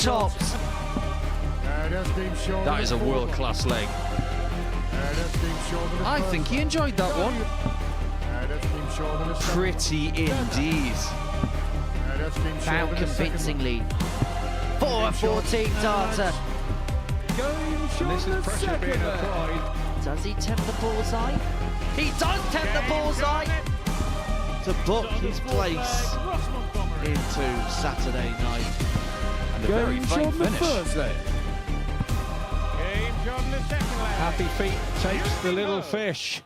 chops. That is a world-class leg. I think he enjoyed that one. Pretty indeed. Found convincingly. 4-14 darter. This is pressure being applied. Does he tempt the bullseye? He does tempt the bullseye! To book his place into Saturday night. And a very fine finish. Happy Feet takes the little fish.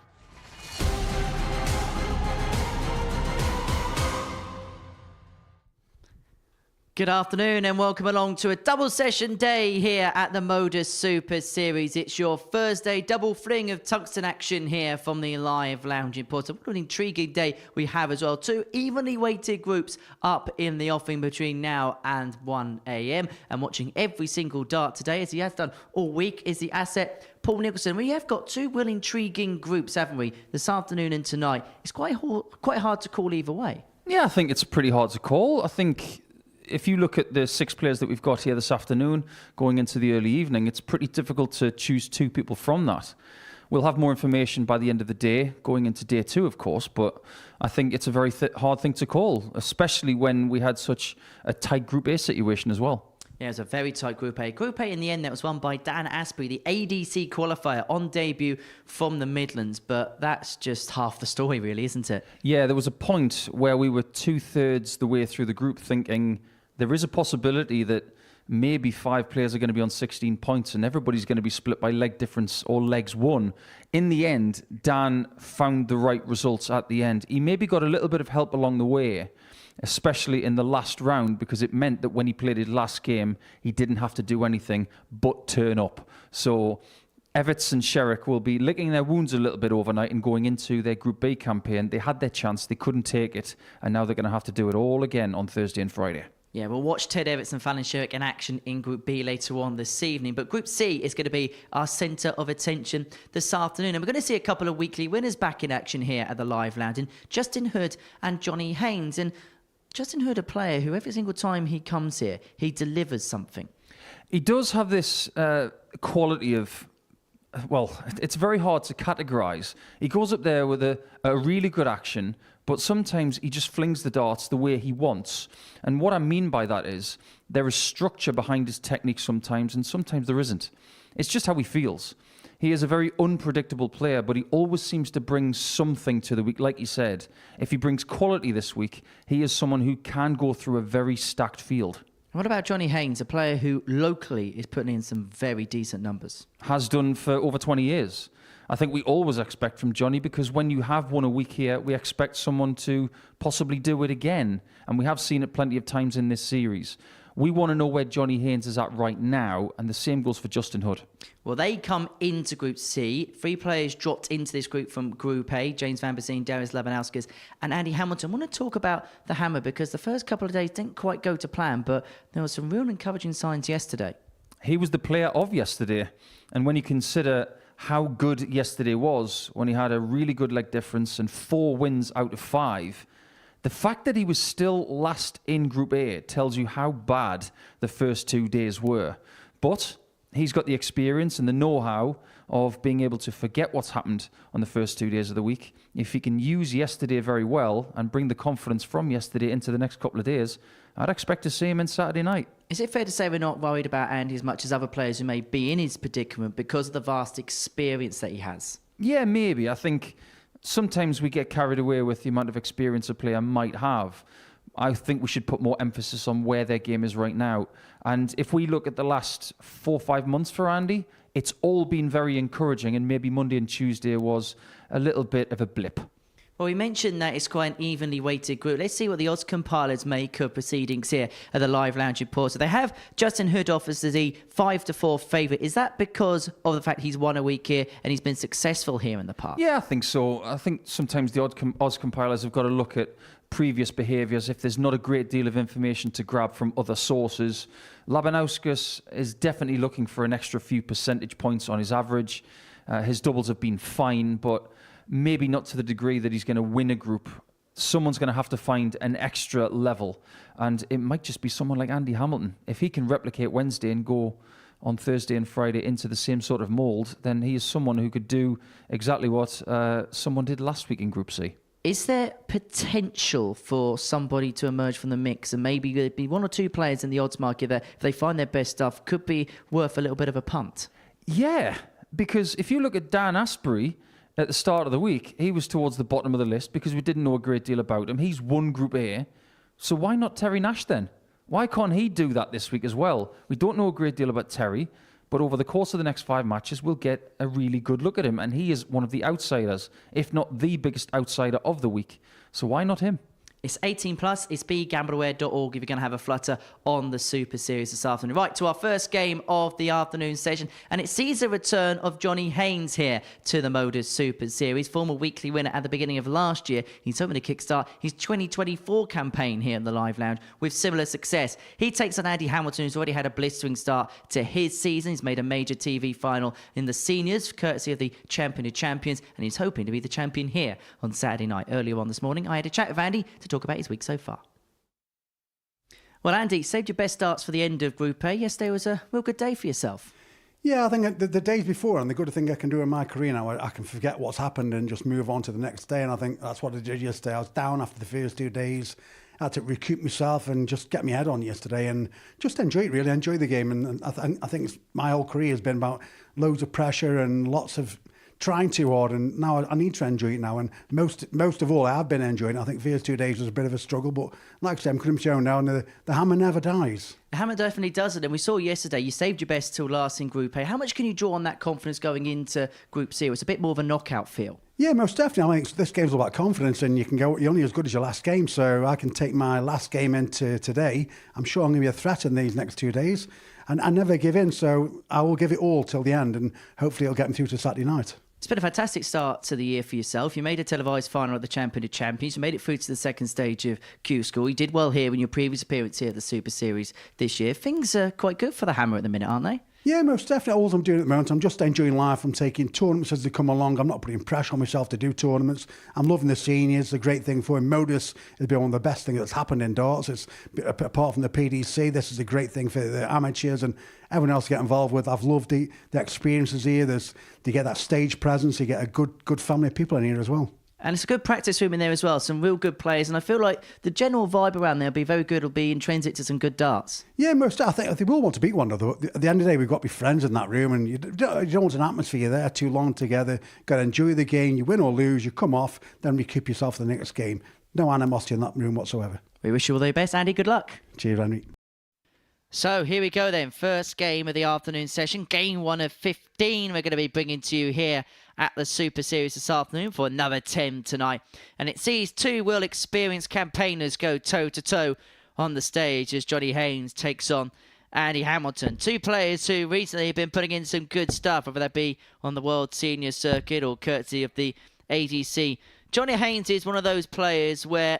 Good afternoon and welcome along to a double session day here at the Modus Super Series. It's your Thursday double fling of tungsten action here from the live lounge in Porto. What an intriguing day we have as well. Two evenly weighted groups up in the offing between now and 1 a.m. And watching every single dart today, as he has done all week, is the asset Paul Nicholson. We have got two real intriguing groups, haven't we? This afternoon and tonight. It's quite hard to call either way. Yeah, I think it's pretty hard to call. I think if you look at the 6 players that we've got here this afternoon, going into the early evening, it's pretty difficult to choose 2 people from that. We'll have more information by the end of the day, going into day 2, of course, but I think it's a very hard thing to call, especially when we had such a tight Group A situation as well. Yeah, it's a very tight Group A. Group A in the end, that was won by Dan Asprey, the ADC qualifier on debut from the Midlands. But that's just half the story, really, isn't it? Yeah, there was a point where we were 2/3 the way through the group thinking there is a possibility that maybe 5 players are going to be on 16 points and everybody's going to be split by leg difference or legs won. In the end, Dan found the right results at the end. He maybe got a little bit of help along the way, especially in the last round, because it meant that when he played his last game, he didn't have to do anything but turn up. So Everts and Sherrick will be licking their wounds a little bit overnight and going into their Group B campaign. They had their chance, they couldn't take it, and now they're going to have to do it all again on Thursday and Friday. Yeah, we'll watch Ted Everts and Fallon Sherrick in action in Group B later on this evening. But Group C is going to be our centre of attention this afternoon. And we're going to see a couple of weekly winners back in action here at the Live Lounge. And Justin Hood and Johnny Haynes. And Justin Hood, a player who every single time he comes here, he delivers something. He does have this quality of, well, it's very hard to categorise. He goes up there with a really good action, but sometimes he just flings the darts the way he wants. And what I mean by that is there is structure behind his technique sometimes, and sometimes there isn't. It's just how he feels. He is a very unpredictable player, but he always seems to bring something to the week. Like you said, if he brings quality this week, he is someone who can go through a very stacked field. What about Johnny Haynes, a player who locally is putting in some very decent numbers? Has done for over 20 years. I think we always expect from Johnny, because when you have won a week here, we expect someone to possibly do it again. And we have seen it plenty of times in this series. We want to know where Johnny Haynes is at right now, and the same goes for Justin Hood. Well, they come into Group C. 3 players dropped into this group from Group A: James Vanbesien, Darius Labanauskas, and Andy Hamilton. I want to talk about the Hammer, because the first couple of days didn't quite go to plan, but there were some real encouraging signs yesterday. He was the player of yesterday. And when you consider how good yesterday was, when he had a really good leg difference and 4 wins out of 5, the fact that he was still last in Group A tells you how bad the first 2 days were. But he's got the experience and the know-how of being able to forget what's happened on the first 2 days of the week. If he can use yesterday very well and bring the confidence from yesterday into the next couple of days, I'd expect to see him in Saturday night. Is it fair to say we're not worried about Andy as much as other players who may be in his predicament because of the vast experience that he has? Yeah, maybe. I think sometimes we get carried away with the amount of experience a player might have. I think we should put more emphasis on where their game is right now. And if we look at the last 4 or 5 months for Andy, it's all been very encouraging, and maybe Monday and Tuesday was a little bit of a blip. Well, we mentioned that it's quite an evenly weighted group. Let's see what the odds compilers make of proceedings here at the Live Lounge report. So they have Justin Hood off as the 5-4 favourite. Is that because of the fact he's won a week here and he's been successful here in the past? Yeah, I think so. I think sometimes the odds compilers have got to look at previous behaviours if there's not a great deal of information to grab from other sources. Labanauskas is definitely looking for an extra few percentage points on his average. His doubles have been fine, but maybe not to the degree that he's going to win a group someone's going to have to find an extra level. And it might just be someone like Andy Hamilton. If he can replicate Wednesday and go on Thursday and Friday into the same sort of mould, then he is someone who could do exactly what someone did last week in Group C. Is there potential for somebody to emerge from the mix, and maybe there'd be one or two players in the odds market that, if they find their best stuff, could be worth a little bit of a punt? Yeah, because if you look at Dan Asprey at the start of the week, he was towards the bottom of the list because we didn't know a great deal about him. He's won Group A, so why not Terry Nash then? Why can't he do that this week as well? We don't know a great deal about Terry, but over the course of the next 5 matches, we'll get a really good look at him. And he is one of the outsiders, if not the biggest outsider of the week. So why not him? It's 18 plus. It's begambleaware.org if you're going to have a flutter on the Super Series this afternoon. Right, to our first game of the afternoon session. And it sees the return of Johnny Haynes here to the Modus Super Series. Former weekly winner at the beginning of last year. He's hoping to kickstart his 2024 campaign here in the Live Lounge with similar success. He takes on Andy Hamilton, who's already had a blistering start to his season. He's made a major TV final in the seniors, courtesy of the Champion of Champions. And he's hoping to be the champion here on Saturday night. Earlier on this morning, I had a chat with Andy to talk about his week so far. Well, Andy, saved your best starts for the end of Group A. Yesterday was a real good day for yourself. Yeah, I think the days before, and the good thing I can do in my career now, I can forget what's happened and just move on to the next day. And I think that's what I did yesterday. I was down after the first 2 days. I had to recoup myself and just get my head on yesterday and just enjoy it, really enjoy the game. And I think my whole career has been about loads of pressure and lots of trying too hard, and now I need to enjoy it now. And most of all, I have been enjoying it. I think the first 2 days was a bit of a struggle, but like I said, I'm coming show now, and the hammer never dies. The hammer definitely doesn't, and we saw yesterday you saved your best till last in Group A. How much can you draw on that confidence going into Group C? It's a bit more of a knockout feel. Yeah, most definitely. I think this game's all about confidence, and you're only as good as your last game. So I can take my last game into today. I'm sure I'm going to be a threat in these next 2 days, and I never give in. So I will give it all till the end, and hopefully it'll get me through to Saturday night. It's been a fantastic start to the year for yourself. You made a televised final at the Champion of Champions. You made it through to the second stage of Q School. You did well here in your previous appearance here at the Super Series this year. Things are quite good for the Hammer at the minute, aren't they? Yeah, most definitely. All I'm doing at the moment, I'm just enjoying life. I'm taking tournaments as they come along. I'm not putting pressure on myself to do tournaments. I'm loving the seniors. The great thing for him, Modus has been one of the best things that's happened in darts. It's apart from the PDC, this is a great thing for the amateurs and everyone else to get involved with. I've loved the experiences here. You get that stage presence. You get a good family of people in here as well. And it's a good practice room in there as well. Some real good players. And I feel like the general vibe around there will be very good. It'll be intrinsic to some good darts. Yeah, most. I think they will want to beat one another. At the end of the day, we've got to be friends in that room. And you don't want an atmosphere there too long together. Got to enjoy the game. You win or lose, you come off, then recoup yourself for the next game. No animosity in that room whatsoever. We wish you all the best, Andy. Good luck. Cheers, Henry. So here we go then. First game of the afternoon session. Game 1 of 15 we're going to be bringing to you here at the Super Series this afternoon for another 10 tonight. And it sees two well-experienced campaigners go toe-to-toe on the stage as Johnny Haynes takes on Andy Hamilton. Two players who recently have been putting in some good stuff, whether that be on the World Senior Circuit or courtesy of the ADC. Johnny Haynes is one of those players where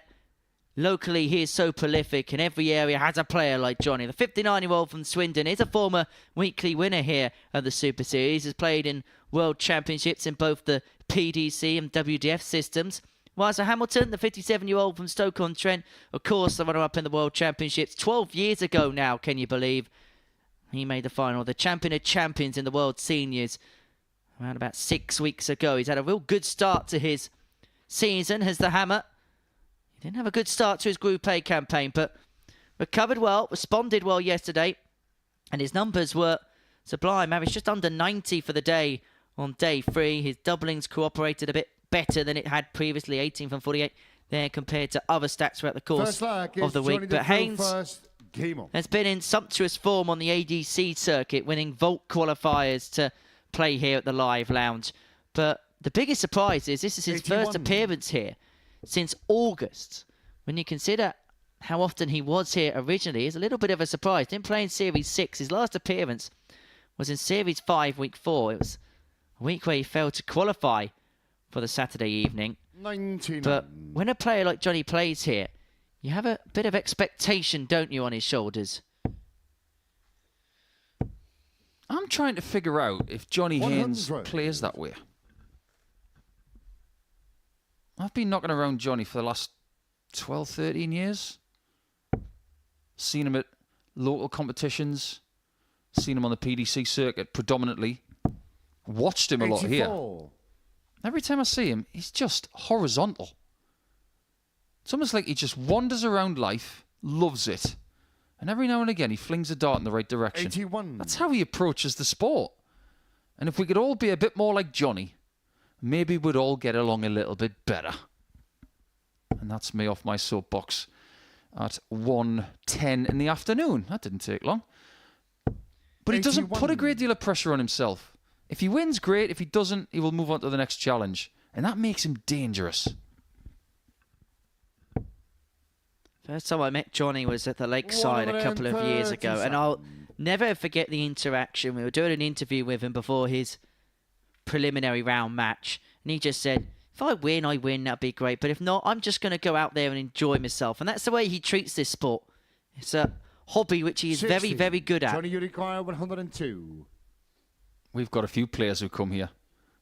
locally, he is so prolific, and every area has a player like Johnny. The 59-year-old from Swindon is a former weekly winner here at the Super Series. Has played in World Championships in both the PDC and WDF systems. Whilst Hamilton, the 57-year-old from Stoke-on-Trent, of course, the runner-up in the World Championships 12 years ago now, can you believe? He made the final, the Champion of Champions in the World Seniors around about 6 weeks ago. He's had a real good start to his season as the Hammer. He didn't have a good start to his Group A campaign, but recovered well, responded well yesterday, and his numbers were sublime. Averaged just under 90 for the day on day 3. His doublings cooperated a bit better than it had previously, 18 from 48 there compared to other stats throughout the course of the week. But Haynes has been in sumptuous form on the ADC circuit, winning Vault qualifiers to play here at the Live Lounge. But the biggest surprise is this is his first appearance here since August. When you consider how often he was here originally, it's a little bit of a surprise. Didn't play in Series 6. His last appearance was in Series 5, Week 4. It was a week where he failed to qualify for the Saturday evening. 99. But when a player like Johnny plays here, you have a bit of expectation, don't you, on his shoulders? I'm trying to figure out if Johnny Haynes plays that way. I've been knocking around Johnny for the last 12, 13 years. Seen him at local competitions. Seen him on the PDC circuit predominantly. Watched him a lot here. Every time I see him, he's just horizontal. It's almost like he just wanders around life, loves it, and every now and again he flings a dart in the right direction. 81. That's how he approaches the sport. And if we could all be a bit more like Johnny, maybe we'd all get along a little bit better. And that's me off my soapbox at 1:10 in the afternoon. That didn't take long. But he doesn't put a great deal of pressure on himself. If he wins, great. If he doesn't, he will move on to the next challenge. And that makes him dangerous. First time I met Johnny was at the lakeside a couple of years ago, and I'll never forget the interaction. We were doing an interview with him before his preliminary round match, and he just said, if I win, that'd be great, but if not, I'm just going to go out there and enjoy myself. And that's the way he treats this sport. It's a hobby which he is 60. very, very good at. Johnny, you require 102. We've got a few players who come here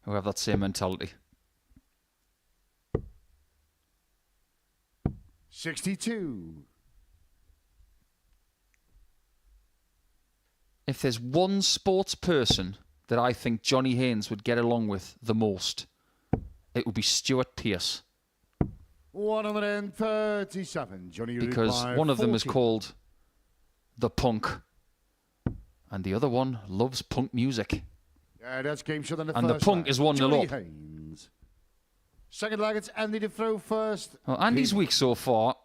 who have that same mentality. 62. If there's one sports person that I think Johnny Haynes would get along with the most, it would be Stuart Pearce. 137. Johnny, you Because require one of them is 40. called The Punk, and the other one loves punk music. Yeah, that's game shot on the And the first punk leg. is 1-0 Johnny up. Haynes. Second leg, it's Andy to throw first. Well, Andy's Game week so far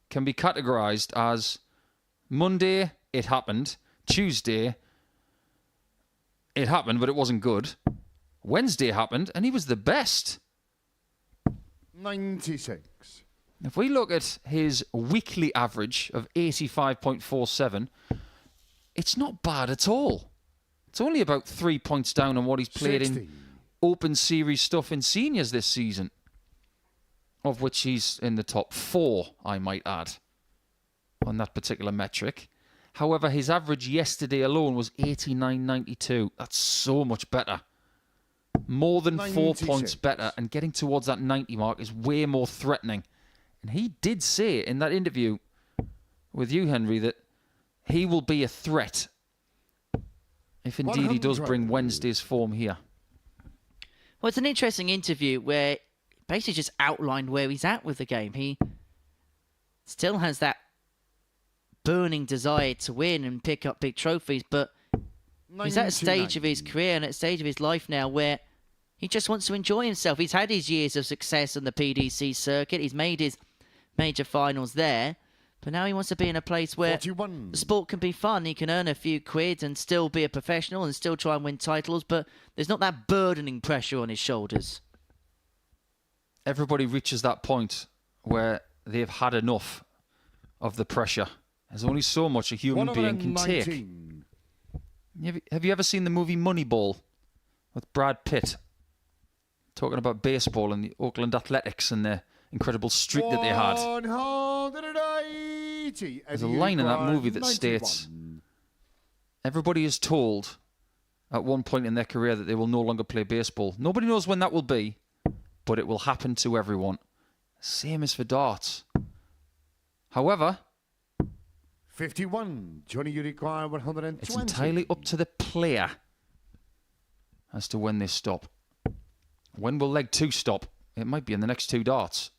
can be categorised as Monday, it happened. Tuesday, it happened, but it wasn't good. Wednesday happened, and he was the best. 96. If we look at his weekly average of 85.47, it's not bad at all. It's only about 3 points down on what he's played 60. in Open Series stuff in seniors this season, of which he's in the top 4, I might add, on that particular metric. However, his average yesterday alone was 89.92. That's so much better. More than 4 96. points better, and getting towards that 90 mark is way more threatening. And he did say in that interview with you, Henry, that he will be a threat if indeed he does 100. bring Wednesday's form here. Well, it's an interesting interview where he basically just outlined where he's at with the game. He still has that burning desire to win and pick up big trophies, but he's at a stage of his career and at a stage of his life now where he just wants to enjoy himself. He's had his years of success on the PDC circuit. He's made his major finals there, but now he wants to be in a place where 41. the sport can be fun. He can earn a few quid and still be a professional and still try and win titles, but there's not that burdening pressure on his shoulders. Everybody reaches that point where they've had enough of the pressure. There's only so much a human being can take. 119. Have you ever seen the movie Moneyball with Brad Pitt? Talking about baseball and the Oakland Athletics and the incredible streak that they had. 180. There's a line in that movie that states, everybody is told at one point in their career that they will no longer play baseball. Nobody knows when that will be, but it will happen to everyone. Same as for darts. However, 51. Johnny, you require 120. it's entirely up to the player as to when they stop. When will leg 2 stop? It might be in the next 2 darts.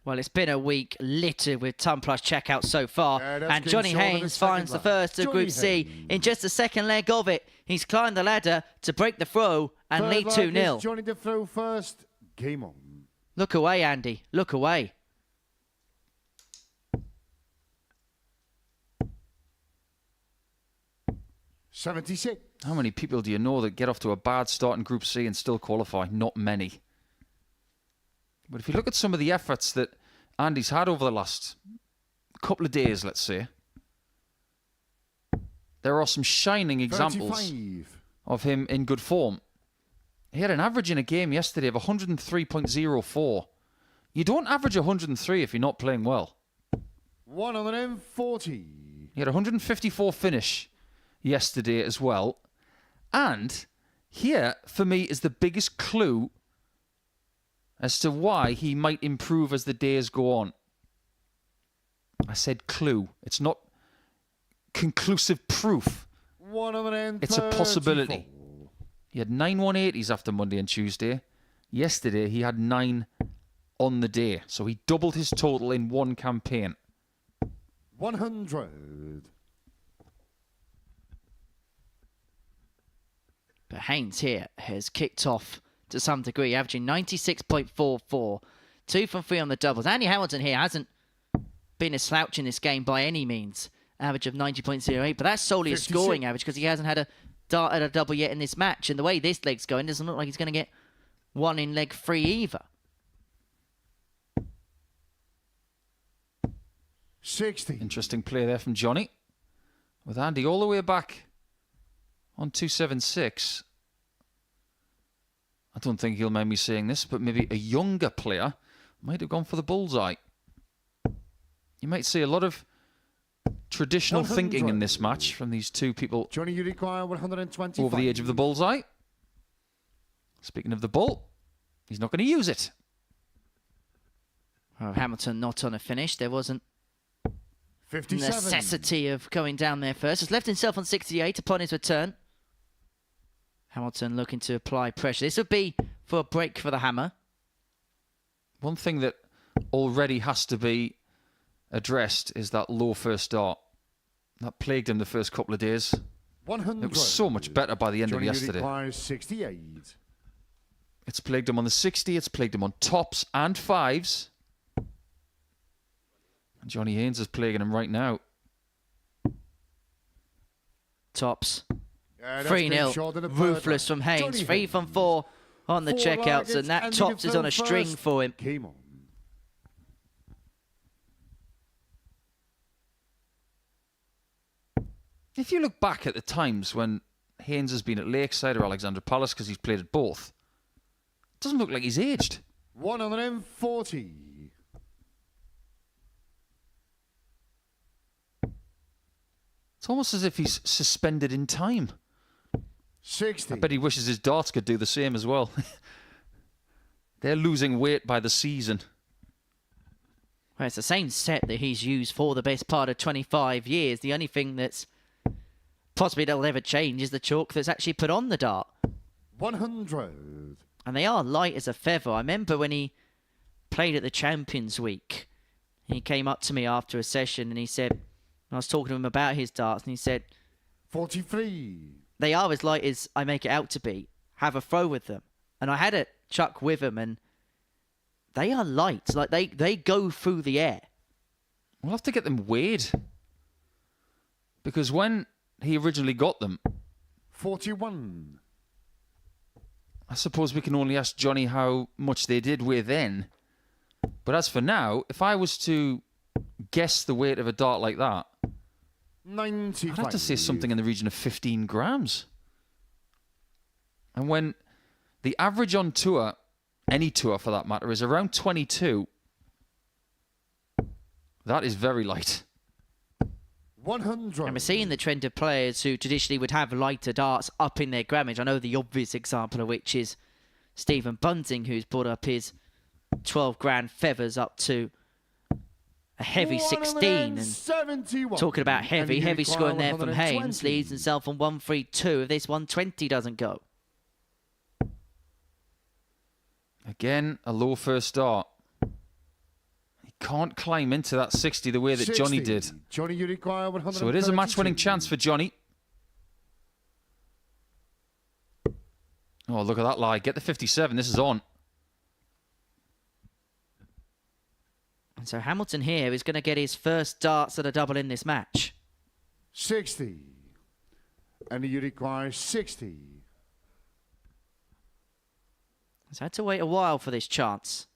Well, it's been a week littered with ton plus checkouts so far, Yeah, that's and getting Johnny short of the Haynes second finds the leg. first of Johnny Group C Haynes. in just the second leg of it. He's climbed the ladder to break the throw and Third lead leg 2-0. is Johnny to throw first. Game on. Look away, Andy. Look away. $76. How many people do you know that get off to a bad start in Group C and still qualify? Not many. But if you look at some of the efforts that Andy's had over the last couple of days, let's say, there are some shining examples 35. of him in good form. He had an average in a game yesterday of 103.04. You don't average 103 if you're not playing well. 140. He had a 154 finish yesterday as well. And here, for me, is the biggest clue as to why he might improve as the days go on. I said clue. It's not conclusive proof. 134. It's a possibility. He had 9 180s after Monday and Tuesday. Yesterday, he had 9 on the day. So he doubled his total in one campaign. 100. But Haynes here has kicked off to some degree, averaging 96.44. 2 from 3 on the doubles. Andy Hamilton here hasn't been a slouch in this game by any means. Average of 90.08, but that's solely 56. a scoring average because he hasn't had a dart at a double yet in this match. And the way this leg's going, doesn't look like he's going to get one in leg 3 either. 60. Interesting play there from Johnny. With Andy all the way back on 276. I don't think he'll mind me saying this, but maybe a younger player might have gone for the bullseye. You might see a lot of traditional 100. thinking in this match from these two people Johnny, you require 120. over the edge of the bullseye. Speaking of the bull, he's not going to use it. Well, Hamilton not on a finish. There wasn't 57. necessity of going down there first. Has left himself on 68 upon his return. Hamilton looking to apply pressure. This would be for a break for the hammer. One thing that already has to be addressed is that low first dart. That plagued him the first couple of days. 100. It was so much better by the end Johnny, of you yesterday. require 68. It's plagued him on the 60, it's plagued him on tops and 5s. And Johnny Haynes is plaguing him right now. Tops. Yeah, that's been 3-0. short in the third Ruthless round. from Haynes. Johnny 3 from 4 on the 4 checkouts. targets, And that Andy Tops is on a Defoe string first. for him. Came on. If you look back at the times when Haynes has been at Lakeside or Alexandra Palace, because he's played at both, it doesn't look like he's aged. 140. It's almost as if he's suspended in time. 60. I bet he wishes his darts could do the same as well. They're losing weight by the season. Well, it's the same set that he's used for the best part of 25 years. The only thing that's possibly that'll ever change is the chalk that's actually put on the dart. 100. And they are light as a feather. I remember when he played at the Champions Week, he came up to me after a session and he said, I was talking to him about his darts, and he said, 43. they are as light as I make it out to be. Have a throw with them. And I had a chuck with them, and they are light. Like, they go through the air. We'll have to get them weighed. Because when he originally got them, 41. I suppose we can only ask Johnny how much they did weigh then. But as for now, if I was to guess the weight of a dart like that, 95. I'd have to say something in the region of 15 grams. And when the average on tour, any tour for that matter, is around 22, that is very light. 100. And we're seeing the trend of players who traditionally would have lighter darts up in their grammage. I know the obvious example of which is Stephen Bunting, who's brought up his 12 grand feathers up to a heavy 16. And talking about heavy scoring there from Haynes, leads himself on 132 if this 120 doesn't go. Again, a low first dart. He can't climb into that 60 the way that 60. Johnny did. Johnny, you require 132. So it is a match-winning chance for Johnny. Oh, look at that lie. Get the 57. This is on. And so Hamilton here is going to get his first darts at a double in this match. 60. And you require 60. He's had to wait a while for this chance.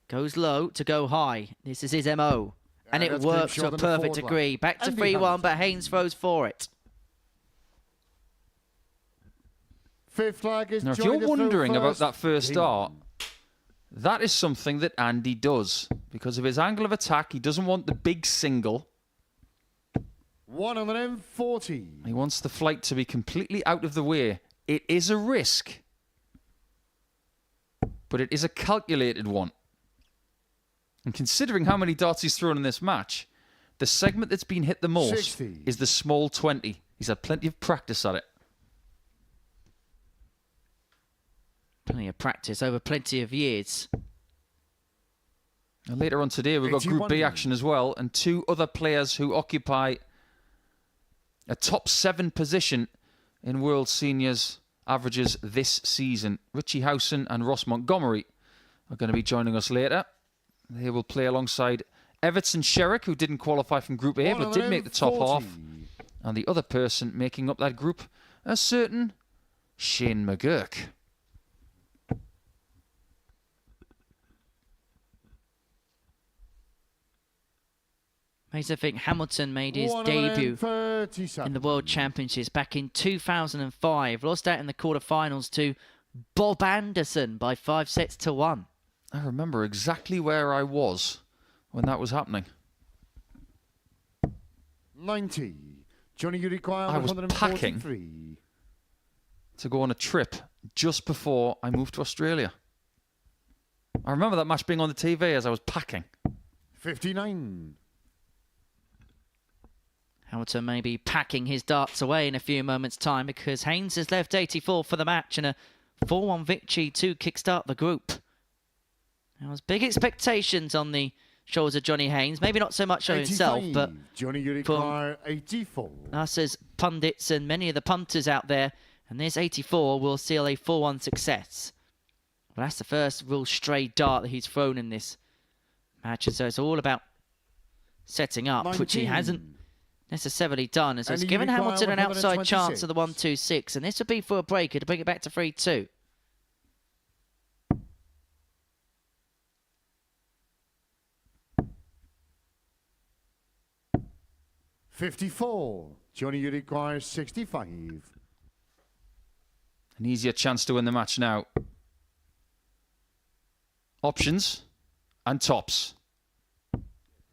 Goes low to go high. This is his MO. And it that's works been to a short on the perfect forward degree. line. Back to Andy 3-1, Hamilton. but Haynes throws for it. Fifth flag is Now, if Johnny you're Defoe wondering about first. that first Came dart, on. that is something that Andy does. Because of his angle of attack, he doesn't want the big single. 140. He wants the flight to be completely out of the way. It is a risk. but it is a calculated one. And considering how many darts he's thrown in this match, the segment that's been hit the most 60. is the small 20. He's had plenty of practice at it. Plenty of practice over plenty of years. And later on today, we've got Group B 81. action as well, and two other players who occupy a top 7 position in World Seniors averages this season. Richie Howson and Ross Montgomery are going to be joining us later. They will play alongside Everton Sherrick, who didn't qualify from Group A, but did make the top 140. half. And the other person making up that group, a certain Shane McGurk. Makes me think Hamilton made his debut 137. in the World Championships back in 2005. Lost out in the quarterfinals to Bob Anderson by 5-1. I remember exactly where I was when that was happening. 90. Johnny, you require I was 143. to go on a trip just before I moved to Australia. I remember that match being on the TV as I was packing. 59. Hamilton may be packing his darts away in a few moments' time because Haynes has left 84 for the match and a 4-1 victory to kickstart the group. There was big expectations on the shoulders of Johnny Haynes. Maybe not so much on himself, 85. but Johnny, you require 84. us as pundits and many of the punters out there. And this 84 will seal a 4-1 success. Well, that's the first real stray dart that he's thrown in this match. And so it's all about setting up, 19. which he hasn't necessarily done. As it's And given you require Hamilton an outside chance 126. of the 1-2-6. And this would be for a breaker to bring it back to 3-2. $54. Johnny, you require 65. An easier chance to win the match now. Options and tops.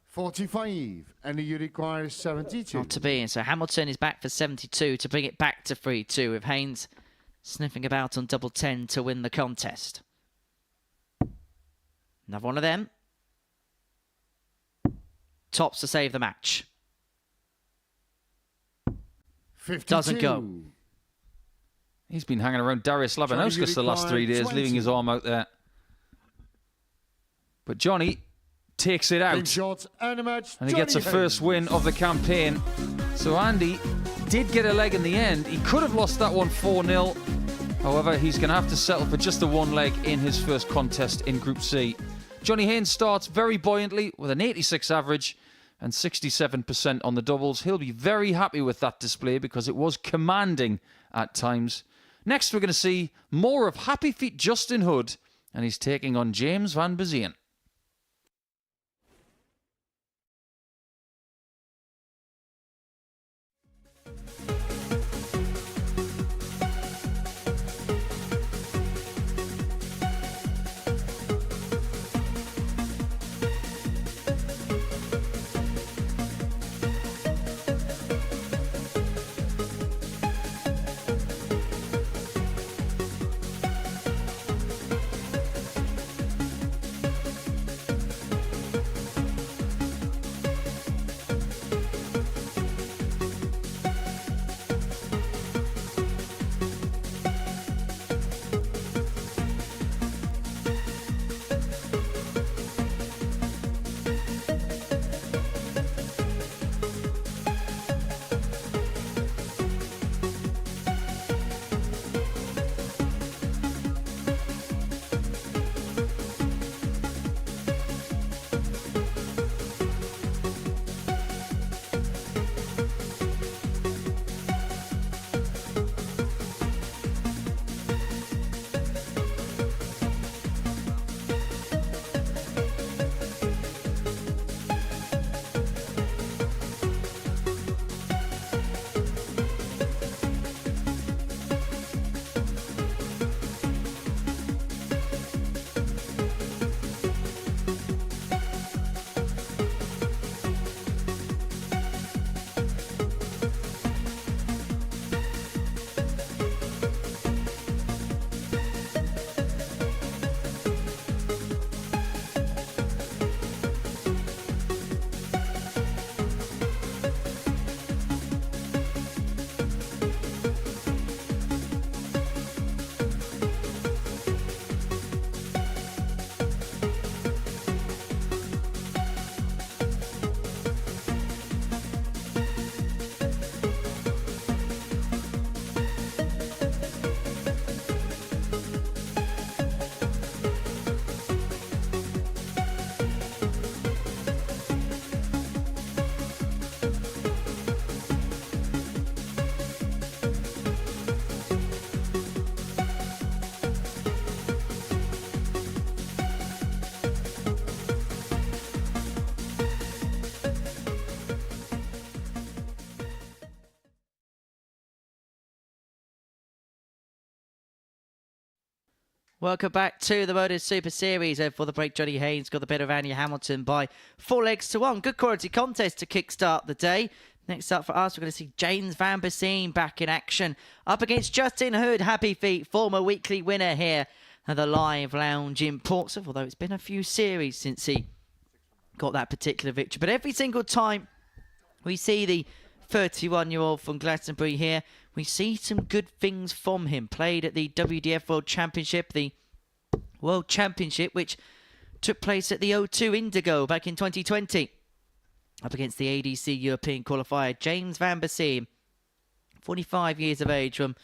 45. And you require 72. Not to be. And so Hamilton is back for 72 to bring it back to 3-2 with Haynes sniffing about on double 10 to win the contest. Another one of them. Tops to save the match. 52. Doesn't go. He's been hanging around Darius Labanauskas the last 3 days, 20. leaving his arm out there. But Johnny takes it Game out. shots and a match. And he gets a Johnny first Haynes. win of the campaign. So Andy did get a leg in the end. He could have lost that one 4-0. However, he's going to have to settle for just the one leg in his first contest in Group C. Johnny Haynes starts very buoyantly with an 86 average and 67% on the doubles. He'll be very happy with that display because it was commanding at times. Next, we're going to see more of Happy Feet Justin Hood, and he's taking on James Vanbesien. Welcome back to the Modus Super Series. For the break, Johnny Haynes got the better of Andy Hamilton by 4-1. Good quality contest to kickstart the day. Next up for us, we're going to see James Vanbesien back in action up against Justin Hood. Happy Feet, former weekly winner here at the Live Lounge in Portsmouth, although it's been a few series since he got that particular victory. But every single time we see the 31-year-old from Glastonbury here, we see some good things from him. Played at the WDF World Championship, the World Championship, which took place at the O2 Indigo back in 2020. Up against the ADC European qualifier, James Vanbesien, 45 years of age, from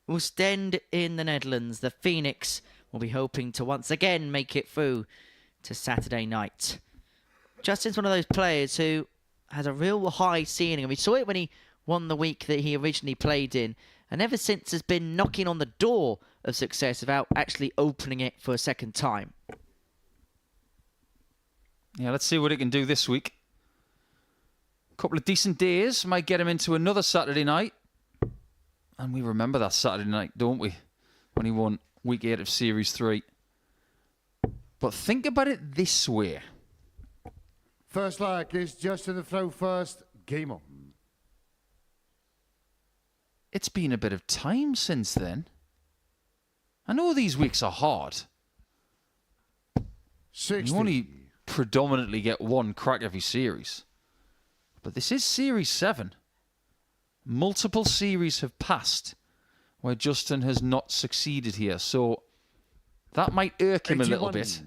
Oostende in the Netherlands. The Phoenix will be hoping to once again make it through to Saturday night. Justin's one of those players who has a real high ceiling, and we saw it when he won the week that he originally played in, and ever since has been knocking on the door of success without actually opening it for a second time. Yeah, let's see what he can do this week. A couple of decent days might get him into another Saturday night. And we remember that Saturday night, don't we? When he won week 8 of Series 3. But think about it this way. First leg is just in the throw first. Game on. It's been a bit of time since then. I know these weeks are hard. 60. You only predominantly get one crack every series. But this is Series 7. Multiple series have passed where Justin has not succeeded here. So that might irk him 81. a little bit.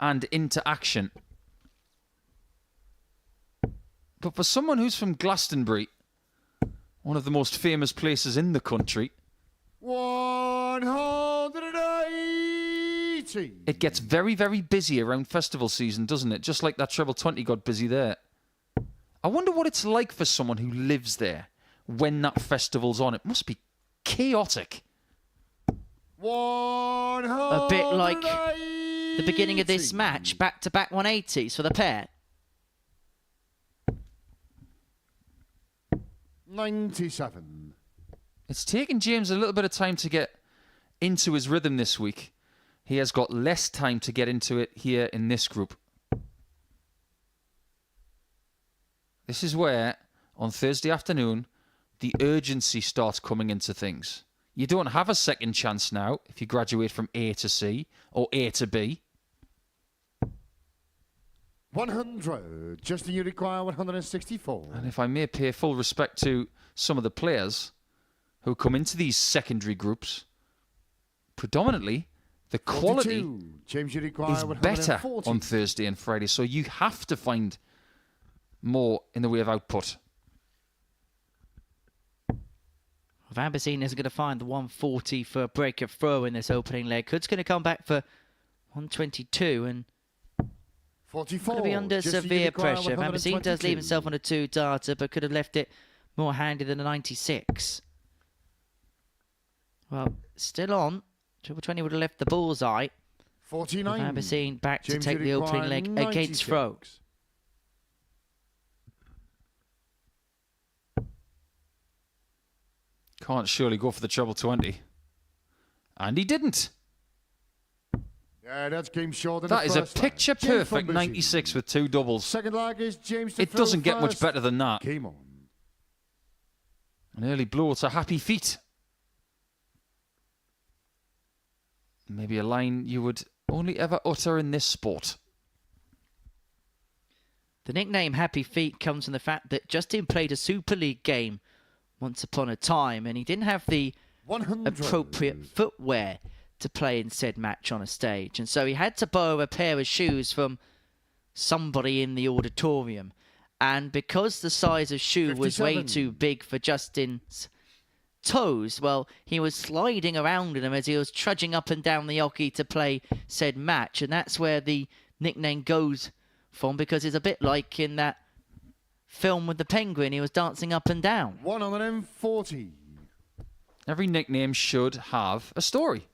And into action. But for someone who's from Glastonbury, one of the most famous places in the country, 180. it gets very, very busy around festival season, doesn't it? Just like that Treble 20 got busy there. I wonder what it's like for someone who lives there when that festival's on. It must be chaotic. 180. A bit like the beginning of this match, back-to-back 180s for the pair. 97. It's taken James a little bit of time to get into his rhythm this week. He has got less time to get into it here in this group. This is where, on Thursday afternoon, the urgency starts coming into things. You don't have a second chance now if you graduate from A to C or A to B. 100. Justin, you require 164. And if I may pay full respect to some of the players who come into these secondary groups, predominantly the quality 42. James, you require is better 140. on Thursday and Friday. So you have to find more in the way of output. Vanbesien isn't going to find the 140 for a break of throw in this opening leg. Hood's going to come back for 122 and 44. going to be under Justin, you severe require pressure. Vanbesien does 122. leave himself on a 2 data, but could have left it more handy than a 96. Well, still on. Triple 20 would have left the bullseye. 49. Vanbesien back to James, take you the opening require leg against 96. throw. Can't surely go for the treble 20. And he didn't. Yeah, that's game short. That is a picture-perfect 96 with 2 doubles. Second leg is James. It doesn't get much better than that. Game on. An early blow to Happy Feet. Maybe a line you would only ever utter in this sport. The nickname Happy Feet comes from the fact that Justin played a Super League game once upon a time, and he didn't have the 100. appropriate footwear to play in said match on a stage. And so he had to borrow a pair of shoes from somebody in the auditorium. And because the size of shoe was way 57. too big for Justin's toes, well, he was sliding around in them as he was trudging up and down the hockey to play said match. And that's where the nickname goes from, because it's a bit like in that film with the penguin, he was dancing up and down. 140. Every nickname should have a story.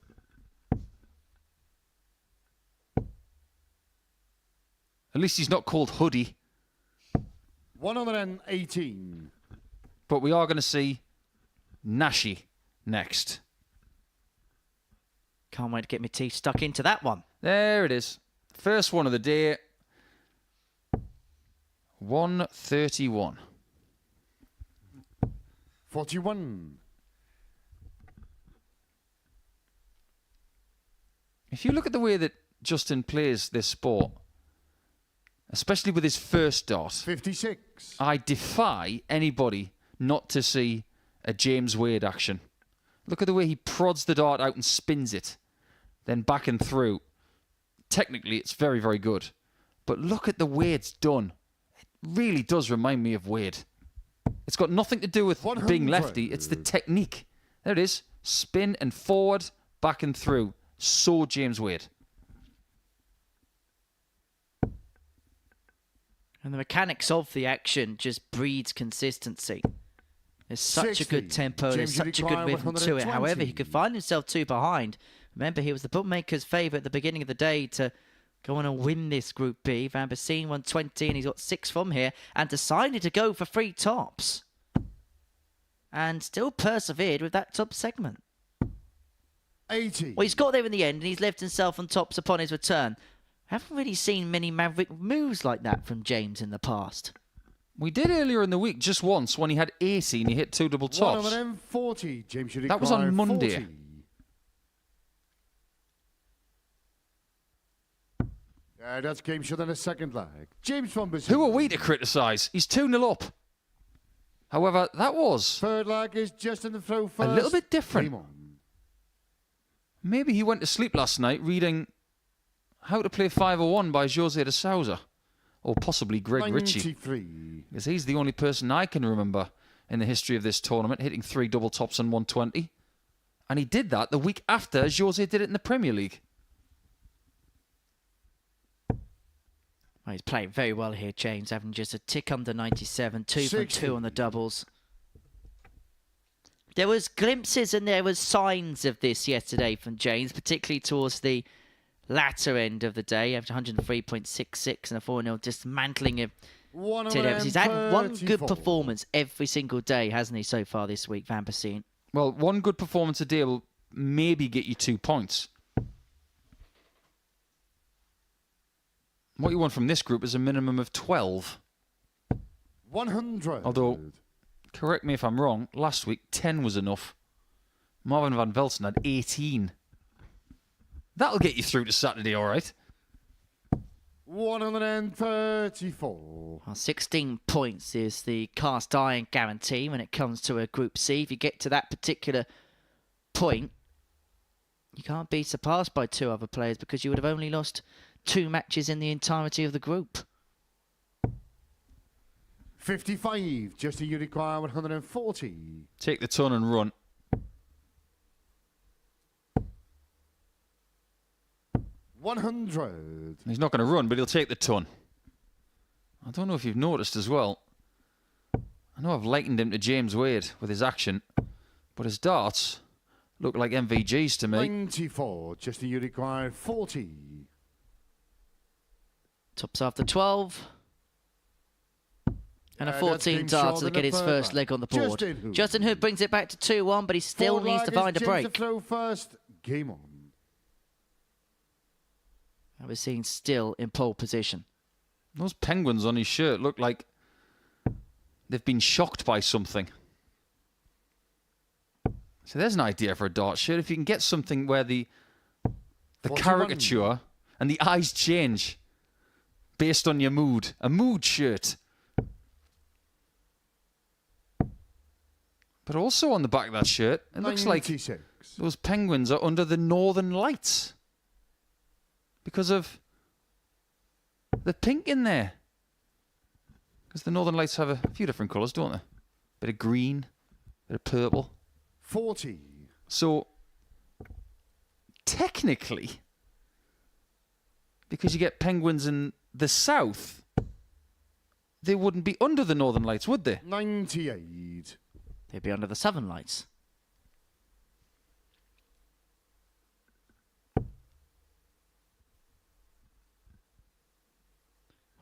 At least he's not called Hoodie. 118. But we are going to see Nashy next. Can't wait to get my teeth stuck into that one. There it is. First one of the day. 131. 41. If you look at the way that Justin plays this sport, especially with his first dart, 56. I defy anybody not to see a James Wade action. Look at the way he prods the dart out and spins it, then back and through. Technically, it's very, very good. But look at the way it's done. It really does remind me of Wade. It's got nothing to do with 100. being lefty. It's the technique. There it is. Spin and forward, back and through. So James Wade. And the mechanics of the action just breeds consistency. There's such 60. a good tempo, there's James such a good Unicry, rhythm to it. 120. However, he could find himself 2 behind. Remember, he was the bookmaker's favourite at the beginning of the day to go on and win this Group B. Vanbesien 120, and he's got 6 from here, and decided to go for 3 tops. And still persevered with that top segment. 80. Well, he's got there in the end, and he's left himself on tops upon his return. I haven't really seen many maverick moves like that from James in the past. We did earlier in the week, just once, when he had 80 and he hit 2 double tops. 140. James Unicry, That was on Monday. 40. That's game shot in the second leg. James Vanbesien. Who are we to criticise? He's 2-0 up. However, that was Third leg is just in the throw first. a little bit different. Game on. Maybe he went to sleep last night reading How to Play 501 by Jose de Souza. Or possibly Greg Ritchie. 93. Because he's the only person I can remember in the history of this tournament hitting 3 double tops and 120. And he did that the week after Jose did it in the Premier League. Well, he's playing very well here, James, having just a tick under 97, 2 from 2 on the doubles. There was glimpses and there was signs of this yesterday from James, particularly towards the latter end of the day, after 103.66 and a 4-0 dismantling of Ted Evans. He's had one good performance every single day, hasn't he, so far this week, Vanbesien? Well, one good performance a day will maybe get you 2 points. What you want from this group is a minimum of 12. 100. Although, correct me if I'm wrong, last week 10 was enough. Marvin van Velsen had 18. That'll get you through to Saturday, all right? 134. Well, 16 points is the cast iron guarantee when it comes to a Group C. If you get to that particular point, you can't be surpassed by 2 other players because you would have only lost 2 matches in the entirety of the group. 55. Justin Unicry, 140. Take the ton and run. 100. He's not going to run, but he'll take the ton. I don't know if you've noticed as well. I know I've likened him to James Wade with his action, but his darts look like MVGs to me. 94. Justin Unicry, 40. Tops after 12. And a that's 14 been darts short to in get the his third first leg. leg on the board. Justin Hood brings it back to 2-1, but he still Fourth needs leg to is find a James break. to throw first. Game on. We're seeing still in pole position. Those penguins on his shirt look like they've been shocked by something. So there's an idea for a dart shirt. If you can get something where the 41. caricature and the eyes change based on your mood. A mood shirt. But also on the back of that shirt, it looks like 96. those penguins are under the northern lights. Because of the pink in there. Because the northern lights have a few different colours, don't they? Bit of green, bit of purple. 40. So, technically, because you get penguins in the south, they wouldn't be under the northern lights, would they? 98. They'd be under the southern lights.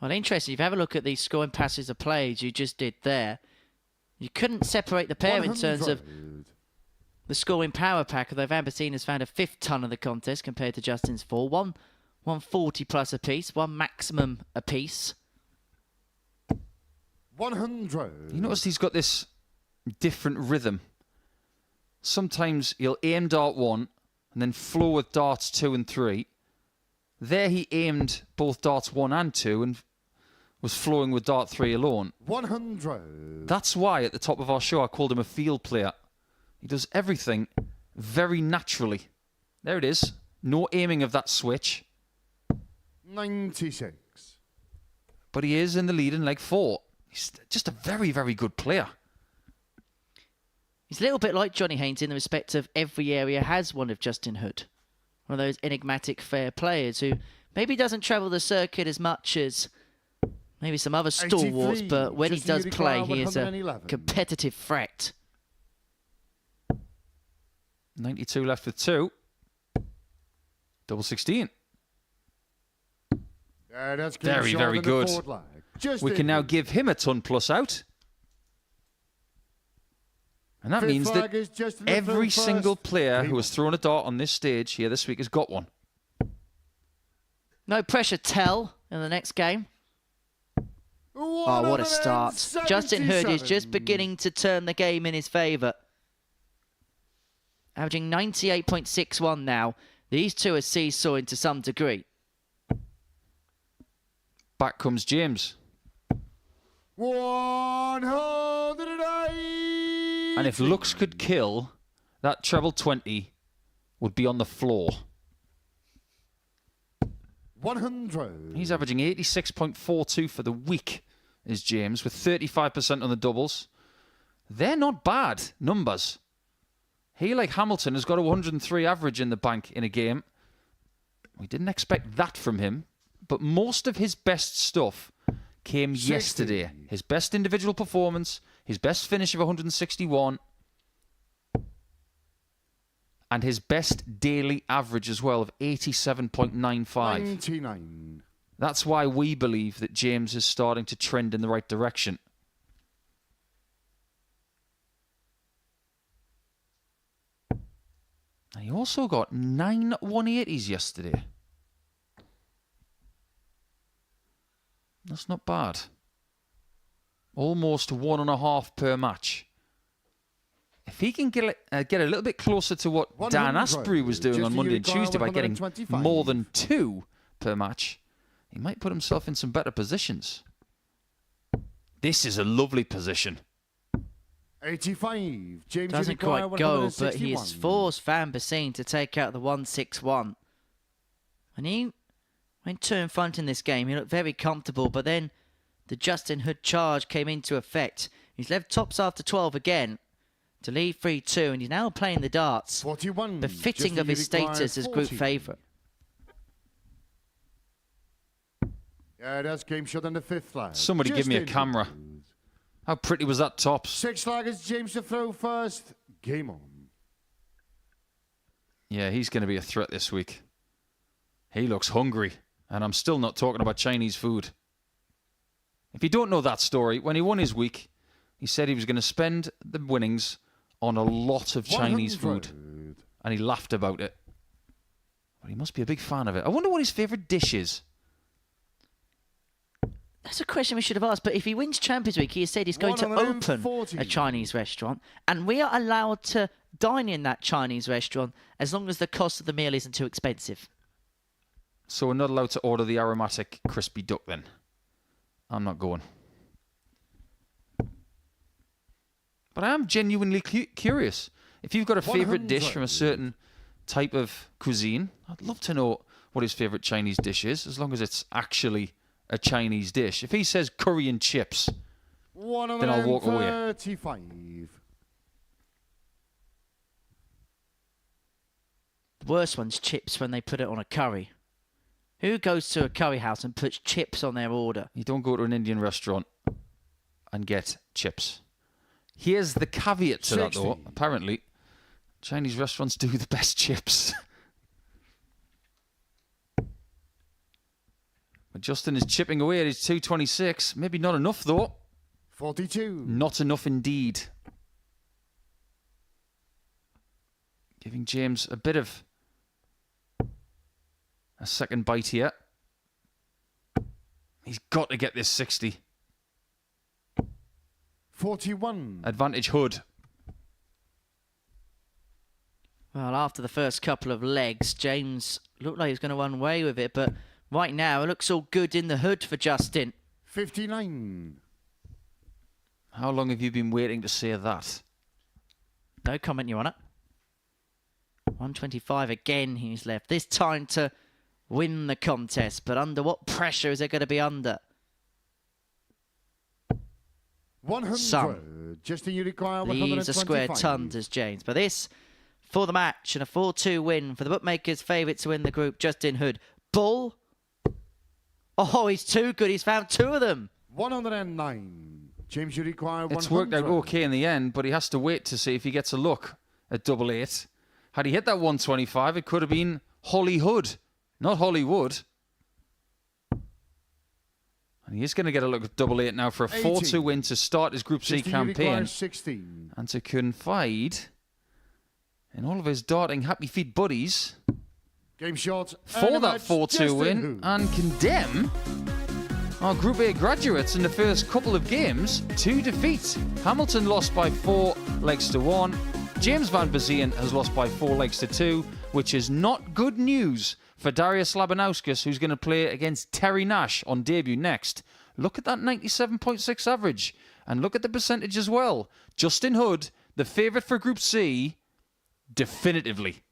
Well, interesting. If you have a look at these scoring passes of plays you just did there, you couldn't separate the pair in terms of the scoring power pack, although Vanbesien has found a fifth ton of the contest compared to Justin's 4. 140 plus apiece, one maximum apiece. 100. You notice he's got this different rhythm. Sometimes he'll aim dart 1 and then flow with darts 2 and 3. There he aimed both darts 1 and 2 and was flowing with dart 3 alone. 100. That's why at the top of our show I called him a field player. He does everything very naturally. There it is. No aiming of that switch. 96. But he is in the lead in leg 4. He's just a very, very good player. He's a little bit like Johnny Haynes in the respect of every area has one of Justin Hood. One of those enigmatic fair players who maybe doesn't travel the circuit as much as maybe some other stalwarts, but when he does play, he is a competitive threat. 92 left with 2. Double 16. Yeah, that's Very, very good. We can now give him a ton plus out. And that means that every single player who has thrown a dart on this stage here this week has got one. No pressure tell in the next game. Oh, what a start. Justin Hood is just beginning to turn the game in his favour. Averaging 98.61 now. These two are seesawing to some degree. Back comes James. 108. And if looks could kill, that treble 20 would be on the floor. 100. He's averaging 86.42 for the week, is James, with 35% on the doubles. They're not bad numbers. He, like Hamilton, has got a 103 average in the bank in a game. We didn't expect that from him, but most of his best stuff came yesterday. His best individual performance, his best finish of 161, and his best daily average as well of 87.95. 99. That's why we believe that James is starting to trend in the right direction. And he also got 9 180s yesterday. That's not bad. Almost 1.5 per match. If he can get a little bit closer to what Dan Asprey was doing on Monday and Tuesday by getting more than 2 per match, he might put himself in some better positions. This is a lovely position. 85. James doesn't quite go, but he has forced Vanbesien to take out the 161. And he went 2 in front in this game. He looked very comfortable, but then the Justin Hood charge came into effect. He's left tops after 12 again to lead 3-2, and he's now playing the darts, 41. befitting of his status as group favourite. Yeah, that's game shot in the 5th flag. Somebody give me a camera. How pretty was that tops? 6 flag is James to throw first. Game on. Yeah, he's going to be a threat this week. He looks hungry, and I'm still not talking about Chinese food. If you don't know that story, when he won his week, he said he was going to spend the winnings on a lot of Chinese food, and he laughed about it. But he must be a big fan of it. I wonder what his favourite dish is. That's a question we should have asked, but if he wins Champions Week, he has said he's going to open a Chinese restaurant, and we are allowed to dine in that Chinese restaurant as long as the cost of the meal isn't too expensive. So we're not allowed to order the aromatic crispy duck then? I'm not going. But I am genuinely curious. If you've got a favourite dish from a certain type of cuisine, I'd love to know what his favourite Chinese dish is, as long as it's actually a Chinese dish. If he says curry and chips, then I'll walk away. 35. The worst one's chips when they put it on a curry. Who goes to a curry house and puts chips on their order? You don't go to an Indian restaurant and get chips. Here's the caveat to that, though. Apparently, Chinese restaurants do the best chips. But Justin is chipping away at his 226. Maybe not enough, though. 42. Not enough indeed. Giving James a bit of a second bite here. He's got to get this 60. 41. Advantage Hood. Well, after the first couple of legs, James looked like he was going to run away with it, but right now it looks all good in the hood for Justin. 59. How long have you been waiting to say that? No comment, Your Honour. 125 again he's left. This time to win the contest, but under what pressure is it going to be under? 100. Some. Justin, you require These 125. are square tons, James. But this, for the match, and a 4-2 win for the bookmakers' favourite to win the group, Justin Hood. Bull. Oh, he's too good. He's found 2 of them. 109. James, you require 100. It's worked out okay in the end, but he has to wait to see if he gets a look at 88. Had he hit that 125, it could have been Holly Hood, not Hollywood. And he is going to get a look at 88 now for a 4-2 win to start his Group C Justin, campaign. 16. And to confide in all of his darting happy feet buddies Game shot. for that 4-2 win and condemn our Group A graduates in the first couple of games to defeat. Hamilton lost by 4 legs to 1. James Vanbesien has lost by 4 legs to 2, which is not good news for Darius Labanauskas, who's going to play against Terry Nash on debut next. Look at that 97.6 average, and look at the percentage as well. Justin Hood, the favourite for Group C, definitively.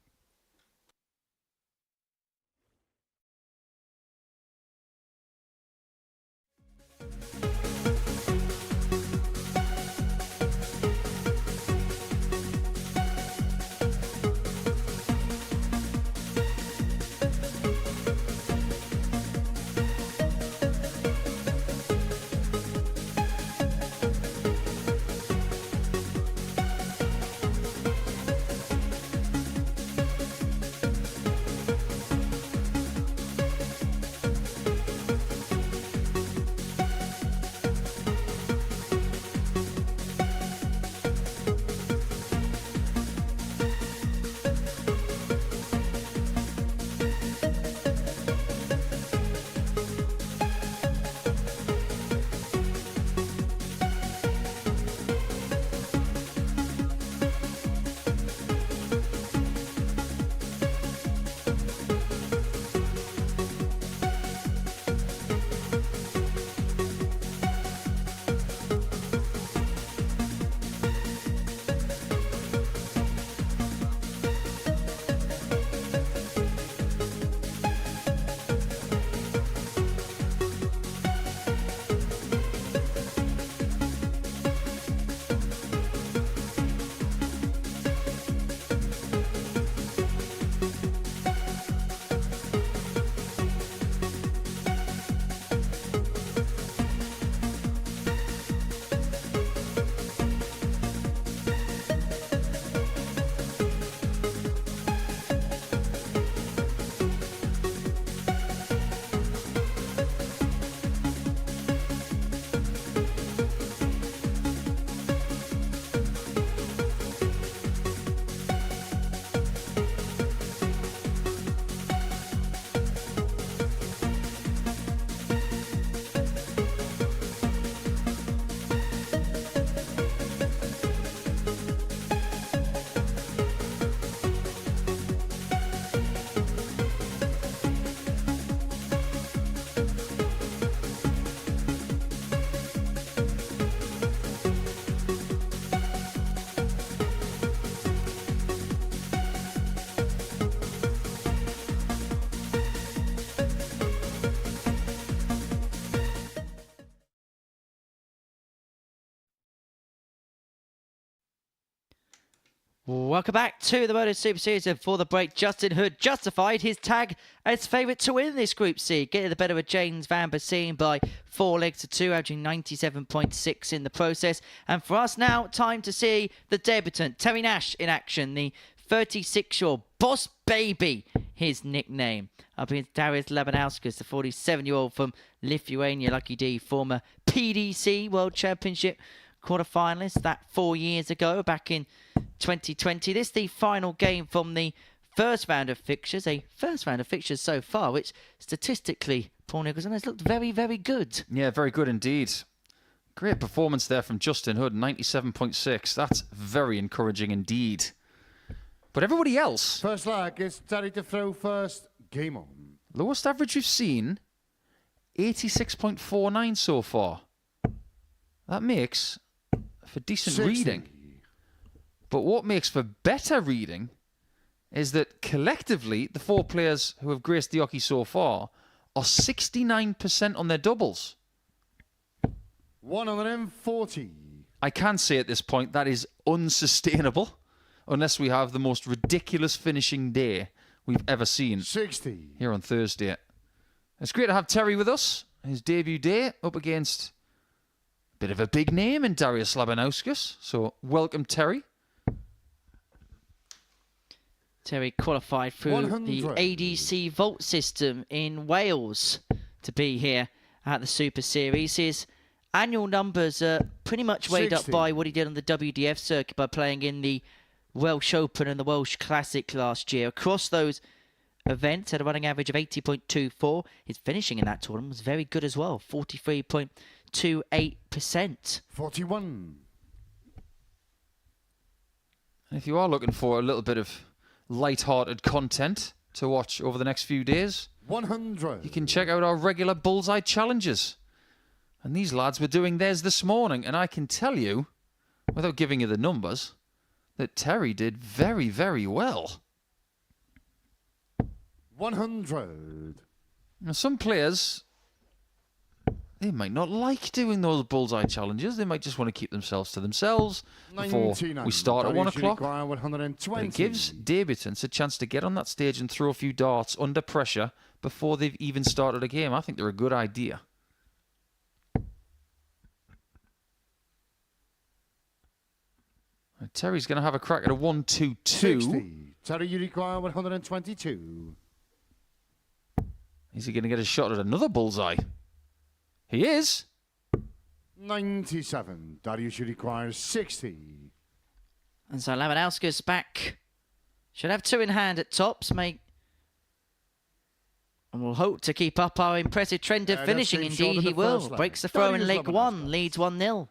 Welcome back to the Modus Super Series, and for the break, Justin Hood justified his tag as favourite to win this Group C, getting the better of James Vanbesien by 4 legs to 2, averaging 97.6 in the process. And for us now, time to see the debutant, Terry Nash, in action, the 36-year-old Boss Baby, his nickname. Up against Darius Labanauskas, the 47-year-old from Lithuania, Lucky D, former PDC World Championship quarter-finalist, that 4 years ago, back in 2020. This is the final game from the first round of fixtures. A first round of fixtures so far, which statistically, Paul Nicholson, has looked very, very good. Yeah, very good indeed. Great performance there from Justin Hood, 97.6. That's very encouraging indeed. But everybody else... First leg is Terry to throw first. Game on. Lowest average we've seen, 86.49 so far. That makes for decent 60. reading. But what makes for better reading is that collectively, the 4 players who have graced the hockey so far are 69% on their doubles. 140. I can say at this point that is unsustainable unless we have the most ridiculous finishing day we've ever seen 60. here on Thursday. It's great to have Terry with us. His debut day up against a bit of a big name in Darius Labanauskas. So welcome, Terry. Terry qualified through 100. the ADC Vault system in Wales to be here at the Super Series. His annual numbers are pretty much weighed up 60. by what he did on the WDF circuit by playing in the Welsh Open and the Welsh Classic last year. Across those events, had a running average of 80.24. His finishing in that tournament was very good as well, 43.28%. 41. And if you are looking for a little bit of light-hearted content to watch over the next few days, 100. you can check out our regular Bullseye Challenges. And these lads were doing theirs this morning, and I can tell you, without giving you the numbers, that Terry did very, very well. 100. Now, some players, they might not like doing those Bullseye Challenges. They might just want to keep themselves to themselves before 99. we start at 1 o'clock. 120. But it gives debutants a chance to get on that stage and throw a few darts under pressure before they've even started a game. I think they're a good idea. Terry's going to have a crack at a 1-2-2. 60. Terry, you require 122. Is he going to get a shot at another bullseye? He is. 97. Darius, you require 60. And so Labanauskas back. Should have 2 in hand at tops, mate. And we'll hope to keep up our impressive trend of that's finishing. been short Indeed, of he the will. first leg. Breaks the throw in Darius leg Labanauskas. 1, leads 1-0.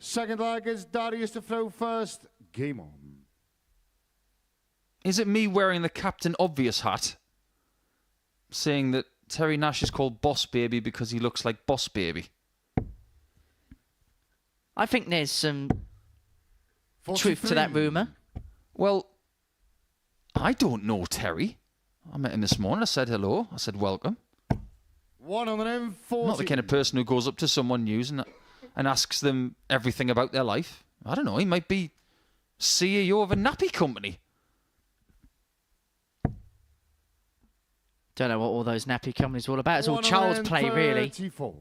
Second leg is Darius to throw first. Game on. Is it me wearing the Captain Obvious hat, saying that Terry Nash is called Boss Baby because he looks like Boss Baby? I think there's some 43. truth to that rumour. Well, I don't know Terry. I met him this morning. I said hello. I said welcome. 140. I'm not the kind of person who goes up to someone new and asks them everything about their life. I don't know. He might be CEO of a nappy company. Don't know what all those nappy companies are all about. It's all child's play, really. 134.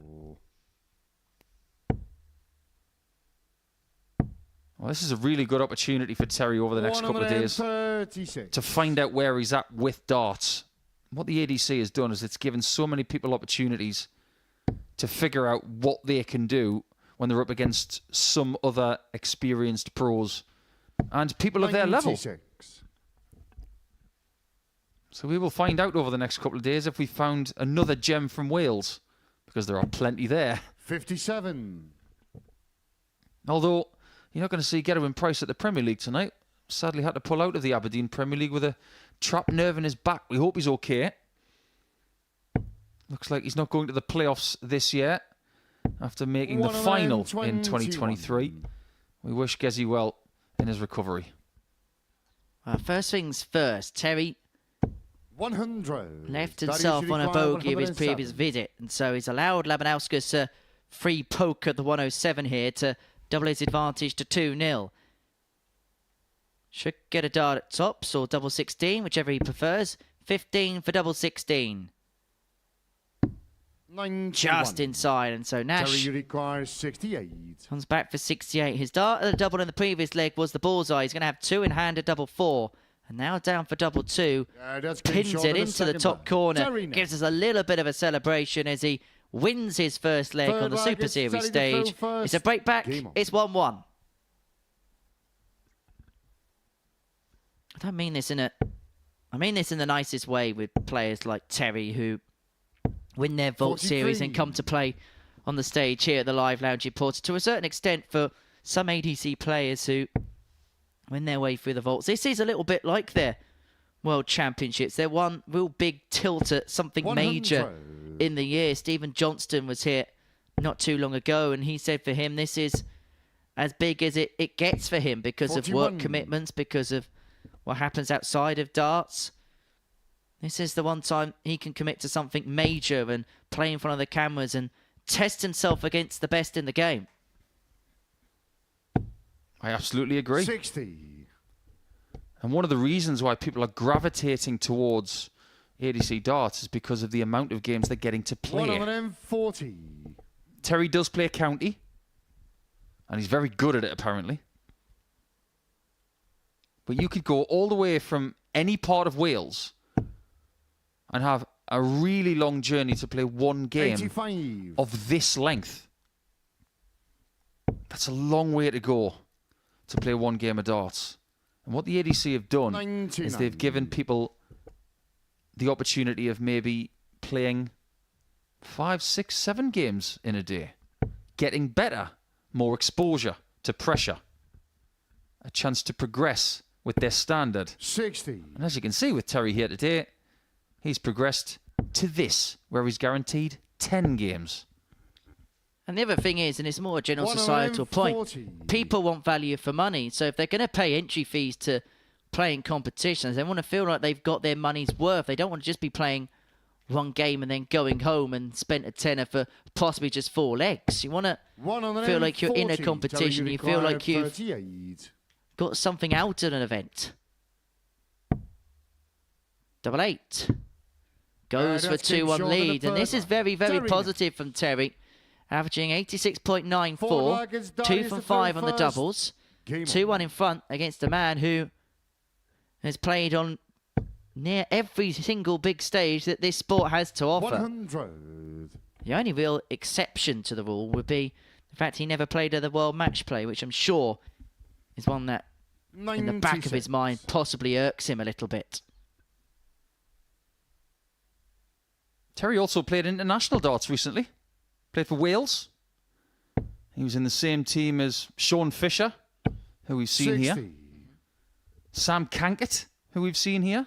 Well, this is a really good opportunity for Terry over the next couple of days 136. to find out where he's at with darts. What the ADC has done is it's given so many people opportunities to figure out what they can do when they're up against some other experienced pros and people of their level. 96. So we will find out over the next couple of days if we found another gem from Wales, because there are plenty there. 57. Although, you're not going to see Gerwyn Price at the Premier League tonight. Sadly had to pull out of the Aberdeen Premier League with a trapped nerve in his back. We hope he's okay. Looks like he's not going to the playoffs this year after making the final in 2023. We wish Gezi well in his recovery. First things first, Terry 100. left Darius, himself you on a require bogey of his 107. previous visit, and so he's allowed Labanauskas a free poke at the 107 here to double his advantage to 2-0. Should get a dart at tops or double 16, whichever he prefers. 15 for double 16. 91. Just inside, and so Terry, Nash you require 68. comes back for 68. His dart at the double in the previous leg was the bullseye. He's going to have 2 in hand at double 4. And now down for double 2. That's clean Pins short it of the into the second top leg. corner. Terry Nash. Gives us a little bit of a celebration as he wins his first leg Third on the leg Super is Series Terry to throw stage. first. It's a break back. Game on. It's 1-1. I mean this in the nicest way with players like Terry who win their Vault 43. series and come to play on the stage here at the Live Lounge Porter. To a certain extent, for some ADC players who win their way through the vaults, this is a little bit like their World Championships. They're one real big tilt at something 100. major in the year. Stephen Johnston was here not too long ago, and he said for him this is as big as it gets for him because 41. of work commitments, because of what happens outside of darts. This is the one time he can commit to something major and play in front of the cameras and test himself against the best in the game. I absolutely agree. 60. And one of the reasons why people are gravitating towards ADC darts is because of the amount of games they're getting to play. 140. Terry does play county, and he's very good at it, apparently. But you could go all the way from any part of Wales and have a really long journey to play one game 85. of this length. That's a long way to go to play one game of darts. And what the ADC have done 99. is they've given people the opportunity of maybe playing 5, 6, 7 games in a day. Getting better, more exposure to pressure. A chance to progress with their standard. 60. And as you can see with Terry here today, he's progressed to this, where he's guaranteed 10 games. And the other thing is, and it's more a general societal point, 140. people want value for money. So if they're going to pay entry fees to play in competitions, they want to feel like they've got their money's worth. They don't want to just be playing one game and then going home and spent a tenner for possibly just 4 legs. You want to feel like you're in a 140. competition. You feel like you've 38. got something out at an event. 88. Goes for that's King 2-1 Sean lead. in the And this third is very, very Terry. positive from Terry. Averaging 86.94. Forward against 2 Darius from the 5 on the 31st. doubles. Game 2-1 in front against a man who has played on near every single big stage that this sport has to offer. 100. The only real exception to the rule would be the fact he never played at the World Match Play, which I'm sure is one that, in the back of his 96. mind, possibly irks him a little bit. Terry also played international darts recently. Played for Wales. He was in the same team as Sean Fisher, who we've seen 60. here. Sam Kankert, who we've seen here.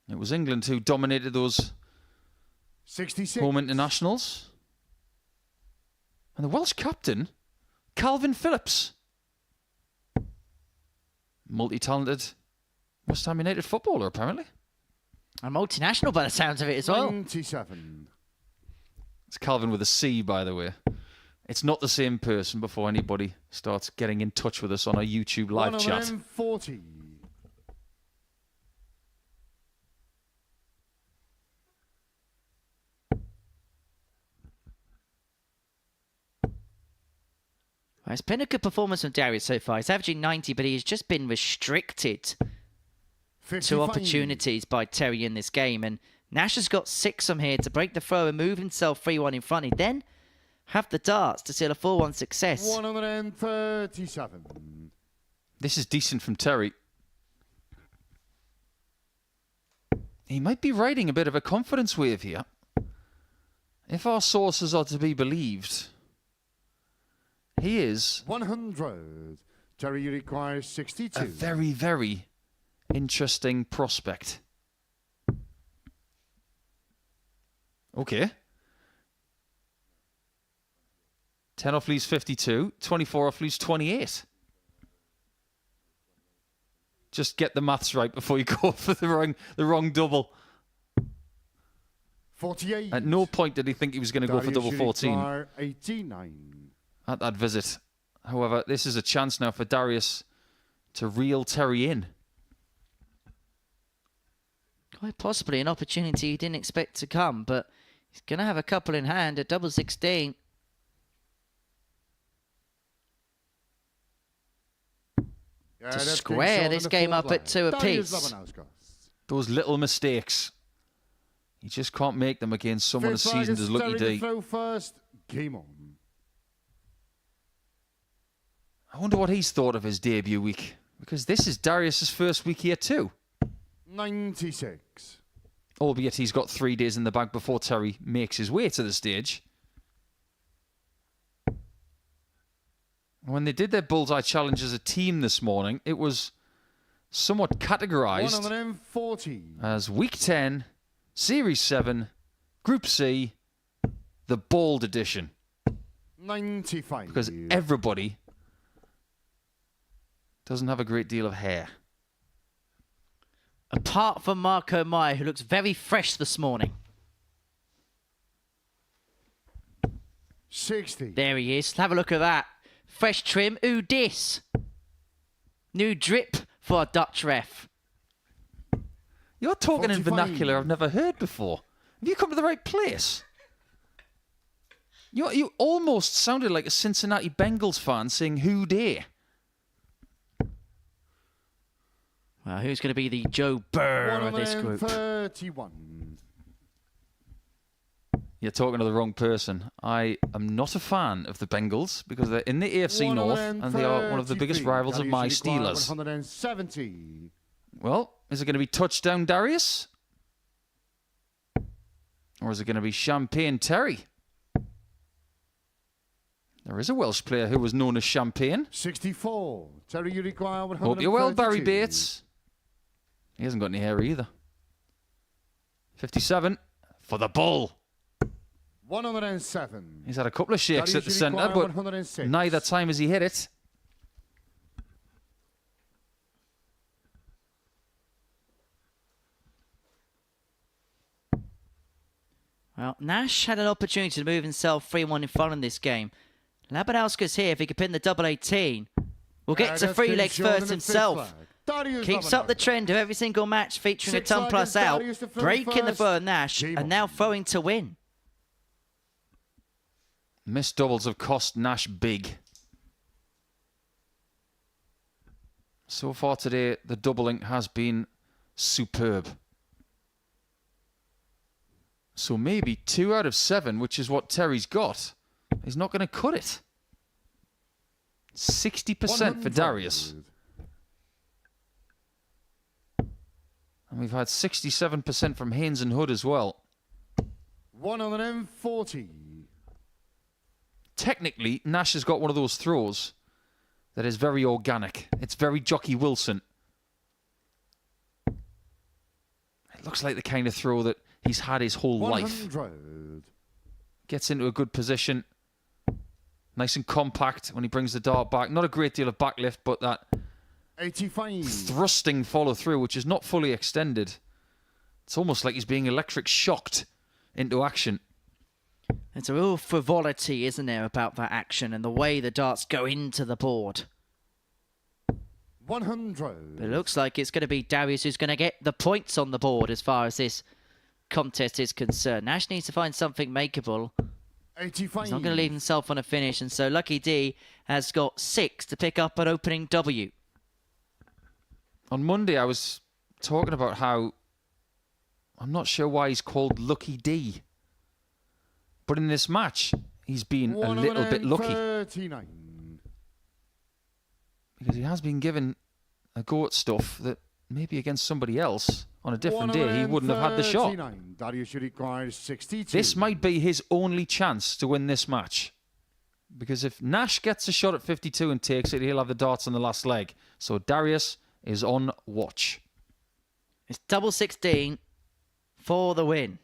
It was England who dominated those 66. home internationals. And the Welsh captain, Calvin Phillips. Multi-talented West Ham United footballer, apparently. A multinational by the sounds of it as well. 97. It's Calvin with a C, by the way. It's not the same person before anybody starts getting in touch with us on our YouTube live chat. 140. Well, it's been a good performance from Darius so far. He's averaging 90, but he has just been restricted 55. to opportunities by Terry in this game. And Nash has got 6 from here to break the throw and move himself 3-1 in front. He then have the darts to seal a 4-1 success. 137. This is decent from Terry. He might be riding a bit of a confidence wave here. If our sources are to be believed, he is 100. Terry, you require 62. a very, very interesting prospect. Okay. 10 off leaves 52, 24 off leaves 28. Just get the maths right before you go for the wrong double. 48. At no point did he think he was going to go for double 14 89. at that visit. However, this is a chance now for Darius to reel Terry in. Quite possibly an opportunity he didn't expect to come, but he's going to have a couple in hand at double 16. Yeah, To that's square King Sean this in the game fourth up at line. 2 Darius apiece. Labanauskas. Those little mistakes. You just can't make them against someone as Fifth flag seasoned is as Lucky Terry to D. throw first. Game on. I wonder what he's thought of his debut week, because this is Darius's first week here too. 96. Albeit he's got 3 days in the bag before Terry makes his way to the stage. When they did their Bullseye Challenge as a team this morning, it was somewhat categorised 140. as Week 10, Series 7, Group C, the Bald Edition. 95. Because everybody doesn't have a great deal of hair. Apart from Marco Meyer, who looks very fresh this morning. 60. There he is. Have a look at that. Fresh trim. Ooh, dis. New drip for a Dutch ref. You're talking in 45. vernacular I've never heard before. Have you come to the right place? You almost sounded like a Cincinnati Bengals fan saying "Who dare?" Well, who's going to be the Joe Burr of this group? 131. You're talking to the wrong person. I am not a fan of the Bengals because they're in the AFC North and they are one of the biggest rivals of my Steelers. 170. Well, is it going to be touchdown Darius? Or is it going to be Champagne Terry? There is a Welsh player who was known as Champagne. 64. Terry, you require 132. Hope you're well, Barry Bates. He hasn't got any hair either. 57 for the Bull. 107. He's had a couple of shakes at the centre, but 106. neither time has he hit it. Well, Nash had an opportunity to move himself 3-1 in front in this game. Labanauskas here, if he could pin the double 18, will get to 3 legs first himself. Keeps up the trend of every single match featuring a ton plus out, breaking the throw of Nash, and now throwing to win. Missed doubles have cost Nash big. So far today, the doubling has been superb. So maybe 2 out of 7, which is what Terry's got, is not going to cut it. 60% for Darius. And we've had 67% from Haynes and Hood as well. 140. Technically, Nash has got one of those throws that is very organic. It's very Jockey Wilson. It looks like the kind of throw that he's had his whole 100. life. Gets into a good position. Nice and compact when he brings the dart back. Not a great deal of backlift, but that 85. thrusting follow through, which is not fully extended. It's almost like he's being electric shocked into action. There's a real frivolity, isn't there, about that action and the way the darts go into the board. 100. It looks like it's going to be Darius who's going to get the points on the board as far as this contest is concerned. Nash needs to find something makeable. 85. He's not going to leave himself on a finish, and so Lucky D has got 6 to pick up an opening W. On Monday, I was talking about how I'm not sure why he's called Lucky D. But in this match, he's been a little bit lucky. 139. Because he has been given a go at stuff that maybe against somebody else on a different day, he wouldn't have had the shot. 139. Darius requires 62. This might be his only chance to win this match. Because if Nash gets a shot at 52 and takes it, he'll have the darts on the last leg. So Darius is on watch. It's double 16 for the win.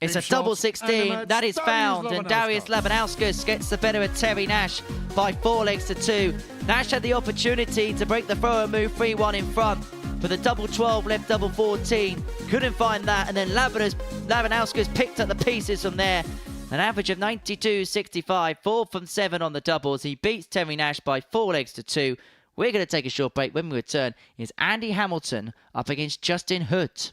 It's a double 16 that is found, and Darius Labanauskas gets the better of Terry Nash by 4 legs to 2. Nash had the opportunity to break the throw and move 3-1 in front, but the double 12 left double 14. Couldn't find that, and then Labanauskas picked up the pieces from there. An average of 92.65, 4 from 7 on the doubles. He beats Terry Nash by 4 legs to 2. We're going to take a short break. When we return, is Andy Hamilton up against Justin Hood.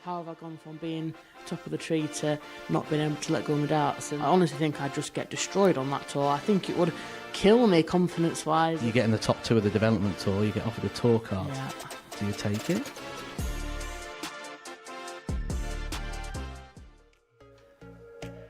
How have I gone from being top of the tree to not being able to let go of my darts? And I honestly think I'd just get destroyed on that tour. I think it would kill me confidence-wise. You get in the top 2 of the development tour, you get offered a tour card. Yeah. Do you take it?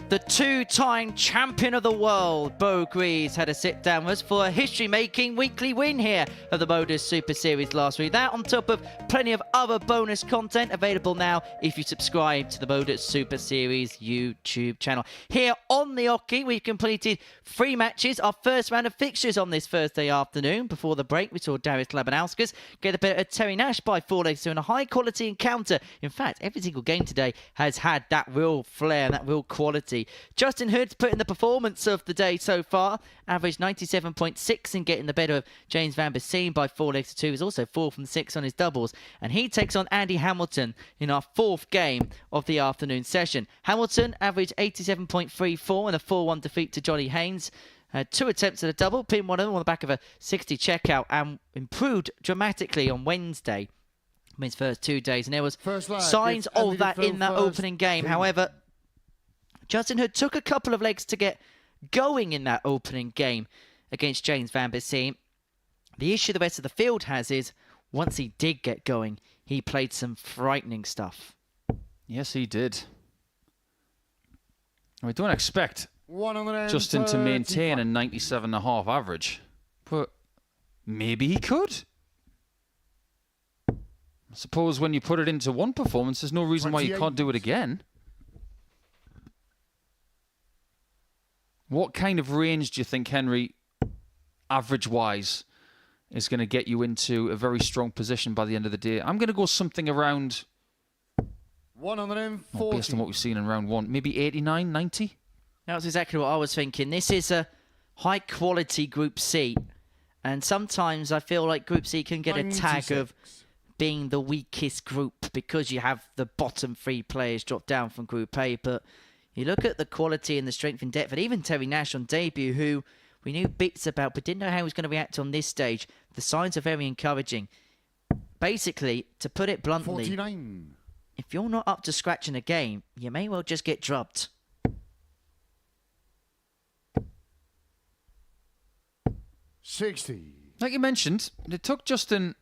The two-time champion of the world, Beau Gries, had a sit-down with us for a history-making weekly win here of the Modus Super Series last week. That on top of plenty of other bonus content available now if you subscribe to the Modus Super Series YouTube channel. Here on the Hockey, we've completed 3 matches. Our first round of fixtures on this Thursday afternoon. Before the break, we saw Labanauskas get a bit of Terry Nash by 4 legs to in a high-quality encounter. In fact, every single game today has had that real flair, that real quality. Justin Hood's put in the performance of the day so far. Averaged 97.6 and getting the better of James Vanbesien by 4 legs to 2. He's also 4 from 6 on his doubles. And he takes on Andy Hamilton in our 4th game of the afternoon session. Hamilton averaged 87.34 in a 4-1 defeat to Johnny Haynes. 2 attempts at a double, pinned one of them on the back of a 60 checkout, and improved dramatically on Wednesday in his first 2 days. And there was signs of that in that opening game. However, Justin Hood took a couple of legs to get going in that opening game against James Vanbesien. The issue the rest of the field has is, once he did get going, he played some frightening stuff. Yes, he did. We don't expect Justin to maintain a 97.5 average, but maybe he could. I suppose when you put it into one performance, there's no reason why you can't do it again. What kind of range do you think, Henry, average-wise, is going to get you into a very strong position by the end of the day? I'm going to go something around, 140. based on what we've seen in round 1, maybe 89, 90? That was exactly what I was thinking. This is a high-quality Group C, and sometimes I feel like Group C can get a tag of being the weakest group because you have the bottom 3 players drop down from Group A, but you look at the quality and the strength and depth, and even Terry Nash on debut, who we knew bits about but didn't know how he was going to react on this stage. The signs are very encouraging. Basically, to put it bluntly, 49. if you're not up to scratch in a game, you may well just get drubbed. 60. Like you mentioned, it took Justin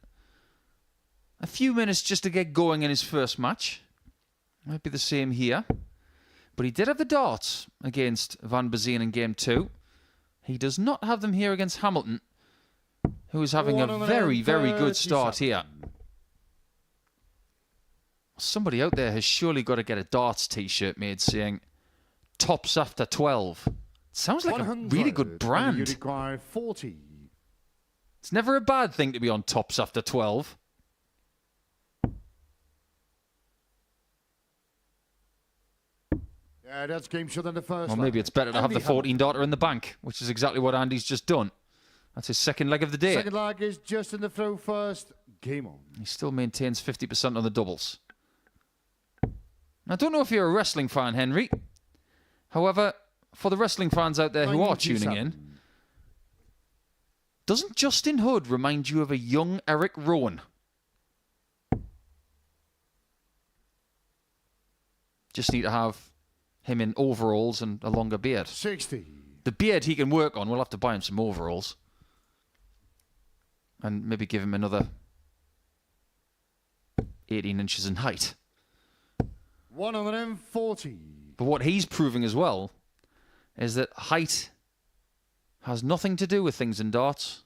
a few minutes just to get going in his first match. Might be the same here. But he did have the darts against Vanbesien in Game 2. He does not have them here against Hamilton, who is having a very, very good start here. Somebody out there has surely got to get a darts t-shirt made saying, "Tops after 12." Sounds like a really good brand. You require 40. It's never a bad thing to be on tops after 12. Yeah, that's game shot in the first. Or maybe it's better to have the 14 darter in the bank, which is exactly what Andy's just done. That's his second leg of the day. Second leg is just in the throw first. Game on. He still maintains 50% on the doubles. I don't know if you're a wrestling fan, Henry. However, for the wrestling fans out there who are tuning in, doesn't Justin Hood remind you of a young Eric Rowan? Just need to have him in overalls and a longer beard. 60. The beard he can work on. We'll have to buy him some overalls. And maybe give him another 18 inches in height. 140. But what he's proving as well is that height has nothing to do with things in darts.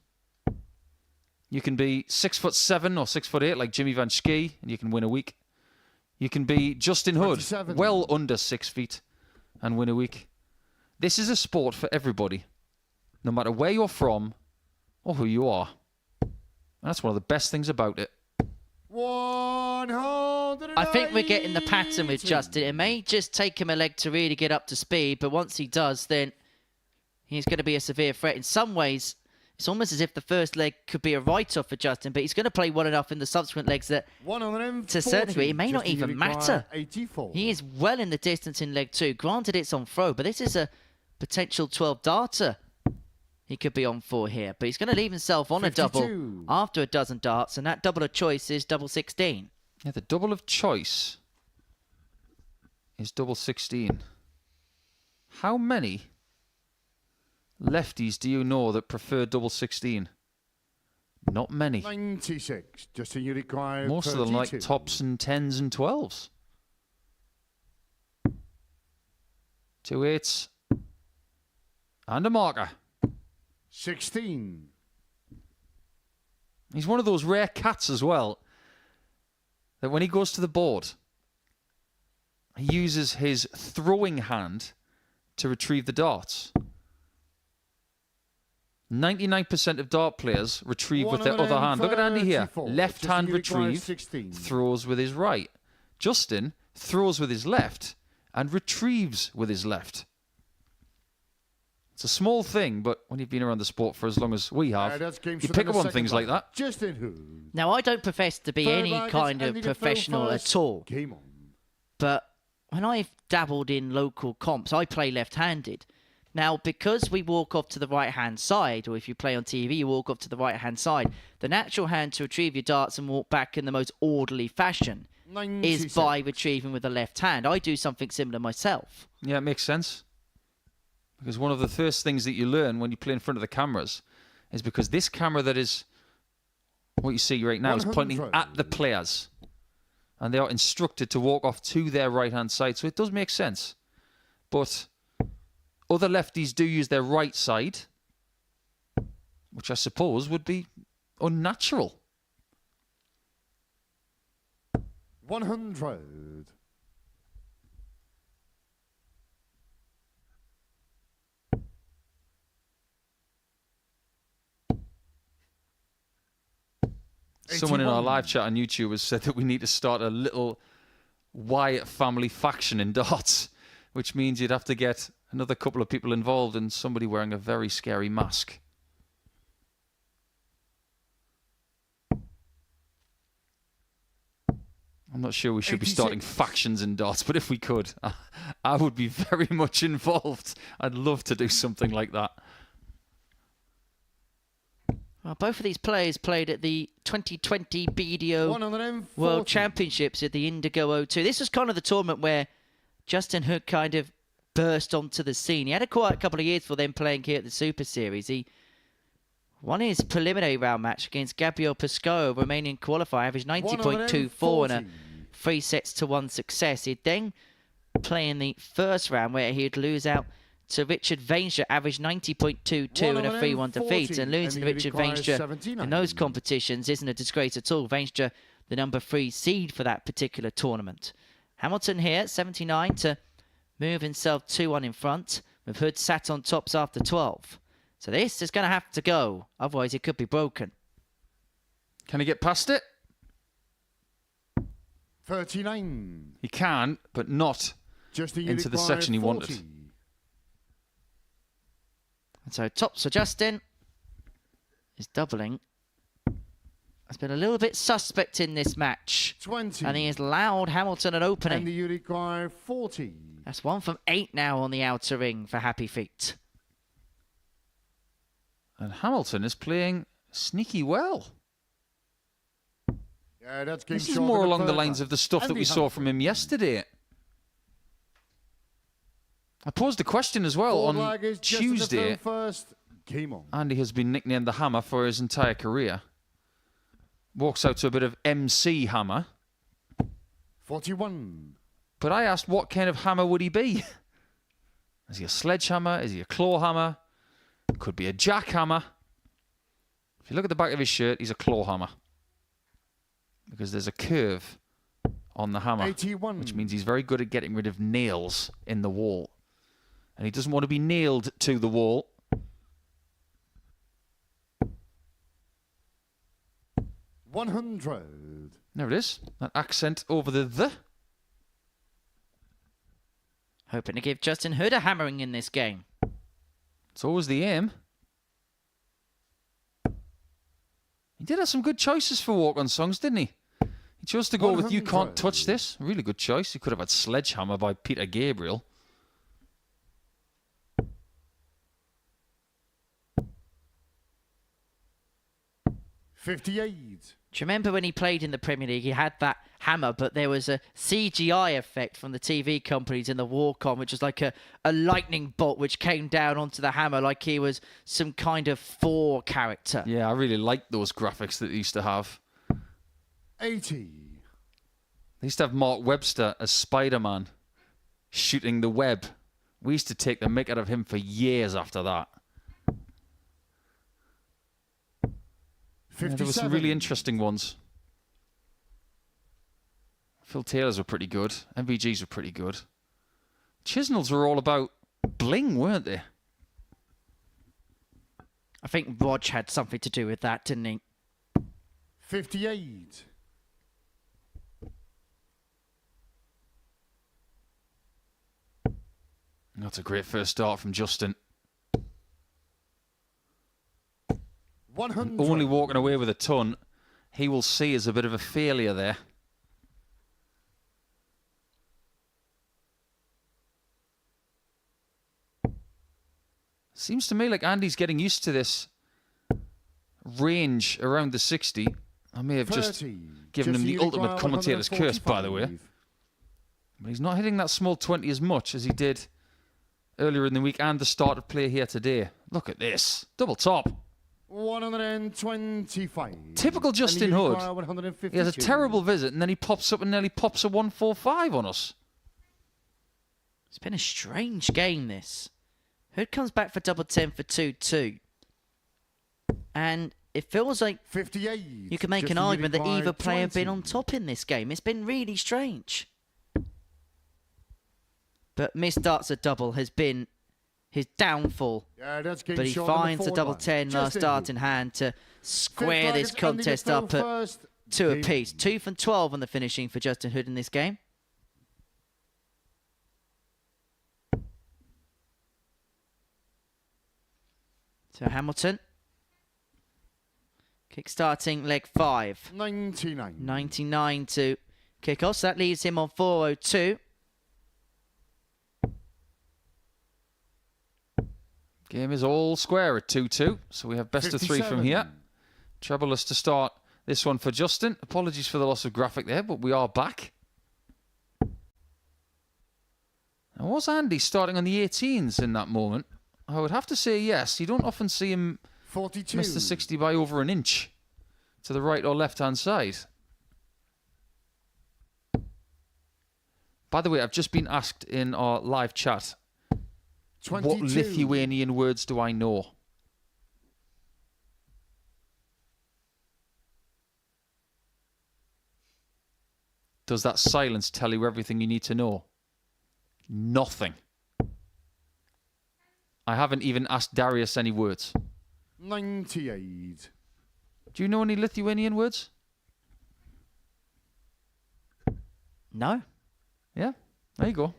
You can be 6'7" or 6'8" like Jimmy Van Schie, and you can win a week. You can be Justin Hood, well under 6 feet, and win a week. This is a sport for everybody, no matter where you're from or who you are. And that's one of the best things about it. 180. I think we're getting the pattern with Justin. It may just take him a leg to really get up to speed, but once he does, then he's going to be a severe threat. In some ways, it's almost as if the first leg could be a write-off for Justin, but he's going to play well enough in the subsequent legs that, to a certain degree, it may not even matter. 84. He is well in the distance in leg 2. Granted, it's on throw, but this is a potential 12-darter he could be on for here. But he's going to leave himself on 52. A double after a dozen darts, and that double of choice is double 16. Yeah, the double of choice is double 16. How many lefties do you know that prefer double 16? Not many. 96. Justin, you require Most of them like 32. tops and 10s and 12s. 2 8s. And a marker. 16. He's one of those rare cats as well, that when he goes to the board, he uses his throwing hand to retrieve the darts. 99% of dart players retrieve with their other hand. Look at Andy here. 134. Left hand Justin, you require retrieve, 16. throws with his right. Justin throws with his left and retrieves with his left. It's a small thing, but when you've been around the sport for as long as we have, That's game you shot pick in up the on second things like line. that. Justin Hood. Now, I don't profess to be Third any line is kind of Andy to throw professional first. at all, Game on. but when I've dabbled in local comps, I play left-handed. Now, because we walk off to the right-hand side, or if you play on TV, you walk off to the right-hand side, the natural hand to retrieve your darts and walk back in the most orderly fashion 96. is by retrieving with the left hand. I do something similar myself. Yeah, it makes sense. Because one of the first things that you learn when you play in front of the cameras is because this camera that is what you see right now is pointing 100. at the players. And they are instructed to walk off to their right-hand side. So it does make sense. But other lefties do use their right side, which I suppose would be unnatural. 100. Someone in our 81. live chat on YouTube has said that we need to start a little Wyatt family faction in darts, which means you'd have to get another couple of people involved and somebody wearing a very scary mask. I'm not sure we should be starting 86. factions in darts, but if we could, I would be very much involved. I'd love to do something like that. Well, both of these players played at the 2020 BDO 140. World Championships at the Indigo O2. This was kind of the tournament where Justin Hood kind of burst onto the scene. He had a quiet couple of years for them playing here at the Super Series. He won his preliminary round match against Gabriel Pascoe, Romanian qualifier, averaged 90.24 in a 3-1 success. He'd then play in the first round where he'd lose out to Richard Vainstra, averaged 90.22 in a 3-1 defeat. And losing to Richard Vainstra in those competitions isn't a disgrace at all. Vainstra, the number 3 seed for that particular tournament. Hamilton here, 79 to move himself 2-1 in front, with Hood sat on tops after 12. So this is going to have to go, otherwise it could be broken. Can he get past it? 39. He can, but not Justin, into the section he wanted. 40. And so tops for Justin is doubling. Has been a little bit suspect in this match. 20. And he has allowed Hamilton an opening. And you require 40. That's 1 from 8 now on the outer ring for Happy Feet. And Hamilton is playing sneaky well. Yeah, that's game This is short more in along the third lines line. of the stuff that Andy we saw from him yesterday. I posed a question as well Forward on lag is just in the Tuesday. throw first. Game on. Andy has been nicknamed the Hammer for his entire career. Walks out to a bit of MC Hammer. 41. But I asked what kind of hammer would he be? Is he a sledgehammer? Is he a claw hammer? Could be a jackhammer. If you look at the back of his shirt, he's a claw hammer. Because there's a curve on the hammer. 81. Which means he's very good at getting rid of nails in the wall. And he doesn't want to be nailed to the wall. $100. There it is. That accent over the. Hoping to give Justin Hood a hammering in this game. It's always the aim. He did have some good choices for walk-on songs, didn't he? He chose to go with You Can't Touch This. A really good choice. He could have had Sledgehammer by Peter Gabriel. $58. Do you remember when he played in the Premier League? He had that hammer, but there was a CGI effect from the TV companies in the walk-on, which was like a lightning bolt which came down onto the hammer like he was some kind of Thor character. Yeah, I really liked those graphics that they used to have. 80. They used to have Mark Webster as Spider-Man shooting the web. We used to take the mick out of him for years after that. Yeah, there were some really interesting ones. Phil Taylor's were pretty good. MVG's were pretty good. Chisnell's were all about bling, weren't they? I think Rog had something to do with that, didn't he? 58. That's a great first start from Justin. 100. Only walking away with a ton, he will see as a bit of a failure there. Seems to me like Andy's getting used to this range around the 60. I may have just 30. given him the Just ultimate commentator's curse, by the way. 145. But he's not hitting that small 20 as much as he did earlier in the week and the start of play here today. Look at this. Double top. 125. Typical Justin And you Hood. require 152. He has a terrible visit and then he pops up and nearly pops a 145 on us. It's been a strange game, this. Hood comes back for double 10 for 2-2. And it feels like 58. you can make Just an the argument that required either player have been 20. on top in this game. It's been really strange. But missed darts at double has been his downfall. Yeah, that's But he finds the double 10 last dart in hand to square this contest up at 2 apiece. 2 from 12 on the finishing for Justin Hood in this game. So Hamilton. Kick-starting leg 5. 99. 99 to kick off. So that leaves him on 402. Game is all square at 2-2, so we have best of 3 from 57. here. Troubleless to start this one for Justin. Apologies for the loss of graphic there, but we are back. Now, was Andy starting on the 18s in that moment? I would have to say yes. You don't often see him 42. miss the 60 by over an inch to the right or left-hand side. By the way, I've just been asked in our live chat, 22. what Lithuanian words do I know? Does that silence tell you everything you need to know? Nothing. I haven't even asked Darius any words. 98. Do you know any Lithuanian words? No. Yeah, there you go.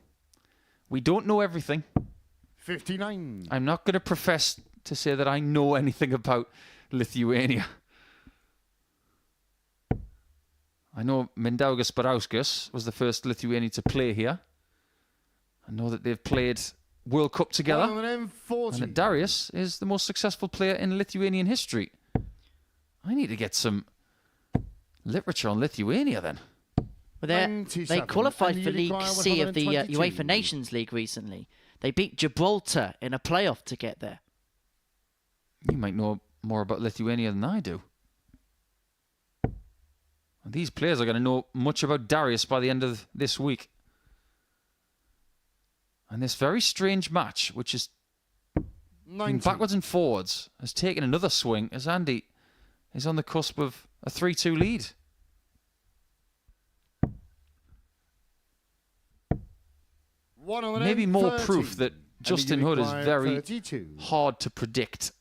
We don't know everything. 59. I'm not going to profess to say that I know anything about Lithuania. I know Mindaugas Barauskas was the first Lithuanian to play here. I know that they've played World Cup together. 140. And that Darius is the most successful player in Lithuanian history. I need to get some literature on Lithuania then. Well, they 97. qualified And for you League require C of the 122. UEFA Nations League recently. They beat Gibraltar in a playoff to get there. You might know more about Lithuania than I do. And these players are going to know much about Darius by the end of this week. And this very strange match, which is 90. backwards and forwards, has taken another swing as Andy is on the cusp of a 3-2 lead. Maybe more proof that Justin Hood is very 32. hard to predict.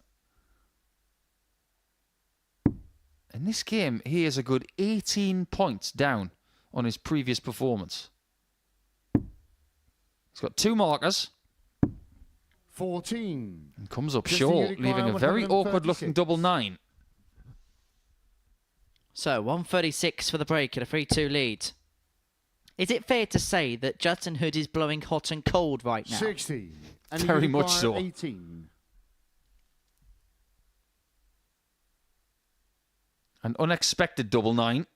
In this game, he is a good 18 points down on his previous performance. He's got 2 markers 14. and comes up Just short, the Uruguay leaving a very awkward-looking 136. double 9. So 136 for the break and a 3-2 lead. Is it fair to say that Justin Hood is blowing hot and cold right now? 60. And Very you much require so. 18. An unexpected double 9.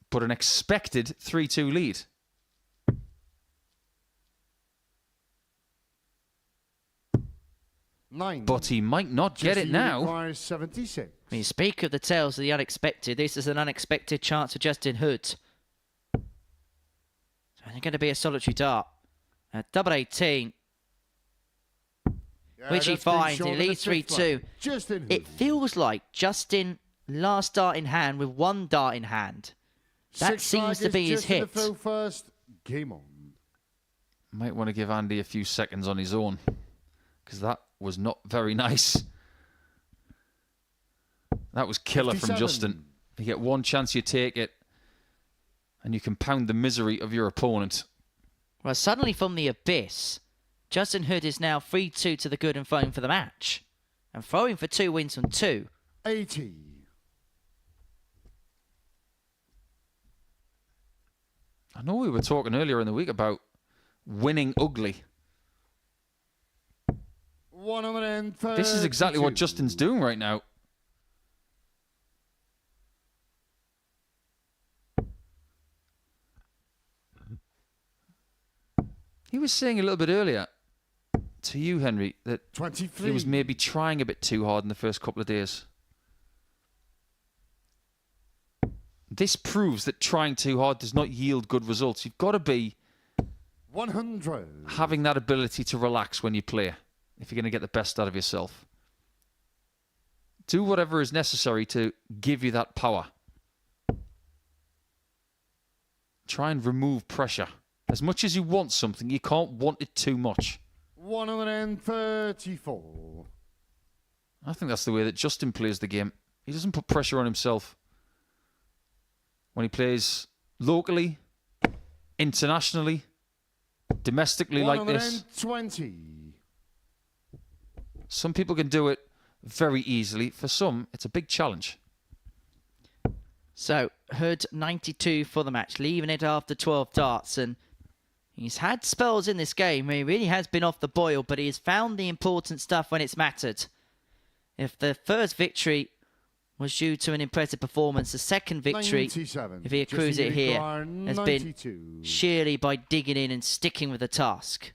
But an expected 3-2 lead. Nine. But he might not get it now. Requires 76. When you speak of the tales of the unexpected, this is an unexpected chance for Justin Hood. So it's going to be a solitary dart. At double 18, which he that's been finds, shown he in the leads fifth 3-2. one. Justin It Hood. feels like Justin last dart in hand with one dart in hand. That Six seems to flag be is his just in hit. the throw first. Game on. Might want to give Andy a few seconds on his own. Because that was not very nice. That was killer 57. from Justin. You get one chance, you take it. And you compound the misery of your opponent. Well, suddenly from the abyss, Justin Hood is now 3-2 to the good and throwing for the match. And throwing for 2 wins from 2. 80. I know we were talking earlier in the week about winning ugly. 132. This is exactly what Justin's doing right now. He was saying a little bit earlier to you, Henry, that 23. he was maybe trying a bit too hard in the first couple of days. This proves that trying too hard does not yield good results. You've got to be 100. having that ability to relax when you play if you're going to get the best out of yourself. Do whatever is necessary to give you that power. Try and remove pressure. As much as you want something, you can't want it too much. 134. I think that's the way that Justin plays the game. He doesn't put pressure on himself. When he plays locally, internationally, domestically like this. 120. Some people can do it very easily. For some, it's a big challenge. So, Hood 92 for the match, leaving it after 12 darts. And he's had spells in this game where he really has been off the boil, but he has found the important stuff when it's mattered. If the first victory was due to an impressive performance, the second victory, 97. if he accrues it here, has been 92. sheerly by digging in and sticking with the task.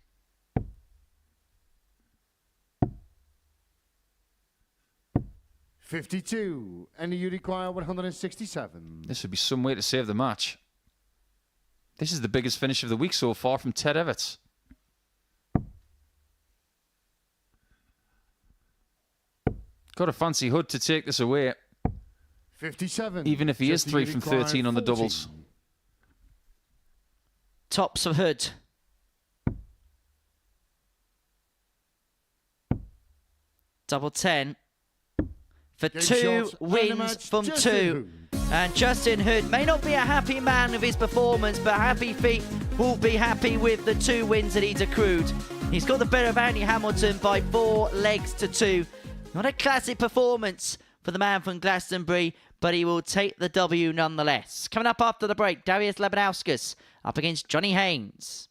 $52. And you require 167. This would be some way to save the match. This is the biggest finish of the week so far from Ted Everts. Got a fancy Hood to take this away, 57. even if he is Just 3 you from require 13 on the 40. doubles. Tops of Hood. Double 10 for Game 2 shot, and the wins match, from Justin 2. Hood. And Justin Hood may not be a happy man of his performance, but Happy Feet will be happy with the 2 wins that he's accrued. He's got the better of Andy Hamilton by 4 legs to 2. Not a classic performance for the man from Glastonbury, but he will take the W nonetheless. Coming up after the break, Darius Labanauskas up against Johnny Haynes.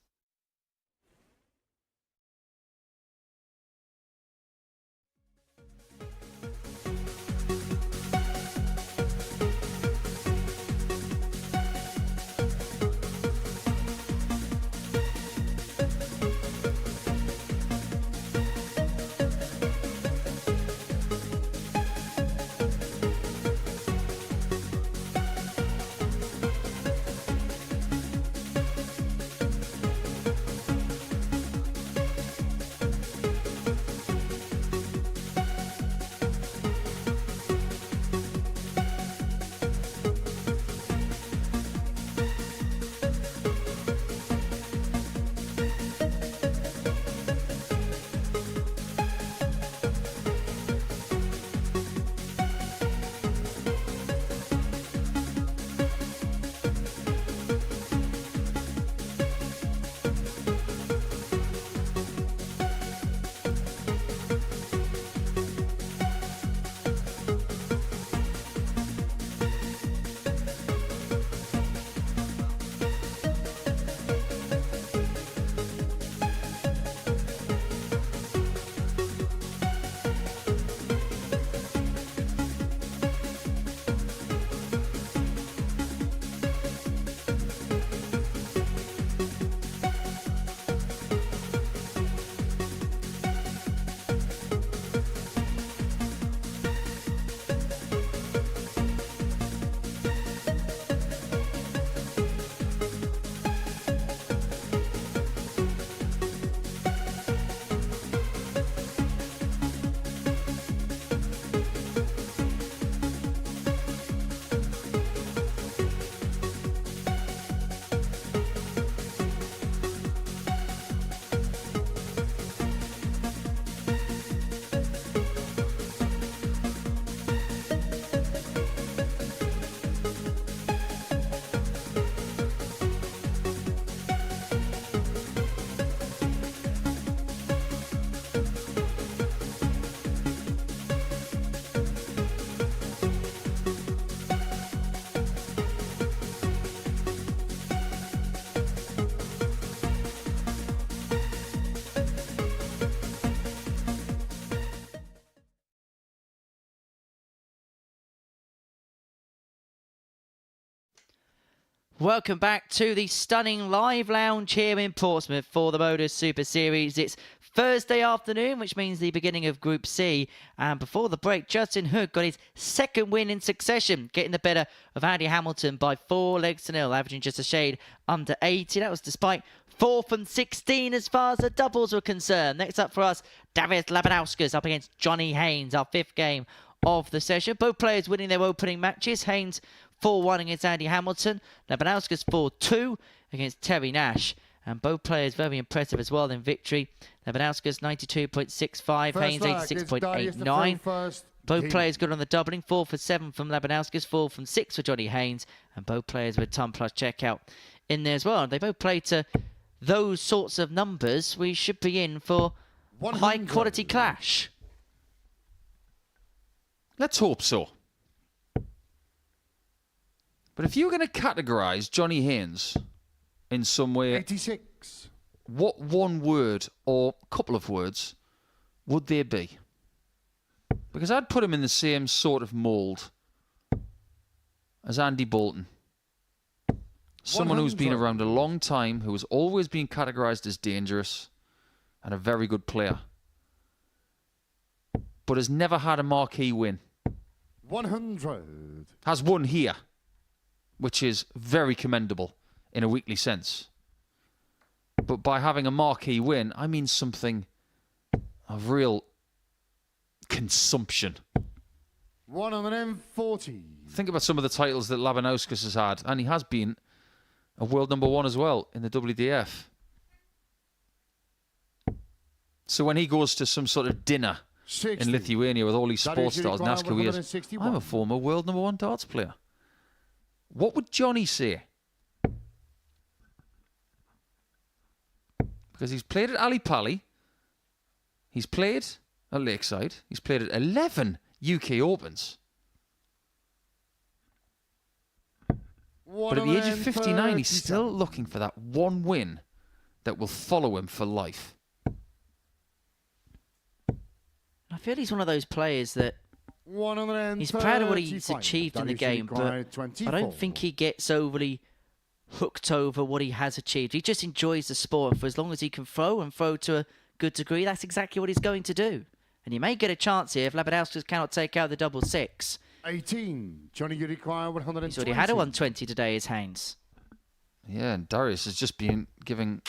Welcome back to the stunning live lounge here in Portsmouth for the Modus Super Series. It's Thursday afternoon, which means the beginning of Group C. And before the break, Justin Hood got his second win in succession, getting the better of Andy Hamilton by 4-0, averaging just a shade under 80. That was despite 4 from 16 as far as the doubles were concerned. Next up for us, Darius Labanauskas up against Johnny Haynes, our 5th game of the session. Both players winning their opening matches. Haynes 4-1 against Andy Hamilton. Labanauskas 4-2 against Terry Nash. And both players very impressive as well in victory. Labanauskas 92.65, Haynes 86.89. Both players good on the doubling. 4 for 7 from Labanauskas, 4 from 6 for Johnny Haynes. And both players with ton plus checkout in there as well. And they both play to those sorts of numbers. We should be in for a high quality clash. Let's hope so. But if you're going to categorise Johnny Haynes in some way, 86. What one word or couple of words would they be? Because I'd put him in the same sort of mould as Andy Bolton. Someone who's been around a long time, who has always been categorised as dangerous and a very good player, but has never had a marquee win. 100. Has won here, which is very commendable in a weekly sense. But by having a marquee win, I mean something of real consumption. 140. Think about some of the titles that Labanauskas has had, and he has been a world number 1 as well in the WDF. So when he goes to some sort of dinner 60. in Lithuania with all these sports stars, Nash careers, 161. I'm a former world number 1 darts player. What would Johnny say? Because he's played at Ali Pali, he's played at Lakeside, he's played at 11 UK Opens. But at the age of 59, he's still looking for that one win that will follow him for life. I feel he's one of those players that he's proud of what he's achieved in the game, but I don't think he gets overly hooked over what he has achieved. He just enjoys the sport, and for as long as he can throw and throw to a good degree, that's exactly what he's going to do. And he may get a chance here if Labanauskas cannot take out the double 6. 18. Johnny, you require 120. He's already had a 120 today, is Haynes. Yeah, and Darius has just been giving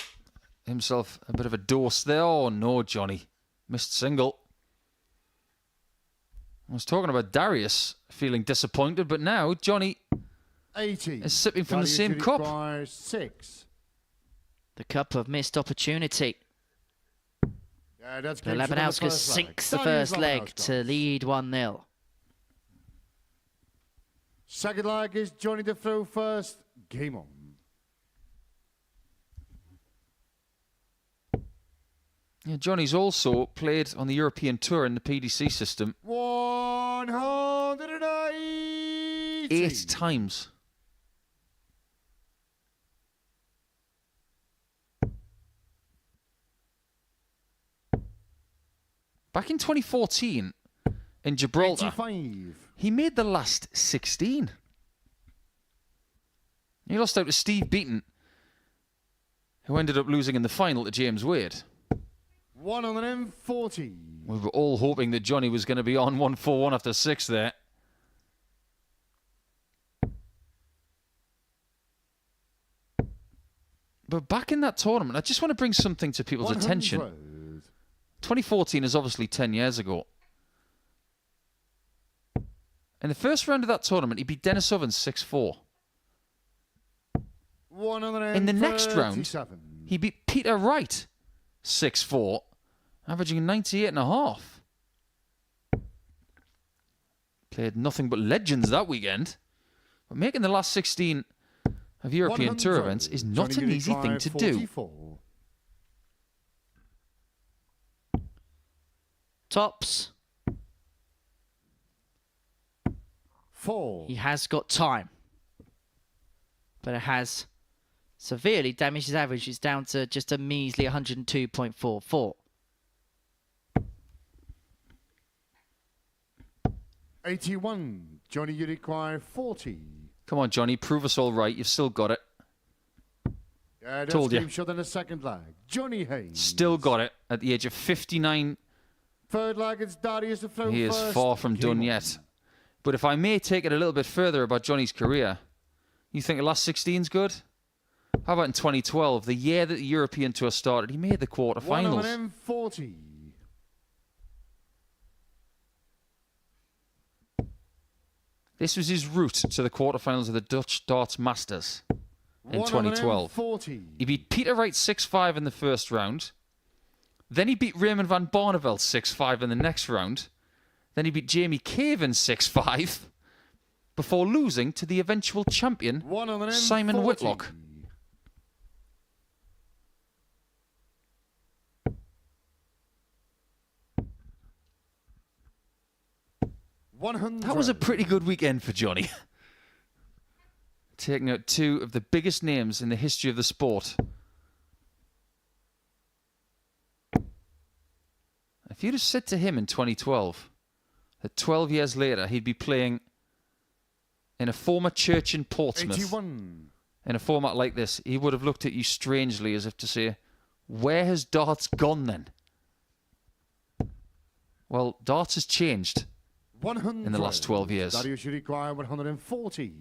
himself a bit of a dose there. Oh no, Johnny. Missed single. I was talking about Darius feeling disappointed, but now Johnny 80. is sipping from the same cup. 6. The cup of missed opportunity. Yeah, that's The Labanauskas sinks the first leg to lead 1-0. Second leg is Johnny to throw first. Game on. Yeah, Johnny's also played on the European Tour in the PDC system 180. 8 times. Back in 2014, in Gibraltar, 85. he made the last 16. He lost out to Steve Beaton, who ended up losing in the final to James Wade. 140. We were all hoping that Johnny was going to be on 141 after 6 there. But back in that tournament, I just want to bring something to people's 100. attention. 2014 is obviously 10 years ago. In the first round of that tournament, he beat Dennis Ovens 6-4. In the next round, he beat Peter Wright 6-4, averaging 98.5. Played nothing but legends that weekend. But making the last 16 of European Tour events is not an easy thing to do. Tops. 4. He has got time. But it has severely damaged his average. It's down to just a measly 102.44. 81. Johnny, you require 40. Come on, Johnny, prove us all right. You've still got it. Yeah, that's Told you. game shot in the second leg. Johnny Haynes. Still got it at the age of 59. Third leg, it's Darius to throw He is first. far from Game done on. yet. But if I may take it a little bit further about Johnny's career, you think the last 16's good? How about in 2012, the year that the European Tour started, he made the quarterfinals. 140. This was his route to the quarterfinals of the Dutch Darts Masters in 2012. 140. He beat Peter Wright 6-5 in the first round. Then he beat Raymond van Barneveld 6-5 in the next round. Then he beat Jamie Caven 6-5 before losing to the eventual champion, 140. Simon Whitlock. That was a pretty good weekend for Johnny. Taking out two of the biggest names in the history of the sport. If you'd have said to him in 2012 that 12 years later he'd be playing in a former church in Portsmouth, 81. in a format like this, he would have looked at you strangely as if to say, where has darts gone then? Well, darts has changed 100. in the last 12 years. Darius should require 140.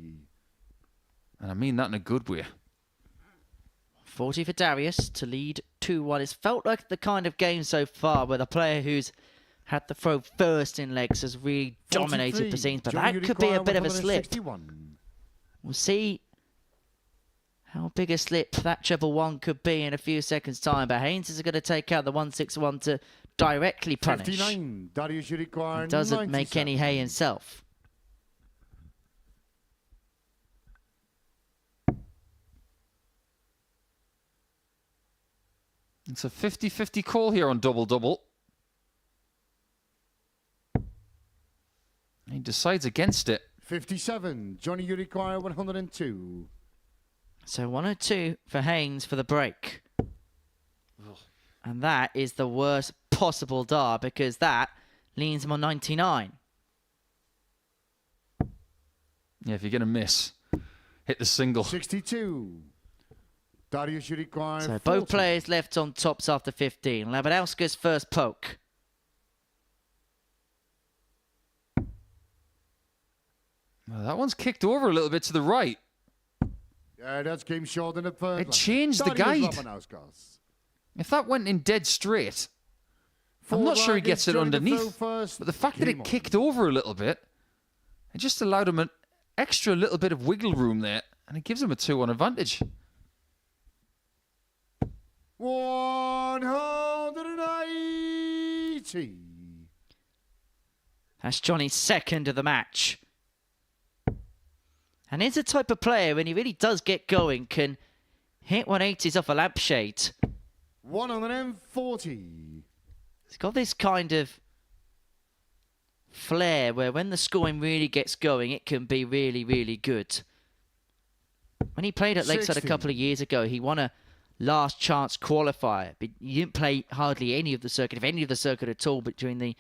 And I mean that in a good way. 40 for Darius to lead 2-1. It's felt like the kind of game so far where the player who's had the throw first in legs has really dominated the scenes, but that could be a bit of a slip. 161. We'll see how big a slip that treble one could be in a few seconds' time, but Haynes is going to take out the 161 to directly punish. 59. Darius should require He doesn't make 97. any hay himself. It's a 50-50 call here on double-double. He decides against it. 57. Johnny, you require 102. So 102 for Haynes for the break. And that is the worst possible dart because that leans him on 99. Yeah, if you're going to miss, hit the single. 62. Darius should require So 40. both players left on tops after 15. Labanauskas first poke. Well, that one's kicked over a little bit to the right. Yeah, that's game short in the third. It leg. changed the Darius guide. Labanauskas. If that went in dead straight, I'm Forward not sure he leg gets is it Johnny to underneath. throw first. But the fact that Game it on. kicked over a little bit, it just allowed him an extra little bit of wiggle room there, and it gives him a 2-1 advantage. 180. That's Johnny's second of the match. And he's the type of player, when he really does get going, can hit 180s off a lampshade. 140. He's got this kind of flair where when the scoring really gets going, it can be really, really good. When he played at Lakeside 60. a couple of years ago, he won a last chance qualifier. But he didn't play hardly any of the circuit, if any of the circuit at all, but during the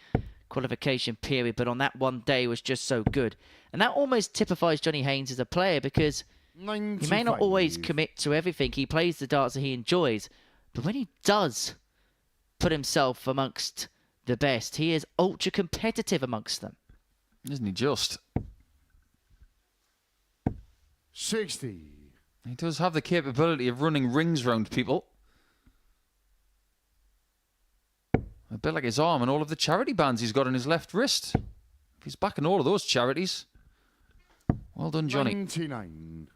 qualification period. But on that one day was just so good. And that almost typifies Johnny Haynes as a player because 95. he may not always commit to everything. He plays the darts that he enjoys. But when he does put himself amongst the best, he is ultra competitive amongst them. Isn't he just? 60. He does have the capability of running rings round people. A bit like his arm and all of the charity bands he's got on his left wrist. If he's backing all of those charities, well done, Johnny. 99.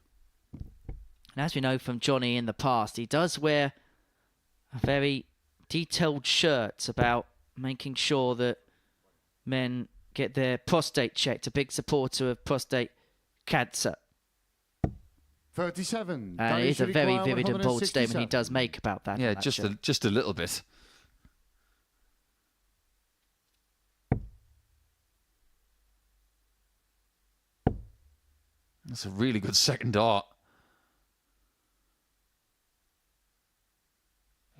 And as we know from Johnny in the past, he does wear a very detailed shirt about making sure that men get their prostate checked. A big supporter of prostate cancer. 37. And it is a very Darius vivid and bold 167. statement he does make about that. Yeah, on that shirt. just a little bit. That's a really good second dart.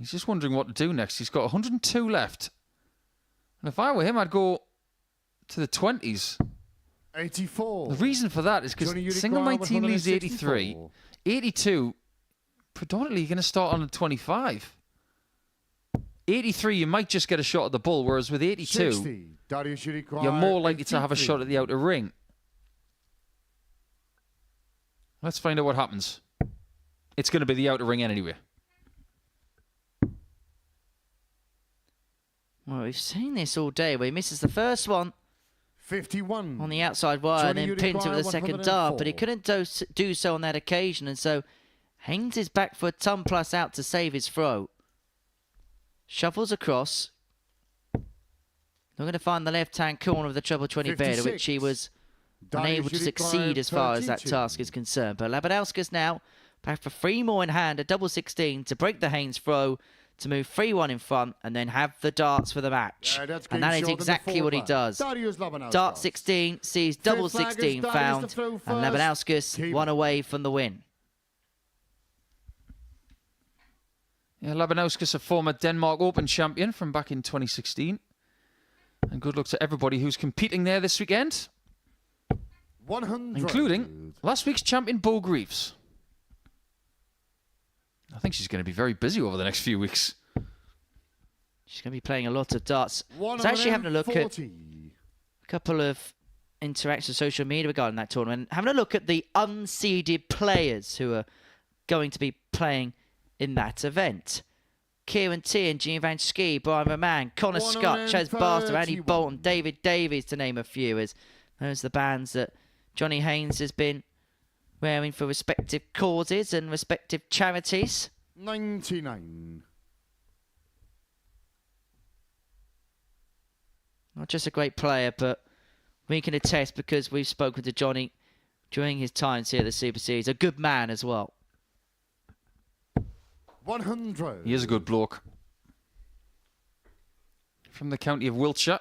He's just wondering what to do next. He's got 102 left. And if I were him, I'd go to the 20s 84. The reason for that is Johnny, you because single require 19 leaves 164. 83. 82, predominantly you're going to start on a 25. 83, you might just get a shot at the bull, whereas with 82, 60. Darius, you require you're more likely to have a 83. shot at the outer ring. Let's find out what happens. It's going to be the outer ring anyway. Well, we've seen this all day where he misses the first one 51. on the outside wire and Johnny, then you pinned to require the second dart, but he 104. couldn't do so on that occasion, and so Haynes is back for a ton plus out to save his throw. Shuffles across. Not going to find the left-hand corner of the treble 20 bed, which he 56. was Darius, unable to you succeed require as far as that 32. task is concerned. But Labanauskas now back for 3 more in hand, a double 16 to break the Haynes throw, to move 3-1 in front, and then have the darts for the match. Yeah, that's And game that is short on the exactly what he forward. does. Darius Labanauskas. Dart 16 sees double Fifth flag is 16 Darius found, to throw and first. Labanauskas Keep. 1 away from the win. Yeah, Labanauskas, a former Denmark Open champion from back in 2016. And good luck to everybody who's competing there this weekend, 100. including last week's champion, Bo Greaves. I think she's going to be very busy over the next few weeks. She's going to be playing a lot of darts. I was actually having a look at 140. a couple of interactions on social media regarding that tournament. Having a look at the unseeded players who are going to be playing in that event. Kieran T and Gene Van Schie, Brian Roman, Connor Scott, Chaz Barster, Andy 131. Bolton, David Davies, to name a few. As those are the bands that Johnny Haynes has been wearing for respective causes and respective charities. 99. Not just a great player, but we can attest, because we've spoken to Johnny during his times here at the Super Series, a good man as well. 100. He is a good bloke. From the county of Wiltshire,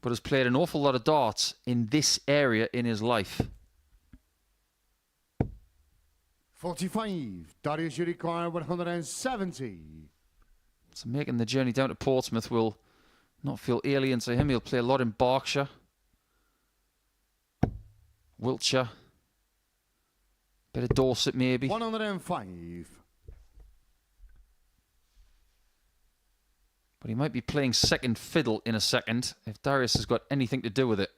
but has played an awful lot of darts in this area in his life. 45. Darius, you require 170. So making the journey down to Portsmouth will not feel alien to him. He'll play a lot in Berkshire, Wiltshire, bit of Dorset maybe. 105. But he might be playing second fiddle in a second if Darius has got anything to do with it.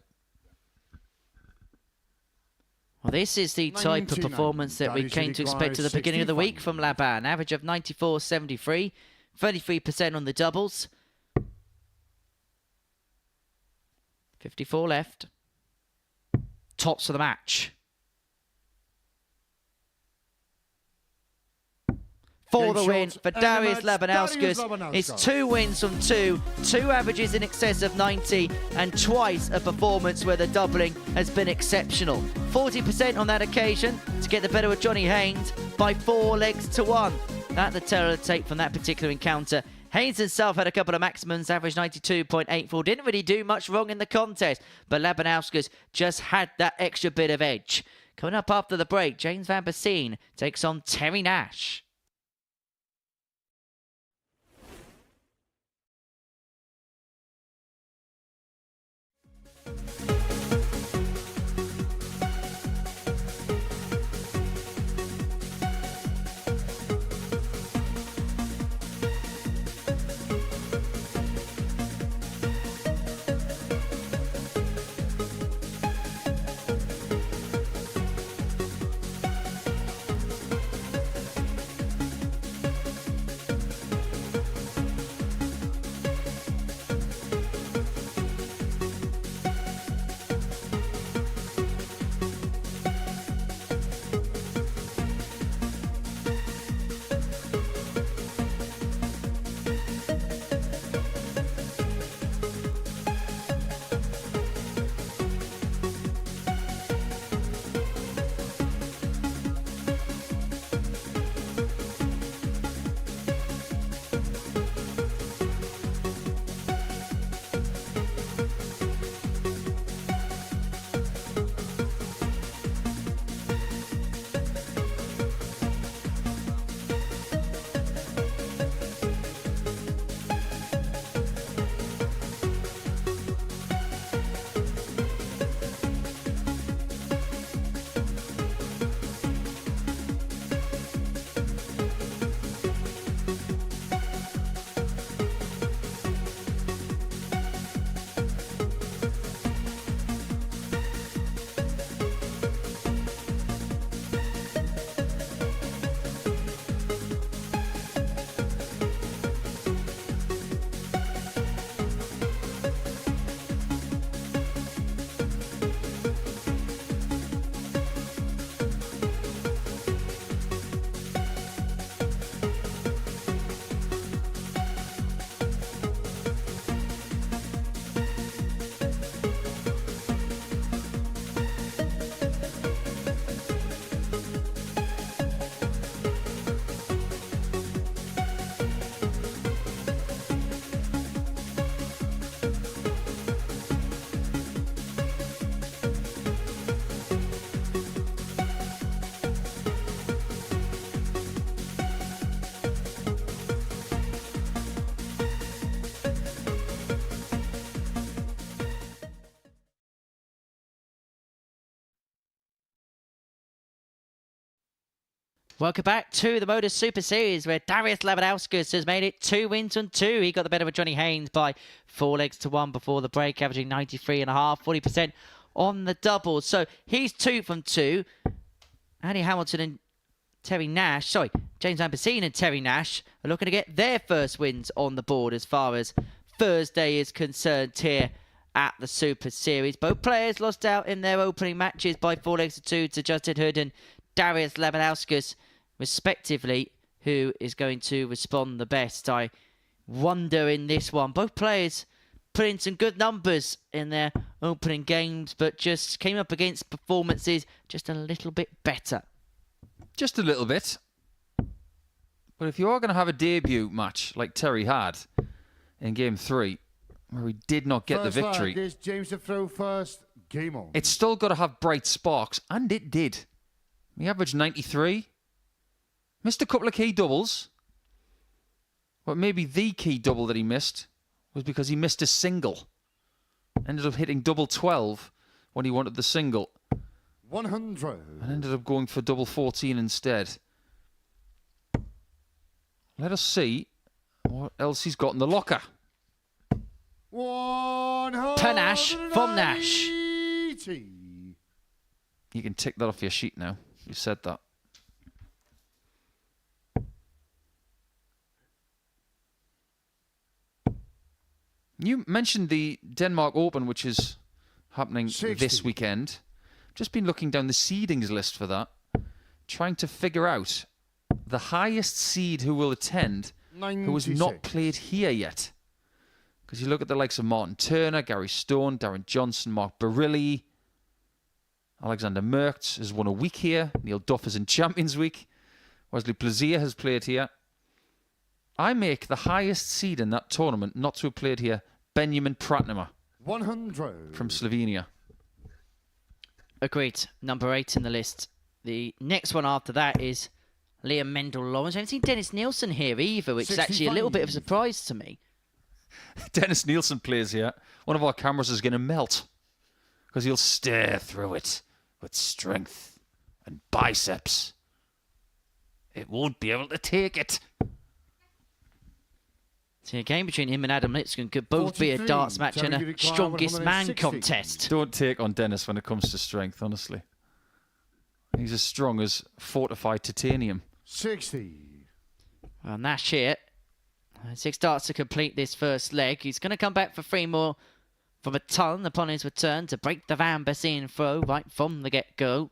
Well, this is the type of 99. performance that we Darius came to expect at the beginning of the week from 65. Laban. Average of 94.73, 33% on the doubles. 54 left. Tops for the match. For Game the win shot for and the Darius match, Darius Labanauskas. Labanauskas. It's 2 wins from 2 averages in excess of 90, and twice a performance where the doubling has been exceptional. 40% on that occasion to get the better of Johnny Haynes by 4 legs to 1. That the terror take from that particular encounter. Haynes himself had a couple of maximums, average 92.84. Didn't really do much wrong in the contest, but Labanauskas just had that extra bit of edge. Coming up after the break, James Vanbesien takes on Terry Nash. Welcome back to the Modus Super Series, where Darius Labanauskas has made it 2 wins and 2. He got the better of Johnny Haynes by 4 legs to 1 before the break, averaging 93.5, 40% on the doubles. So he's 2 from 2. Andy Hamilton and James Vanbesien and Terry Nash are looking to get their first wins on the board as far as Thursday is concerned here at the Super Series. Both players lost out in their opening matches by 4 legs to 2 to Justin Hood and Darius Labanauskas, respectively, who is going to respond the best. I wonder in this one. Both players put in some good numbers in their opening games, but just came up against performances just a little bit better. Just a little bit. But if you are going to have a debut match like Terry had in Game 3, where he did not get the victory, Is James to throw first. Game on. it's still got to have bright sparks, and it did. He averaged 93. Missed a couple of key doubles. But maybe the key double that he missed was because he missed a single. Ended up hitting double 12 when he wanted the single. 100. And ended up going for double 14 instead. Let us see what else he's got in the locker. 100. Panache from Nash. You can tick that off your sheet now. You said that. You mentioned the Denmark Open, which is happening 60. this weekend. Just been looking down the seedings list for that, trying to figure out the highest seed who will attend, who has not 96. played here yet. Because you look at the likes of Martin Turner, Gary Stone, Darren Johnson, Mark Barilli, Alexander Merckx has won a week here. Neil Duff is in Champions Week. Wesley Plazier has played here. I make the highest seed in that tournament not to have played here, Benjamin Pratnama 100. from Slovenia. Agreed. Number 8 in the list. The next one after that is Liam Mendel-Lawrence. I haven't seen Dennis Nielsen here either, which is actually a little bit of a 65. surprise to me. Dennis Nielsen plays here. One of our cameras is going to melt because he'll stare through it with strength and biceps. It won't be able to take it. So a game between him and Adam Lipscomb could both be a 43. darts match and Terry a require strongest man 160. contest. Don't take on Dennis when it comes to strength, honestly. He's as strong as fortified titanium. 60. Well, Nash here. 6 darts to complete this first leg. He's going to come back for 3 more from a ton upon his return to break the Vanbesien throw right from the get-go.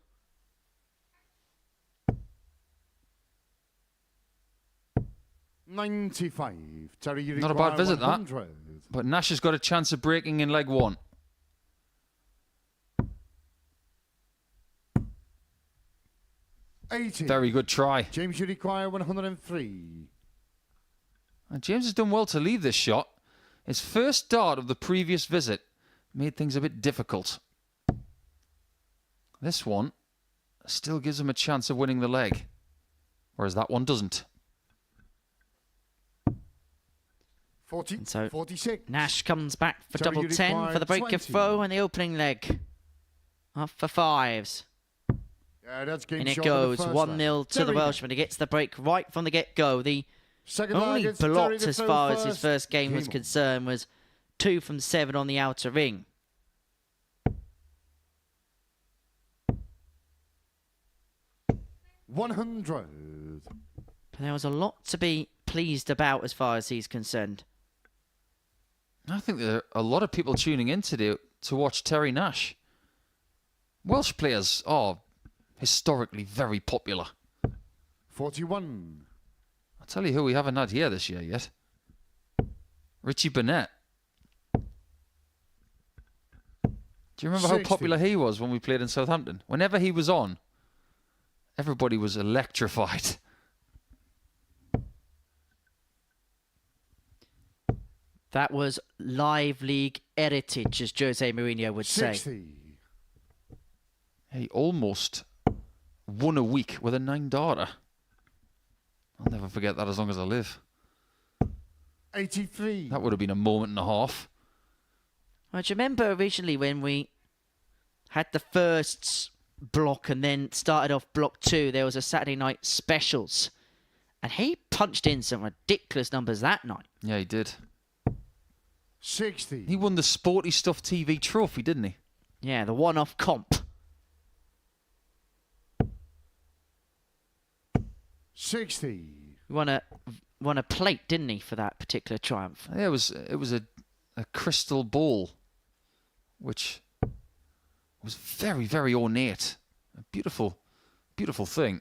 $95. Terry, you Not a require bad visit, that. 100. But Nash has got a chance of breaking in leg 1. $80. Very good try. James, you require 103. And James has done well to leave this shot. His first dart of the previous visit made things a bit difficult. This one still gives him a chance of winning the leg, whereas that one doesn't. 40. And so 46. Nash comes back for Terry, double you 10 require for the break 20. of throw and the opening leg. Up for 5s. Yeah, that's game And it short of goes the first 1-0 leg. to the Terry, Welshman. He gets the break right from the get-go. The second only leg, it's Terry blocked to as throw far as his first. first game was on. concerned was 2 from 7 on the outer ring. $100. But there was a lot to be pleased about as far as he's concerned. I think there are a lot of people tuning in today to watch Terry Nash. Welsh players are historically very popular. 41. I'll tell you who we haven't had here this year yet. Richie Burnett. Do you remember how 60. popular he was when we played in Southampton? Whenever he was on, everybody was electrified. That was live league heritage, as Jose Mourinho would say. 60. He almost won a week with a 9-darter. I'll never forget that as long as I live. 83. That would have been a moment and a half. Well, do you remember originally when we had the first block and then started off block 2. There was a Saturday night specials. And he punched in some ridiculous numbers that night. Yeah, he did. 60. He won the Sporty Stuff TV trophy, didn't he? Yeah, the one-off comp. 60. He won a plate, didn't he, for that particular triumph? Yeah, it was a crystal ball, which was very, very ornate. A beautiful, beautiful thing.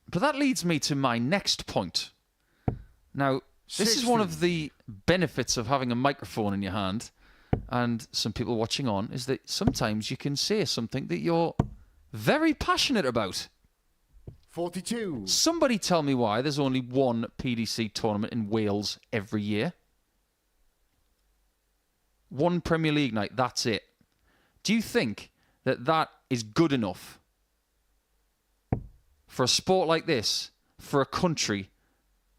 But that leads me to my next point. Now, this is one of the benefits of having a microphone in your hand and some people watching on, is that sometimes you can say something that you're very passionate about. 42. Somebody tell me why there's only one PDC tournament in Wales every year. One Premier League night, that's it. Do you think that that is good enough for a sport like this, for a country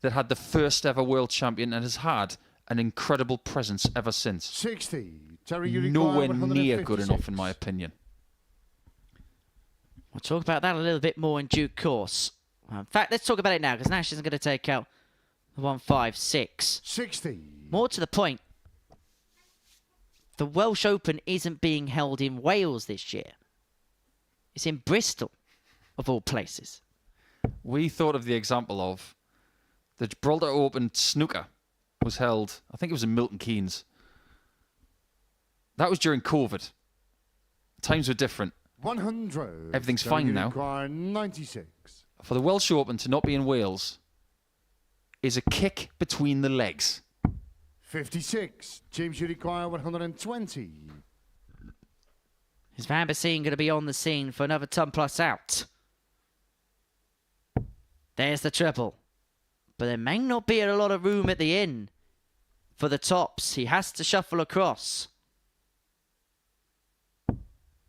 that had the first ever world champion and has had an incredible presence ever since? 60. Terry, you require Nowhere 156. near good enough, in my opinion. We'll talk about that a little bit more in due course. In fact, let's talk about it now, because Nash isn't going to take out the 156. 60. More to the point, the Welsh Open isn't being held in Wales this year. It's in Bristol, of all places. We thought of the example of the Gibraltar Open snooker was held, I think it was in Milton Keynes. That was during COVID. Times were different. 100. Everything's Terry, fine you now. require 96. For the Welsh Open to not be in Wales is a kick between the legs. 56. James, you require 120. Is Vanbesien going to be on the scene for another ton plus out? There's the triple. But there may not be a lot of room at the end for the tops. He has to shuffle across.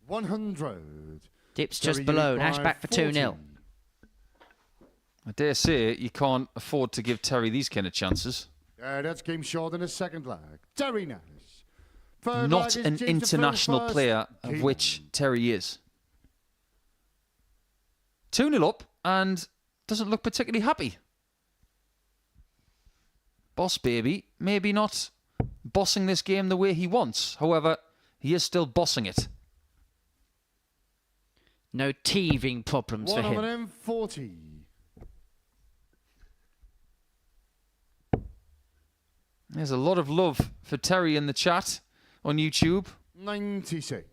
100. Dips Terry, just you below. require Nash back for 2-0. 40. I dare say you can't afford to give Terry these kind of chances. That's game short in the second leg. Terry Nash. Third Not leg is an James international first. player, of Game. which Terry is. 2-0 up and doesn't look particularly happy. Boss baby, maybe not bossing this game the way he wants. However, he is still bossing it. No teething problems for him. 140. There's a lot of love for Terry in the chat on YouTube. 96.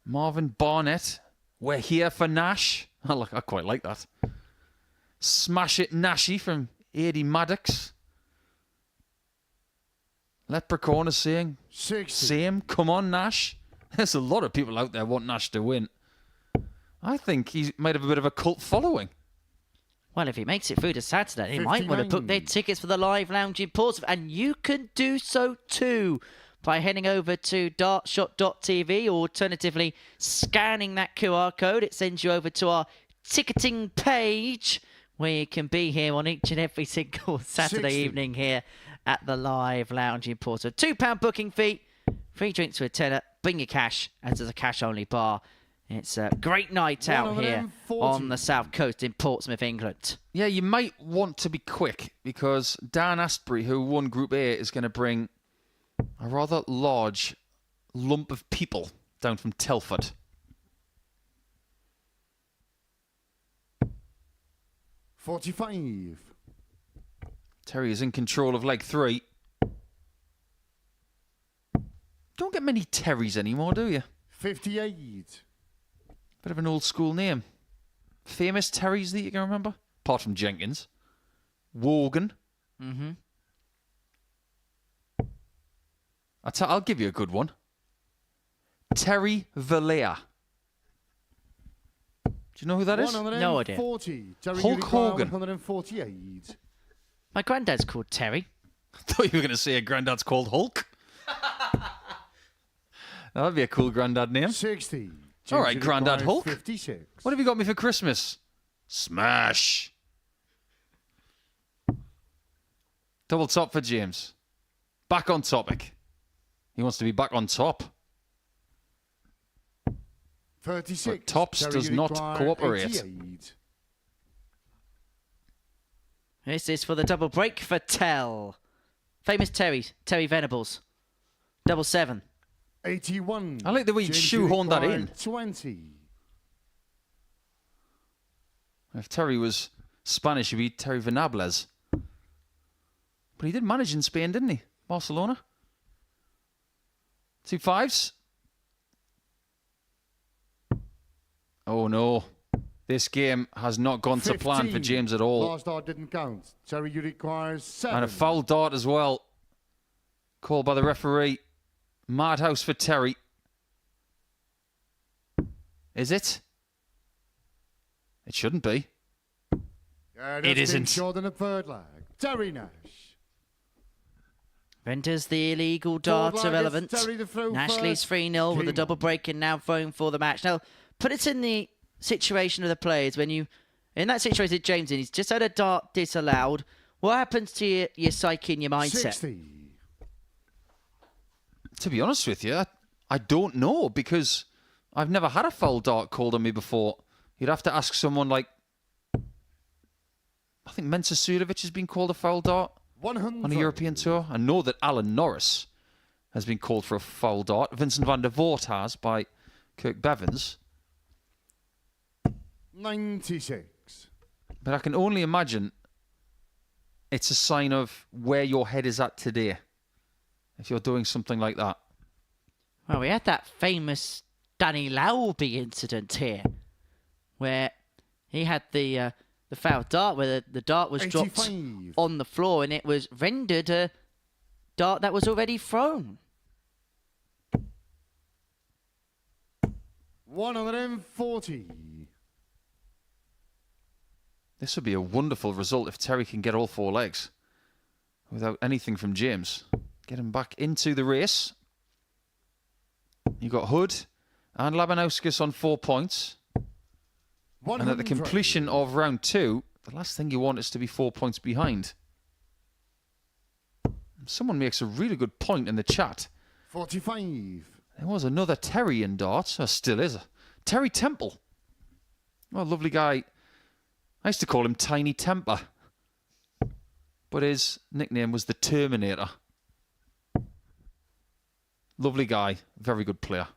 Marvin Barnett, we're here for Nash. I quite like that. Smash It Nashy from Eddie Maddox. Leprechaun is saying, 60. same, come on Nash. There's a lot of people out there want Nash to win. I think he might have a bit of a cult following. Well, if he makes it through to Saturday, he might want to book their 59. tickets for the live lounge in Portsmouth. And you can do so too by heading over to dartshot.tv, or alternatively scanning that QR code. It sends you over to our ticketing page, where you can be here on each and every single Saturday 60. evening here at the live lounge in Portsmouth. £2 booking fee, free drinks for a tenner, bring your cash, as there's a cash-only bar. It's a great night out here 140. on the south coast in Portsmouth, England. Yeah, you might want to be quick because Dan Astbury, who won Group A, is going to bring a rather large lump of people down from Telford. $45. Terry is in control of leg 3. Don't get many Terrys anymore, do you? 58. Bit of an old school name. Famous Terrys that you can remember? Apart from Jenkins. Wogan. Mm-hmm. I'll give you a good one. Terry Valea. Do you know who that is? No idea. 140. Terry, Hulk you require Hogan. 148. My granddad's called Terry. I thought you were going to say a granddad's called Hulk. That'd be a cool granddad name. 60. All right, James, you Grandad require Hulk. 56. What have you got me for Christmas? Smash. Double top for James. Back on topic. He wants to be back on top. 36. But Tops Terry, does you not require cooperate. 88. This is for the double break for Tell. Famous Terry Venables. Double 7. 81. I like the way you James, shoehorned that require in. 20. If Terry was Spanish, he'd be Terry Venables. But he did manage in Spain, didn't he? Barcelona. 2 5s. Oh no. This game has not gone to plan for 15. James at all. Last dart didn't count. Terry, you require 7. And a foul dart as well. Called by the referee. Madhouse for Terry. Is it? It shouldn't be. Yeah, It isn't. Short in a third leg. Terry Nash. Renders the illegal dart Forward leg, irrelevant. it's Terry the throw Nash first. leads 3-0 with a Game double on. break and now throwing for the match. Now, put it in the situation of the players when you, in that situation that James in, he's just had a dart disallowed. What happens to your psyche and your mindset? 60. To be honest with you, I don't know because I've never had a foul dart called on me before. You'd have to ask someone like, I think Mensah Sudovic has been called a foul dart 100. on a European tour. I know that Alan Norris has been called for a foul dart. Vincent van der Voort has by Kirk Bevins. 96. But I can only imagine it's a sign of where your head is at today if you're doing something like that. Well, we had that famous Danny Lauby incident here where he had the foul dart where the dart was dropped 85. on the floor and it was rendered a dart that was already thrown. 140. This would be a wonderful result if Terry can get all 4 legs without anything from James. Get him back into the race. You got Hood and Labanauskas on 4 points. And at the completion of round 2, the last thing you want is to be 4 points behind. Someone makes a really good point in the chat. 45. There was another Terry in darts, or still is. Terry Temple. Well, lovely guy. I used to call him Tiny Temper. But his nickname was the Terminator. Lovely guy. Very good player.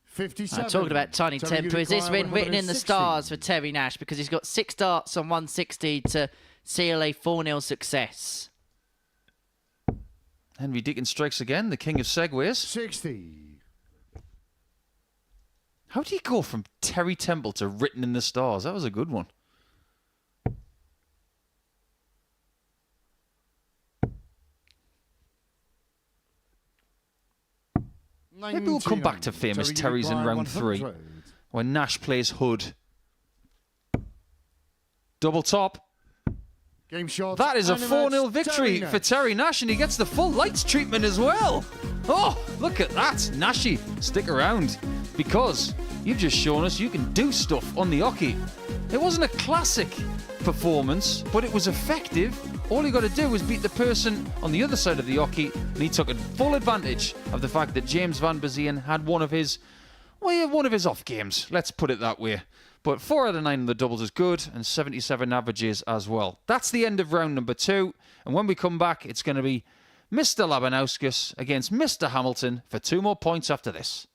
57. Talking about Tiny Terry, you Temper, is this require win written in the 160. stars for Terry Nash because he's got 6 darts on 160 to seal a 4-0 success? Henry Deacon strikes again, the king of segways. 60. How do you go from Terry Temple to written in the stars? That was a good one. Maybe we'll come back to famous Terry, you Terrys in require round 3 100. when Nash plays Hood. Double top. Game shot. That is a and 4-0 match. victory Terry for Terry Nash, and he gets the full lights treatment as well. Oh, look at that. Nashy, stick around, because you've just shown us you can do stuff on the hockey. It wasn't a classic performance, but it was effective. All you got to do was beat the person on the other side of the hockey, and he took full advantage of the fact that James Vanbesien had one of his off games. Let's put it that way. But 4 out of 9 in the doubles is good, and 77 averages as well. That's the end of round number 2. And when we come back, it's going to be Mr. Labanauskas against Mr. Hamilton for 2 more points after this.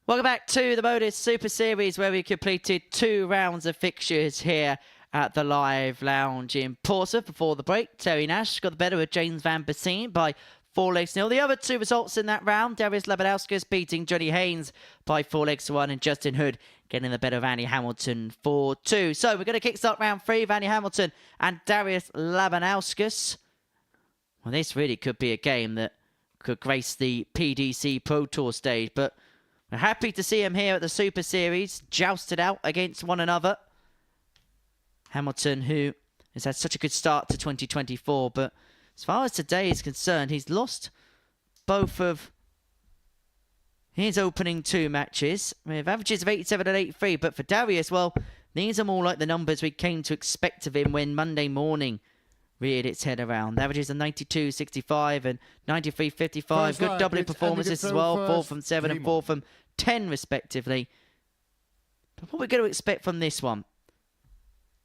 Welcome back to the Modus Super Series, where we completed 2 rounds of fixtures here at the Live Lounge in Portsmouth. Before the break, Terry Nash got the better of James Vanbesien by 4-0. The other 2 results in that round, Darius Labanauskas beating Johnny Haynes by 4-1, and Justin Hood getting the better of Andy Hamilton 4-2. So we're going to kickstart round 3 of Andy Hamilton and Darius Labanauskas. Well, this really could be a game that could grace the PDC Pro Tour stage, but we're happy to see him here at the Super Series, jousted out against one another. Hamilton, who has had such a good start to 2024, but as far as today is concerned, he's lost both of his opening 2 matches with averages of 87 and 83. But for Darius, well, these are more like the numbers we came to expect of him when Monday morning reared its head around. Averages of 92.65 and 93.55. Good doubling performances as well. 4 from 7 and 4 from 10 respectively. But what we're going to expect from this one,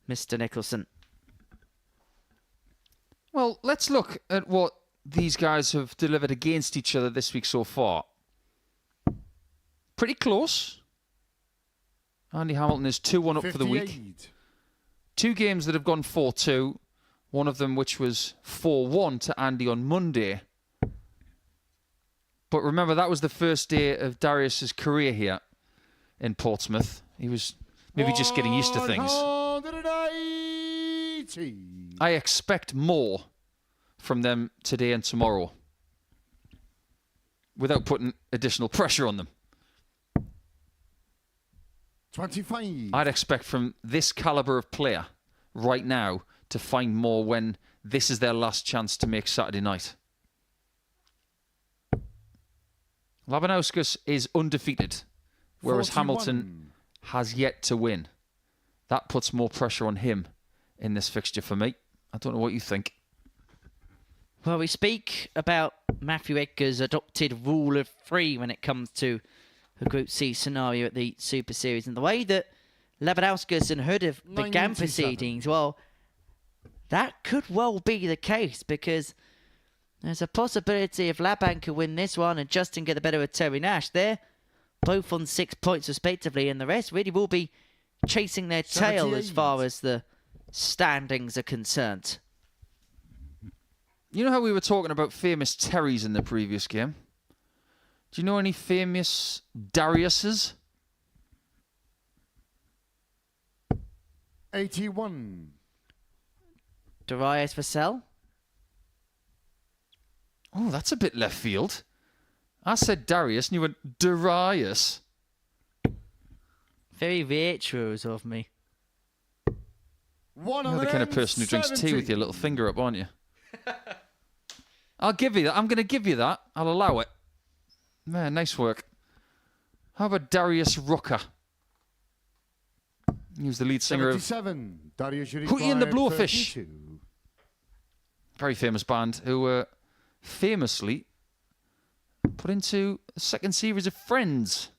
Mr. Nicholson? Well, let's look at what these guys have delivered against each other this week so far. Pretty close. Andy Hamilton is 2-1 up for the week. 2 games that have gone 4-2. One of them which was 4-1 to Andy on Monday. But remember, that was the first day of Darius's career here in Portsmouth. He was maybe just getting used to things. I expect more from them today and tomorrow without putting additional pressure on them. 25. I'd expect from this calibre of player right now to find more when this is their last chance to make Saturday night. Labanauskas is undefeated, whereas 41. Hamilton has yet to win. That puts more pressure on him in this fixture for me. I don't know what you think. Well, we speak about Matthew Edgar's adopted rule of 3 when it comes to the Group C scenario at the Super Series. And the way that Labanauskas and Hood have began proceedings, well, that could well be the case, because there's a possibility if Laban could win this one and Justin get the better of Terry Nash, they're both on 6 points respectively, and the rest really will be chasing their tail as far as the standings are concerned. You know how we were talking about famous Terrys in the previous game? Do you know any famous Dariuses? 81. Darius Vassell? Oh, that's a bit left field. I said Darius and you went Darius. Very virtuous of me. You're the kind of person who drinks tea with your little finger up, aren't you? I'll give you that. I'm going to give you that. I'll allow it. Man, nice work. How about Darius Rucker? He was the lead singer of Hootie and the Blowfish. 32. Very famous band who were famously put into the second series of Friends.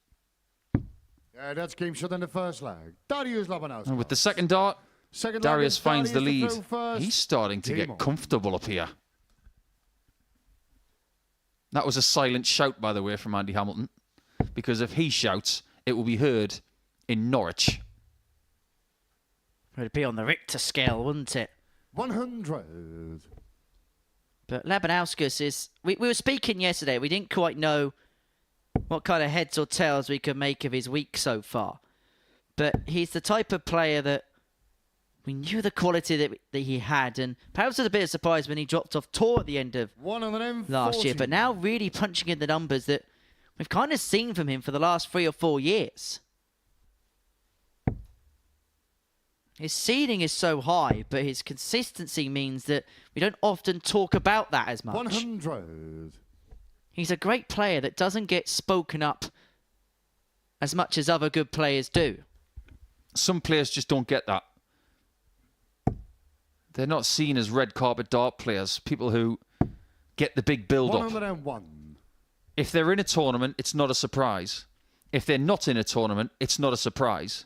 Yeah, that's game shot in the first leg. Darius Labanauskas. And with the second dart, Darius finds the lead. First. He's starting to get comfortable up here. That was a silent shout, by the way, from Andy Hamilton. Because if he shouts, it will be heard in Norwich. It'd be on the Richter scale, wouldn't it? 100. But Labanauskas is... We were speaking yesterday. We didn't quite know what kind of heads or tails we could make of his week so far. But he's the type of player that we knew the quality that he had. And perhaps was a bit of surprise when he dropped off tour at the end of last year. But now really punching in the numbers that we've kind of seen from him for the last 3 or 4 years. His ceiling is so high, but his consistency means that we don't often talk about that as much. 100. He's a great player that doesn't get spoken up as much as other good players do. Some players just don't get that. They're not seen as red carpet dart players, people who get the big build-up. 101. If they're in a tournament, it's not a surprise. If they're not in a tournament, it's not a surprise.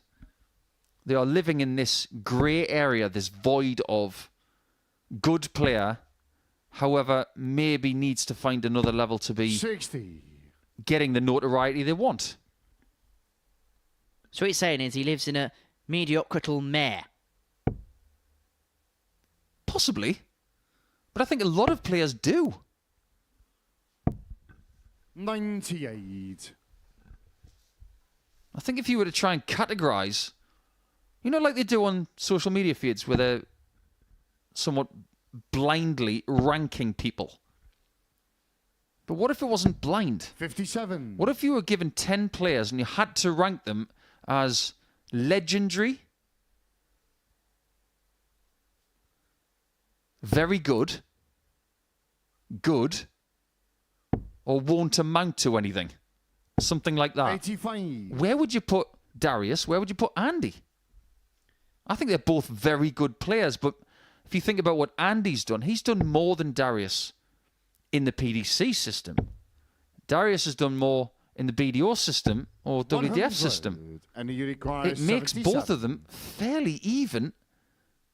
They are living in this grey area, this void of good player, however, maybe needs to find another level to be 60. Getting the notoriety they want. So what he's saying is he lives in a mediocrital mare. Possibly. But I think a lot of players do. 98. I think if you were to try and categorise, you know, like they do on social media feeds where they're somewhat blindly ranking people. But what if it wasn't blind? 57. What if you were given 10 players and you had to rank them as legendary, very good, good, or won't amount to anything? Something like that. 85. Where would you put Darius? Where would you put Andy? I think they're both very good players, but if you think about what Andy's done, he's done more than Darius in the PDC system. Darius has done more in the BDO system or WDF 100. system. And you require It makes 77. both of them fairly even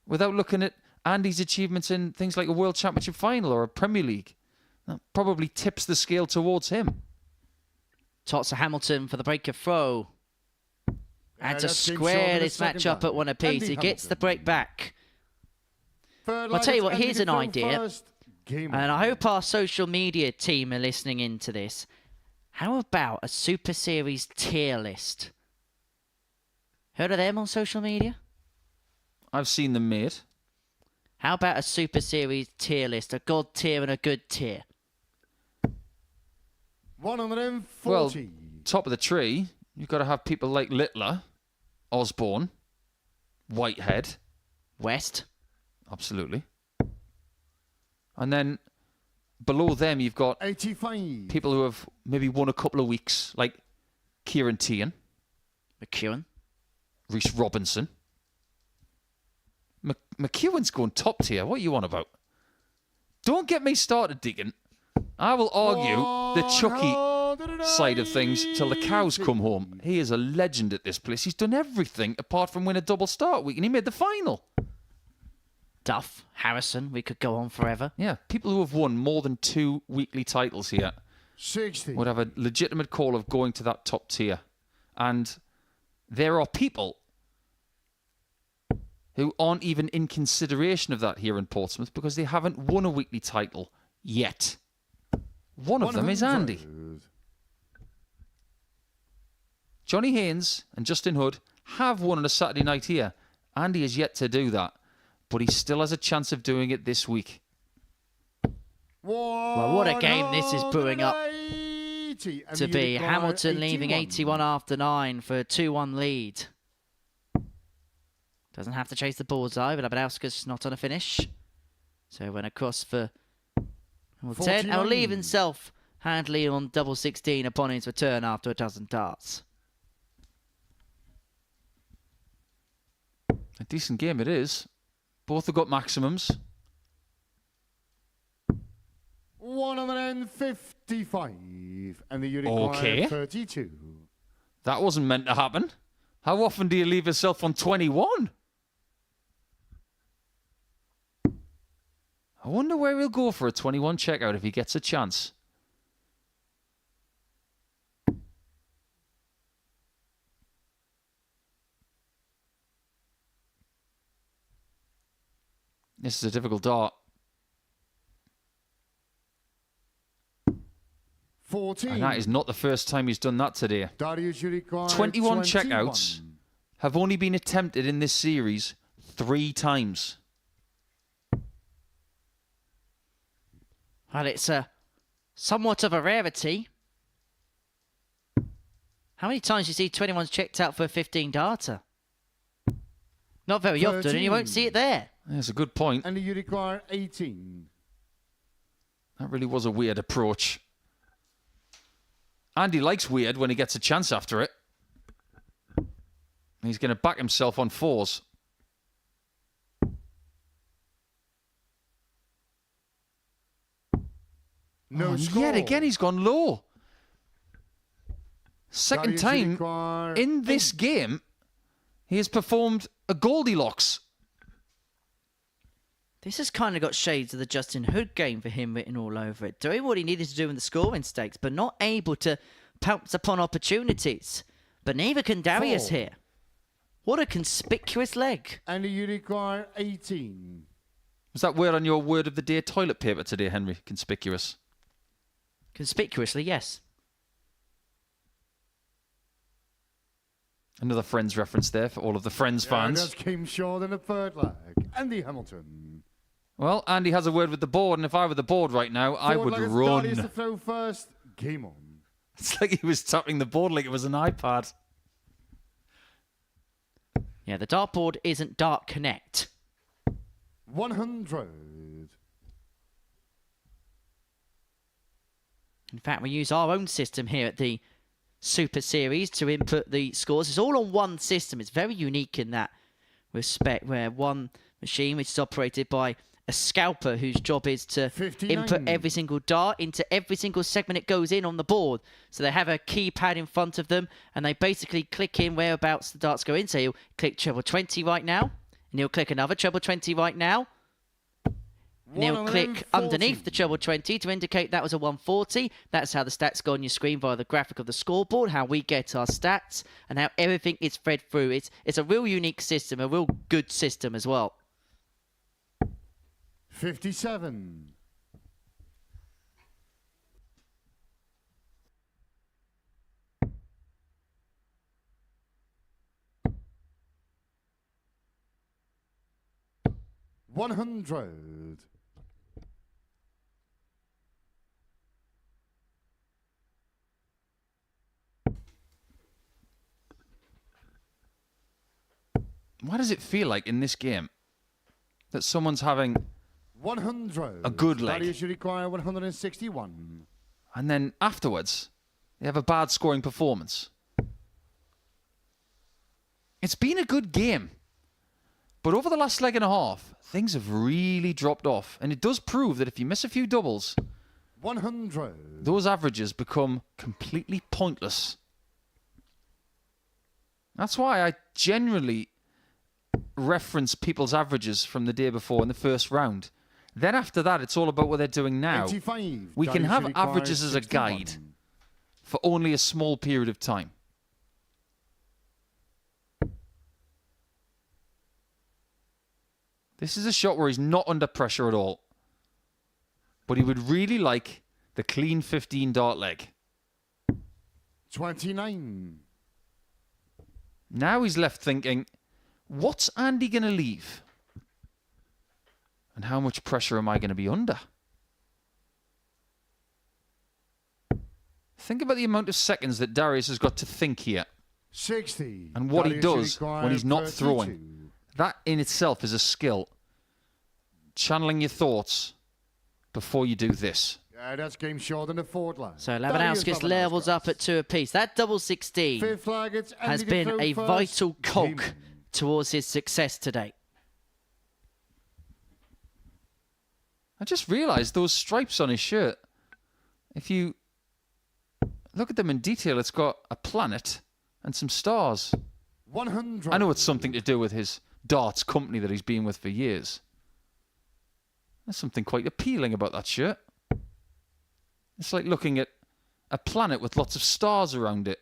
without looking at Andy's achievements in things like a World Championship final or a Premier League. That probably tips the scale towards him. Tots of Hamilton for the break of throw. And to that seems square short of this the match second up at line. one apiece. Andy He gets the Hamilton. break back. Third I'll tell you line what, is here's an Andy idea. first. Game And on. I hope our social media team are listening into this. How about a Super Series tier list? Heard of them on social media? I've seen them made. How about a Super Series tier list? A God tier and a good tier. 140. Well, top of the tree, you've got to have people like Littler, Osborne, Whitehead. West. Absolutely. And then below them, you've got 85. people who have maybe won a couple of weeks, like Kieran Tian, McEwen. Reece Robinson. McEwen's going top tier. What are you on about? Don't get me started, Deacon. I will argue the Chucky side of things till the cows come home. He is a legend at this place. He's done everything apart from win a double start week, and he made the final. Duff. Harrison. We could go on forever. Yeah, people who have won more than 2 weekly titles here 60. would have a legitimate call of going to that top tier. And there are people who aren't even in consideration of that here in Portsmouth because they haven't won a weekly title yet. One of them is Andy. 100. Johnny Haynes and Justin Hood have won on a Saturday night here. Andy has yet to do that, but he still has a chance of doing it this week. Well, what a game this is brewing up 180. And to you be. require Hamilton leaving 81 after 9 for a 2-1 lead. Doesn't have to chase the bullseye, but Labanauskas not on a finish. So went across for 10 and will leave 49. himself handily on double 16 upon his return after a dozen darts. A decent game it is. Both have got maximums. 155. And you require Okay. 32. That wasn't meant to happen. How often do you leave yourself on 21? I wonder where he'll go for a 21 checkout if he gets a chance. This is a difficult dart. 14. And that is not the first time he's done that today. Darius, you require 21 checkouts have only been attempted in this series 3 times. Well, it's somewhat of a rarity. How many times do you see 21s checked out for a 15 darter? Not very often, and you won't see it there. That's a good point. And you require 18. That really was a weird approach. Andy likes weird when he gets a chance after it. He's going to back himself on 4s. No And score. yet again, he's gone low. Second Darius, you time require in this game, he has performed a Goldilocks. This has kind of got shades of the Justin Hood game for him written all over it. Doing what he needed to do in the scoring stakes, but not able to pounce upon opportunities. But neither can Darius 4. here. What a conspicuous leg. And you require 18. Was that word on your word of the day toilet paper today, Henry? Conspicuous. Conspicuously, yes. Another Friends reference there for all of the Friends fans. That came short in the third leg. Andy Hamilton. Well, Andy has a word with the board, and if I were the board right now, I would Darius run. to throw first. Game on. It's like he was tapping the board like it was an iPad. Yeah, the dartboard isn't Dart Connect. 100. In fact, we use our own system here at the Super Series to input the scores. It's all on one system. It's very unique in that respect, where one machine, which is operated by a scalper whose job is to 59. input every single dart into every single segment it goes in on the board. So they have a keypad in front of them, and they basically click in whereabouts the darts go in. So you'll click treble 20 right now, and you'll click another treble 20 right now. And you'll click 140. underneath the treble 20 to indicate that was a 140. That's how the stats go on your screen via the graphic of the scoreboard, how we get our stats, and how everything is fed through. It's a real unique system, a real good system as well. 57. $100. Why does it feel like in this game that someone's having 100. a good leg, Darius, you require 161. and then afterwards they have a bad scoring performance? It's been a good game, but over the last leg and a half, things have really dropped off, and it does prove that if you miss a few doubles, 100. those averages become completely pointless. That's why I generally reference people's averages from the day before in the first round. Then after that, it's all about what they're doing now. 85. We can Darius, have you require averages as a 61. guide for only a small period of time. This is a shot where he's not under pressure at all. But he would really like the clean 15 dart leg. 29. Now he's left thinking, what's Andy going to leave? And how much pressure am I going to be under? Think about the amount of seconds that Darius has got to think here. 60. And what he Darius, does you when he's require not 32. throwing. That in itself is a skill. Channeling your thoughts before you do this. Yeah, that's game short in the fourth leg. So Darius Labanauskas levels up at 2 apiece. That double 16 Fifth leg, it's has Andy to been throw a first. vital cog Game. towards his success today. I just realised those stripes on his shirt. If you look at them in detail, it's got a planet and some stars. 100. I know it's something to do with his darts company that he's been with for years. There's something quite appealing about that shirt. It's like looking at a planet with lots of stars around it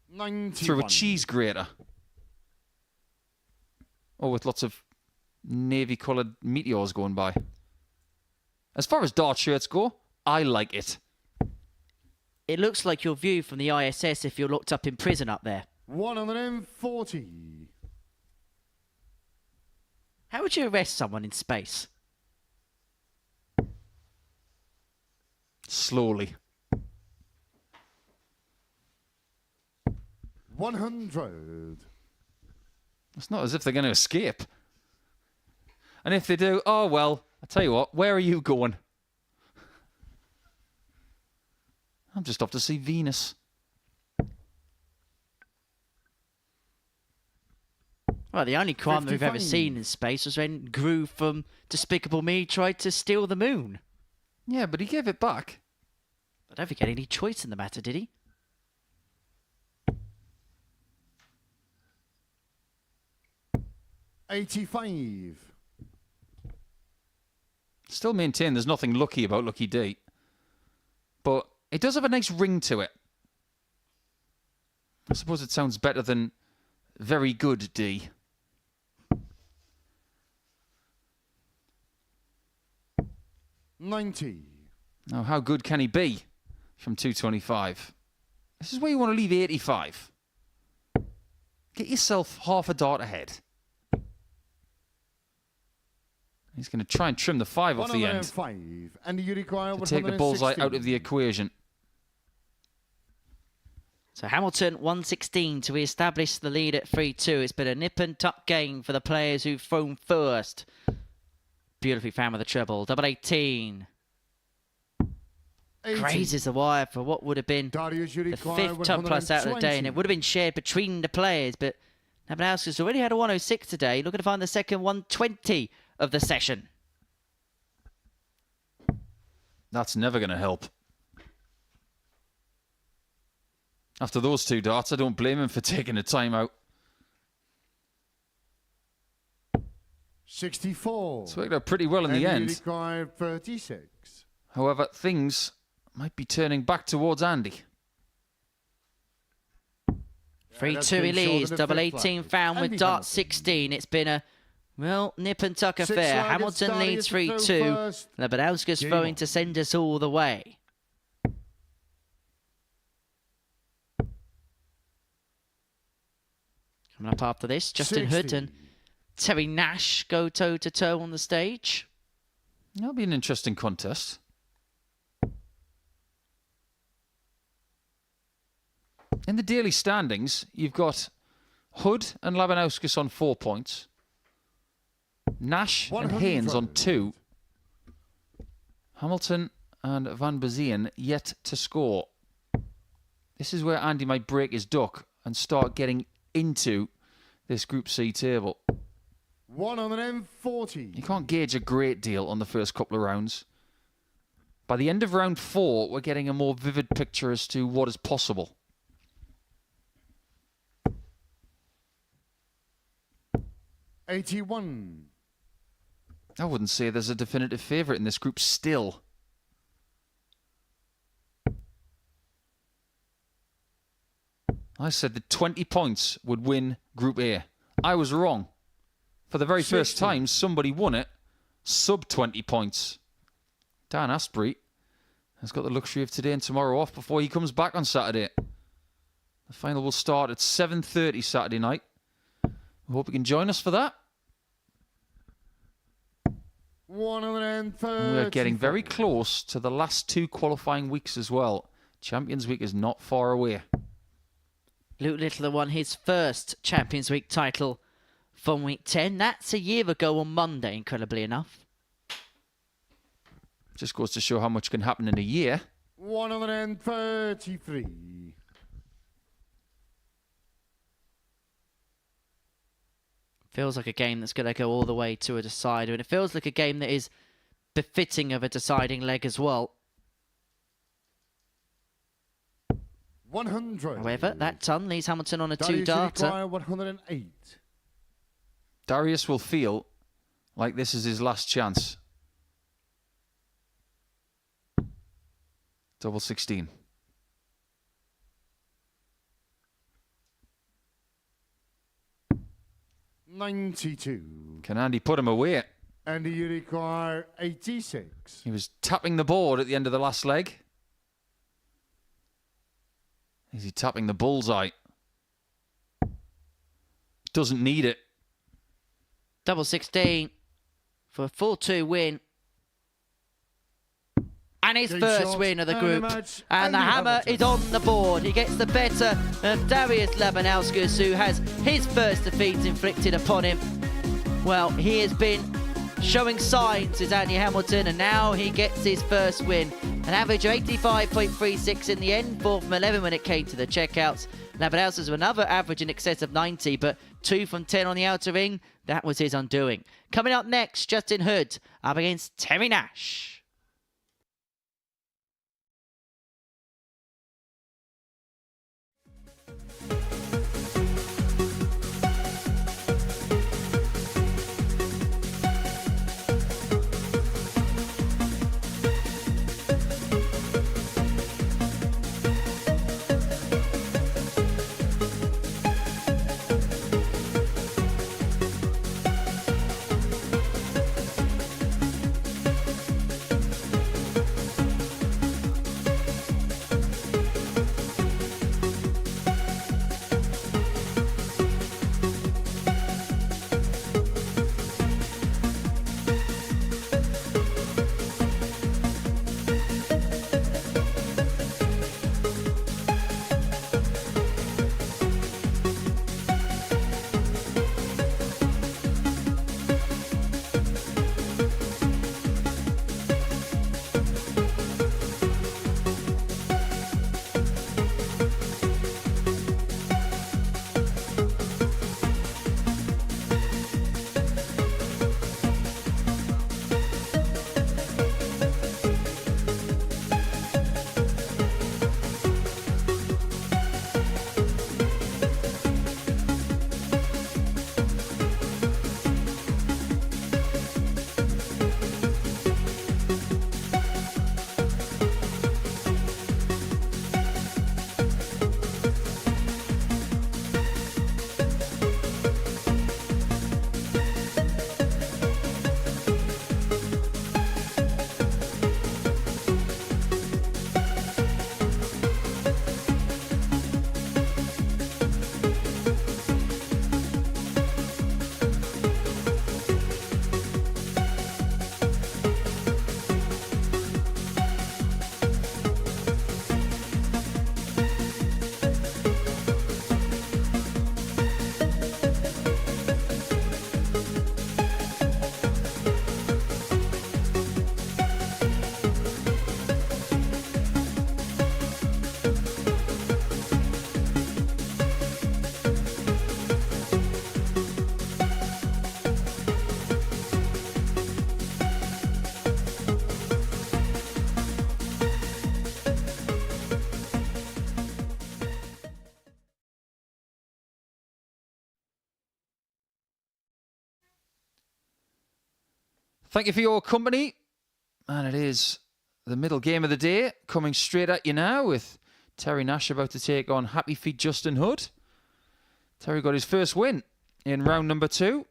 91. through a cheese grater. Or with lots of navy-coloured meteors going by. As far as dart shirts go, I like it. It looks like your view from the ISS if you're locked up in prison up there. 140. How would you arrest someone in space? Slowly. 100. It's not as if they're going to escape. And if they do, oh well, I tell you what, where are you going? I'm just off to see Venus. Well, the only crime that we've ever 55. seen in space was when Gru from Despicable Me tried to steal the moon. Yeah, but he gave it back. I don't think he had any choice in the matter, did he? $85. Still maintain there's nothing lucky about Lucky D. But it does have a nice ring to it. I suppose it sounds better than very good, D. $90. Now, how good can he be from 225? This is where you want to leave 85. Get yourself half a dart ahead. He's going to try and trim the 5 off the end 105, and you require to take the bullseye out of the equation. So Hamilton 116 to re-establish the lead at 3-2. It's been a nip and tuck game for the players who've thrown first. Beautifully found with the treble. Double 18. 80. Grazes the wire for what would have been Darius, you the require 5th top plus out of the day, and it would have been shared between the players, but Labanauskas already had a 106 today, looking to find the second 120 of the session. That's never going to help. After those 2 darts, I don't blame him for taking a timeout. 64. It's worked out pretty well in the You end. require 36. However, things might be turning back towards Andy. 3-2 he leads, double 18 found with Andy dart Hamilton. 16. It's been a, well, nip and tuck 6 affair. targets, Hamilton leads Darius to throw 3-2. first. Labanauskas Game throwing on. to send us all the way. Coming up after this, Justin Hood 60. and Terry Nash go toe-to-toe on the stage. That'll be an interesting contest. In the daily standings, you've got Hood and Labanauskas on 4 points. Nash and 100 Haynes on runs. 2. Hamilton and Vanbesien yet to score. This is where Andy might break his duck and start getting into this Group C table. 140. You can't gauge a great deal on the first couple of rounds. By the end of round 4, we're getting a more vivid picture as to what is possible. $81. I wouldn't say there's a definitive favourite in this group still. I said that 20 points would win Group A. I was wrong. For the very first 60. time, somebody won it sub 20 points. Dan Astbury has got the luxury of today and tomorrow off before he comes back on Saturday. The final will start at 7:30 Saturday night. We hope you can join us for that. 130. We're getting very close to the last 2 qualifying weeks as well. Champions Week is not far away. Luke Littler won his first Champions Week title from week 10. That's a year ago on Monday, incredibly enough. Just goes to show how much can happen in a year. 133. Feels like a game that's going to go all the way to a decider, and it feels like a game that is befitting of a deciding leg as well. 100. However, that ton leaves Hamilton on a Darius, you 2-darter. require 108. Darius will feel like this is his last chance. Double 16. $92. Can Andy put him away? And you require 86. He was tapping the board at the end of the last leg. Is he tapping the bullseye? Doesn't need it. Double 16 for a 4-2 win. And his Great first shot, win of the and the group. match, And the Andy hammer Hamilton. is on the board. He gets the better of Darius Labanauskas, who has his first defeat inflicted upon him. Well, he has been showing signs, is Andy Hamilton, and now he gets his first win. An average of 85.36 in the end, 4 from 11 when it came to the checkouts. Labanauskas with another average in excess of 90, but 2 from 10 on the outer ring. That was his undoing. Coming up next, Justin Hood up against Terry Nash. Thank you for your company. And it is the middle game of the day coming straight at you now with Terry Nash about to take on Happy Feet Justin Hood. Terry got his first win in round number 2.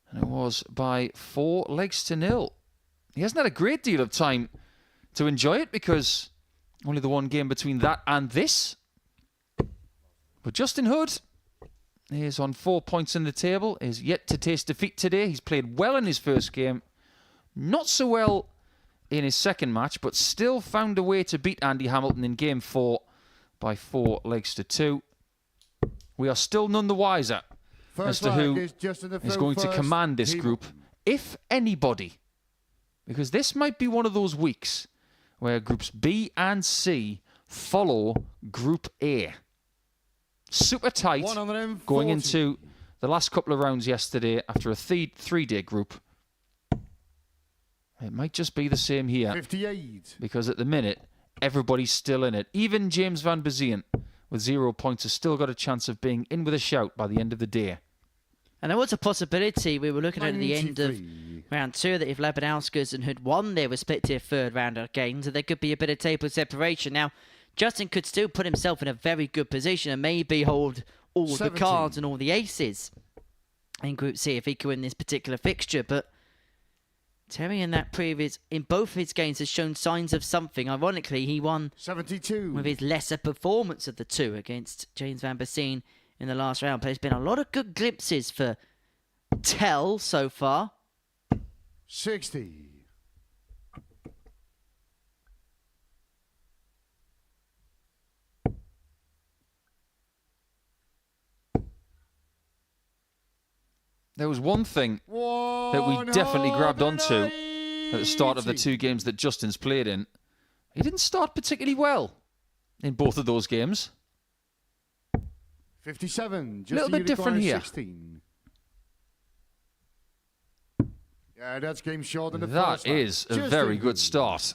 And it was by 4-0. He hasn't had a great deal of time to enjoy it because only the one game between that and this. But Justin Hood is on 4 points in the table, is yet to taste defeat today. He's played well in his first game, not so well in his second match, but still found a way to beat Andy Hamilton in game 4 by 4-2. We are still none the wiser as to who is going to command this group, if anybody. Because this might be one of those weeks where groups B and C follow Group A. Super tight going into the last couple of rounds yesterday after a three-day group. It might just be the same here. 58. Because at the minute, everybody's still in it. Even James Vanbesien with 0 points has still got a chance of being in with a shout by the end of the day. And there was a possibility we were looking at the end of round 2 that if Labanauskas and had won their respective third round of games, that there could be a bit of table separation. Now, Justin could still put himself in a very good position and maybe hold all 70. the cards and all the aces in Group C if he could win this particular fixture. But Terry in both of his games has shown signs of something. Ironically, he won 72 with his lesser performance of the two against James Vanbesien in the last round. But there's been a lot of good glimpses for Tell so far. 60. There was one thing that we definitely grabbed onto at the start of the 2 games that Justin's played in. He didn't start particularly well in both of those games. 57. A little bit different here. 16. Yeah, that's game short in the That first round. is a very good start.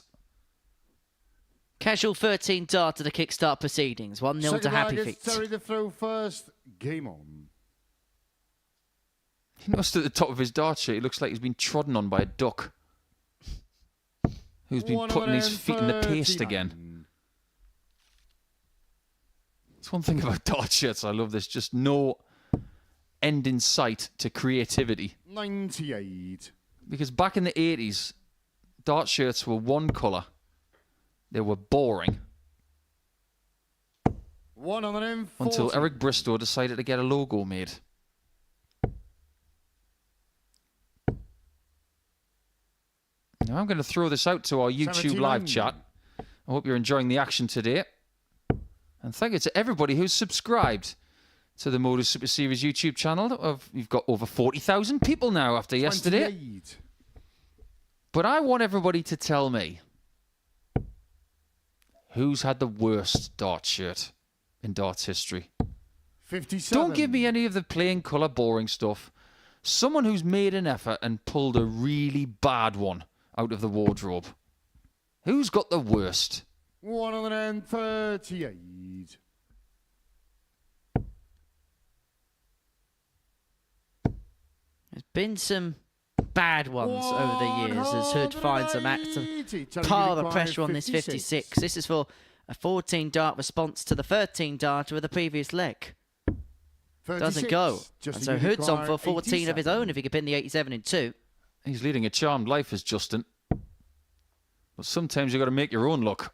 Casual 13 dart to the kickstart proceedings. 1-0 to Happy Feet. Terry the throw first. Game on. He noticed at the top of his dart sheet, it looks like he's been trodden on by a duck who's been putting his feet in the paste again. That's one thing about dart shirts I love. There's just no end in sight to creativity. 98. Because back in the 80s, dart shirts were one colour. They were boring. 140. Until Eric Bristow decided to get a logo made. Now I'm going to throw this out to our YouTube 79. live chat. I hope you're enjoying the action today. And thank you to everybody who's subscribed to the Modus Super Series YouTube channel. We've got over 40,000 people now after yesterday. 28. But I want everybody to tell me who's had the worst dart shirt in darts history. 57. Don't give me any of the plain colour boring stuff. Someone who's made an effort and pulled a really bad one out of the wardrobe. Who's got the worst? 138. There's been some bad ones over the years as Hood finds some acts of pile the pressure on this 56. This is for a 14 dart response to the 13 darter of the previous leg. Doesn't go. And so Hood's on for 14 of his own if he could pin the 87 in 2. He's leading a charmed life as Justin. But sometimes you've got to make your own luck.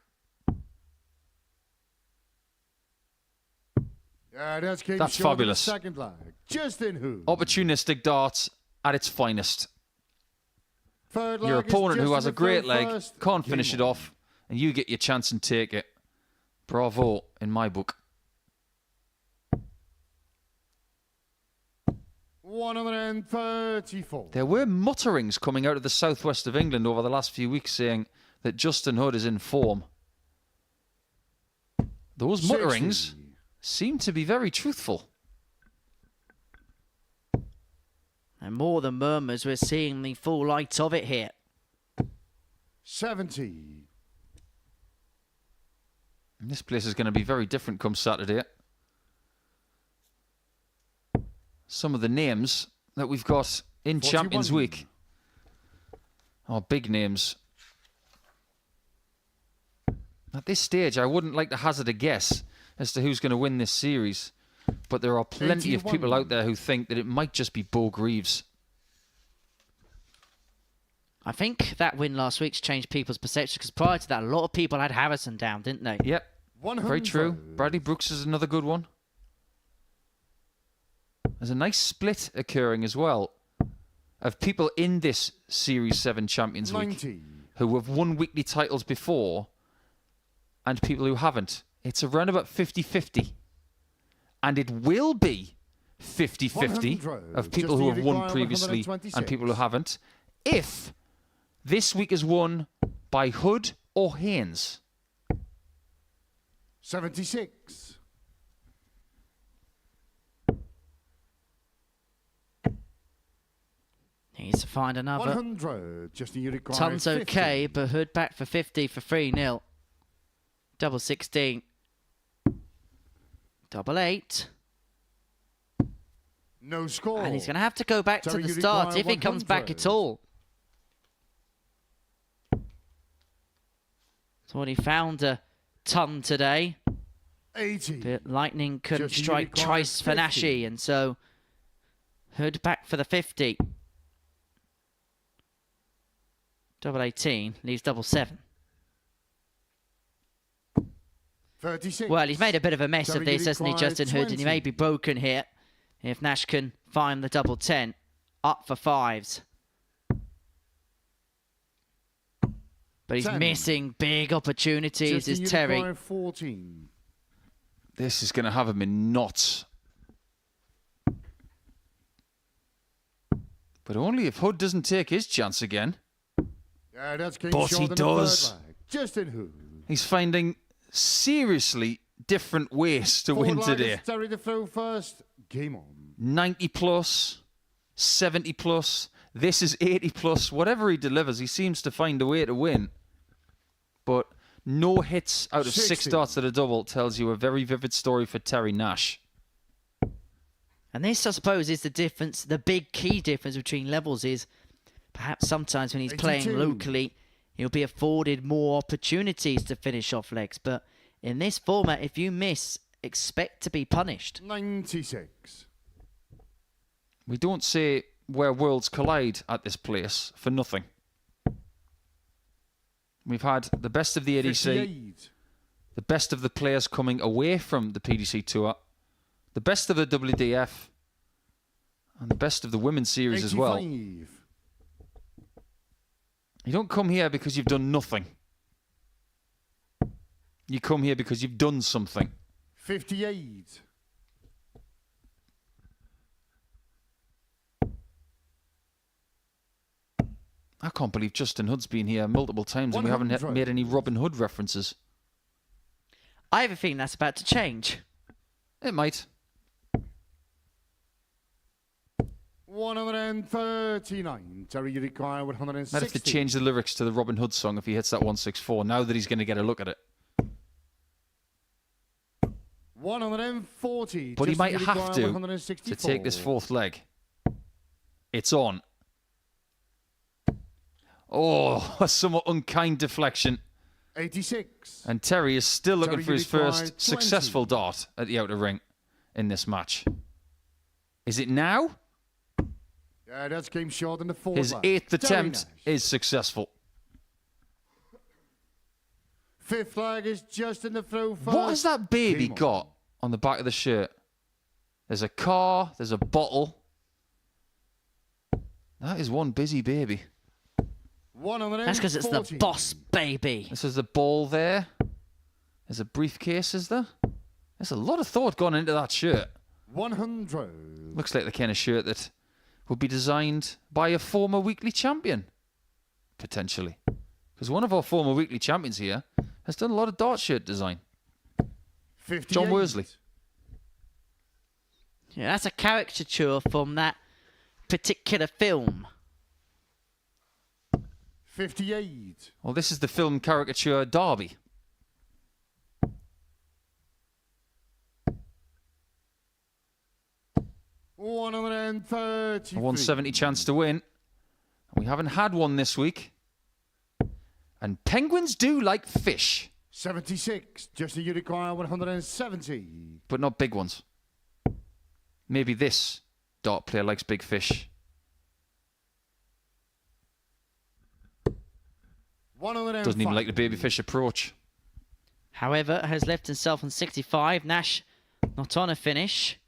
Yeah, that's fabulous. Second leg. Justin Hood. Opportunistic darts at its finest. Third Your leg is opponent who Justin has a the great throw leg first. can't Game finish it on. off, and you get your chance and take it. Bravo, in my book. 134. There were mutterings coming out of the southwest of England over the last few weeks saying that Justin Hood is in form. Those 60. mutterings seem to be very truthful. And more than murmurs, we're seeing the full light of it here. 70. And this place is going to be very different come Saturday. Some of the names that we've got in 41. Champions Week Oh, big names. At this stage, I wouldn't like to hazard a guess as to who's going to win this series. But there are plenty of people out there who think that it might just be Bo Greaves. I think that win last week's changed people's perception, because prior to that, a lot of people had Harrison down, didn't they? Yep. Very true. Bradley Brooks is another good one. There's a nice split occurring as well of people in this Series 7 Champions Week who have won weekly titles before and people who haven't. It's around about 50-50. And it will be 50-50 of people who have won previously and people who haven't, if this week is won by Hood or Haynes. 76. Needs to find another. 100. Just you require Ton's 50. okay, but Hood back for 50 for 3-0. Double 16. Double 8. No score. And he's going to have to go back to the start if he comes back at all. So when he found a ton today, 80. but Lightning couldn't Just strike requires twice for 50. Nashi, and so Hood back for the 50. Double 18 leaves double 7. 36. Well, he's made a bit of a mess So of this, you hasn't he, require Justin Hood? And he may 20. be broken here if Nash can find the double 10. Up for 5s. But he's 10. missing big opportunities, Just is you Terry. require 14. This is going to have him in knots. But only if Hood doesn't take his chance again. Yeah, that's King But he Short in the does. third leg. Justin Hood. He's finding seriously different ways to win today. Terry to throw first. Game on. 90 plus, 70 plus. This is 80 plus. Whatever he delivers, he seems to find a way to win. But no hits out of 6 60. darts at a double tells you a very vivid story for Terry Nash. And this, I suppose, is the difference. The big key difference between levels is perhaps sometimes when he's playing 82. locally, he'll be afforded more opportunities to finish off legs. But in this format, if you miss, expect to be punished. 96. We don't say where worlds collide at this place for nothing. We've had the best of the ADC, 58. the best of the players coming away from the PDC Tour, the best of the WDF, and the best of the Women's Series 85. as well. You don't come here because you've done nothing. You come here because you've done something. 58. I can't believe Justin Hood's been here multiple times and we haven't 100. made any Robin Hood references. I have a feeling that's about to change. It might. 139. Terry, you require 160. Might have to change the lyrics to the Robin Hood song if he hits that 164, now that he's going to get a look at it. 140. But he Just might you have require to 164. take this 4th leg. It's on. Oh, a somewhat unkind deflection. 86. And Terry is still looking Terry, for you his require first 20. successful dart at the outer ring in this match. Is it now? Yeah, that's game short in the fourth. His leg. 8th Terry attempt Nash. is successful. 5th leg is just in the throw first. What has that baby Game on. got on the back of the shirt? There's a car, there's a bottle. That is one busy baby. That's because it's the boss baby. This is the ball there. There's a briefcase, is there? There's a lot of thought gone into that shirt. 100. Looks like the kind of shirt that would be designed by a former weekly champion. Potentially. Because one of our former weekly champions here has done a lot of dart shirt design. 58. John Worsley. Yeah, that's a caricature from that particular film. 58. Well, this is the film caricature Derby. $130. A 170 chance to win. We haven't had one this week. And penguins do like fish. 76. Justin, you require 170. But not big ones. Maybe this dart player likes big fish. 105. Doesn't even like the baby fish approach. However, has left himself on 65. Nash not on a finish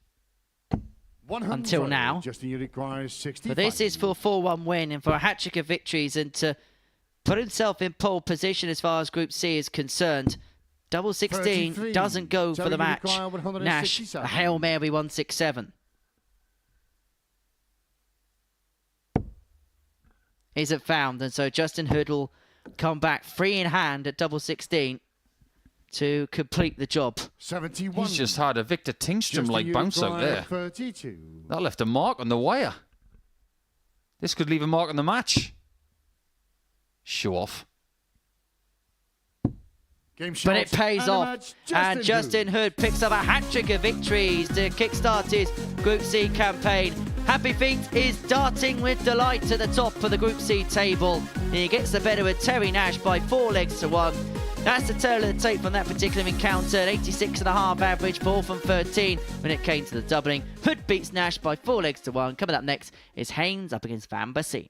100. until now. Justin, you require 65. But this is for a 4-1 win and for a hat-trick of victories and to put himself in pole position as far as Group C is concerned. Double 16 33. doesn't go for Terry, the you match. require Nash, 167. a Hail Mary 167. Isn't found, and so Justin Hood will come back free in hand at double 16 to complete the job. 71. He's just had a Victor Tingstrom-like bounce out there. 32. That left a mark on the wire. This could leave a mark on the match. Show off. Game But shot it pays and a off, match. and Justin Hood picks up a hat-trick of victories to kickstart his Group C campaign. Happy Feet is darting with delight to the top of the Group C table. He gets the better with Terry Nash by 4 legs to 1. That's the tail of the tape from that particular encounter. An 86.5 average, 4 from 13 when it came to the doubling. Hood beats Nash by 4 legs to 1. Coming up next is Haynes up against Vanbesien.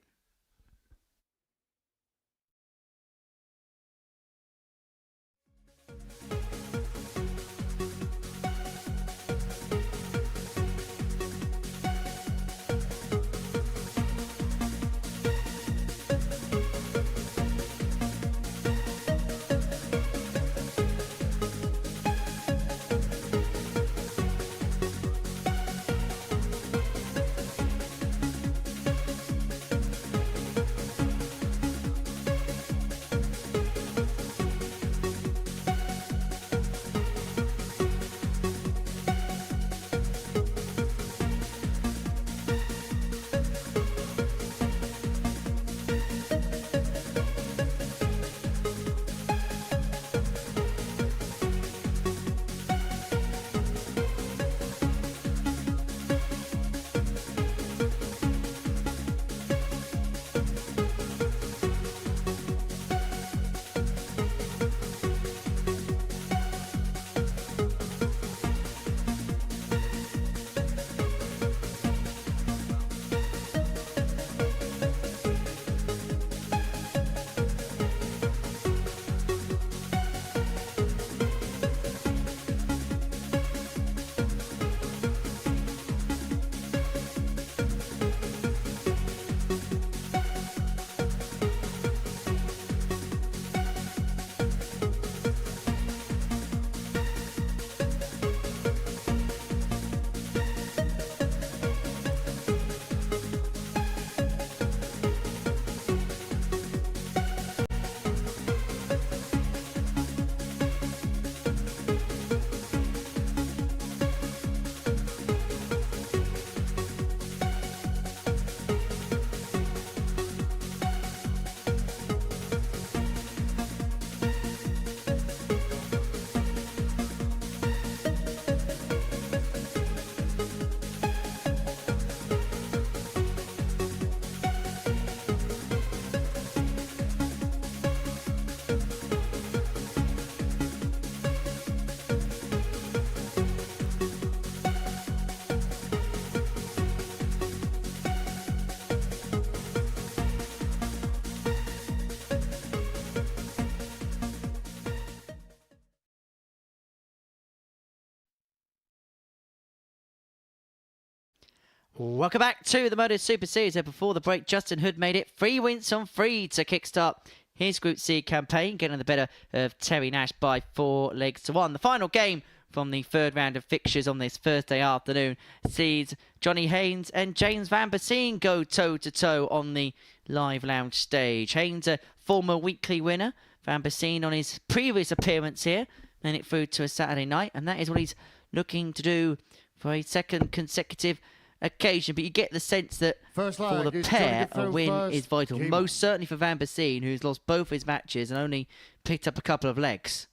Welcome back to the Modus Super Series. Before the break, Justin Hood made it 3 wins on 3 to kickstart his Group C campaign, getting the better of Terry Nash by 4 legs to 1. The final game from the third round of fixtures on this Thursday afternoon sees Johnny Haynes and James Vanbesien go toe-to-toe on the live lounge stage. Haynes, a former weekly winner. Vanbesien on his previous appearance here, then it through to a Saturday night, and that is what he's looking to do for a second consecutive occasion. But you get the sense that for the pair, a win is vital. Most certainly for Vanbesien, who's lost both his matches and only picked up a couple of legs.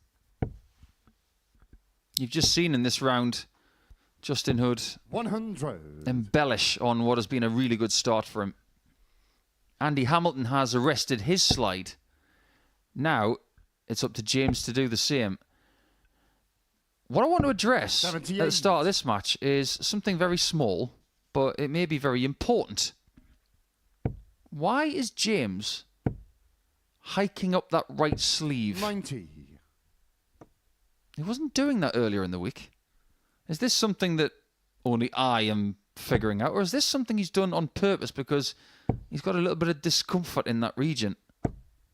You've just seen in this round Justin Hood 100 embellish on what has been a really good start for him. Andy Hamilton has arrested his slide Now, it's up to James to do the same. What I want to address at the start of this match is something very small, but it may be very important. Why is James hiking up that right sleeve? 90. He wasn't doing that earlier in the week. Is this something that only I am figuring out, or is this something he's done on purpose because he's got a little bit of discomfort in that region?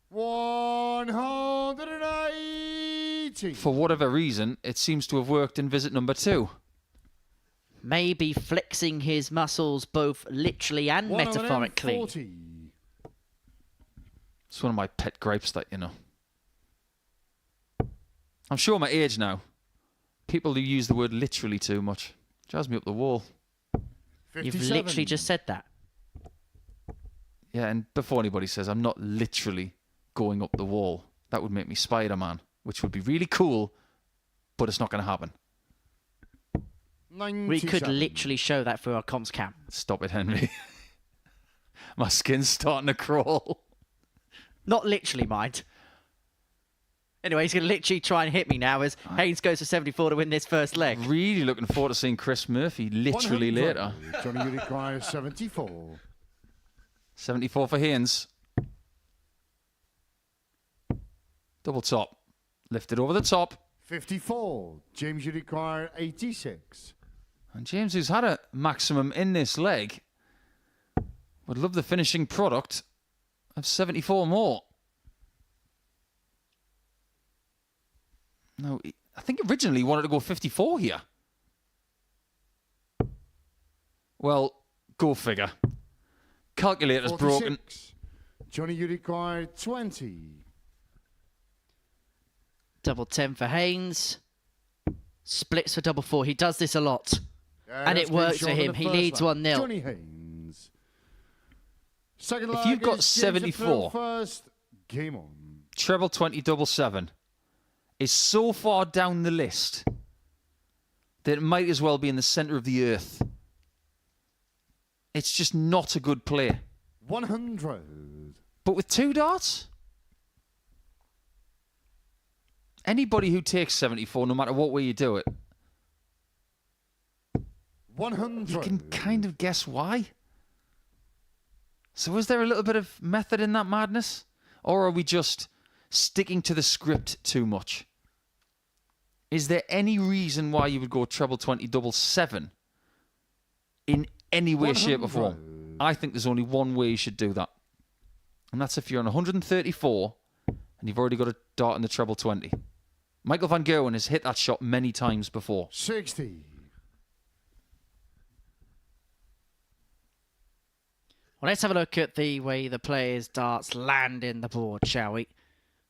180. For whatever reason, it seems to have worked in visit number 2. Maybe flexing his muscles both literally and metaphorically. 140. It's one of my pet gripes, that, you know. I'm sure my age now. People who use the word literally too much. Drives me up the wall. 57. You've literally just said that. Yeah, and before anybody says I'm not literally going up the wall, that would make me Spider-Man, which would be really cool, but it's not going to happen. 97. We could literally show that through our comms cam. Stop it, Henry. My skin's starting to crawl. Not literally, mind. Anyway, he's going to literally try and hit me now as Haynes goes for 74 to win this first leg. Really looking forward to seeing Chris Murphy literally 100. later. Johnny, you require 74. 74 for Haynes. Double top. Lifted over the top. 54. James, you require 86. And James, who's had a maximum in this leg, would love the finishing product of 74 more. No, I think originally he wanted to go 54 here. Well, go figure. Calculator's 46. broken. Johnny, you require 20. Double 10 for Haynes. Splits for double 4. He does this a lot. And that's it works getting for short him. on the He first leads lap. 1-0. Johnny Haynes. Second If leg you've got is James 74. First. Game on. Treble 20 double 7 is so far down the list that it might as well be in the centre of the earth. It's just not a good play. 100. But with 2 darts? Anybody who takes 74, no matter what way you do it, 100. you can kind of guess why. So is there a little bit of method in that madness? Or are we just sticking to the script too much? Is there any reason why you would go treble 20 double 7 in any way, shape or form? I think there's only one way you should do that. And that's if you're on 134 and you've already got a dart in the treble 20. Michael Van Gerwen has hit that shot many times before. 60. Well, let's have a look at the way the players' darts land in the board, shall we?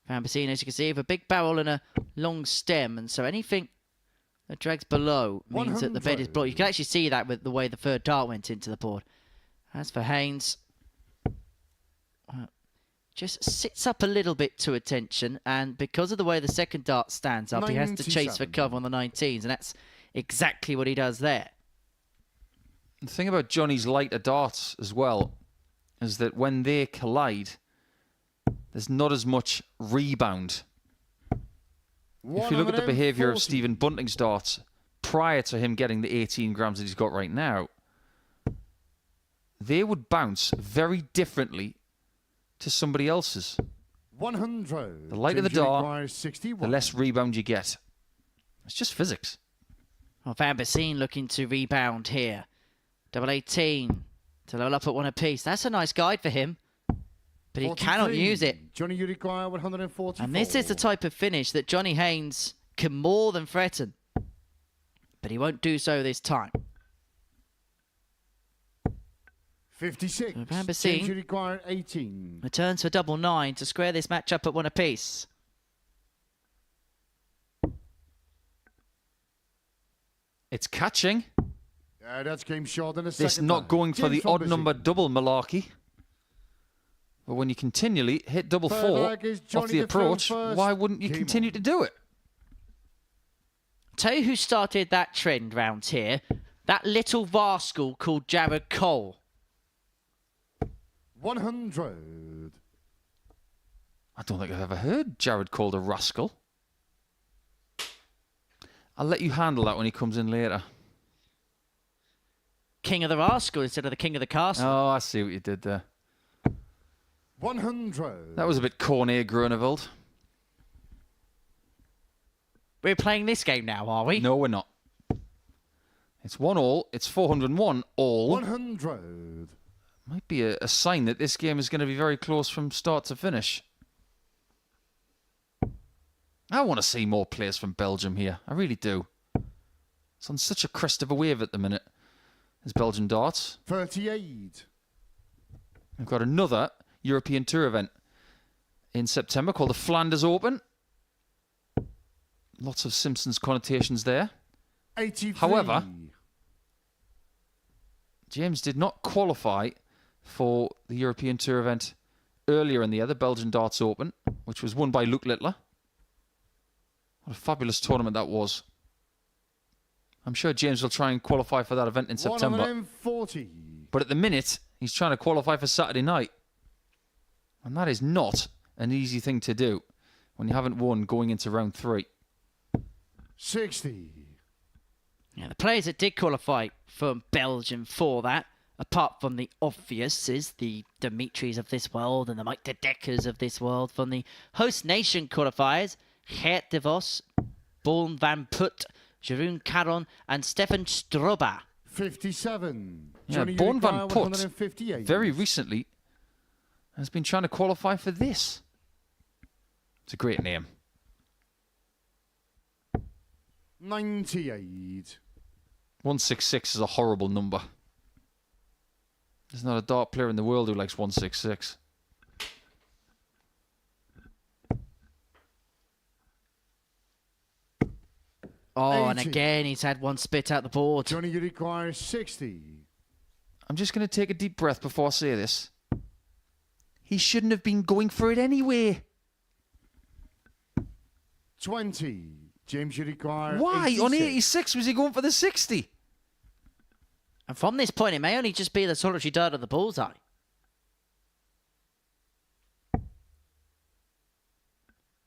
Vanbesien, as you can see, have a big barrel and a long stem, and so anything that drags below means that the bed is blocked. You can actually see that with the way the third dart went into the board. As for Haynes, just sits up a little bit to attention, and because of the way the second dart stands up, he has to chase for cover on the 19s, and that's exactly what he does there. The thing about Johnny's lighter darts as well is that when they collide, there's not as much rebound. If you look at the behaviour of Stephen Bunting's darts prior to him getting the 18 grams that he's got right now, they would bounce very differently to somebody else's. 100. The lighter the dart, 61. the less rebound you get. It's just physics. Well, Vanbesien looking to rebound here. Double 18 to level up at 1 apiece. That's a nice guide for him, but he 43. cannot use it. Johnny, you require 144. And this is the type of finish that Johnny Haynes can more than threaten, but he won't do so this time. 56. Vanbesien James, you require 18. returns for double 9 to square this match up at 1 apiece. It's catching. That's game short in the second. This not leg. going for James the odd Vanbesien. number double malarkey. But when you continually hit double Third 4 leg is off Johnny the to throw approach, first. why wouldn't you Game continue on. to do it? Tell you who started that trend round here. That little rascal called Jared Cole. 100. I don't think I've ever heard Jared called a rascal. I'll let you handle that when he comes in later. King of the rascal instead of the king of the castle. Oh, I see what you did there. 100. That was a bit corny, Grunewald. We're playing this game now, are we? No, we're not. It's 1-1. It's 401 all. 100. Might be a sign that this game is going to be very close from start to finish. I want to see more players from Belgium here. I really do. It's on such a crest of a wave at the minute. There's Belgian darts. 38. We've got another European Tour event in September called the Flanders Open. Lots of Simpsons connotations there. 83. However, James did not qualify for the European Tour event earlier in the year, the Belgian Darts Open, which was won by Luke Littler. What a fabulous tournament that was. I'm sure James will try and qualify for that event in September. 140. But at the minute, he's trying to qualify for Saturday night. And that is not an easy thing to do when you haven't won going into round 3. 60. Yeah, the players that did qualify from Belgium for that, apart from the obvious, is the Dimitris of this world and the Mike de Deckers of this world. From the host nation qualifiers, Geert de Vos, Born van Put, Jeroen Caron and Stefan Stroba. 57. Yeah, Johnny Born van Uruguay, Put 158. very recently has been trying to qualify for this. It's a great name. 98. 166 is a horrible number. There's not a dart player in the world who likes 166. Oh, and 80. again, he's had one spit out the board. Johnny Uruguay, 60. I'm just going to take a deep breath before I say this. He shouldn't have been going for it anyway. 20. James Uruguay. Why? 86. On 86 was he going for the 60? And from this point, it may only just be the solitary dart of the bullseye.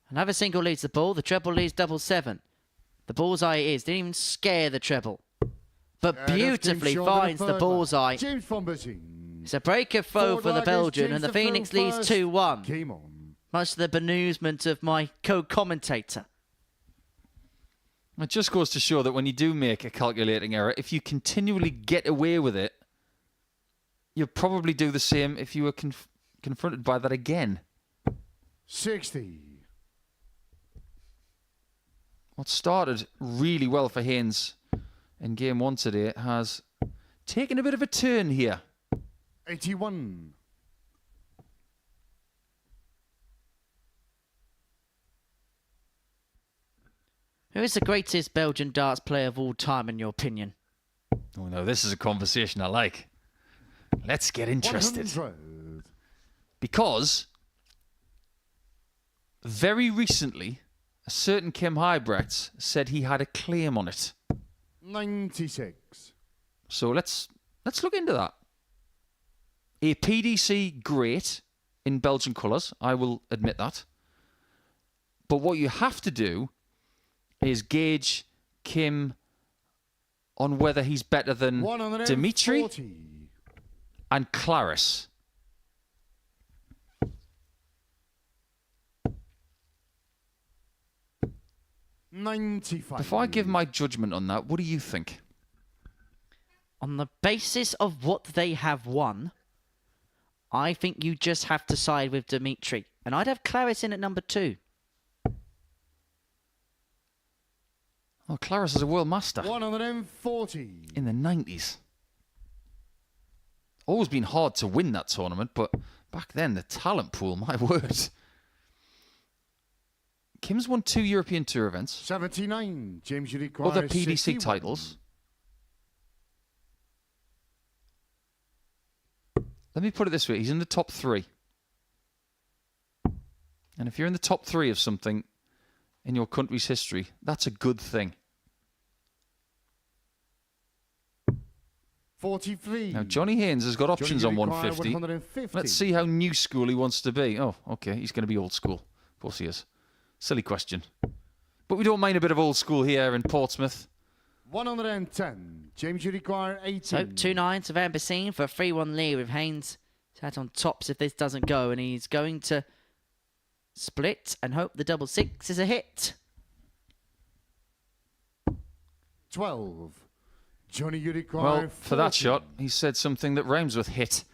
Another single leads the ball. The treble leads double 7. The bullseye is. Didn't even scare the treble. But beautifully finds the bullseye. James Vanbesien. It's a breaker throw for the Belgian, and the Phoenix leads 2-1. Game on. Much to the bemusement of my co-commentator. It just goes to show that when you do make a calculating error, if you continually get away with it, you'll probably do the same if you were confronted by that again. 60. What started really well for Haynes in game 1 today has taken a bit of a turn here. 81. Who is the greatest Belgian darts player of all time, in your opinion? Oh no, this is a conversation I like. Let's get interested. 100. Because very recently, a certain Kim Huybrechts said he had a claim on it. 96. So let's look into that. A PDC great in Belgian colours, I will admit that. But what you have to do is gauge Kim on whether he's better than 140. Dimitri and Claris. $95. Before I give my judgment on that, what do you think? On the basis of what they have won, I think you just have to side with Dimitri. And I'd have Claris in at number 2. Oh, Claris is a world master 140. in the 90s. Always been hard to win that tournament, but back then, the talent pool, my word. Kim's won 2 European Tour events, 79. James Uruguay. other PDC 61. titles. Let me put it this way, he's in the top 3. And if you're in the top 3 of something in your country's history, that's a good thing. 43. Now, Johnny Haynes has got options Johnny on Uruguay, 150. 150. Let's see how new school he wants to be. Oh, okay, he's going to be old school. Of course he is. Silly question. But we don't mind a bit of old school here in Portsmouth. 110. James, you require 18. So 2-9 to Vanbesien for a 3-1 lead with Haynes sat on tops if this doesn't go, and he's going to split and hope the double six is a hit. 12. Johnny, you require Well, for that 40. shot, he said something that rhymes with hit.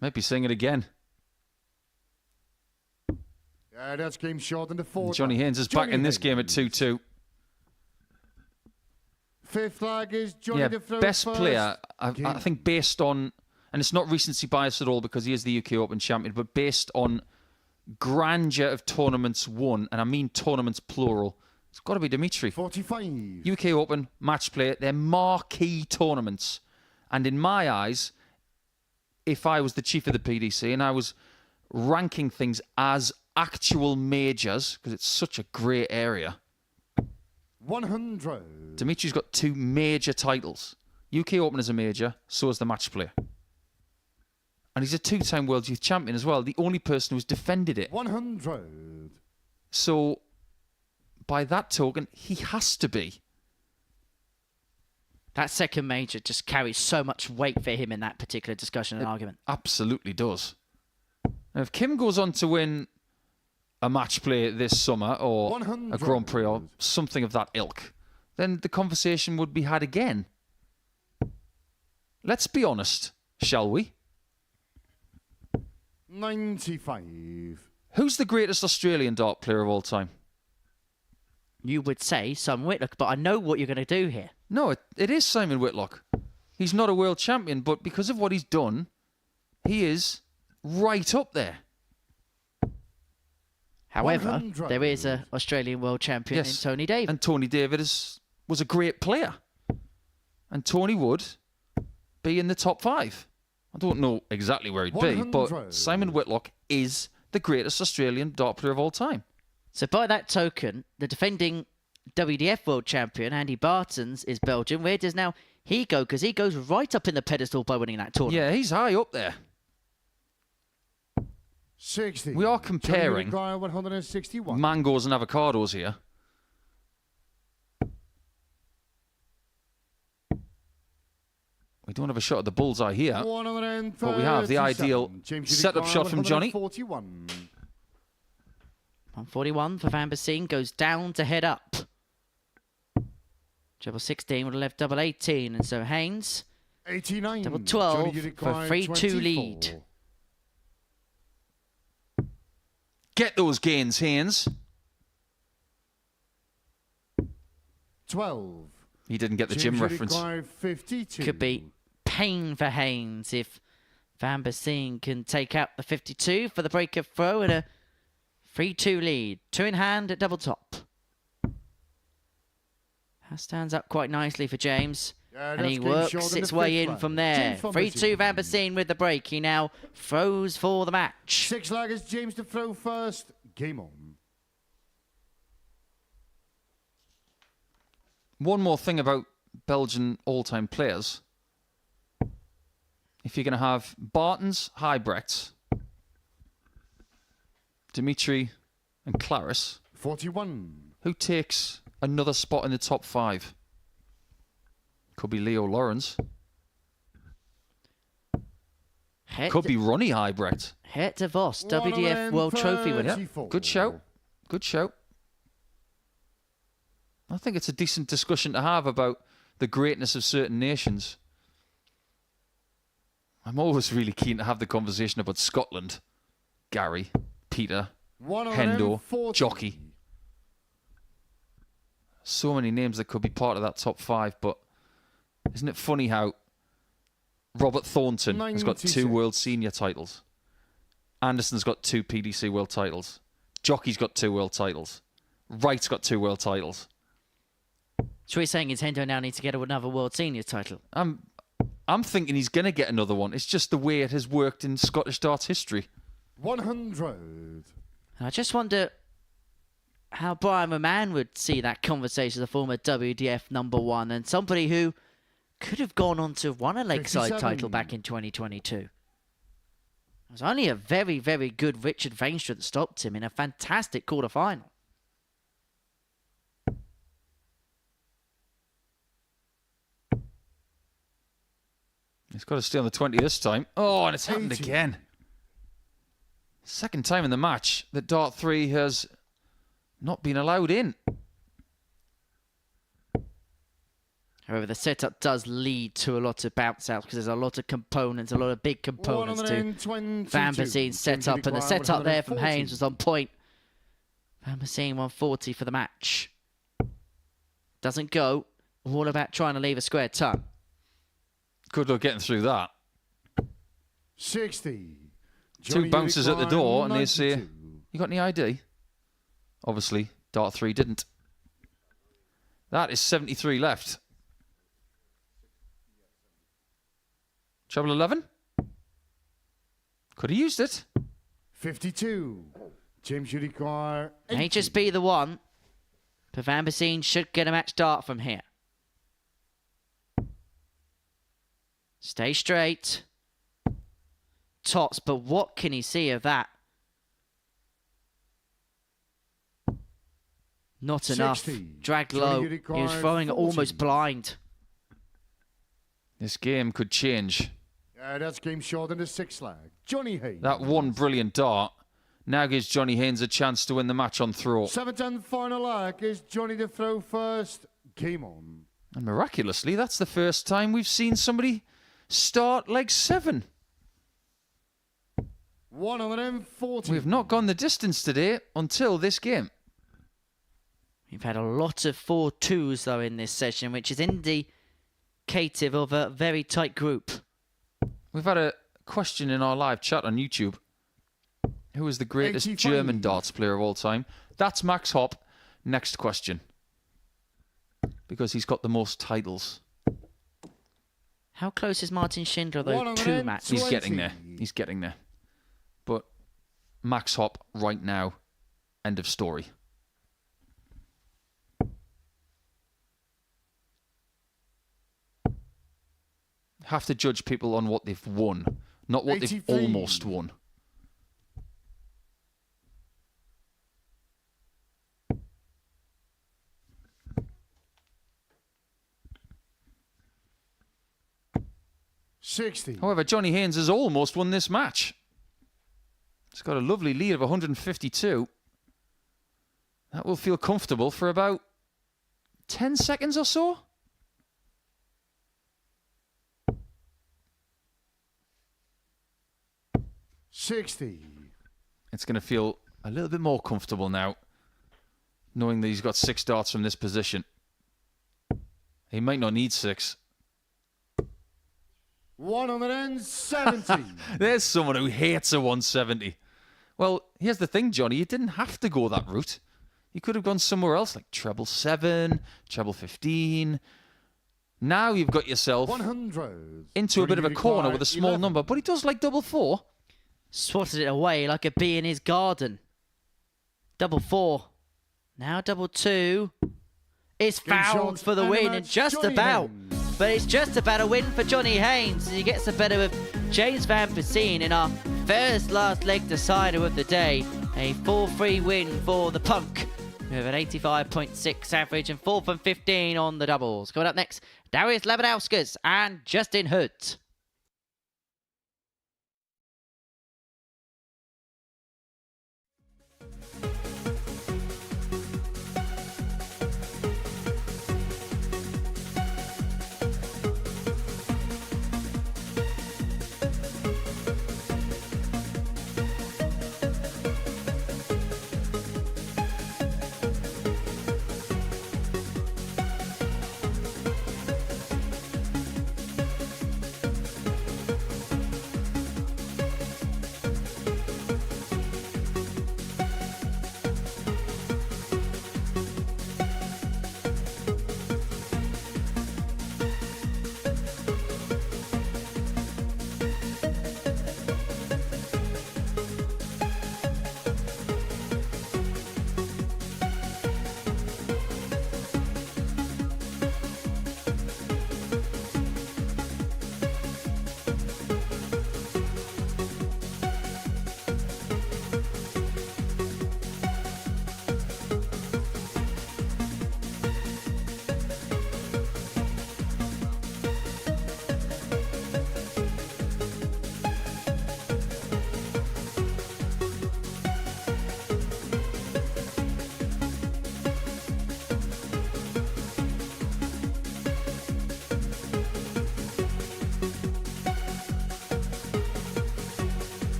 Might be saying it again. Yeah, that's game short in the fourth. Johnny Haynes is back in this game at 2-2. Fifth flag is Johnny Yeah, the throw best first. player, I Game. think based on, and it's not recency bias at all because he is the UK Open champion, but based on grandeur of tournaments won, and I mean tournaments plural, it's got to be Dimitri. 45. UK Open, match play, they're marquee tournaments. And in my eyes, if I was the chief of the PDC and I was ranking things as actual majors, because it's such a great area, 100. Dimitri's got 2 major titles. UK Open is a major, so is the match play. And he's a 2-time World Youth Champion as well, the only person who's defended it. 100. So, by that token, he has to be. That second major just carries so much weight for him in that particular discussion and argument. Absolutely does. Now, if Kim goes on to win a match play this summer or 100. a Grand Prix or something of that ilk, then the conversation would be had again. Let's be honest, shall we? 95. Who's the greatest Australian dart player of all time? You would say Simon Whitlock, but I know what you're going to do here. No, it is Simon Whitlock. He's not a world champion, but because of what he's done, he is right up there. However, 100. there is an Australian world champion in Tony David. And Tony David was a great player. And Tony would be in the top 5. I don't know exactly where he'd be, 100. but Simon Whitlock is the greatest Australian dart player of all time. So by that token, the defending WDF world champion, Andy Bartons, is Belgian. Where does now he go? Because he goes right up in the pedestal by winning that tournament. Yeah, he's high up there. 60. We are Johnny comparing Uruguay, 161. mangoes and avocados here. We don't have a shot at the bullseye here, but we have the ideal setup shot from Johnny. 141. 141 for Vanbesien goes down to head up. Double 16 would have left double 18, and so Haynes 89. double 12 Johnny for a Uruguay, 3-2 24. lead. Get those gains, Haynes. 12. He didn't get the James gym reference. Uruguay, 52. Could be pain for Haynes if Vanbesien can take out the 52 for the break of throw and a 3-2 lead. 2 in hand at double top. That stands up quite nicely for James. Yeah, And that's he game works short in its the way fifth in round. from there. James 3-2 Vanbesien with the break. He now throws for the match. 6 laggers, James to throw first. Game on. One more thing about Belgian all-time players. If you're going to have Bartons, Huybrechts, Dimitri and Claris, 41. who takes another spot in the top 5? Could be Leo Lawrence. Could be Ronnie Huybrecht. Het de Vos, WDF World Trophy winner. Yeah, good shout. Good shout. I think it's a decent discussion to have about the greatness of certain nations. I'm always really keen to have the conversation about Scotland. Gary, Peter, Hendo, 140. Jockey. So many names that could be part of that top 5, but isn't it funny how Robert Thornton has got 2 96. World Senior titles. Anderson's got 2 PDC World titles. Jockey's got 2 World titles. Wright's got 2 World titles. So we're saying is Hendo now needs to get another World Senior title. I'm thinking he's going to get another one. It's just the way it has worked in Scottish darts history. 100. And I just wonder how Brian Roman would see that conversation as a former WDF #1 and somebody who could have gone on to have won a Lakeside 57. title back in 2022. It was only a very, very good Richard Vainstra that stopped him in a fantastic quarter-final. He's got to stay on the 20 this time. Oh, and it's happened 80. again. Second time in the match that Dart 3 has not been allowed in. However, the setup does lead to a lot of bounce outs because there's a lot of components, a lot of big components to 122. Vanbesien's setup. And the setup there from Haynes was on point. Vanbesien 140 for the match. Doesn't go. All about trying to leave a square ton. Good luck getting through that. 60. Two bounces at the door, and they say, "You got any ID?" Obviously, Dart 3 didn't. That is 73 left. Treble 11? Could have used it. 52. James Udicar. HSB the one. But Vanbesien should get a match dart from here. Stay straight. Tots, but what can he see of that? Not enough. 60. Dragged low. Johnny He was Udicar, throwing it 40. almost blind. This game could change. That's game short in the 6th leg. Johnny Haynes. That one brilliant dart now gives Johnny Haynes a chance to win the match on throw. 7th and final leg is Johnny to throw first. Game on. And miraculously, that's the first time we've seen somebody start leg 7. 140. We've not gone the distance today until this game. We've had a lot of 4-2s though in this session, which is indicative of a very tight group. We've had a question in our live chat on YouTube. Who is the greatest 85. German darts player of all time? That's Max Hopp. Next question. Because he's got the most titles. How close is Martin Schindler though to Matt? He's getting there. He's getting there. But Max Hopp right now. End of story. Have to judge people on what they've won, not what they've 83. almost won. However, Johnny Haynes has almost won this match. He's got a lovely lead of 152. That will feel comfortable for about 10 seconds or so. It's going to feel a little bit more comfortable now, knowing that he's got 6 darts from this position. He might not need 6. 170. There's someone who hates a 170. Well, here's the thing, Johnny. You didn't have to go that route. You could have gone somewhere else, like treble 7, treble 15. Now you've got yourself 100. into a bit of a corner with a small 11. number, but he does like double 4. Swatted it away like a bee in his garden. Double 4. Now double 2. It's fouled for the win, and just about. But it's just about a win for Johnny Haynes as he gets the better of James Vanbesien in our first last leg decider of the day. A 4-3 win for the Punk with an 85.6 average and 4 from 15 on the doubles. Coming up next, Darius Labanauskas and Justin Hood.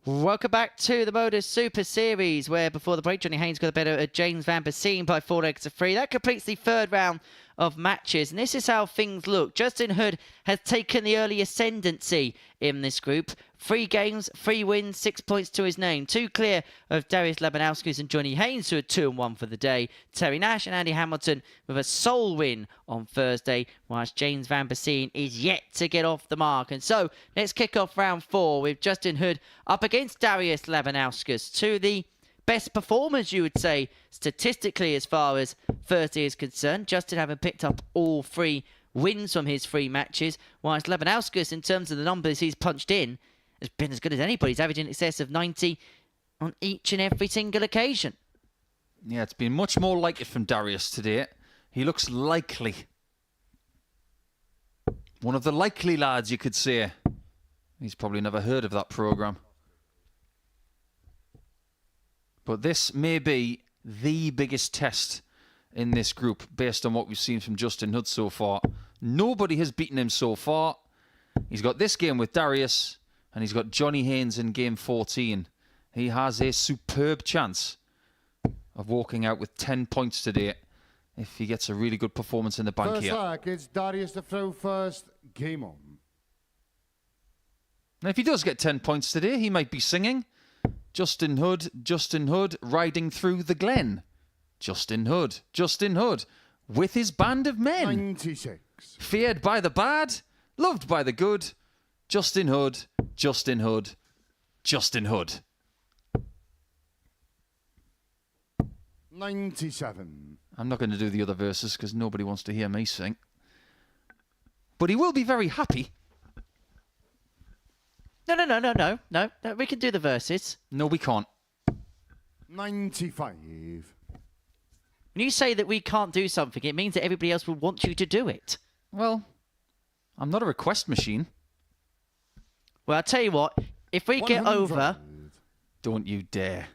Welcome back to the Modus Super Series, where before the break, Johnny Haynes got the better of James Vanbesien by 4 legs to 3. That completes the third round of matches, and this is how things look. Justin Hood has taken the early ascendancy in this group. 3 games, 3 wins, 6 points to his name. 2 clear of Darius Labanauskas and Johnny Haynes, who are 2-1 for the day. Terry Nash and Andy Hamilton with a sole win on Thursday, whilst James Vanbesien is yet to get off the mark. And so, let's kick off round 4 with Justin Hood up against Darius Labanauskas, to the best performers, you would say, statistically, as far as Thursday is concerned. Justin having picked up all 3 wins from his 3 matches, whilst Labanauskas, in terms of the numbers he's punched in, has been as good as anybody. He's averaging in excess of 90 on each and every single occasion. Yeah, it's been much more like it from Darius today. He looks likely. One of the likely lads, you could say. He's probably never heard of that programme. But this may be the biggest test in this group based on what we've seen from Justin Hood so far. Nobody has beaten him so far. He's got this game with Darius, and he's got Johnny Haynes in game 14. He has a superb chance of walking out with 10 points today if he gets a really good performance in the bank First here. leg, it's Darius to throw first. Game on. Now, if he does get 10 points today, he might be singing Justin Hood, riding through the glen. Justin Hood, with his band of men. 96. Feared by the bad, loved by the good. Justin Hood. 97. I'm not going to do the other verses because nobody wants to hear me sing. But he will be very happy. No. We can do the verses. No, we can't. 95. When you say that we can't do something, it means that everybody else will want you to do it. Well, I'm not a request machine. Well, I'll tell you what. If we get 100. over... Don't you dare.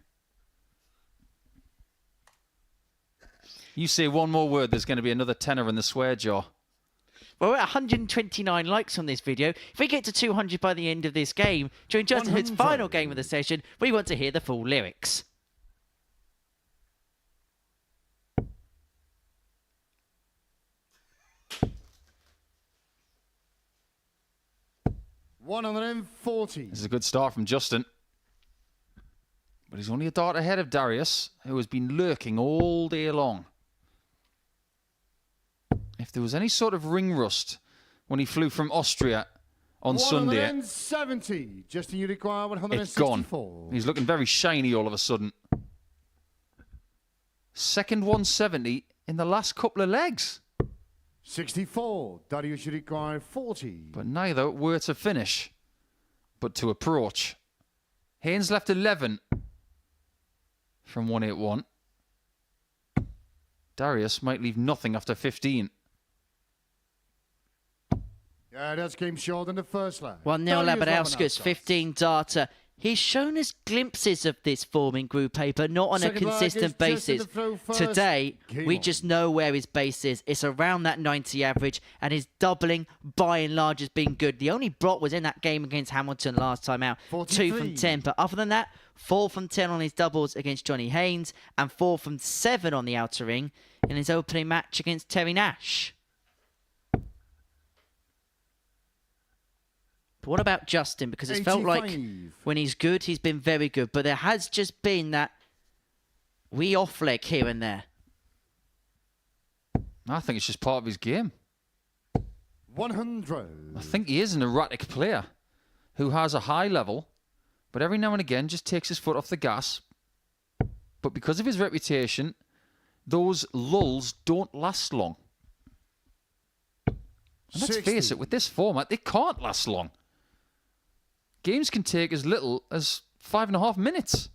You say one more word, there's going to be another tenner in the swear jar. Well, we're at 129 likes on this video. If we get to 200 by the end of this game, during Justin Hood's 100. final game of the session, we want to hear the full lyrics. $140. This is a good start from Justin. But he's only a dart ahead of Darius, who has been lurking all day long. If there was any sort of ring rust when he flew from Austria on Sunday, 170. Justin, you require it's gone. 164. He's looking very shiny all of a sudden. Second 170 in the last couple of legs. 64. Darius, you require 40. But neither were to finish, but to approach. Haynes left 11 from 181. Darius might leave nothing after 15. Yeah, that's game short in the first leg. 1-0 Labanauskas, 15 darter. He's shown us glimpses of this form in Group A, but not on Second a leg consistent is Justin basis. to throw first. Today, Game we on. just know where his base is. It's around that 90 average, and his doubling, by and large, has been good. The only brot was in that game against Hamilton last time out. 2 from 43. 10, but other than that, 4 from 10 on his doubles against Johnny Haynes, and 4 from 7 on the outer ring in his opening match against Terry Nash. But what about Justin? Because it's felt like 85. when he's good, he's been very good. But there has just been that wee off leg here and there. I think it's just part of his game. 100. I think he is an erratic player who has a high level, but every now and again just takes his foot off the gas. But because of his reputation, those lulls don't last long. And let's 60. face it, with this format, they can't last long. Games can take as little as 5.5 minutes.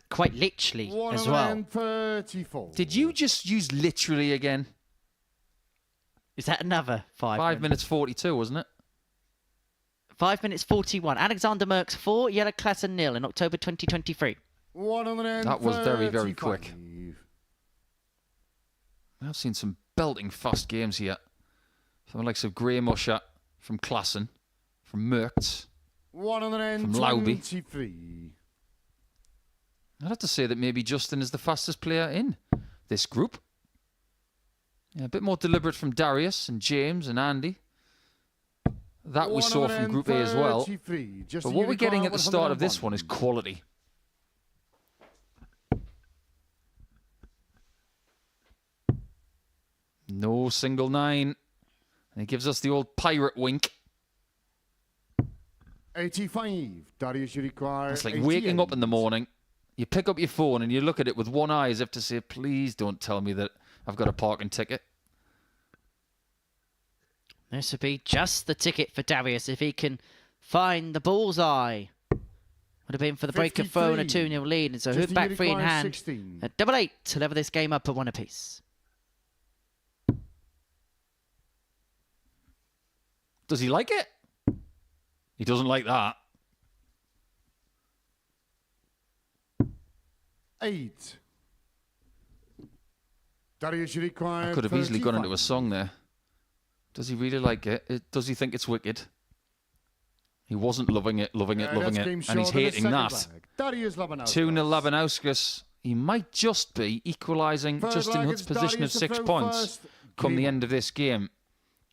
Quite literally as well. 134. Did you just use literally again? Is that another 5 5 minutes 42, wasn't it? 5 minutes 41. Alexander Merckx 4, Yellow Klassen 0 in October 2023. 135. That was very, very quick. I've seen some belting fast games here Someone like some Graham Usher from Klassen, from Merckx, from Lauby. 123. I'd have to say that maybe Justin is the fastest player in this group. Yeah, a bit more deliberate from Darius and James and Andy. That we saw from Group A as well. But what we're getting at the start of this one is quality. No single 9. And it gives us the old pirate wink. 85. Darius, you require. It's like waking up in the morning. You pick up your phone and you look at it with one eye as if to say, please don't tell me that I've got a parking ticket. This would be just the ticket for Darius if he can find the bullseye. Would have been for the break of throw and a 2-0 lead. And so Hood back 3 in hand 16. at 8-8 to level this game up at 1 apiece. Does he like it? He doesn't like that. 8. Darius, you require. I could have easily gone into a song there. Does he really like it? Does he think it's wicked? He wasn't loving it, loving it, and he's hating that. 2-0 Labanauskas. He might just be equalising Justin Hood's position of 6 points come the end of this game,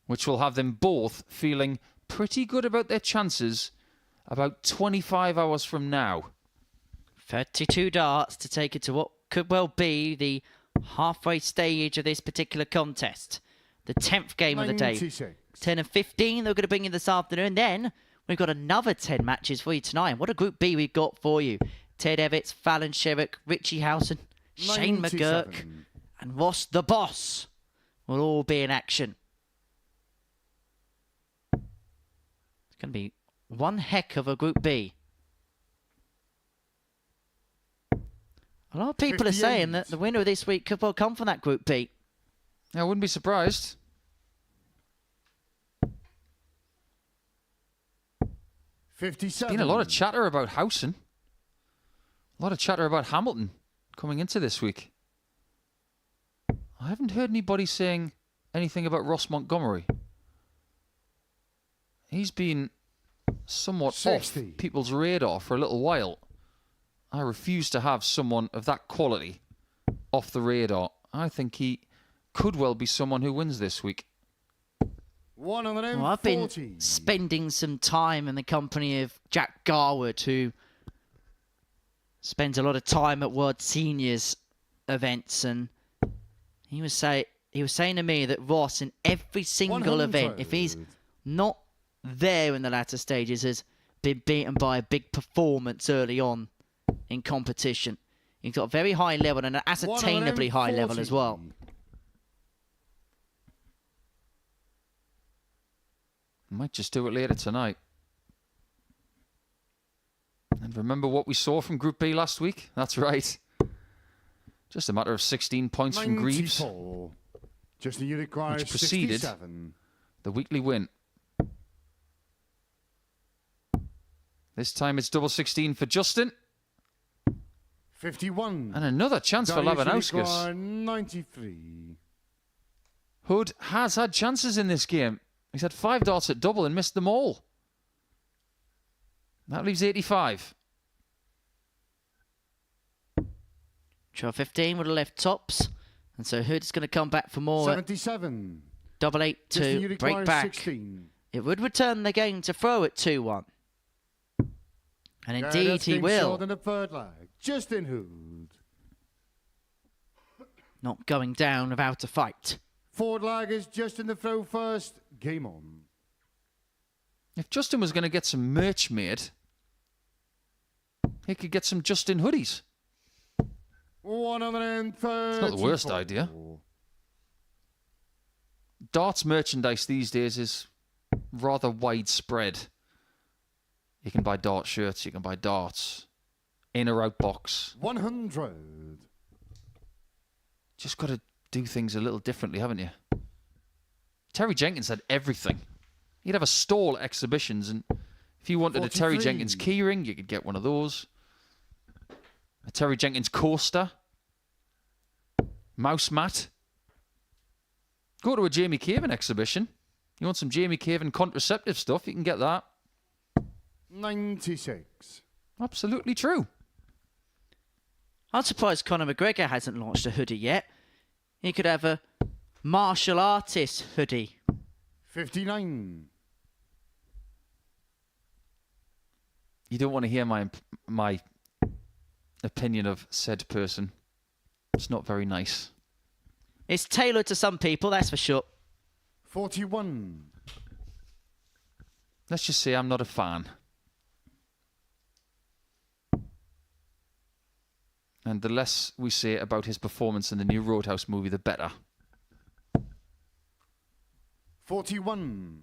which will have them both feeling pretty good about their chances about 25 hours from now. 32 darts to take it to what could well be the halfway stage of this particular contest. The 10th game of the day. 10 and 15 they're going to bring in this afternoon. Then we've got another 10 matches for you tonight. What a Group B we've got for you. Ted Evitts, Fallon Sherrick, Richie Howson, Shane McGurk, and Ross the Boss will all be in action. It's going to be one heck of a Group B. A lot of people are saying that the winner of this week could well come from that Group B. I wouldn't be surprised. 57. Been a lot of chatter about Howson. A lot of chatter about Hamilton coming into this week. I haven't heard anybody saying anything about Ross Montgomery. He's been somewhat 60. off people's radar for a little while. I refuse to have someone of that quality off the radar. I think he could well be someone who wins this week. Well, I've been spending some time in the company of Jack Garwood, who spends a lot of time at World Seniors events, and he was saying to me that Ross, in every single event, if he's not there in the latter stages, has been beaten by a big performance early on in competition. He's got a very high level and an ascertainably high level as well. Might just do it later tonight. And remember what we saw from Group B last week? That's right. Just a matter of 16 points from Greaves, which preceded 67. the weekly win. This time it's double 16 for Justin. 51. And another chance for Labanauskas. 93. Hood has had chances in this game. He's had 5 darts at double and missed them all. That leaves 85. Draw 15 would have left tops. And so Hood's going to come back for more. 77. 8-8 to break back. 16. It would return the game to throw at 2-1. And indeed he will. In the third leg. Justin Hood. Not going down without a fight. Forward leg is Justin the throw first. Game on. If Justin was going to get some merch made, he could get some Justin hoodies. 134. It's not the worst idea. Darts merchandise these days is rather widespread. You can buy dart shirts, you can buy darts. In or out box. 100. Just got to do things a little differently, haven't you? Terry Jenkins had everything. He'd have a stall at exhibitions, and if you wanted 43. a Terry Jenkins keyring, you could get one of those. A Terry Jenkins coaster. Mouse mat. Go to a Jamie Caven exhibition. You want some Jamie Caven contraceptive stuff, you can get that. 96. Absolutely true. I'm surprised Conor McGregor hasn't launched a hoodie yet. He could have a martial artist hoodie. 59. You don't want to hear my opinion of said person. It's not very nice. It's tailored to some people, that's for sure. 41. Let's just say I'm not a fan. And the less we say about his performance in the new Roadhouse movie, the better. 41.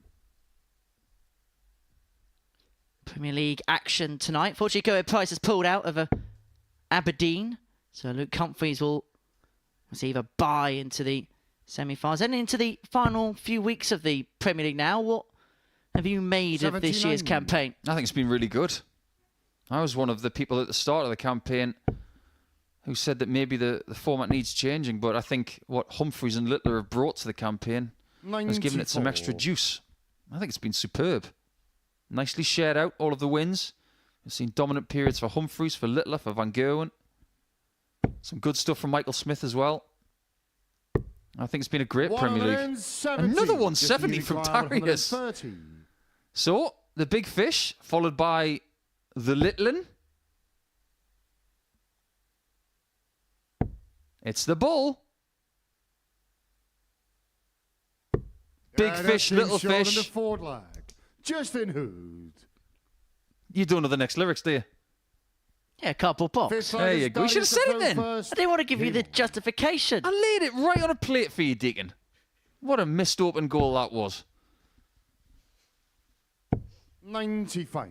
Premier League action tonight. Fortunately, Coed Price has pulled out of Aberdeen. So Luke Humphries will receive a bye into the semi-finals. And into the final few weeks of the Premier League now. What have you made of this year's 79. campaign? I think it's been really good. I was one of the people at the start of the campaign who said that maybe the format needs changing, but I think what Humphries and Littler have brought to the campaign has given it some extra 94. juice. I think it's been superb. Nicely shared out, all of the wins. We've seen dominant periods for Humphries, for Littler, for Van Gerwen. Some good stuff from Michael Smith as well. I think it's been a great Premier League. 170. Another Just 170 newly from acquired Darius. 130. So, the big fish, followed by the Littlin. It's the bull. Big Yeah, fish, that's little been shown in fish. the forward leg. Justin Hood. You don't know the next lyrics, do you? Yeah, cardboard box. Fifth There line you is go. You should have Darius said it to then. throw first. I didn't want to give you the Game on. justification. I laid it right on a plate for you, Deacon. What a missed open goal that was. 95.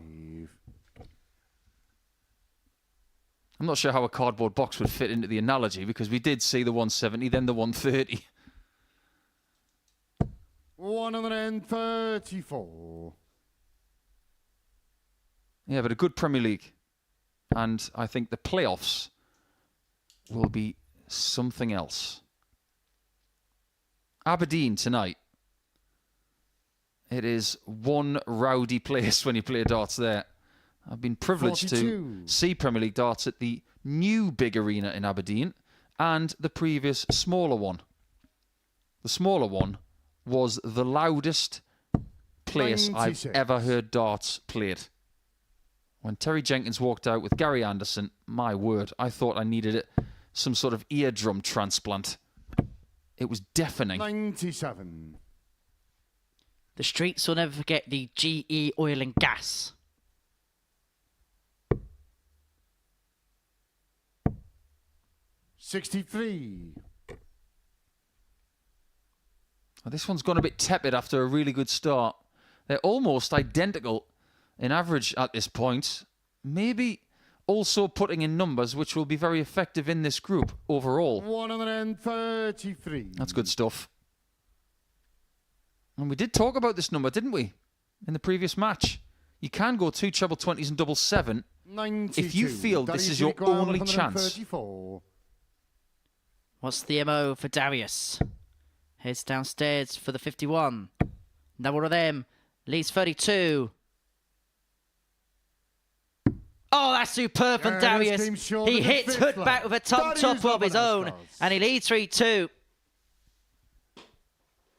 I'm not sure how a cardboard box would fit into the analogy because we did see the 170, then the 130. 134. Yeah, but a good Premier League. And I think the playoffs will be something else. Aberdeen tonight. It is one rowdy place when you play darts there. I've been privileged 42. to see Premier League darts at the new big arena in Aberdeen and the previous smaller one. The smaller one was the loudest place 96. I've ever heard darts played. When Terry Jenkins walked out with Gary Anderson, my word, I thought I needed some sort of eardrum transplant. It was deafening. 97. The streets will never forget the GE Oil and Gas. 63. Well, this one's gone a bit tepid after a really good start. They're almost identical in average at this point. Maybe also putting in numbers which will be very effective in this group overall. 133. That's good stuff. And we did talk about this number, didn't we? In the previous match. You can go 2 treble 20s and double 7 92. if you feel this Darius is your required only chance. 134. What's the MO for Darius? Heads downstairs for the 51. Another one of them. Leads 32. Oh, that's superb from Yeah, Darius. this game's short He of the hits fifth Hood leg. back with a top Darius of his own. Labanauskas. And he leads 3-2.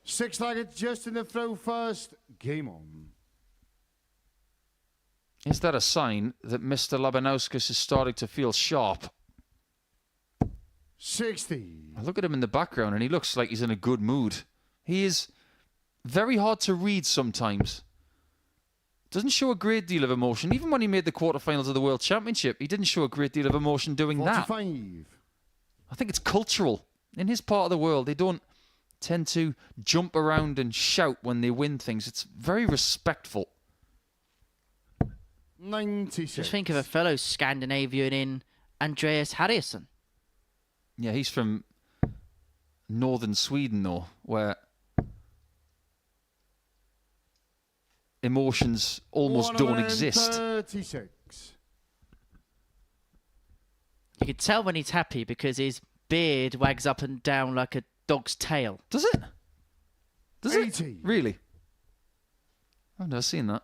Six-legged just in the throw first. Game on. Is that a sign that Mr. Labanauskas is starting to feel sharp? 60. I look at him in the background and he looks like he's in a good mood. He is very hard to read sometimes. Doesn't show a great deal of emotion. Even when he made the quarterfinals of the World Championship, he didn't show a great deal of emotion doing that. 45. I think it's cultural. In his part of the world, they don't tend to jump around and shout when they win things. It's very respectful. 96. Just think of a fellow Scandinavian in Andreas Harrison. Yeah, he's from northern Sweden, though, where emotions almost don't exist. 136. You can tell when he's happy because his beard wags up and down like a dog's tail. Does it? Does it? 80. Really? I've never seen that.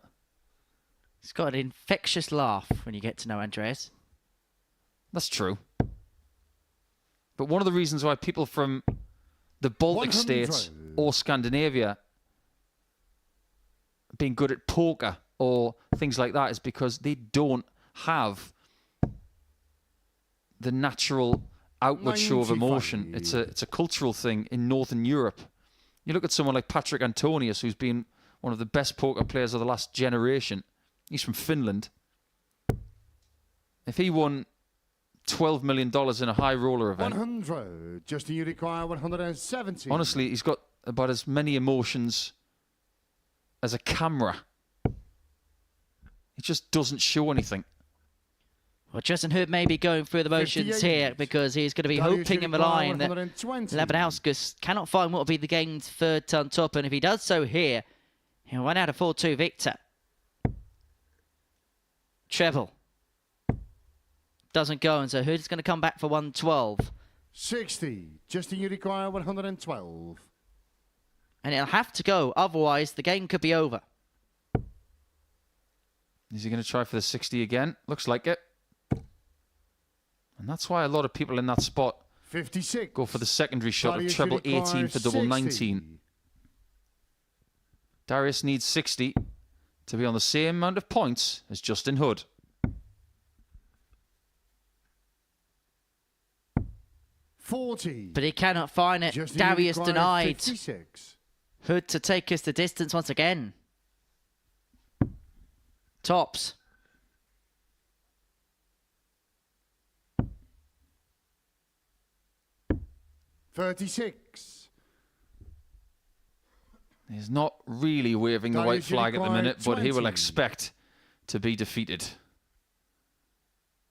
He's got an infectious laugh when you get to know Andreas. That's true. But one of the reasons why people from the Baltic 100. states or Scandinavia being good at poker or things like that is because they don't have the natural outward show of emotion. 95. It's a cultural thing in Northern Europe. You look at someone like Patrick Antonius, who's been one of the best poker players of the last generation. He's from Finland. If he won $12 million in a high roller event, 100. Justin, you require 170. honestly, he's got about as many emotions as a camera. He just doesn't show anything. Well, Justin Hood may be going through the motions 58. here because he's going to be Darius hoping and require relying that 120. Labanauskas cannot find what will be the game's third ton top, and if he does so here, he'll run out of 4-2 victor. Treble. Doesn't go, and so Hood's going to come back for 112. 60. Justin, you require 112. And it'll have to go, otherwise the game could be over. Is he going to try for the 60 again? Looks like it. And that's why a lot of people in that spot 56. go for the secondary shot of Darius, treble you require 18 for double 60. 19. Darius needs 60 to be on the same amount of points as Justin Hood. $40. But he cannot find it. Justin, you Darius require denied. 56. Hood to take us the distance once again. Tops. $36. He's not really waving the white Darius, you flag at the require minute, but he will 20. expect to be defeated.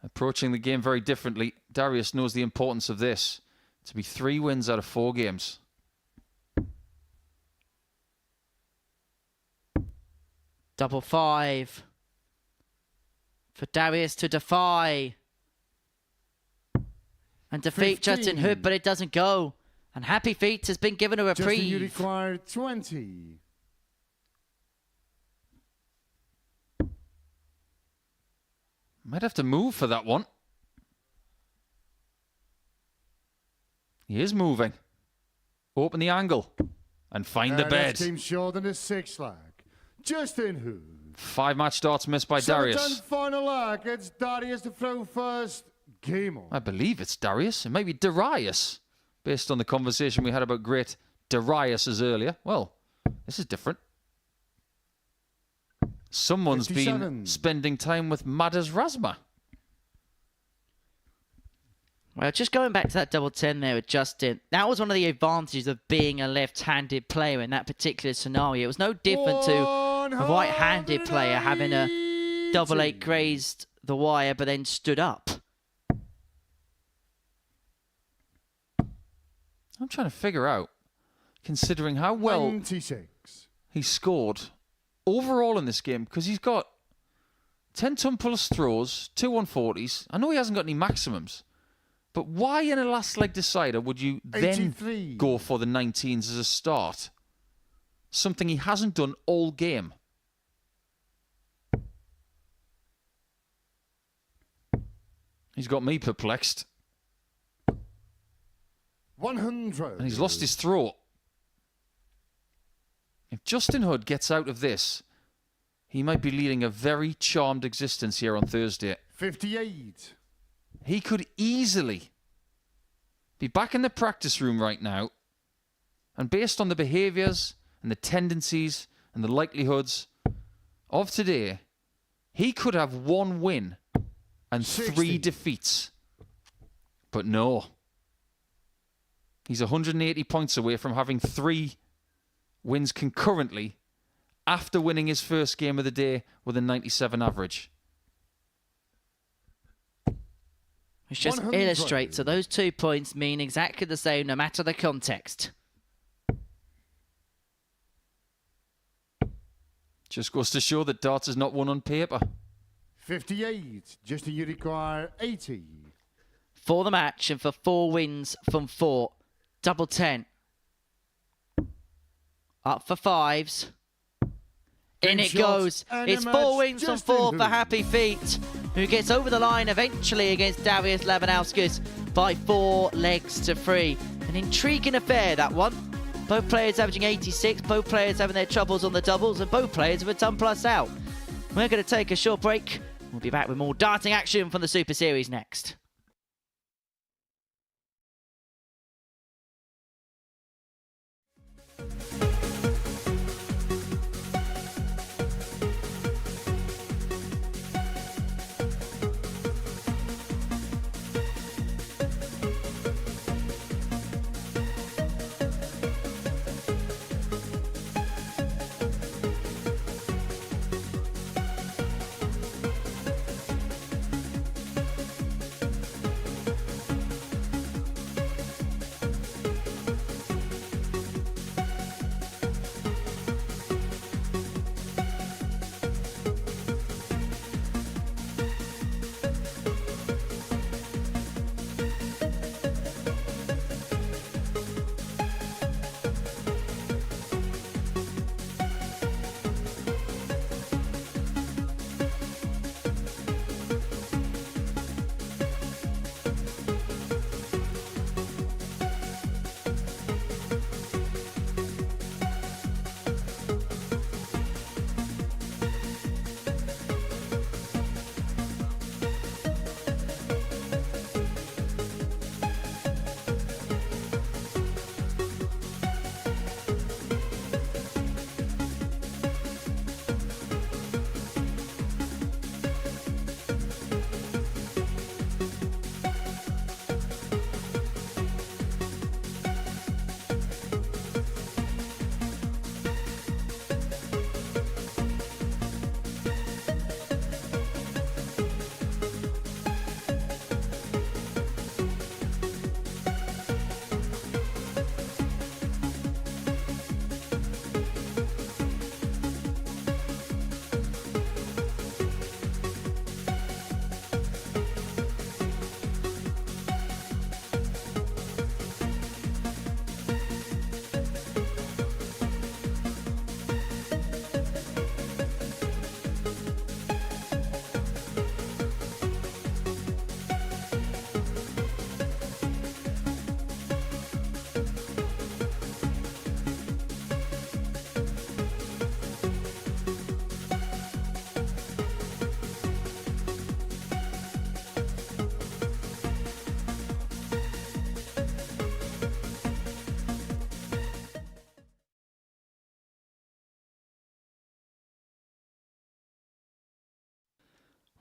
Approaching the game very differently, Darius knows the importance of this. To be 3 wins out of 4 games. Double 5. For Darius to defy. And defeat 15. Justin Hood, but it doesn't go. And Happy Feet has been given a Justin, you reprieve. require 20. Might have to move for that one. He is moving. Open the angle and find the bed. Came short in the 6th leg. Justin Hood. 5 match starts missed by Darius. 7th final leg. It's Darius to throw first. Game on. I believe it's Darius. It might be Darius, based on the conversation we had about great Dariuses earlier. Well, this is different. Someone's 57. been spending time with Modus Razma. Well, just going back to that double 10 there with Justin, that was one of the advantages of being a left-handed player in that particular scenario. It was no different to a right-handed player having a double 8 grazed the wire but then stood up. I'm trying to figure out, considering how well 96. he scored overall in this game, because he's got 10-ton plus throws, 2 140s. I know he hasn't got any maximums, but why in a last leg decider would you then 83. go for the 19s as a start? Something he hasn't done all game. He's got me perplexed. 100. And he's lost his throat. If Justin Hood gets out of this, he might be leading a very charmed existence here on Thursday. 58. He could easily be back in the practice room right now, and based on the behaviours and the tendencies and the likelihoods of today, he could have 1 win and 60. 3 defeats. But no. He's 180 points away from having 3 wins concurrently after winning his first game of the day with a 97 average. Which just 100. illustrates that those 2 points mean exactly the same no matter the context. Just goes to show that darts is not won on paper. 58. Justin, you require 80. For the match and for 4 wins from 4. Double 10. Up for 5s. In it goes. It's 4 wins from 4 for Happy Feet, who gets over the line eventually against Darius Labanauskas by 4 legs to 3. An intriguing affair, that one. Both players averaging 86, both players having their troubles on the doubles, and both players with a ton plus out. We're going to take a short break. We'll be back with more darting action from the Super Series next.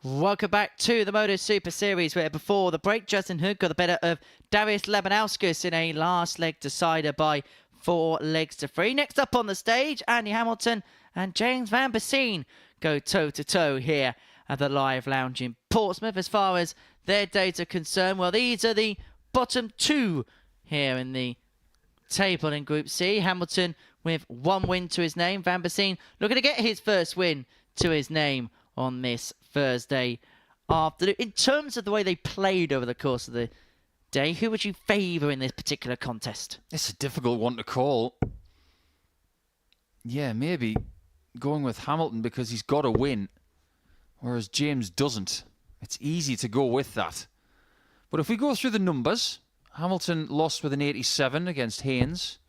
Welcome back to the Modus Super Series, where before the break, Justin Hood got the better of Darius Labanauskas in a last leg decider by 4 legs to 3. Next up on the stage, Andy Hamilton and James Vanbesien go toe-to-toe here at the Live Lounge in Portsmouth. As far as their days are concerned, well, these are the bottom 2 here in the table in Group C. Hamilton with 1 win to his name. Vanbesien looking to get his first win to his name on this Thursday afternoon. In terms of the way they played over the course of the day, who would you favour in this particular contest? It's a difficult one to call. Yeah, maybe going with Hamilton because he's got to win, whereas James doesn't. It's easy to go with that. But if we go through the numbers, Hamilton lost with an 87 against Haynes,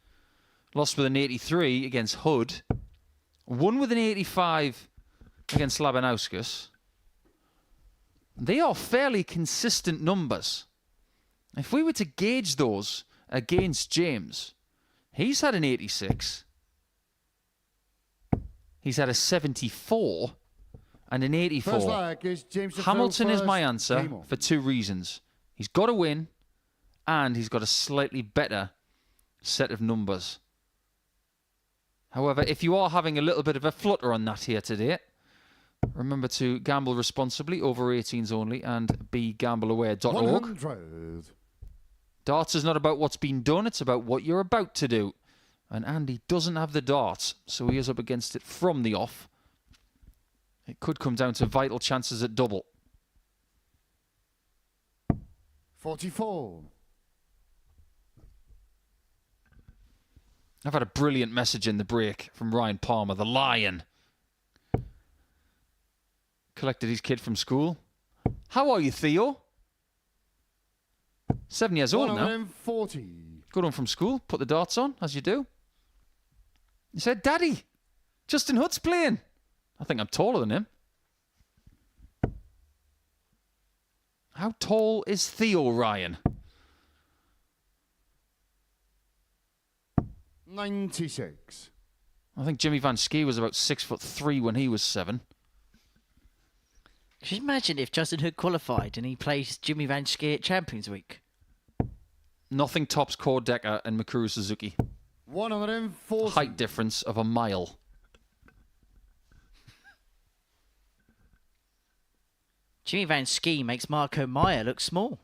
lost with an 83 against Hood, won with an 85 against Labanauskas. They are fairly consistent numbers. If we were to gauge those against James, he's had an 86, he's had a 74 and an 84. First leg is James Hamilton is my answer for 2 reasons. He's got to win and he's got a slightly better set of numbers. However, if you are having a little bit of a flutter on that here today, remember to gamble responsibly, over 18s only, and begambleaware.org. 100. Darts is not about what's been done, it's about what you're about to do. And Andy doesn't have the darts, so he is up against it from the off. It could come down to vital chances at double. 44. I've had a brilliant message in the break from Ryan Palmer, the Lion. Collected his kid from school. How are you, Theo? 7 years old now. 140. Got home from school, put the darts on, as you do. He said, Daddy, Justin Hutt's playing. I think I'm taller than him. How tall is Theo, Ryan? 96. I think Jimmy Van Ski was about 6'3" when he was 7. Could you imagine if Justin Hood qualified and he plays Jimmy Van Ski at Champions Week? Nothing tops Cord Decker and Mikuru Suzuki. 140. Height difference of a mile. Jimmy Van Ski makes Marco Meyer look small.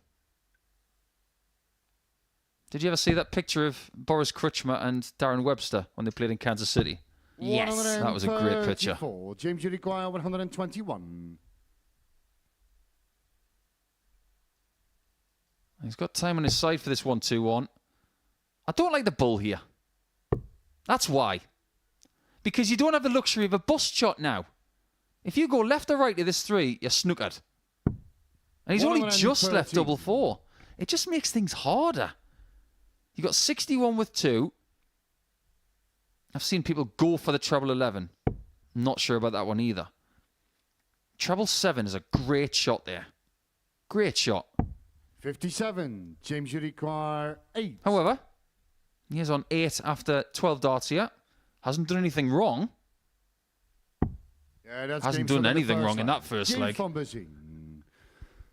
Did you ever see that picture of Boris Krutchmer and Darren Webster when they played in Kansas City? Yes. That was a great picture. 134. James Uruguay 121. He's got time on his side for this 1-2-1. I don't like the bull here. That's why. Because you don't have the luxury of a bust shot now. If you go left or right to this 3, you're snookered. And he's only just left double 4. It just makes things harder. You got 61 with 2. I've seen people go for the treble 11. Not sure about that one either. Treble 7 is a great shot there. Great shot. 57. James Uruguay 8. However, he is on 8 after 12 darts here. Hasn't done anything wrong. Yeah, that's Hasn't game done for the anything first wrong in leg. that first James leg. Vanbesien.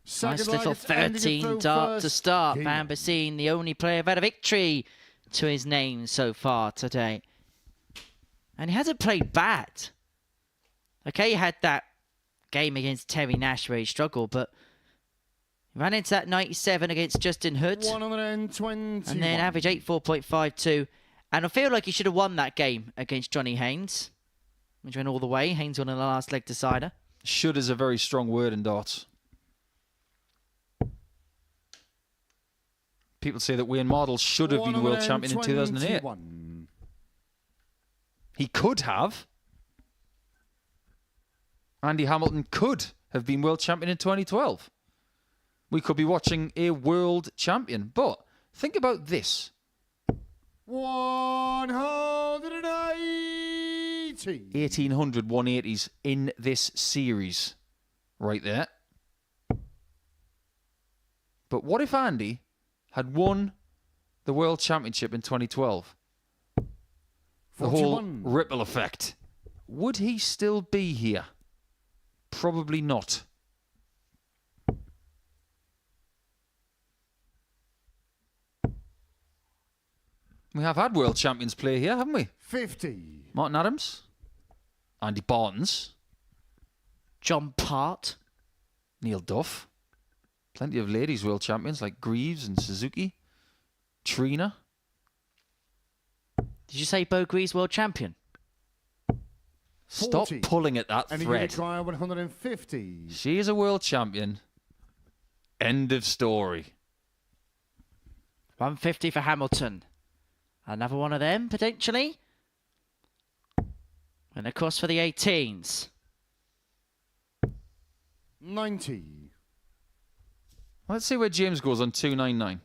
Nice Second leg, little it's Andy to 13 throw dart to first. start. Game. Vanbesien, the only player who've had a victory to his name so far today. And he hasn't played bad. Okay, he had that game against Terry Nash where he struggled, but he ran into that 97 against Justin Hood. 120. And then average 84.52. And I feel like he should have won that game against Johnny Haynes, which went all the way. Haynes won in the last leg decider. Should is a very strong word in darts. People say that Wayne Mardle should have been world champion in 2008. He could have. Andy Hamilton could have been world champion in 2012. We could be watching a world champion. But think about this. 180. 1800 180s in this series. Right there. But what if Andy had won the World Championship in 2012? The whole 41. ripple effect. Would he still be here? Probably not. We have had world champions play here, haven't we? 50. Martin Adams, Andy Barnes, John Part. Neil Duff. Plenty of ladies world champions like Greaves and Suzuki. Trina. Did you say Bo Greaves world champion? Stop 40. pulling at that And thread. Uruguay 150. She is a world champion. End of story. 150 for Hamilton. Another one of them, potentially. And of course for the 18s. 90. Let's see where James goes on 299.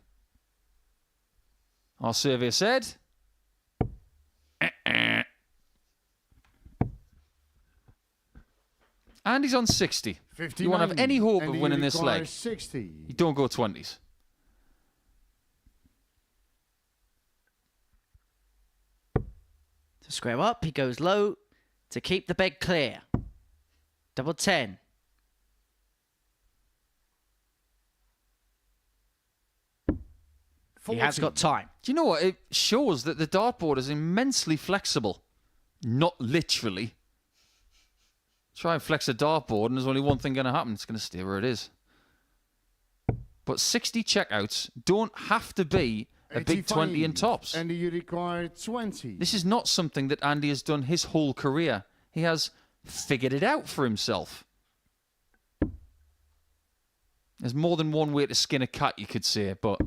Our survey said... Andy's on 60. 59. You won't have any hope of And winning this Uruguay leg. 60. You don't go 20s. To square up, he goes low to keep the bed clear. Double 10. He has got time. Do you know what? It shows that the dartboard is immensely flexible. Not literally. Try and flex a dartboard and there's only one thing going to happen. It's going to stay where it is. But 60 checkouts don't have to be a big 20 in tops. And you require 20. This is not something that Andy has done his whole career. He has figured it out for himself. There's more than one way to skin a cat, you could say, but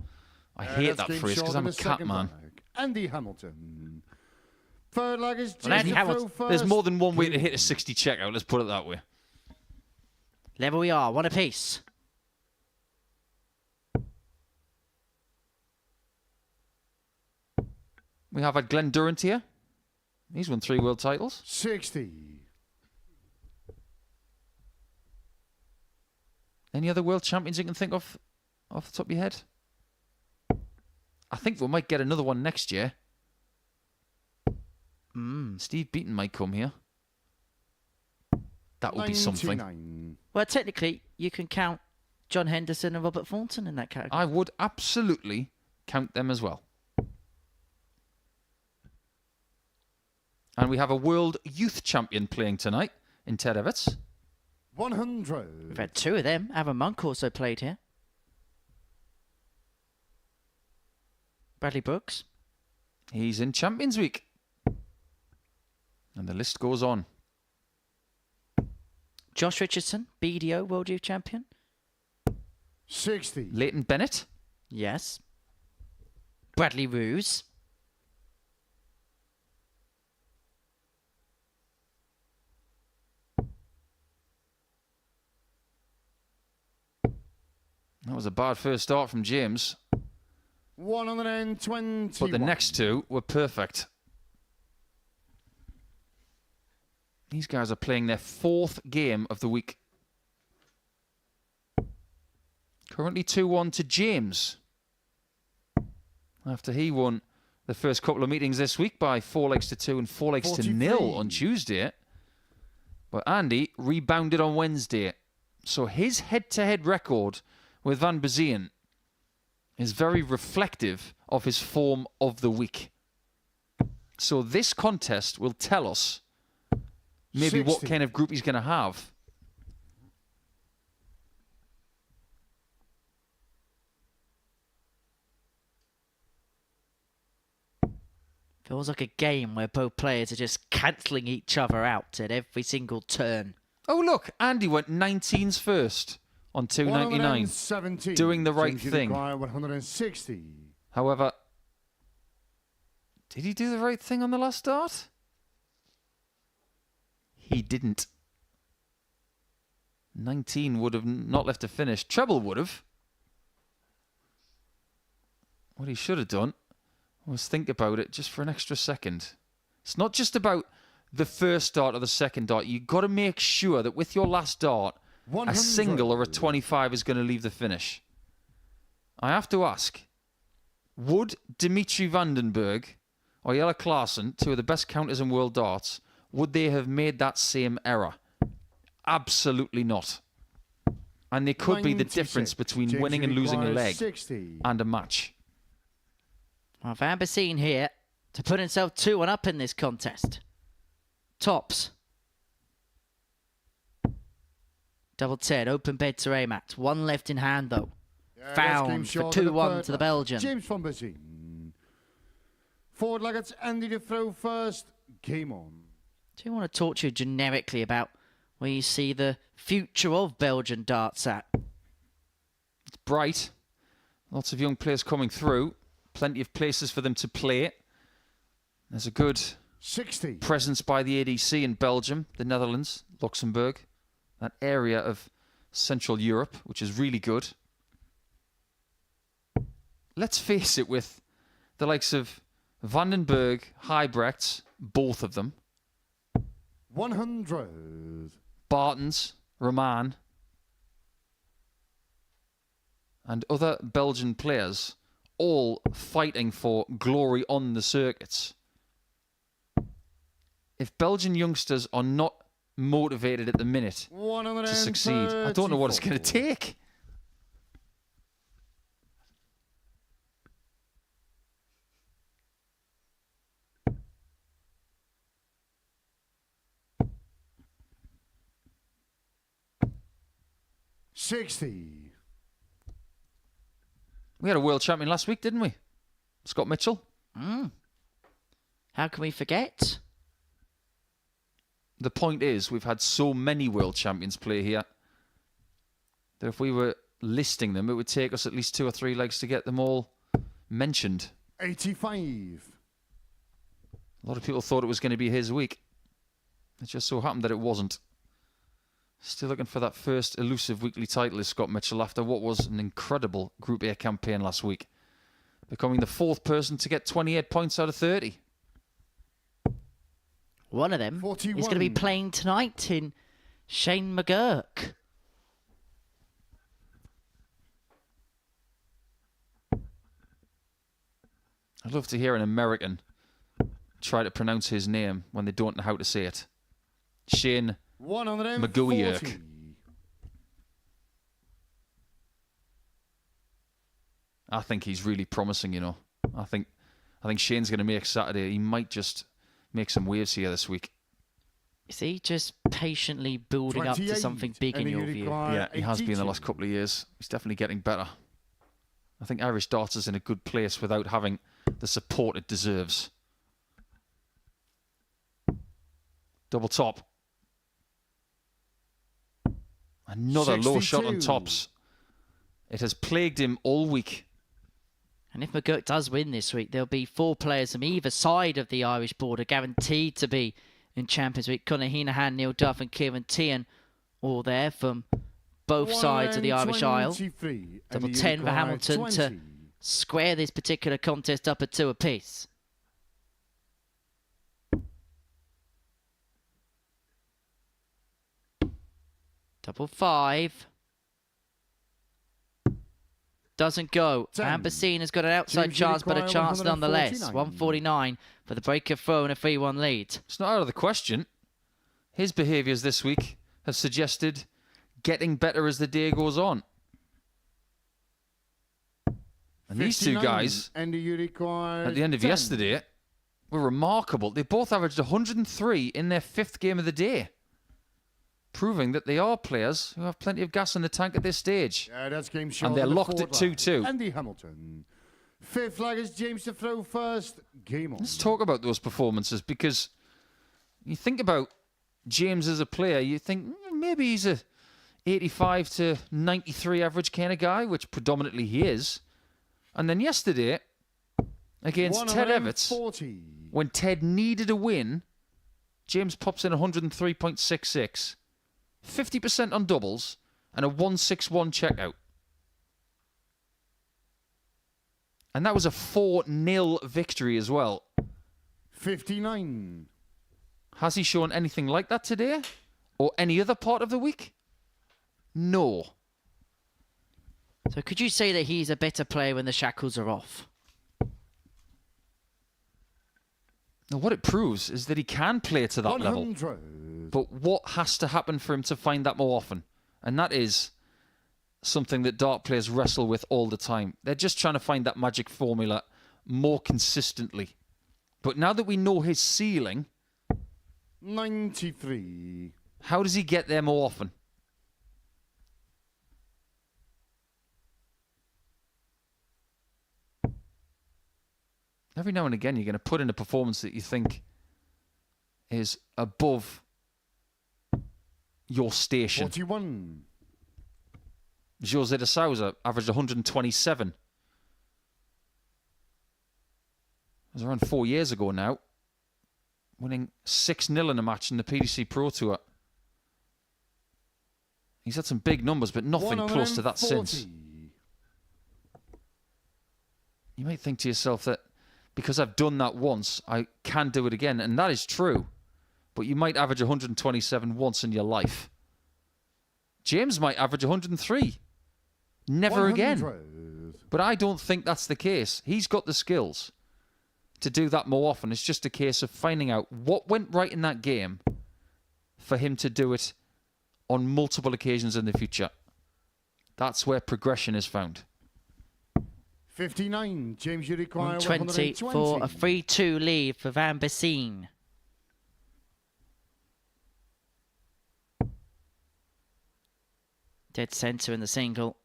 I hate that's that game phrase short because in I'm a the cat second man. leg. Andy Hamilton. Third leg is Well, Andy Jason Hamilton- Throw There's first. more than one way to hit a 60 checkout, let's put it that way. Level we are, one apiece. We have had Glenn Durrant here. He's won 3 world titles. 60. Any other world champions you can think of off the top of your head? I think we might get another one next year. Steve Beaton might come here. That would be something. 99. Well, technically, you can count John Henderson and Robert Thornton in that category. I would absolutely count them as well. And we have a world youth champion playing tonight in Ted Everts. 100. We've had 2 of them. Aaron Monk also played here. Bradley Brooks. He's in Champions Week. And the list goes on. Josh Richardson, BDO World Youth Champion. 60. Leighton Bennett. Yes. Bradley Roos. That was a bad first start from James. 120. But the next 2 were perfect. These guys are playing their 4th game of the week. Currently 2-1 to James. After he won the first couple of meetings this week by 4 legs to 2 and 4 legs to 0 on Tuesday. But Andy rebounded on Wednesday. So his head-to-head record with Vanbesien is very reflective of his form of the week. So this contest will tell us maybe 60. what kind of group he's going to have. Feels like a game where both players are just cancelling each other out at every single turn. Oh, look, Andy went 19s first on 299, 170. doing the right James thing. Uruguay, 160. However, did he do the right thing on the last start? He didn't. 19 would have not left a finish. Treble would have. What he should have done was think about it just for an extra second. It's not just about the first dart or the second dart. You've got to make sure that with your last dart, 100. a single or a 25 is going to leave the finish. I have to ask, would Dimitri Vandenberg or Jelle Klaassen, 2 of the best counters in world darts, would they have made that same error? Absolutely not. And there could be the 96. difference between James winning and losing a Uruguay, leg 60. and a match. Well, Vanbesien here to put himself 2-1 up in this contest. Tops. Double 10, open bed to aim at. 1 left in hand though. Yeah, Found game for short of 2-1 third to the leg. Belgian. James Vanbesien. Forward leg, it's Andy to throw first. Game on. Do you want to talk to you generically about where you see the future of Belgian darts at? It's bright. Lots of young players coming through. Plenty of places for them to play. There's a good 60. presence by the ADC in Belgium, the Netherlands, Luxembourg, that area of Central Europe, which is really good. Let's face it, with the likes of Vandenberg, Huybrechts, both of them, 100. Bartens, Roman, and other Belgian players all fighting for glory on the circuits. If Belgian youngsters are not motivated at the minute to succeed, I don't know what it's going to take. $60. We had a world champion last week, didn't we? Scott Mitchell. How can we forget? The point is, we've had so many world champions play here that if we were listing them, it would take us at least 2 or 3 legs to get them all mentioned. 85. A lot of people thought it was going to be his week. It just so happened that it wasn't. Still looking for that first elusive weekly title is Scott Mitchell after what was an incredible Group A campaign last week. Becoming the 4th person to get 28 points out of 30. One of them 41. is going to be playing tonight in Shane McGurk. I'd love to hear an American try to pronounce his name when they don't know how to say it. Shane McGurk. I think he's really promising, you know. I think Shane's going to make Saturday. He might just make some waves here this week. Is he just patiently building up to something big in your view? Yeah, he has been the last couple of years. He's definitely getting better. I think Irish darts is in a good place without having the support it deserves. Double top. Another low shot on tops. It has plagued him all week. And if McGurk does win this week, there'll be 4 players from either side of the Irish border guaranteed to be in Champions Week. Conor Heenahan, Neil Duff and Kieran Tian all there from both sides of the Irish Isle. Double 10 for Hamilton to square this particular contest up at 2 apiece. Double 5. Doesn't go. Vanbesien has got an outside chance, but a chance nonetheless. 149 for the breaker throw and a 3-1 lead. It's not out of the question. His behaviours this week have suggested getting better as the day goes on. And these two guys, at the end of yesterday, were remarkable. They both averaged 103 in their 5th game of the day, proving that they are players who have plenty of gas in the tank at this stage. That's game and they're locked at 2-2. Andy Hamilton. 5th flag is James to throw first. Game on. Let's talk about those performances, because you think about James as a player, you think maybe he's a 85 to 93 average kind of guy, which predominantly he is. And then yesterday, against Ted Everts, when Ted needed a win, James pops in 103.66, 50% on doubles, and a 161 checkout. And that was a 4-0 victory as well. 59. Has he shown anything like that today? Or any other part of the week? No. So could you say that he's a better player when the shackles are off? Now, what it proves is that he can play to that 100. level. But what has to happen for him to find that more often? And that is something that dart players wrestle with all the time. They're just trying to find that magic formula more consistently. But now that we know his ceiling, 93. How does he get there more often? Every now and again, you're going to put in a performance that you think is above your station. 41. Jose de Souza averaged 127. It was around 4 years ago now, winning 6-0 in a match in the PDC Pro Tour. He's had some big numbers, but nothing close to that since. You might think to yourself that because I've done that once, I can do it again, and that is true. But you might average 127 once in your life. James might average 103. Never 100. again. But I don't think that's the case. He's got the skills to do that more often. It's just a case of finding out what went right in that game for him to do it on multiple occasions in the future. That's where progression is found. 59. James, you require 120 for a 3-2 lead for Vanbesien. Dead centre in the single.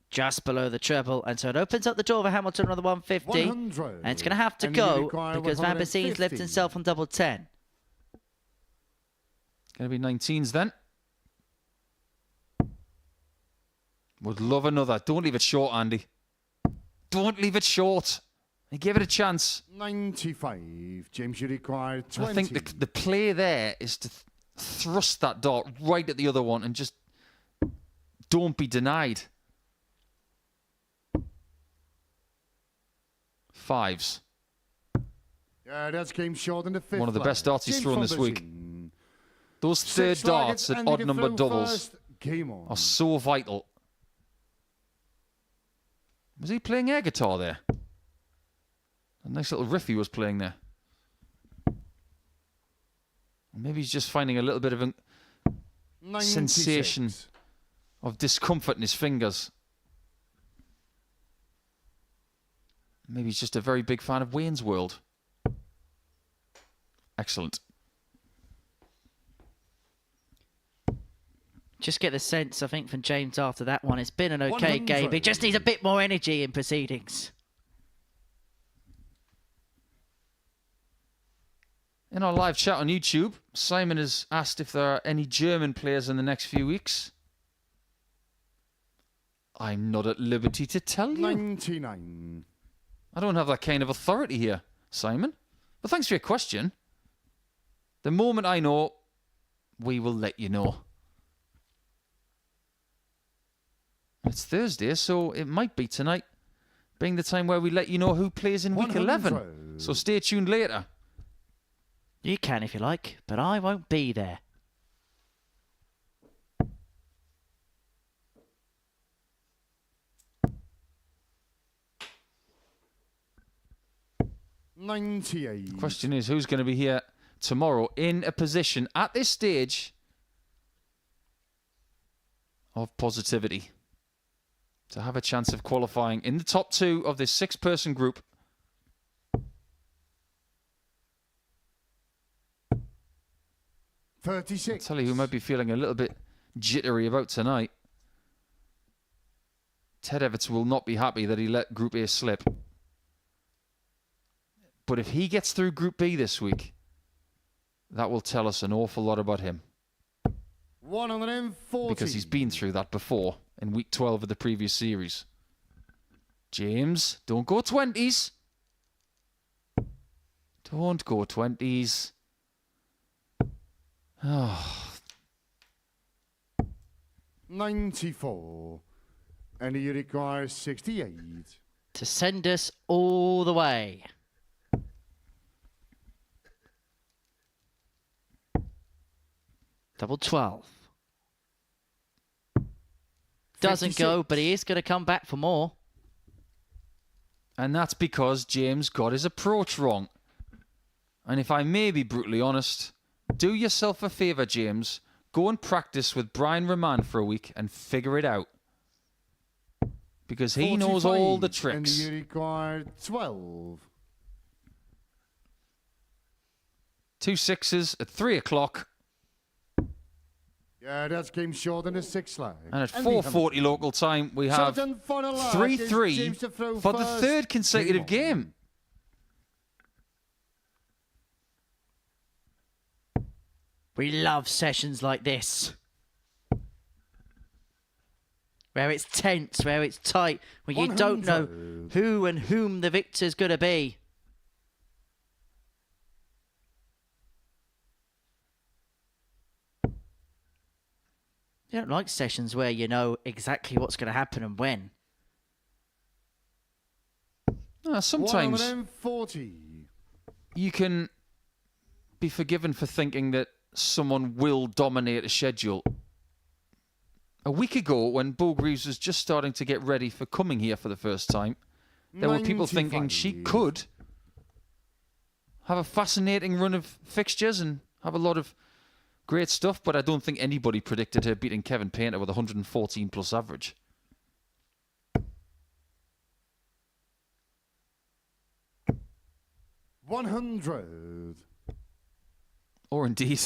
Just below the treble. And so it opens up the door for Hamilton on the 150. 100. And it's going to have to go because Vanbesien's left himself on double 10. Going to be 19s then. Would love another. Don't leave it short, Andy. Don't leave it short. He gave it a chance. 95. James, you require 20. I think the play there is to thrust that dart right at the other one and just don't be denied. 5s. Yeah, that's game short in the 5th. One of the best darts he's thrown this week. Those third darts at odd number doubles are so vital. Was he playing air guitar there? A nice little riff he was playing there. Maybe he's just finding a little bit of a sensation of discomfort in his fingers. Maybe he's just a very big fan of Wayne's World. Excellent. Just get the sense, I think, from James after that one. It's been an okay game. It just needs a bit more energy in proceedings. In our live chat on YouTube, Simon has asked if there are any German players in the next few weeks. I'm not at liberty to tell you. 99. I don't have that kind of authority here, Simon. But thanks for your question. The moment I know, we will let you know. It's Thursday, so it might be tonight, being the time where we let you know who plays in week 11. So stay tuned later. You can if you like, but I won't be there. $98. The question is, who's going to be here tomorrow in a position at this stage of positivity to have a chance of qualifying in the top 2 of this 6-person group? $36. I'll tell you who might be feeling a little bit jittery about tonight. Ted Everts will not be happy that he let Group A slip. But if he gets through Group B this week, that will tell us an awful lot about him. 140. Because he's been through that before in week 12 of the previous series. James, don't go 20s. Don't go 20s. Oh. 94. And he requires 68. To send us all the way. Double 12. Doesn't 56. go, but he is going to come back for more. And that's because James got his approach wrong. And if I may be brutally honest, do yourself a favour, James. Go and practice with Brian Roman for a week and figure it out. Because he knows all the tricks. And you require 12. 2 6s at 3 o'clock. Yeah, that's game short in the 6th slag. And at 4:40 local time, we have 3-3 for the 3rd consecutive game. We love sessions like this. Where it's tense, where it's tight, where you don't know who and whom the victor's going to be. You don't like sessions where you know exactly what's going to happen and when. Sometimes 140. you can be forgiven for thinking that someone will dominate a schedule. A week ago, when Bo Greaves was just starting to get ready for coming here for the first time, there were people thinking she could have a fascinating run of fixtures and have a lot of great stuff, but I don't think anybody predicted her beating Kevin Painter with 114 plus average. $100. Or indeed,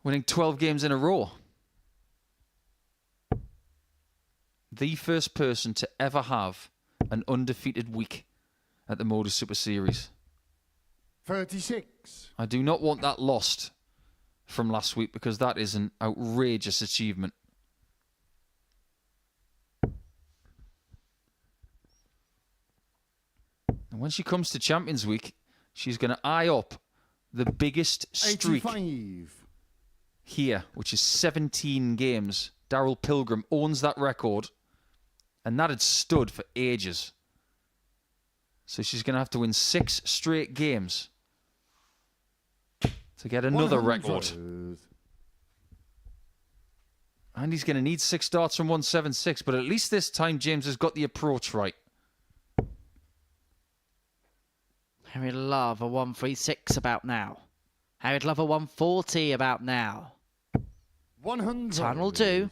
winning 12 games in a row. The first person to ever have an undefeated week at the Modus Super Series. 36. I do not want that lost from last week because that is an outrageous achievement. And when she comes to Champions Week, she's going to eye up the biggest streak 85. here, which is 17 games. Darryl Pilgrim owns that record, and that had stood for ages. So she's going to have to win 6 straight games to get another record. And he's going to need 6 starts from 176, but at least this time James has got the approach right. Harry'd love a 136 about now. Harry'd love a 140 about now. 100. Time will do,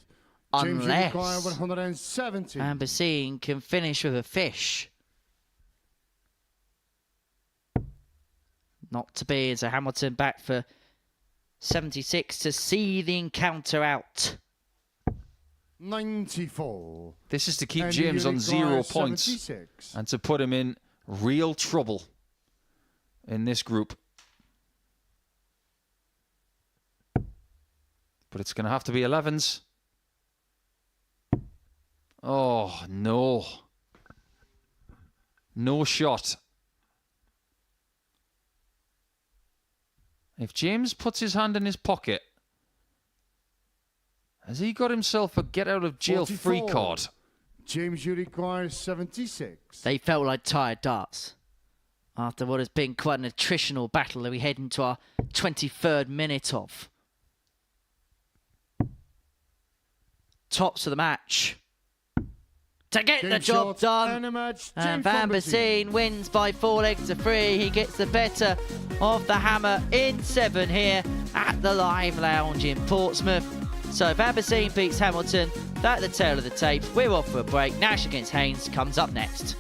unless 170. Vanbesien can finish with a fish. Not to be, as a Hamilton back for 76 to see the encounter out. 94. This is to keep James on 0 points 76. and to put him in real trouble in this group. But it's going to have to be 11s. Oh, no. No shot. If James puts his hand in his pocket, has he got himself a get-out-of-jail-free 44. card? James, you require 76. They felt like tired darts after what has been quite an attritional battle that we head into our 23rd minute of. Tops of the match to get the job done, and Vanbesien wins by 4 legs to 3. He gets the better of the hammer in 7 here at the Live Lounge in Portsmouth. So Vanbesien beats Hamilton. That's the tail of the tape. We're off for a break. Nash against Haynes comes up next.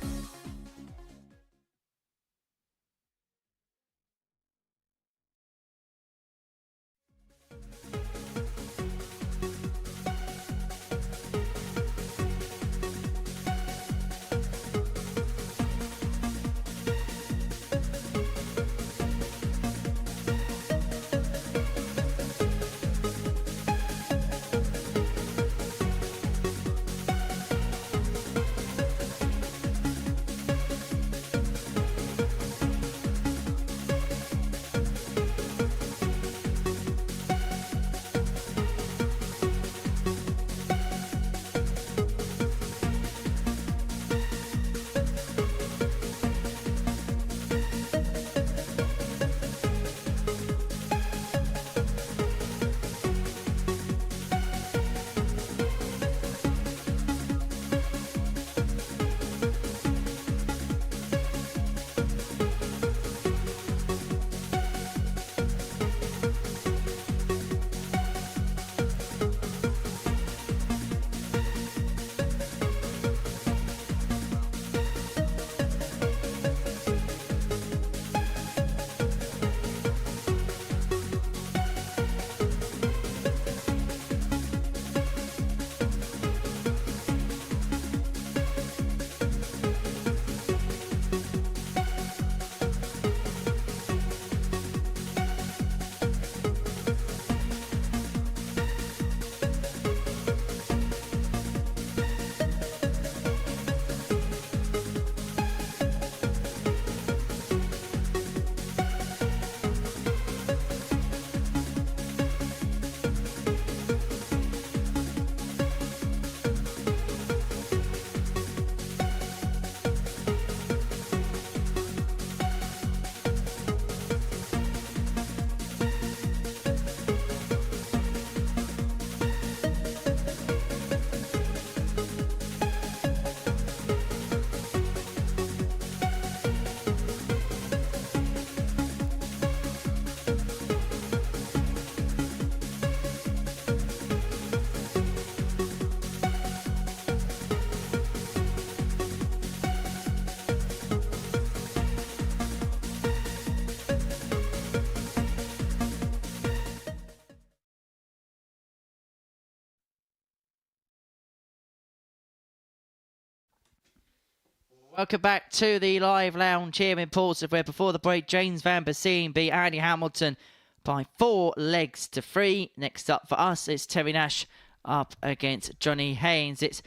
Welcome back to the Live Lounge here in Portsmouth, where before the break, James Vanbesien beat Andy Hamilton by 4 legs to 3. Next up for us, it's Terry Nash up against Johnny Haynes. It's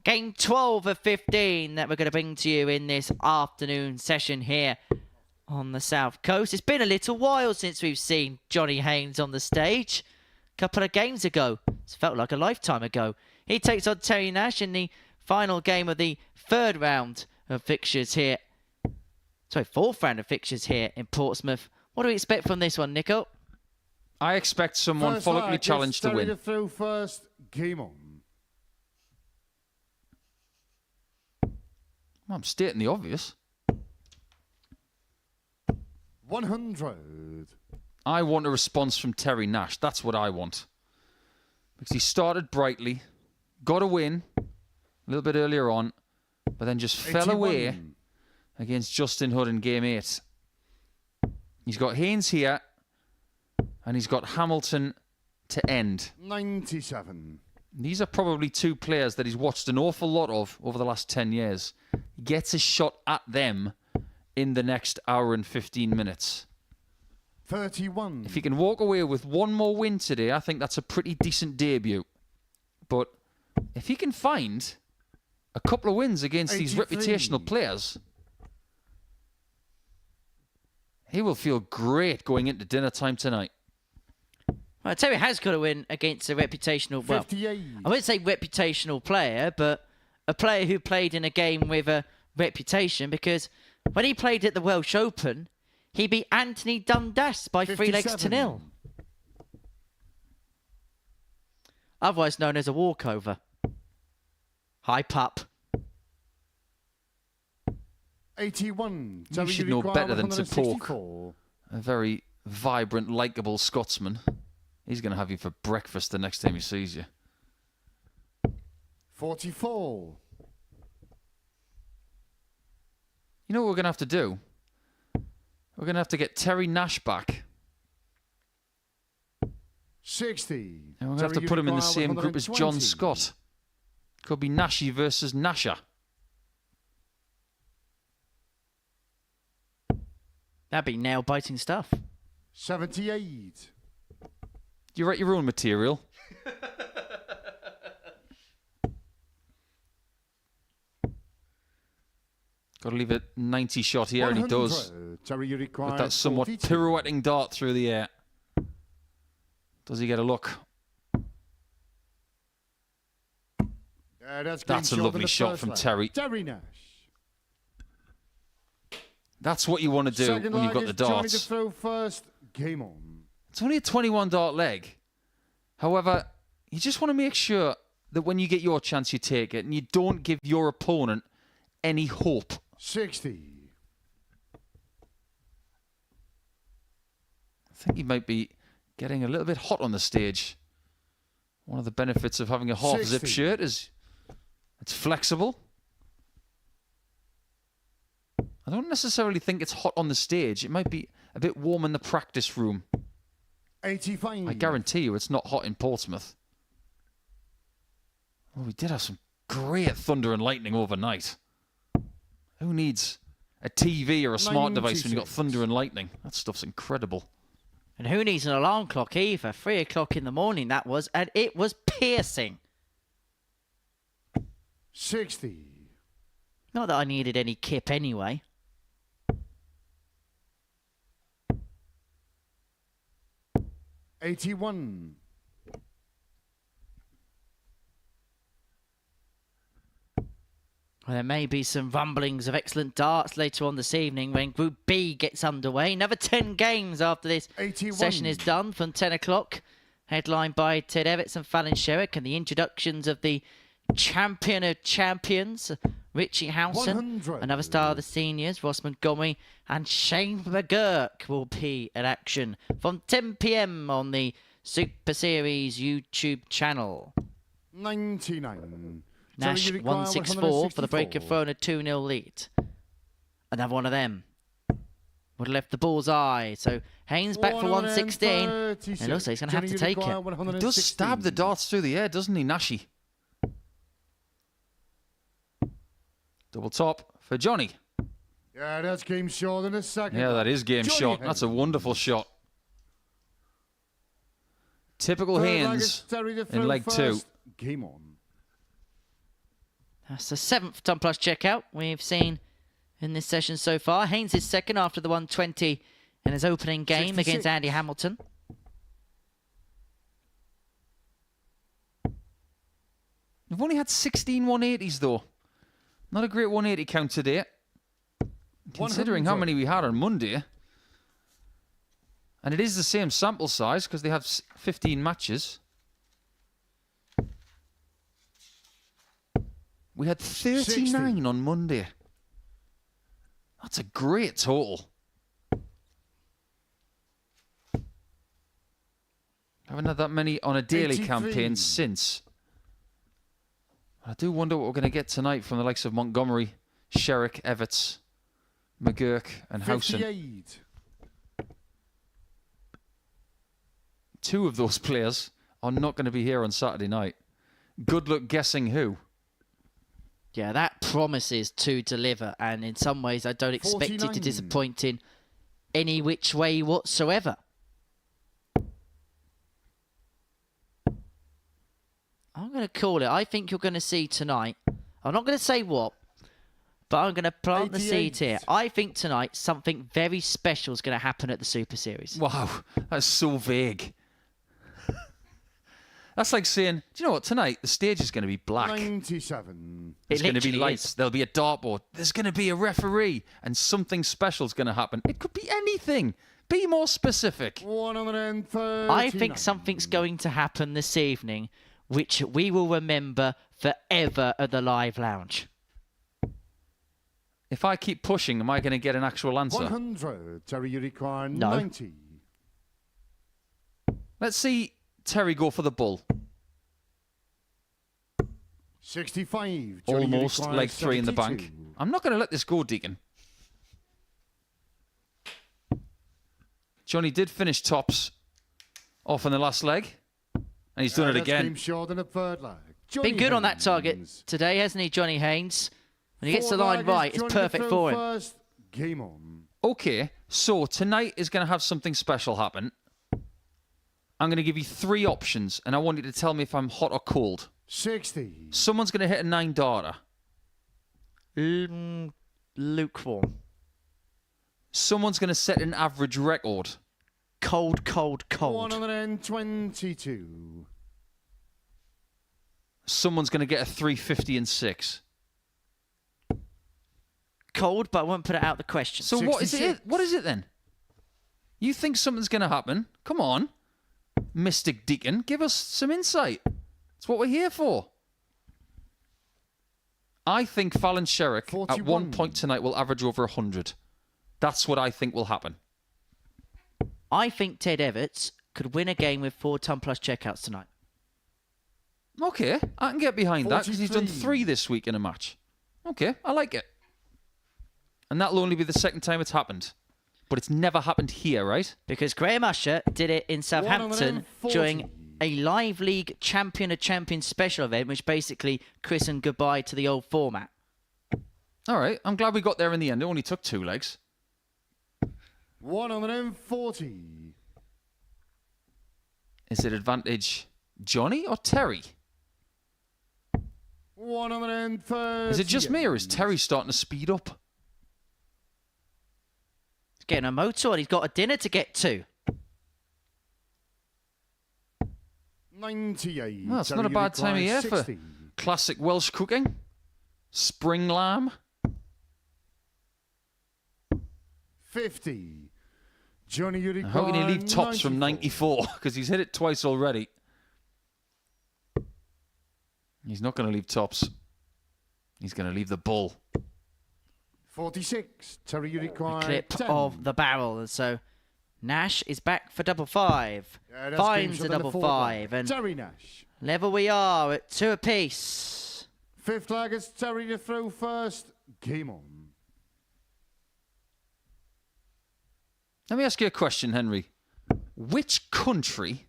game 12 of 15 that we're going to bring to you in this afternoon session here on the South Coast. It's been a little while since we've seen Johnny Haynes on the stage. couple of games ago. It's felt like a lifetime ago. He takes on Terry Nash in the final game of the third round of fixtures here. Sorry, fourth round of fixtures here in Portsmouth. What do we expect from this one, Nico? I expect someone First follically leg, challenged to Terry win. to throw first. Game on. I'm stating the obvious. 100. I want a response from Terry Nash. That's what I want. Because he started brightly, got a win a little bit earlier on, but then just fell 81. away against Justin Hood in Game 8. He's got Haynes here, and he's got Hamilton to end. 97. These are probably two players that he's watched an awful lot of over the last 10 years. He gets a shot at them in the next hour and 15 minutes. 31. If he can walk away with one more win today, I think that's a pretty decent debut. But if he can find a couple of wins against these 83. reputational players, he will feel great going into dinner time tonight. Well, Terry has got to win against a reputational, well, 58. I wouldn't say reputational player, but a player who played in a game with a reputation, because when he played at the Welsh Open, he beat Anthony Dundas by 3 legs to 57. 0. Otherwise known as a walkover. Hype up. 81. You Terry, should know require better than to poke 164. a very vibrant, likeable Scotsman. He's going to have you for breakfast the next time he sees you. 44. You know what we're going to have to do? We're going to have to get Terry Nash back. 60. And we're going to have to put him in the same group as John 120. Scott. Could be Nashy versus Nasher. That'd be nail-biting stuff. 78. You write your own material. Got to leave it 90 shot here, and he does. 100. Terry, you require With that somewhat 42. pirouetting dart through the air. Does he get a look? That's That's a clean lovely in the shot first from leg. Terry. Terry Nash. That's what you want to do Second when you've leg got the is Johnny to darts. throw first. Game on. It's only a 21 dart leg. However, you just want to make sure that when you get your chance, you take it, and you don't give your opponent any hope. 60. I think he might be getting a little bit hot on the stage. One of the benefits of having a half-zip 60. shirt is it's flexible. I don't necessarily think it's hot on the stage. It might be a bit warm in the practice room. 85. I guarantee you it's not hot in Portsmouth. Well, we did have some great thunder and lightning overnight. Who needs a TV or a smart device when you've got 96. thunder and lightning? That stuff's incredible. And who needs an alarm clock either? 3 o'clock in the morning that was, and it was piercing. 60. Not that I needed any kip anyway. $81. Well, there may be some rumblings of excellent darts later on this evening when Group B gets underway. Another 10 games after this 81. session is done from 10 o'clock. Headlined by Ted Evans and Fallon Sherrick, and the introductions of the champion of champions, Richie Howson. 100. Another star of the seniors, Ross Montgomery, and Shane McGurk will be in action from 10 p.m. on the Super Series YouTube channel. 99. Nash Terry, you require 164 for the break of 164. throwing a 2-0 lead. Another one of them. Would have left the bullseye. So Haynes back for 116. And it looks like he's going to have to take it. He does stab the darts through the air, doesn't he, Nashy? Double top for Johnny. Yeah, that's game short in a second. Yeah, that is game Johnny shot. That's a Haynes. wonderful shot. Typical Third leg Haynes is Terry to in throw leg two. first. Game on. That's the 7th Ton Plus checkout we've seen in this session so far. Haynes is second after the 120 in his opening game 66. against Andy Hamilton. We've only had 16 180s, though. Not a great 180 count today. Considering how many we had on Monday. And it is the same sample size because they have 15 matches. We had 39 60. on Monday. That's a great total. Haven't had that many on a daily 83. campaign since. I do wonder what we're going to get tonight from the likes of Montgomery, Sherrick, Everts, McGurk and Howson. 58. Two of those players are not going to be here on Saturday night. Good luck guessing who. Yeah, that promises to deliver, and in some ways I don't expect it to 49. disappoint in any which way whatsoever. I'm going to call it. I think you're going to see tonight. I'm not going to say what, but I'm going to plant the seed 88. here. I think tonight something very special is going to happen at the Super Series. Wow, that's so vague. That's like saying, do you know what, tonight the stage is going to be black. 97. There's going to be literally lights. is. There'll be a dartboard. There's going to be a referee. And something special is going to happen. It could be anything. Be more specific. 139. I think something's going to happen this evening, which we will remember forever at the Live Lounge. If I keep pushing, am I going to get an actual answer? 100. Terry, you require No. 90. Let's see Terry go for the bull. 65. Johnny, you Almost require leg 3 in the bank. 72. I'm not going to let this go, Deacon. Johnny did finish tops off in the last leg. And he's done it That's again. Game short in the third leg. Johnny Been good on that target Haynes. today, hasn't he, Johnny Haynes? When he gets the Four line laggers, right, it's Johnny perfect to for throw him. First. Game on. Okay, so tonight is going to have something special happen. I'm going to give you 3 options, and I want you to tell me if I'm hot or cold. 60. Someone's going to hit a 9-darter. Lukewarm. Someone's going to set an average record. Cold, cold, cold. 122. Someone's going to get a 350 and 6. Cold, but I won't put it out the question. So what is it? 66. What is it then? You think something's going to happen? Come on, Mystic Deacon, give us some insight. That's what we're here for. I think Fallon Sherrick at 41. one point tonight will average over 100. That's what I think will happen. I think Ted Everts could win a game with 4-ton plus checkouts tonight. Okay, I can get behind that because he's done 43. 3 this week in a match. Okay, I like it. And that'll only be the second time it's happened. But it's never happened here, right? Because Graham Usher did it in Southampton 140. during a Live League Champion of Champions special event, which basically christened goodbye to the old format. All right, I'm glad we got there in the end. It only took 2 legs. 140. Is it advantage Johnny or Terry? 130. Is it just me or is Terry starting to speed up? He's getting a motor and he's got a dinner to get to. 98. Well, it's Terry, not a you bad time of require year for 60. classic Welsh cooking. Spring lamb. 50. Johnny, you require How can he leave tops from 94? 94? Because he's hit it twice already. He's not going to leave tops. He's going to leave the bull. 46. Terry, you require Clip 10. of the barrel. And so Nash is back for double 5. Yeah, that's Finds game a shot in the double fourth 5. leg. And Terry Nash. level we are at 2 apiece. Fifth leg, it's Terry to throw first. Game on. Let me ask you a question, Henry. Which country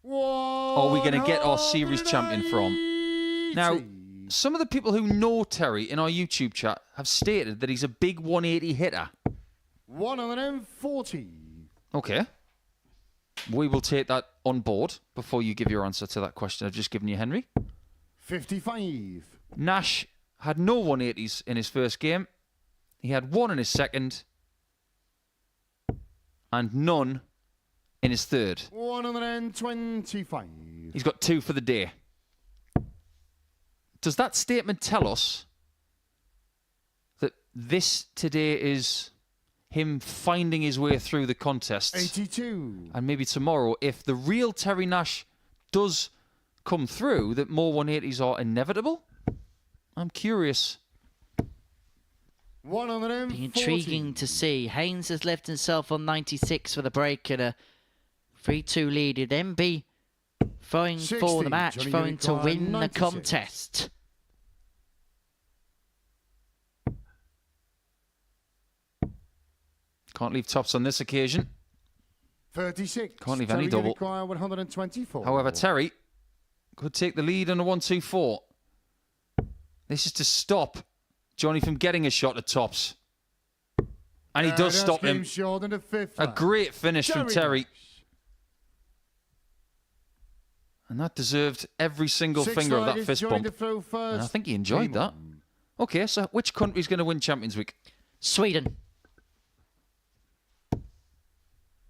are we going to get our series champion from? Now, some of the people who know Terry in our YouTube chat have stated that he's a big 180 hitter. 140. Okay. We will take that on board before you give your answer to that question I've just given you, Henry. 55. Nash had no 180s in his first game. He had 1 in his second. And none in his third. 125. He's got 2 for the day. Does that statement tell us that this today is him finding his way through the contests? 82. And maybe tomorrow, if the real Terry Nash does come through, that more 180s are inevitable? I'm curious. 140. Be intriguing to see. Haynes has left himself on 96 for the break and a 3-2 lead. He'd then be throwing 60, for the match, Johnny throwing to Unicorn, win the 96. contest. Can't leave tops on this occasion. 36. Can't leave Terry any double. Unicorn, 124. However, Terry could take the lead on a 1-2-4. This is to stop Johnny from getting a shot at tops. And he does stop him. Short in the 5th A lap. great finish from Terry. Nash. And that deserved every single 6 finger of that leggers fist joined bump. the throw first. And I think he enjoyed Game that. on. Okay, so which country's going to win Champions Week? Sweden.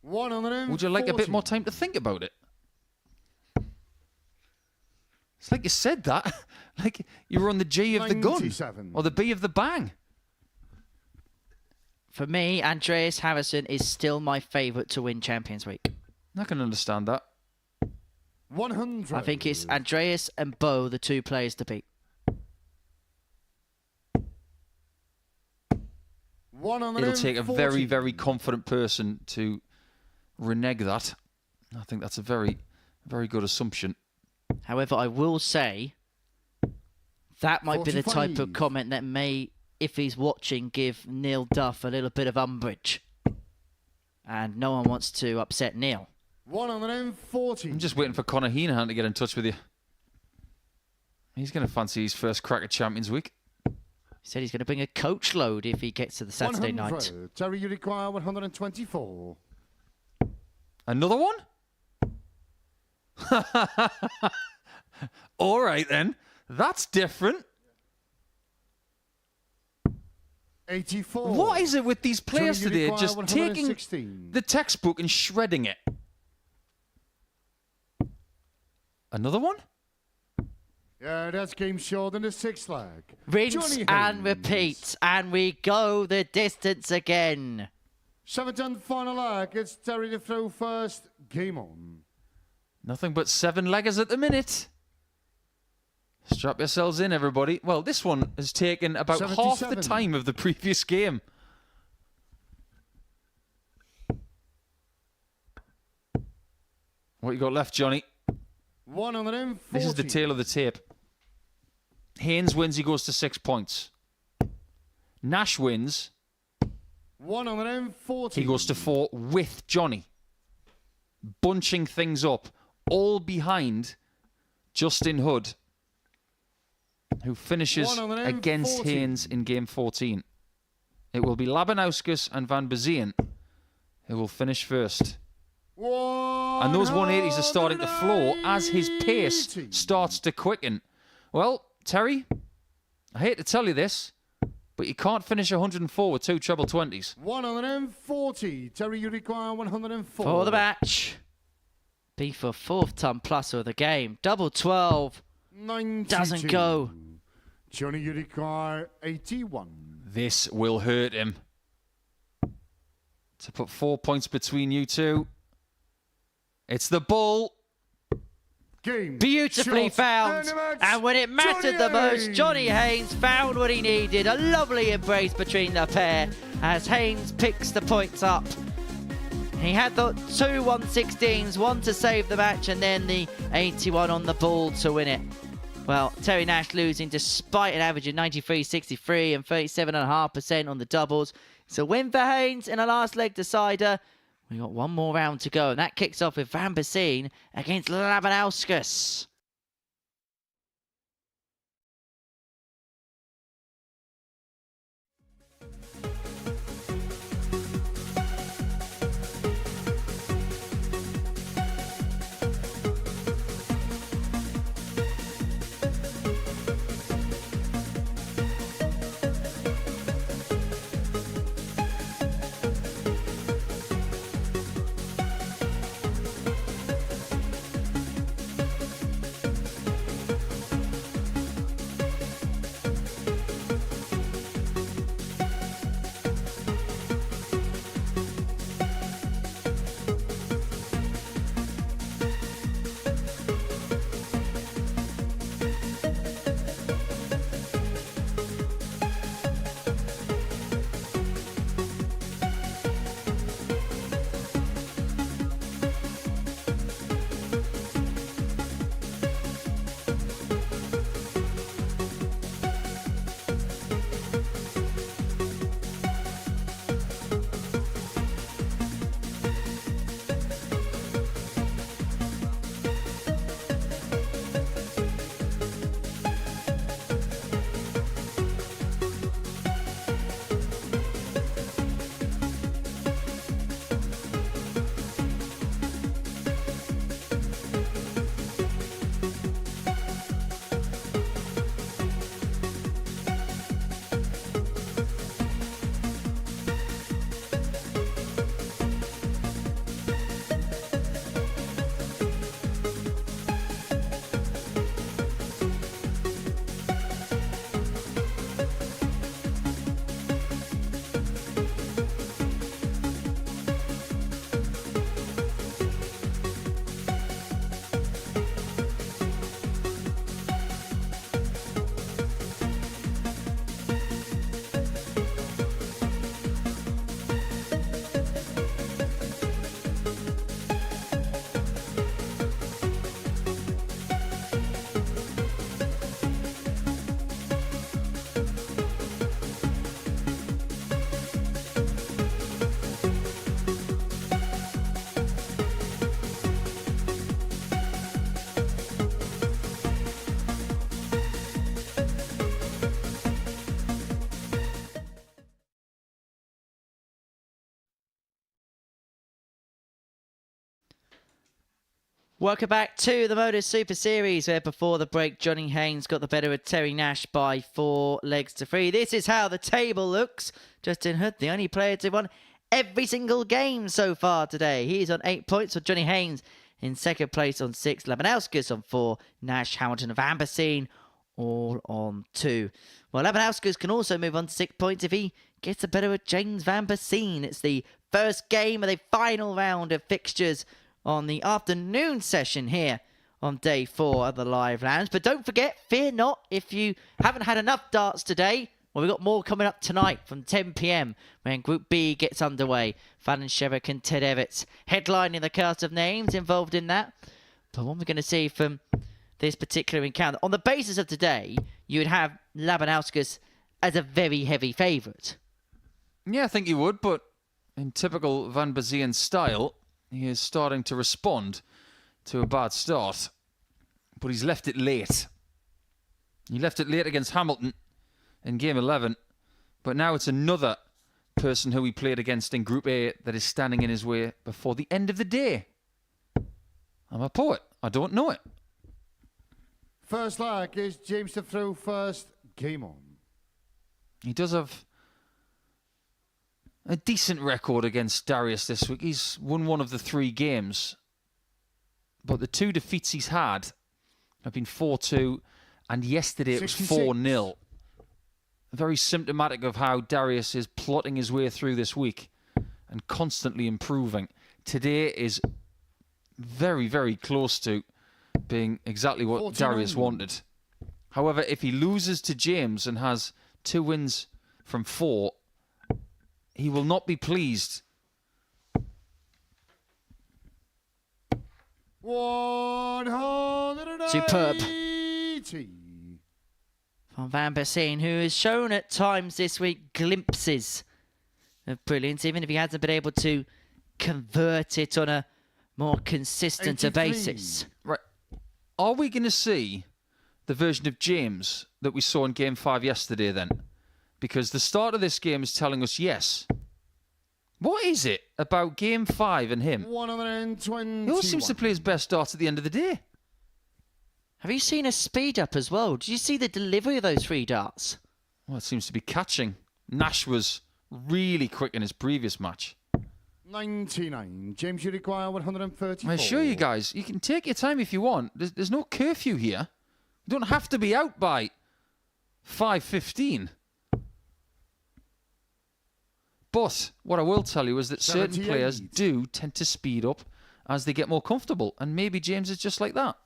140. Would you like a bit more time to think about it? It's like you said that. Like you were on the G of the gun. 97. Or the B of the bang. For me, Andreas Harrison is still my favourite to win Champions Week. I can understand that. 100. I think it's Andreas and Bo, the 2 players to beat. 140. It'll take a very, very confident person to renege that. I think that's a very, very good assumption. However, I will say that might be the type of 45. comment that may, if he's watching, give Neil Duff a little bit of umbrage. And no one wants to upset Neil. 140. I'm just waiting for Conor Heenan to get in touch with you. He's going to fancy his first crack at Champions Week. He said he's going to bring a coach load if he gets to the Saturday 100. night. Terry, you require 124. Another one? All right, then. That's different. 84. What is it with these players Johnny, you today? require Just taking 116. the textbook and shredding it. Another one? Yeah, that's game short in the 6th leg. Rinse Johnny and Haynes. repeat, and we go the distance again. 7th and final leg. It's Terry to throw first. Game on. Nothing but 7-leggers at the minute. Strap yourselves in, everybody. Well, this one has taken about half the 77. time of the previous game. What you got left, Johnny? 140. This is the tail of the tape. Haynes wins, he goes to 6 points. Nash wins, 140. he goes to 4 with Johnny. Bunching things up, all behind Justin Hood, who finishes 140. against Haynes in game 14. It will be Labanauskas and Vanbesien who will finish first. And those 180s are starting to flow as his pace starts to quicken. Well, Terry, I hate to tell you this, but you can't finish 104 with 2 treble 20s. 140. Terry, you require 104. For the match. Be for 4th ton plus of the game. Double 12. 92. Doesn't go. Johnny, you require 81. This will hurt him. To put 4 points between you two. It's the bull. Game. Beautifully shot, found. the match, And when it mattered the most, Johnny Haynes found what he needed. A lovely embrace between the pair as Haynes picks the points up. He had the 2 116s, one to save the match and then the 81 on the ball to win it. Well, Terry Nash losing despite an average of 93.63 and 37.5% on the doubles. It's a win for Haynes in a last leg decider. We've got one more round to go, and that kicks off with Vanbesien against Labanauskas. Welcome back to the Modus Super Series, where before the break, Johnny Haynes got the better of Terry Nash by 4 legs to 3. This is how the table looks. Justin Hood, the only player to won every single game so far today. He's on 8 points, with Johnny Haynes in second place on 6. Labanauskas on 4. Nash, Hamilton and Vanbesien all on 2. Well, Labanauskas can also move on to 6 points if he gets the better of James Vanbesien. It's the first game of the final round of fixtures on the afternoon session here on day 4 of the live lounge. But don't forget, fear not, if you haven't had enough darts today, well, we've got more coming up tonight from 10 p.m. when Group B gets underway. Fallon Sherrick and Ted Everts headlining the cast of names involved in that. But what we're going to see from this particular encounter, on the basis of today, you would have Labanauskas as a very heavy favourite. Yeah, I think you would, but in typical Vanbesien style, he is starting to respond to a bad start. But he's left it late. He left it late against Hamilton in Game 11. But now it's another person who he played against in Group A that is standing in his way before the end of the day. I'm a poet. I don't know it. First leg is James to throw first. Game on. He does have a decent record against Darius this week. He's won one of the 3 games. But the 2 defeats he's had have been 4-2, and yesterday it was 4-0. Very symptomatic of how Darius is plotting his way through this week and constantly improving. Today is very, very close to being exactly what 49. Darius wanted. However, if he loses to James and has 2 wins from 4, he will not be pleased. 180. Superb. From Vanbesien, who has shown at times this week glimpses of brilliance, even if he hasn't been able to convert it on a more consistent 83. basis. Right. Are we going to see the version of James that we saw in Game 5 yesterday then? Because the start of this game is telling us yes. What is it about Game 5 and him? 120. He always seems to play his best darts at the end of the day. Have you seen a speed up as well? Did you see the delivery of those 3 darts? Well, it seems to be catching. Nash was really quick in his previous match. 99. James, you require 134. I assure you guys, you can take your time if you want. There's no curfew here. You don't have to be out by 5:15. But what I will tell you is that certain 78. players do tend to speed up as they get more comfortable. And maybe James is just like that.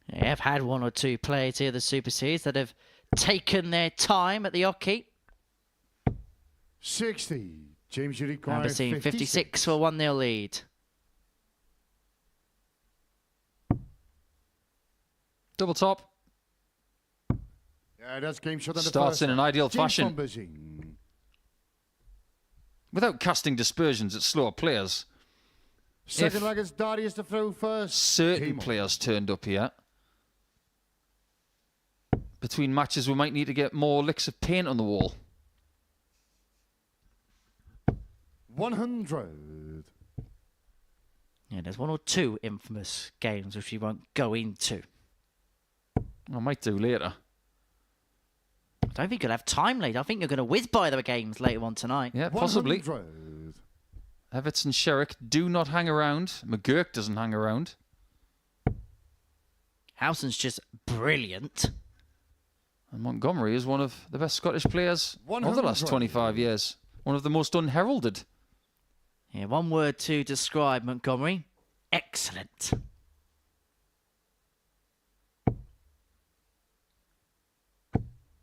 Yeah, I've had 1 or 2 players here, the Super Series, that have taken their time at the hockey. 60. James, you require Vanbesien 56 for a 1-0 lead. Double top. Yeah, that's game shot on the Starts first in an leg. ideal James fashion. Vanbesien. Without casting dispersions at slower players. Second leg is Darius to throw first. Certain Game on. players turned up here. Between matches, we might need to get more licks of paint on the wall. 100. Yeah, there's 1 or 2 infamous games which we won't go into. I might do later. I don't think you'll have time later. I think you're going to whiz by the games later on tonight. Yeah, possibly. 100. Everts and Sherrick do not hang around. McGurk doesn't hang around. Howson's just brilliant. And Montgomery is one of the best Scottish players of the last 25 years. One of the most unheralded. Yeah, 1 word to describe Montgomery. Excellent.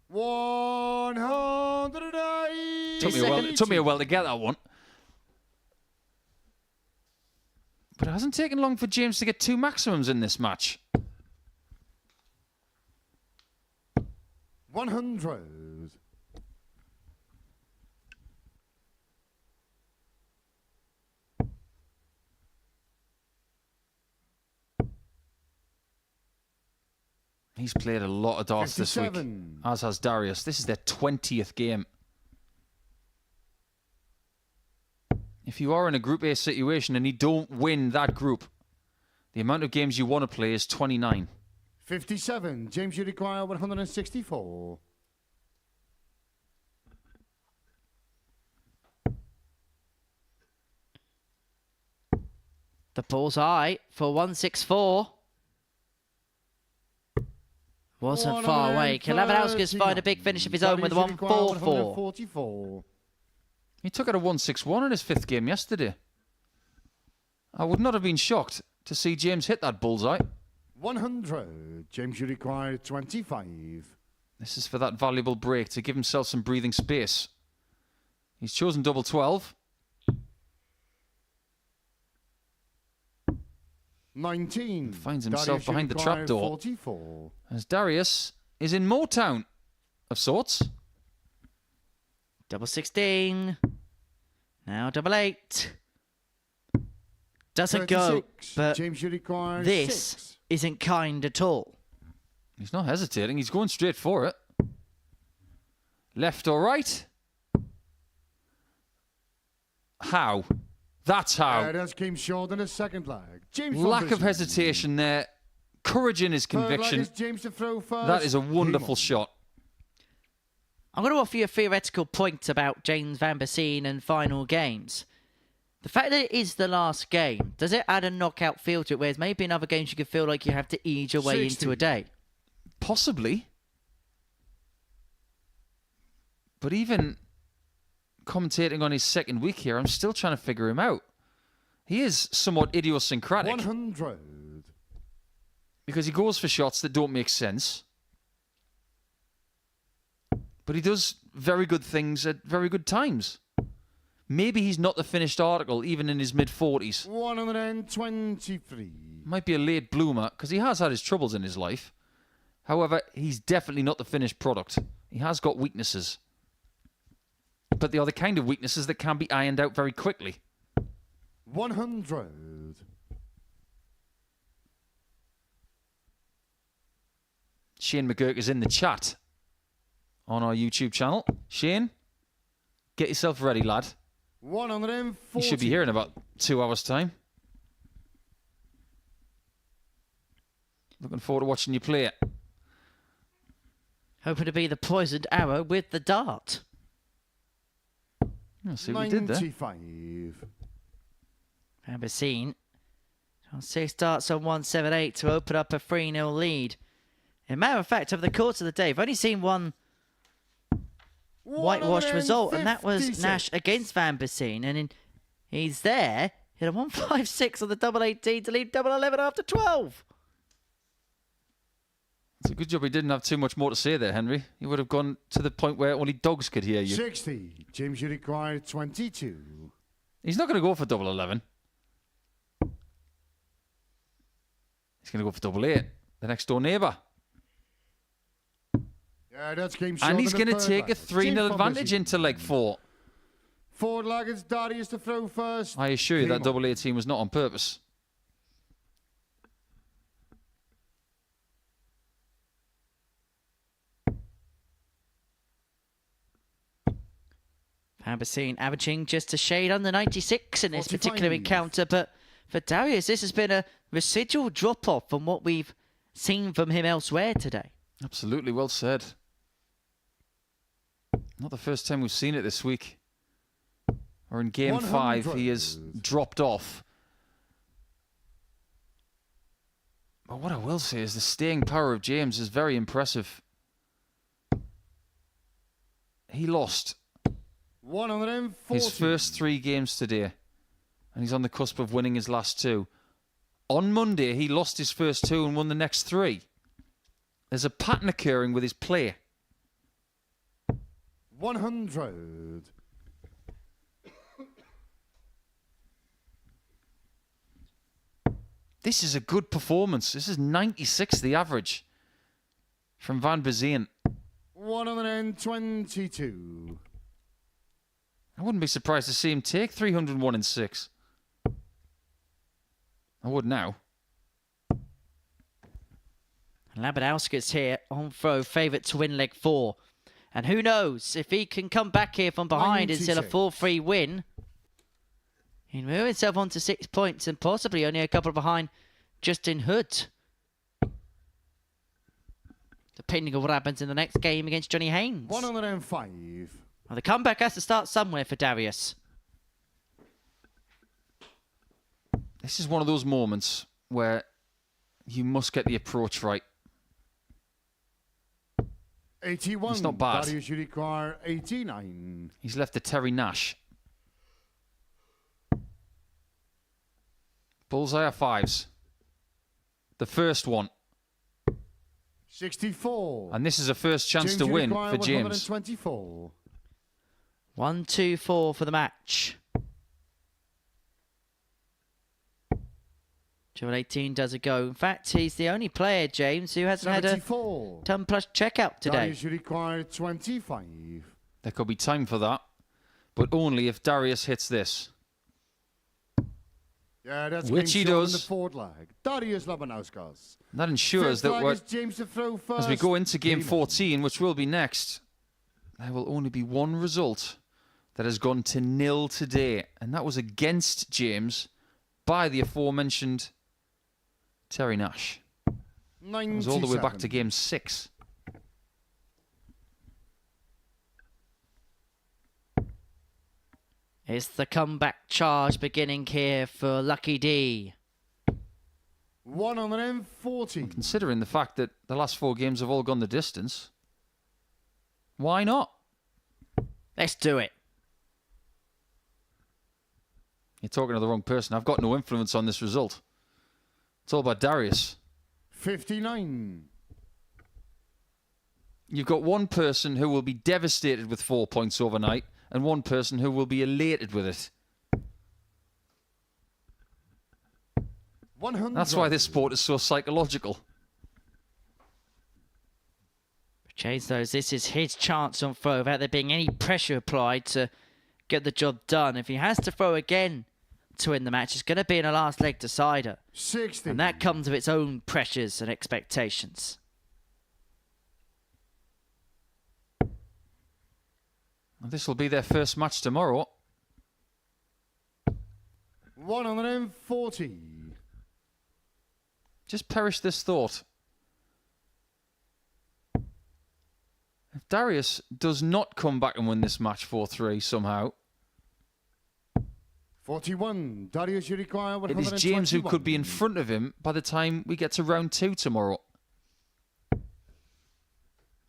Took me a while to get that one. But it hasn't taken long for James to get 2 maximums in this match. 100. He's played a lot of darts this week, 57. as has Darius. This is their 20th game. If you are in a Group A situation and you don't win that group, The amount of games you want to play is 29. 57. James, you require 164. The bullseye for 164. Wasn't far away. Can Labanauskas find a big finish of his own with a 144? 144. He took out a 161 in his 5th game yesterday. I would not have been shocked to see James hit that bullseye. 100. James, you require 25. This is for that valuable break to give himself some breathing space. He's chosen double 12. 19. Finds himself Darius, you behind the require trapdoor. 44. As Darius is in Motown of sorts. Double 16. Now double 8. Doesn't go, 36. but James, you require this 6. isn't kind at all. He's not hesitating. He's going straight for it. Left or right? How? That's how. That came short in the second leg. James Lack of Vanbesien. hesitation there. Courage in his Third leg conviction. is James to throw first. That is a wonderful shot. I'm going to offer you a theoretical point about James Vanbesien and final games. The fact that it is the last game, does it add a knockout feel to it, whereas maybe in other games you could feel like you have to ease your way 60. into a day? Possibly. But even commentating on his second week here, I'm still trying to figure him out. He is somewhat idiosyncratic 100. because he goes for shots that don't make sense. But he does very good things at very good times. Maybe he's not the finished article, even in his mid-40s. 123. Might be a late bloomer, because he has had his troubles in his life. However, he's definitely not the finished product. He has got weaknesses. But they are the kind of weaknesses that can be ironed out very quickly. 100. Shane McGurk is in the chat on our YouTube channel. Shane, get yourself ready, lad. 140. You should be here in about 2 hours' time. Looking forward to watching you play it. Hoping to be the poisoned arrow with the dart. Let's see what we did there. 95. Vanbesien on 6 darts on 178 to open up a 3-0 lead. As a matter of fact, over the course of the day, I've only seen one whitewash result, and that was 156. Nash against Vanbesien, and he's there. Hit a 156 on the double 18 to lead double 11 after 12. It's a good job he didn't have too much more to say there, Henry. He would have gone to the point where only dogs could hear you. 60. James, you require 22. He's not going to go for double 11. He's going to go for double 8. The next door neighbour. Yeah, that's game And he's going to take a 3-0 advantage into leg 4. Forward leg, it's Darius to throw first. I assure you that Game double 18 was not on purpose. Vanbesien averaging just a shade under 96 in this 45. particular encounter, but for Darius, this has been a residual drop-off from what we've seen from him elsewhere today. Absolutely, well said. Not the first time we've seen it this week. Or in game 5, he has dropped off. But what I will say is the staying power of James is very impressive. He lost 140. his first 3 games today, and he's on the cusp of winning his last 2. On Monday, he lost his first 2 and won the next 3. There's a pattern occurring with his play. 100. This is a good performance. This is 96, the average, from Vanbesien. 122. I wouldn't be surprised to see him take 301 and 6. I would now. Labanauskas here on throw, favourite to win leg 4. And who knows, if he can come back here from behind and still a 4-3 win, he'll move himself on to 6 points and possibly only a couple behind Justin Hood. Depending on what happens in the next game against Johnny Haynes. 105. Well, the comeback has to start somewhere for Darius. This is one of those moments where you must get the approach right. 81. It's not bad. Darius, you require 89. He's left to Terry Nash. Bullseye or fives. The first one. 64. And this is a first chance James, to you win require for James. 124. 1-2-4 for the match. 218 does a go. In fact, he's the only player, James, who hasn't 74. had a ton plus checkout today. Darius, you require 25. There could be time for that, but only if Darius hits this. Yeah, that's Which he game short in does. the forward leg. Darius Labanauskas. That ensures Fifth that leg we're, is James to throw first. as we go into game Game 14, which will be next, there will only be one result that has gone to 0 today, and that was against James by the aforementioned Terry Nash. It 97. was all the way back to game 6. It's the comeback charge beginning here for Lucky D. 140. Considering the fact that the last 4 games have all gone the distance, why not? Let's do it. You're talking to the wrong person. I've got no influence on this result. It's all about Darius. 59. You've got one person who will be devastated with 4 points overnight and one person who will be elated with it. 100. That's why this sport is so psychological. James knows this is his chance on throw without there being any pressure applied to get the job done. If he has to throw again to win the match, it's going to be in a last leg decider. 60. And that comes with its own pressures and expectations. And this will be their first match tomorrow. 140. Just perish this thought. If Darius does not come back and win this match 4-3 somehow, 41. Darius, you require it 121. is James who could be in front of him by the time we get to round 2 tomorrow.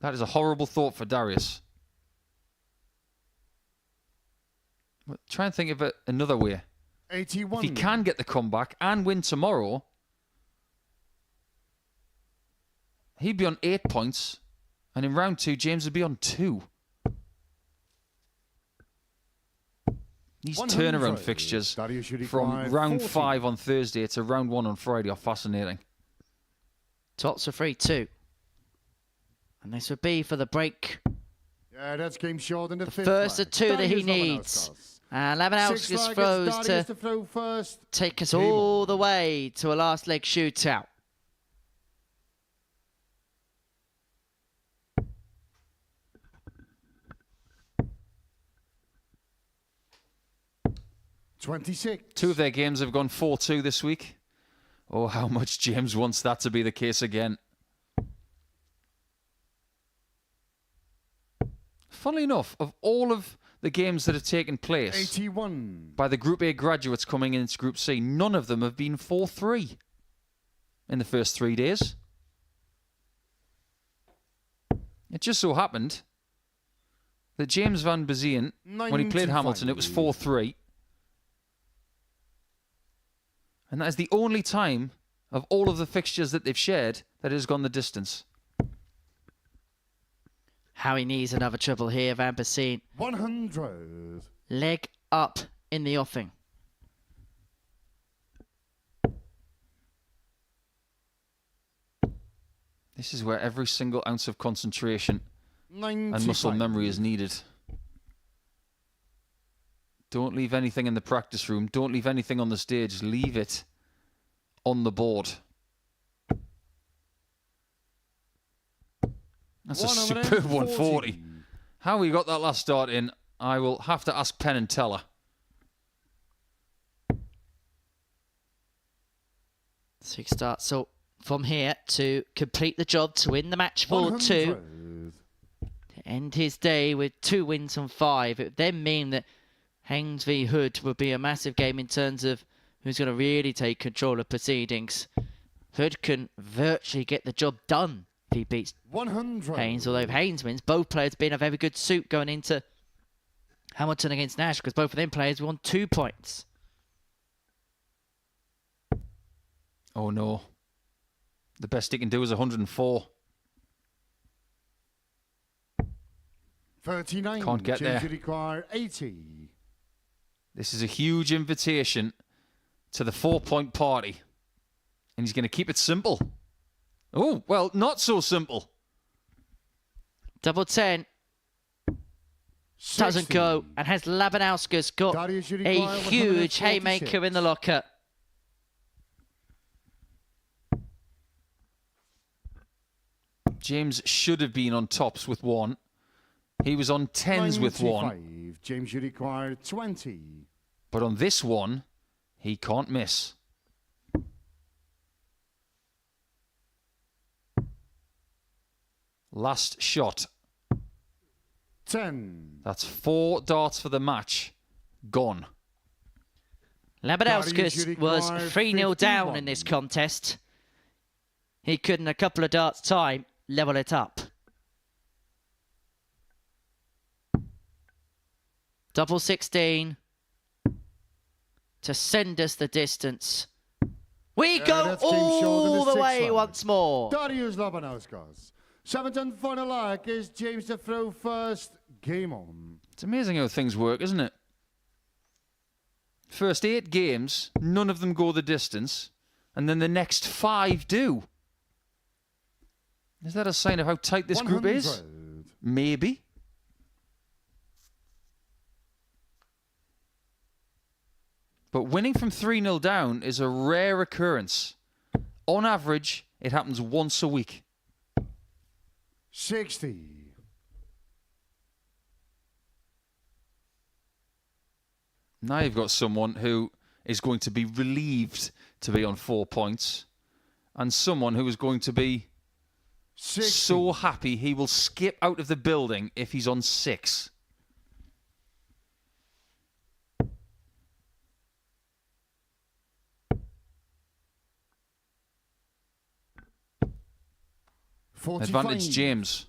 That is a horrible thought for Darius. But try and think of it another way. 81. If he can get the comeback and win tomorrow, he'd be on 8 points. And in round 2, James would be on 2. These 100. turnaround fixtures Darius, you from require round 40. 5 on Thursday to round 1 on Friday are fascinating. Tots are 3-2. And this would be for the break. Yeah, that's game short in the The fifth first leg. of 2 that he Darius needs. Labanauskas. And Sixth Labanauskas leg, it's throws Darius to to throw first. take us Game all on. the way to a last leg shootout. $26. 2 of their games have gone 4-2 this week. Oh, how much James wants that to be the case again. Funnily enough, of all of the games that have taken place 81. by the Group A graduates coming into Group C, none of them have been 4-3 in the first 3 days. It just so happened that James Vanbesien, when he played 95. Hamilton, it was 4-3. And that is the only time of all of the fixtures that they've shared that it has gone the distance. Howie needs another triple here, Vanbesien. 100. Leg up in the offing. This is where every single ounce of concentration 95. and muscle memory is needed. Don't leave anything in the practice room. Don't leave anything on the stage. Leave it on the board. That's a superb 140. How we got that last start in, I will have to ask Penn and Teller. So he starts so from here to complete the job to win the match 4-2. To end his day with 2 wins from 5. It would then mean that Haynes v Hood would be a massive game in terms of who's going to really take control of proceedings. Hood can virtually get the job done if he beats 100. Haynes, although if Haynes wins, both players being a very good suit going into Hamilton against Nash, because both of them players won 2 points. Oh no. The best he can do is 104. 39. Can't get there. You require 80. This is a huge invitation to the 4-point party. And he's going to keep it simple. Oh, well, not so simple. Double 10. Doesn't 60. go, and has Labanauskas got Darius, you a require huge 146. haymaker in the locker. James should have been on tops with 1. He was on 10s with 1. 95. James, you require 20. But on this one, he can't miss. Last shot. 10. That's 4 darts for the match. Gone. Labanauskas was 3-0 down in this contest. He could, in a couple of darts' time, level it up. Double 16 to send us the distance. We go that's game short in all the the way sixth once more. Darius Labanauskas. 7th and final leg is James to throw first. Game on. It's amazing how things work, isn't it? First 8 games, none of them go the distance, and then the next 5 do. Is that a sign of how tight this group is? 100. Maybe. But winning from 3-0 down is a rare occurrence. On average, it happens once a week. 60. Now you've got someone who is going to be relieved to be on 4 points, and someone who is going to be 60. so happy he will skip out of the building if he's on 6. Advantage James.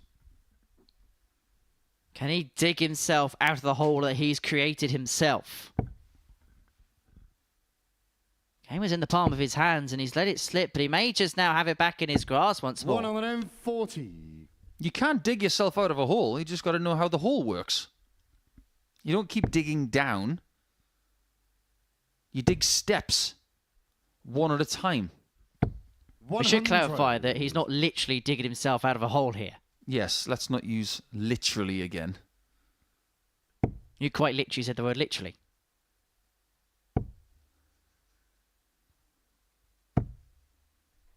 Can he dig himself out of the hole that he's created himself? Game was in the palm of his hands and he's let it slip, but he may just now have it back in his grasp once more. 140. You can't dig yourself out of a hole. You just got to know how the hole works. You don't keep digging down. You dig steps, one at a time. We should clarify that he's not literally digging himself out of a hole here. Yes, let's not use literally again. You quite literally said the word literally.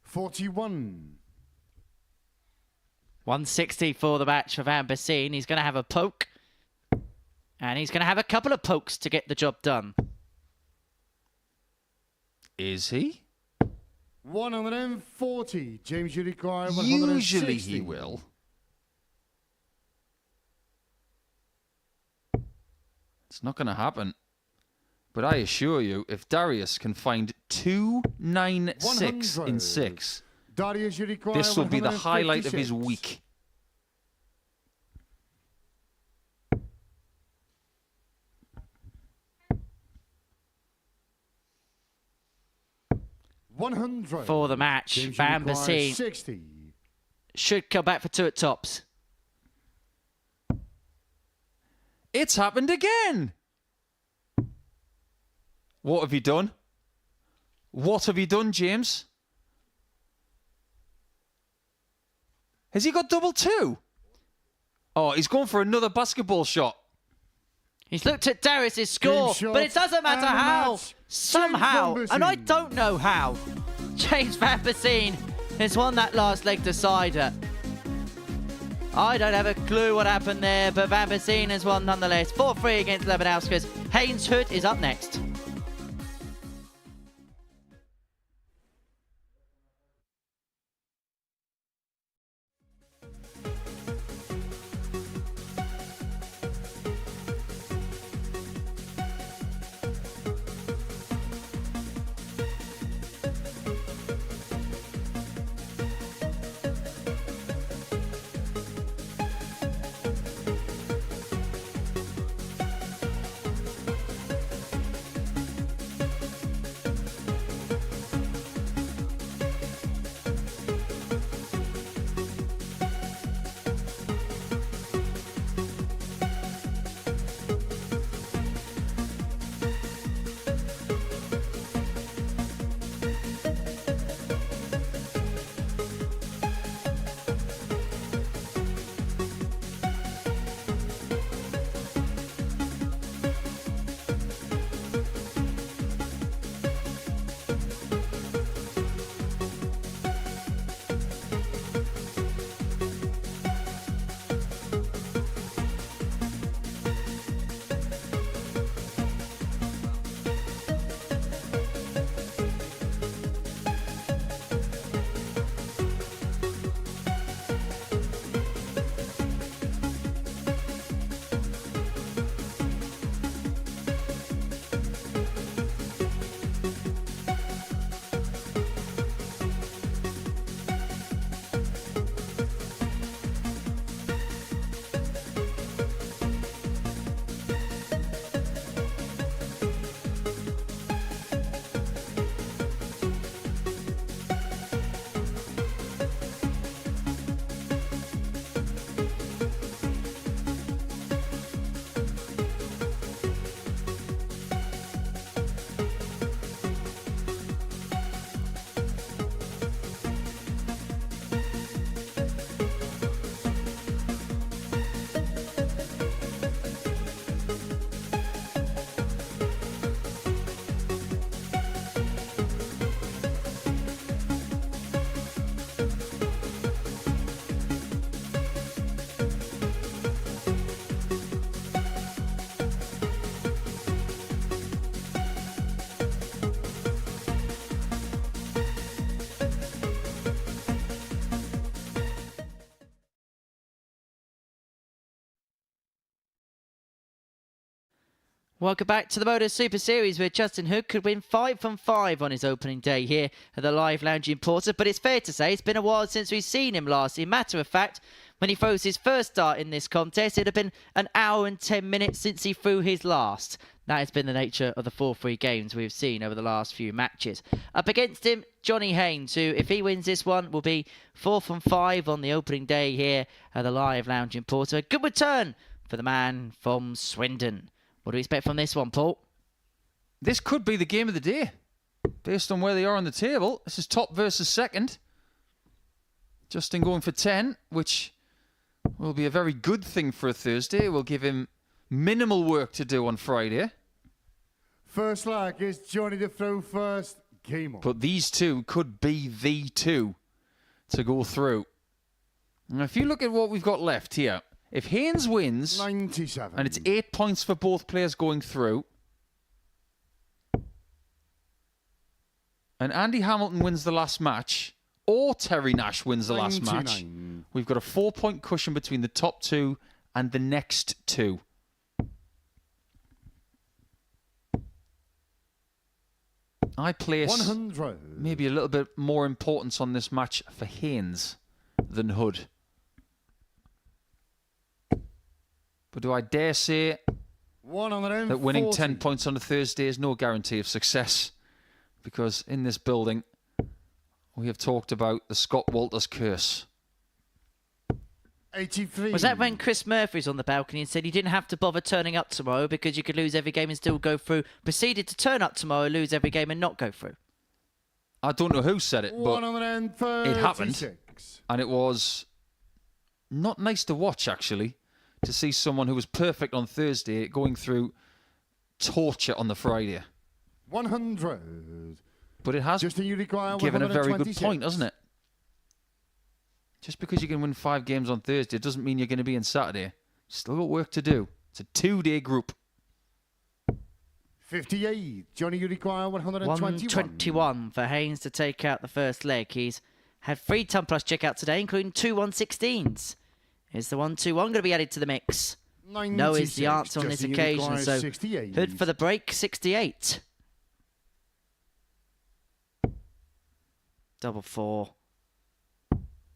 $41. 160 for the match for Vanbesien. He's going to have a poke. And he's going to have a couple of pokes to get the job done. Is he? 140. James, you require 160. Usually he will. It's not going to happen. But I assure you, if Darius can find 296 in 6, Darius, you require this will be the highlight of his 156. week. $100 For the match, James, you require Vanbesien 60. should come back for 2 at tops. It's happened again! What have you done? What have you done, James? Has he got double 2? Oh, he's going for another basketball shot. He's looked at Darius' score, Game but it shot doesn't matter and the how. match. Somehow, James and I Vanbesien. don't know how, James Vanbesien has won that last leg decider. I don't have a clue what happened there, but Vanbesien has won nonetheless. 4-3 against Labanauskas. Haynes Hood is up next. Welcome back to the Modus Super Series, where Justin Hood could win 5 from 5 on his opening day here at the Live Lounge in Porter. But it's fair to say it's been a while since we've seen him last. In matter of fact, when he throws his first dart in this contest, it'd have been an hour and 10 minutes since he threw his last. That has been the nature of the 4-3 games we've seen over the last few matches. Up against him, Johnny Haynes, who, if he wins this one, will be 4 from 5 on the opening day here at the Live Lounge in Porter. A good return for the man from Swindon. What do we expect from this one, Paul? This could be the game of the day, based on where they are on the table. This is top versus second. Justin going for 10, which will be a very good thing for a Thursday. We'll give him minimal work to do on Friday. First leg is Johnny to throw first. Game on. But these two could be the two to go through. Now, if you look at what we've got left here, if Haynes wins, 97. and it's 8 points for both players going through, and Andy Hamilton wins the last match, or Terry Nash wins the last match, we've got a 4-point cushion between the top two and the next two. I place 100. maybe a little bit more importance on this match for Haynes than Hood. But do I dare say that winning 10 points on a Thursday is no guarantee of success? Because in this building, we have talked about the Scott Walters curse. 83. Was that when Chris Murphy's on the balcony and said he didn't have to bother turning up tomorrow because you could lose every game and still go through? Proceeded to turn up tomorrow, lose every game and not go through. I don't know who said it, but it happened. And it was not nice to watch, actually, to see someone who was perfect on Thursday going through torture on the Friday. 100. But it has given a very good point, hasn't it? Just because you can win 5 games on Thursday doesn't mean you're going to be in Saturday. Still got work to do. It's a 2-day group. 58. Johnny, you require 121. 121 for Haynes to take out the first leg. He's had 3 ton plus checkout today, including 2 116s. Is the 1-2-1 going to be added to the mix? 96. No is the answer on this occasion. So 68. Hood for the break, 68. Double 4.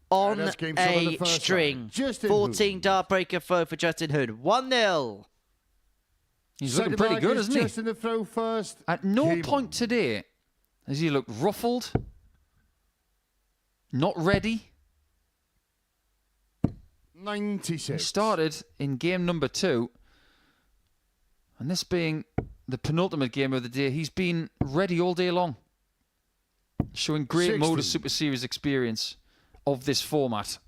On that's game seven of the a first string. round. 14 dart breaker throw for Justin Hood. 1-0. He's looking pretty good, isn't he? Justin to throw first. At no Game point on. today has he looked ruffled, not ready. 96. He started in game number 2, and this being the penultimate game of the day, he's been ready all day long, showing great 60. Modus Super Series experience of this format,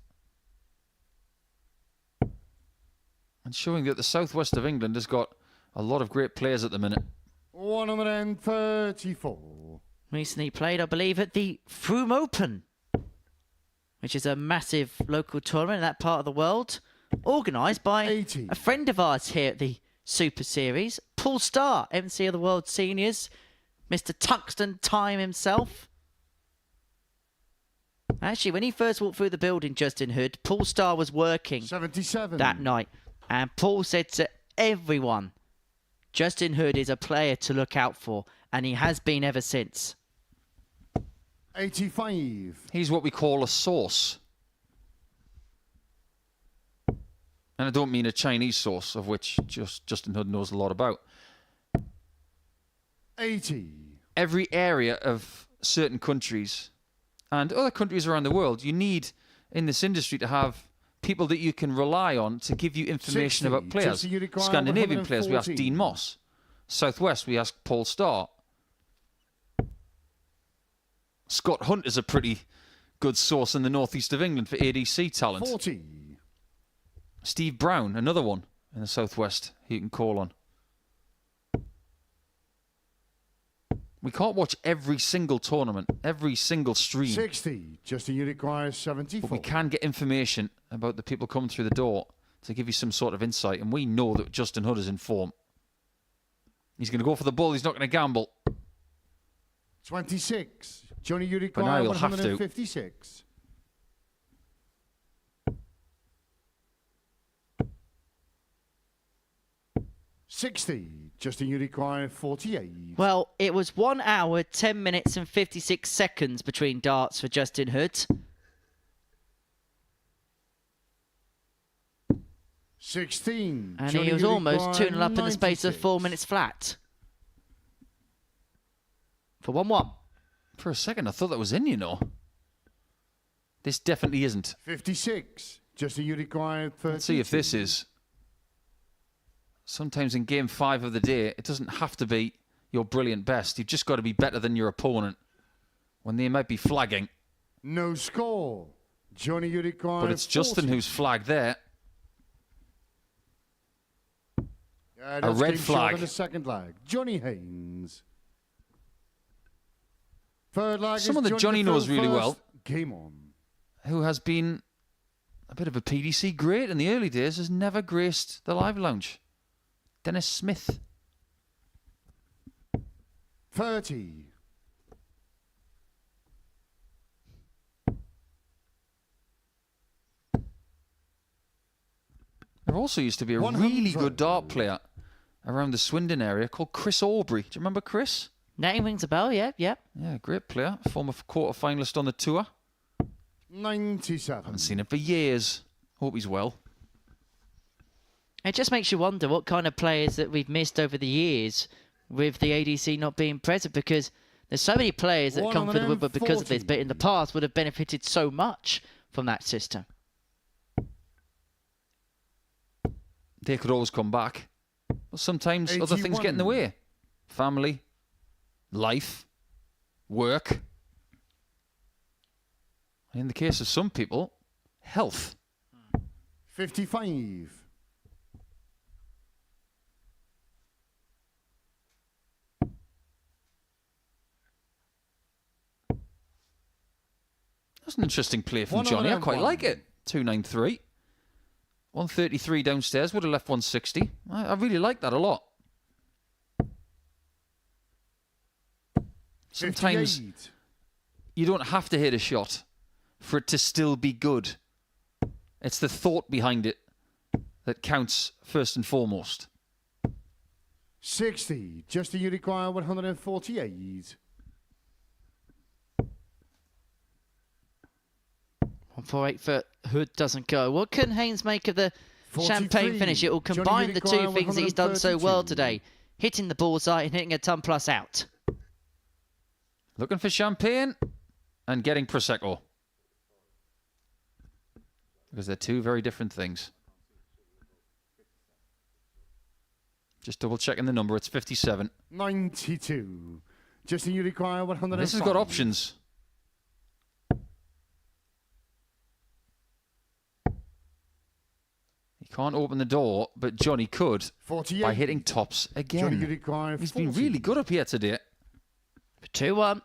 and showing that the southwest of England has got a lot of great players at the minute. 134. Recently played, I believe, at the Froome Open, which is a massive local tournament in that part of the world, organised by 80. a friend of ours here at the Super Series, Paul Starr, MC of the World Seniors, Mr. Tuxton Time himself. Actually, when he first walked through the building, Justin Hood, Paul Starr was working 77. that night. And Paul said to everyone, Justin Hood is a player to look out for, and he has been ever since. 85. He's what we call a sauce. And I don't mean a Chinese sauce, of which Justin Hood knows a lot about. 80. Every area of certain countries and other countries around the world, you need in this industry to have people that you can rely on to give you information 60. about players. Just you require Scandinavian players, we asked 114. Dean Moss. Southwest, we asked Paul Starr. Scott Hunt is a pretty good source in the northeast of England for ADC talent. 40. Steve Brown, another one in the southwest who you can call on. We can't watch every single tournament, every single stream. 60. Justin, you require 74. But we can get information about the people coming through the door to give you some sort of insight. And we know that Justin Hood is in form. He's going to go for the ball. He's not going to gamble. 26. Johnny, you now require he'll have to. 156. 60. Justin, you require 48. Well, it was 1 hour, 10 minutes and 56 seconds between darts for Justin Hood. 16. And Johnny, he was you almost require 2-0 up in the space of 4 96. minutes flat. For 1-1. For a second, I thought that was in, you know. This definitely isn't. 56. Justin, you require 32. Let's see if this is. Sometimes in game 5 of the day, it doesn't have to be your brilliant best. You've just got to be better than your opponent when they might be flagging. No score. Johnny, you require But it's Justin 40. who's flagged there. Yeah, A that's red game short flag. in the second lag. Johnny Haynes. Third lag Someone is that Johnny to knows throw really first. well. Game on. Who has been a bit of a PDC great in the early days, has never graced the live lounge. Dennis Smith. 30. There also used to be a 100. really good dart player around the Swindon area called Chris Aubrey. Do you remember Chris? Name rings a bell, yeah. Yeah, great player. Former quarter-finalist on the tour. 97. Haven't seen him for years. Hope he's well. It just makes you wonder what kind of players that we've missed over the years with the ADC not being present, because there's so many players that come through the woodwork because of this, but in the past would have benefited so much from that system. They could always come back. But sometimes other things get in the 81. way. Family, life, work. In the case of some people, health. 55. That's an interesting play from Johnny. I quite like it. 293. 133 downstairs. Would have left 160. I really like that a lot. Sometimes 58. you don't have to hit a shot for it to still be good. It's the thought behind it that counts first and foremost. 60. Justin, you require 148. 148 for Hood doesn't go. What can Haynes make of the 43. champagne finish? It will Johnny combine the two Unicorn, things that he's done so well 132. today. Hitting the bullseye and hitting a ton plus out. Looking for champagne and getting Prosecco. Because they're two very different things. Just double checking the number. It's 57. 92. Justin, you require 105. This has got options. He can't open the door, but Johnny could 48. by hitting tops Johnny, you again. require He's 40. been really good up here today. For 2-1.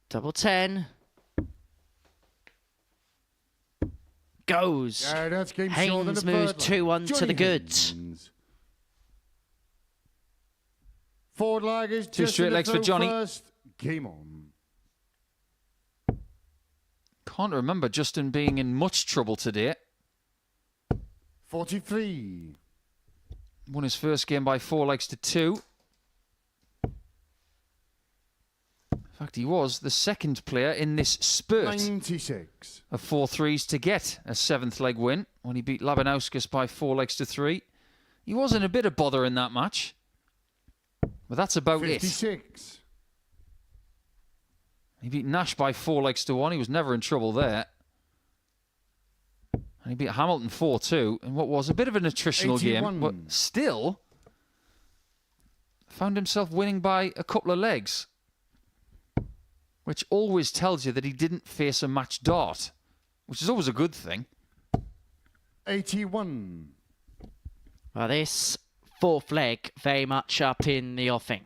Double 10. Goes. Yeah, that's game short in Haynes the moves third lag. 2-1 to Johnny the goods. Haynes. Forward lag is Two just straight in the legs for throw Johnny. First. Game on. Can't remember Justin being in much trouble today. 43. Won his first game by 4 legs to 2. In fact, he was the second player in this spurt 96. of 4-3s to get a 7th leg win when he beat Labanauskas by 4 legs to 3. He was in a bit of bother in that match, but that's about it. 56. He beat Nash by 4 legs to 1. He was never in trouble there. And he beat Hamilton 4-2 in what was a bit of an attritional 81. game, but still found himself winning by a couple of legs, which always tells you that he didn't face a match dart, which is always a good thing. 81. Well, this fourth leg very much up in the offing.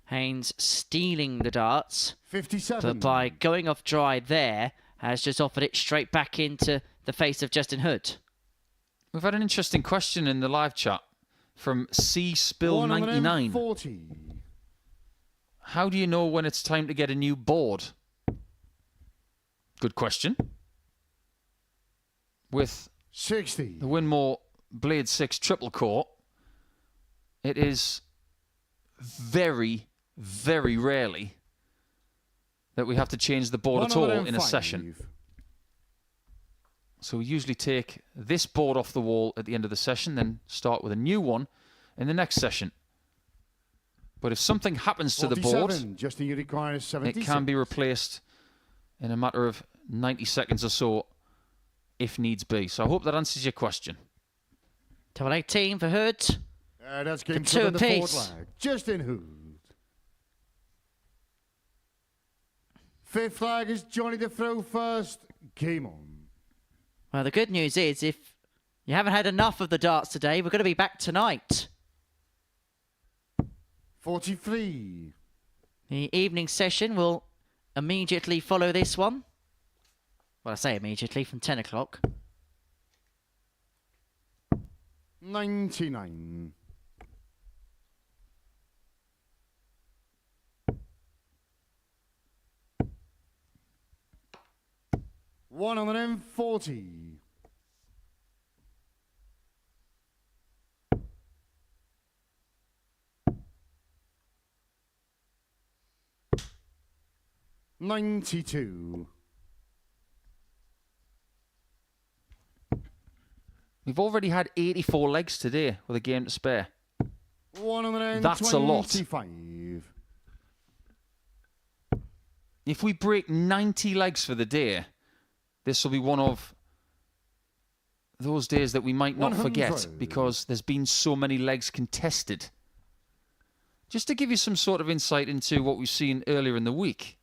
Haynes stealing the darts, 57. but by going off dry there, has just offered it straight back into the face of Justin Hood. We've had an interesting question in the live chat from CSpill99. 40. How do you know when it's time to get a new board? Good question. With 60. the Winmore Blade 6 triple core, it is very, very rarely that we have to change the board at all in a session. So we usually take this board off the wall at the end of the session, then start with a new one in the next session. But if something happens to the board, it can be replaced in a matter of 90 seconds or so, if needs be. So I hope that answers your question. Double 18 for Hood. That's For game two for the forward apiece. leg. Justin Hood. Fifth flag is Johnny the throw first. Game on. Well, the good news is if you haven't had enough of the darts today, we're going to be back tonight. 43. The evening session will immediately follow this one. Well, I say immediately, from 10 o'clock. 99. 140. 92. We've already had 84 legs today with a game to spare. 125. That's a lot. If we break 90 legs for the day, this will be one of those days that we might not 100. forget because there's been so many legs contested. Just to give you some sort of insight into what we've seen earlier in the week.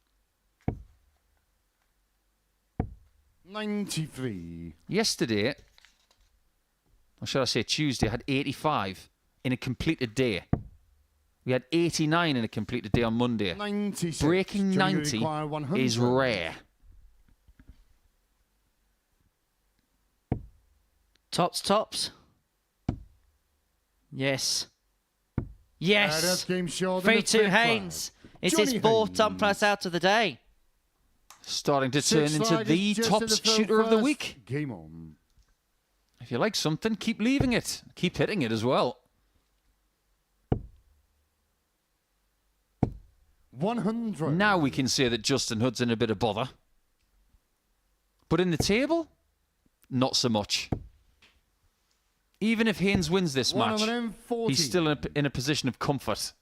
93. Yesterday, or should I say Tuesday, I had 85 in a completed day. We had 89 in a completed day on Monday. 96. Breaking Johnny 90 require 100. is rare. Tops. Yes. That's Yes. game short in the 3-2 fifth Haynes. flag. It's his Johnny fourth Haynes. dump plus out of the day. Starting to turn Sixth into flag the is just top in the throw shooter of the first. week. Game on. If you like something, keep leaving it. Keep hitting it as well. 100. Now we can say that Justin Hood's in a bit of bother. But in the table, not so much. Even if Haynes wins this match, 140. he's still in a position of comfort.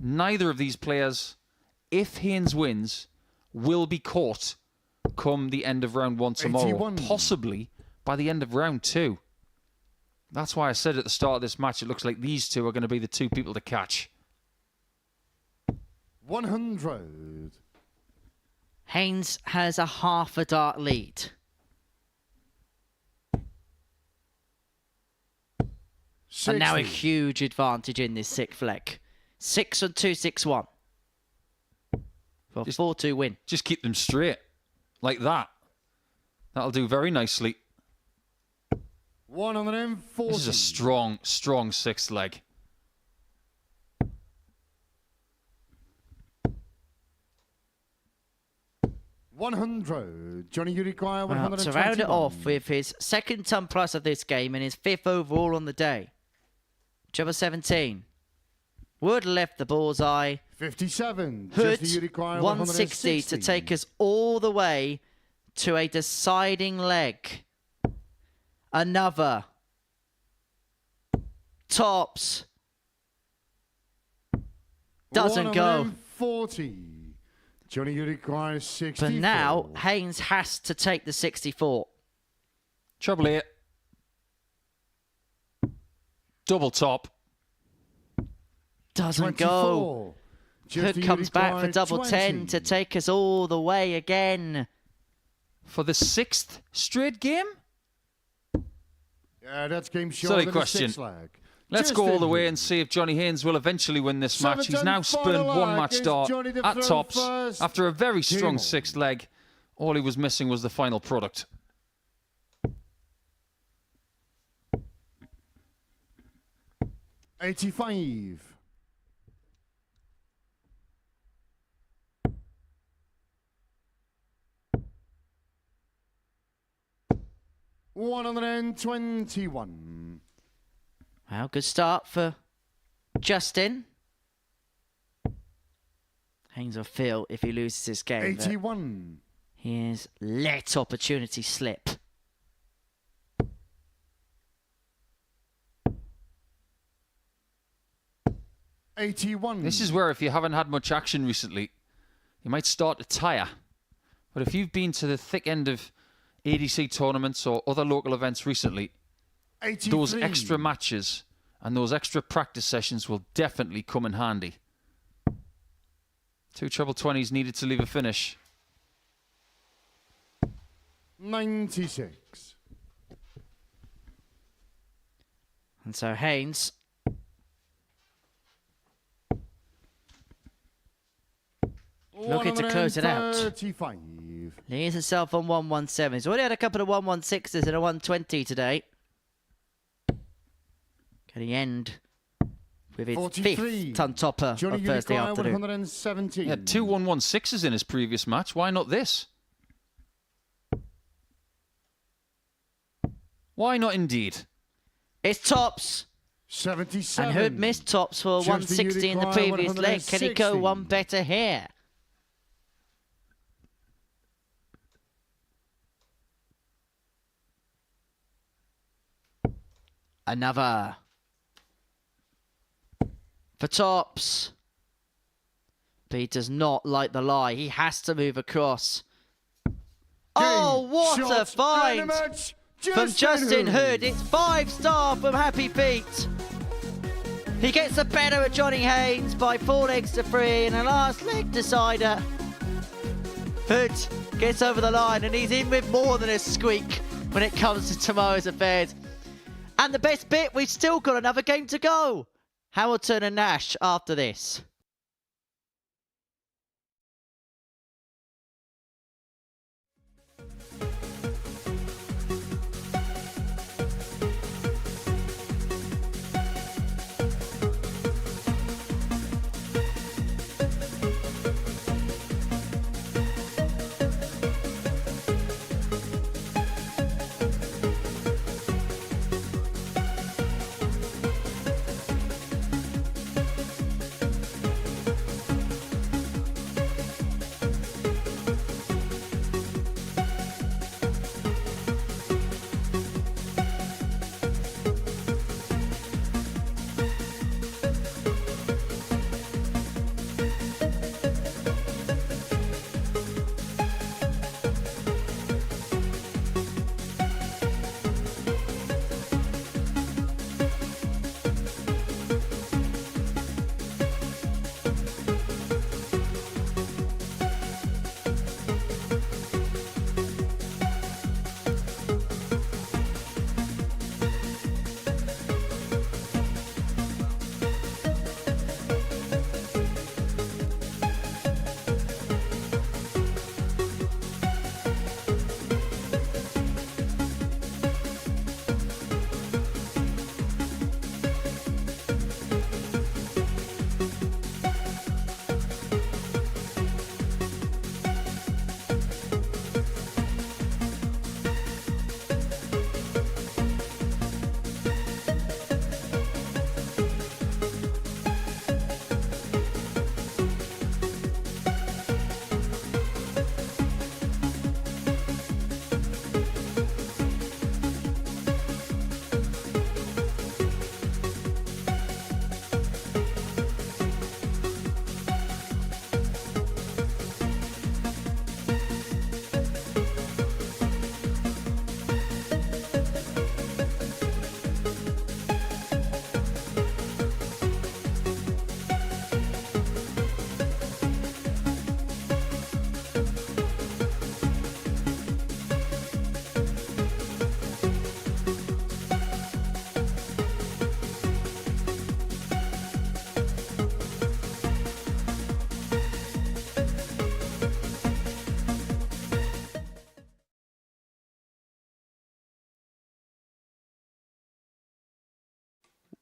Neither of these players, if Haynes wins, will be caught come the end of round 1 tomorrow. 81. Possibly by the end of round 2. That's why I said at the start of this match, it looks like these two are going to be the two people to catch. 100. Haynes has a half a dart lead. 60. And now a huge advantage in this sixth leg. 6 on 2, 6-1. For a 4-2 win. Just keep them straight. Like that. That'll do very nicely. 140. This is a strong, strong sixth leg. $100. Johnny, you require Well, 121. to round it off with his second ton plus of this game and his fifth overall on the day. Trevor 17. Wood left the bullseye. 57. Hood Just you require 160 to take us all the way to a deciding leg. Another. Tops. Doesn't go. 40. Johnny, you require 64. But now Haynes has to take the 64. Trouble here. Double top. Doesn't 24. go. Just Hood you comes back for require double 20. 10 to take us all the way again. For the 6th straight game? Yeah, that's game short. Silly of the question. sixth leg. Let's Just go all in. the way and see if Johnny Haynes will eventually win this match. He's Seventh now and spun final one leg match is start Johnny the at throw tops first. after a very strong Game sixth on. leg. All he was missing was the final product. $85. $121. Well, good start for Justin. Haynes will feel if he loses this game. 81. Here's let opportunity slip. This is where if you haven't had much action recently, you might start to tire. But if you've been to the thick end of ADC tournaments or other local events recently, 83. those extra matches and those extra practice sessions will definitely come in handy. 2 treble 20s needed to leave a finish. 96. And so Haynes looking to close it out. 35. Leaves himself on 117. He's already had a couple of 116s and a 120 today. Can he end with his 43. 5th ton topper Johnny of Thursday Uruguay, afternoon? 117. He had 2 116s in his previous match. Why not this? Why not indeed? It's tops. 77. And Hood missed tops for Just 160 in the Uruguay, previous leg. Can he go 160. one better here? Another. For tops. But he does not like the lie. He has to move across. Oh, what a find from Justin Hood. It's 5-star from Happy Feet. He gets the better of Johnny Haynes by 4 legs to 3 in the last leg decider. Hood gets over the line and he's in with more than a squeak when it comes to tomorrow's affairs. And the best bit, we've still got another game to go. Hamilton and Nash after this.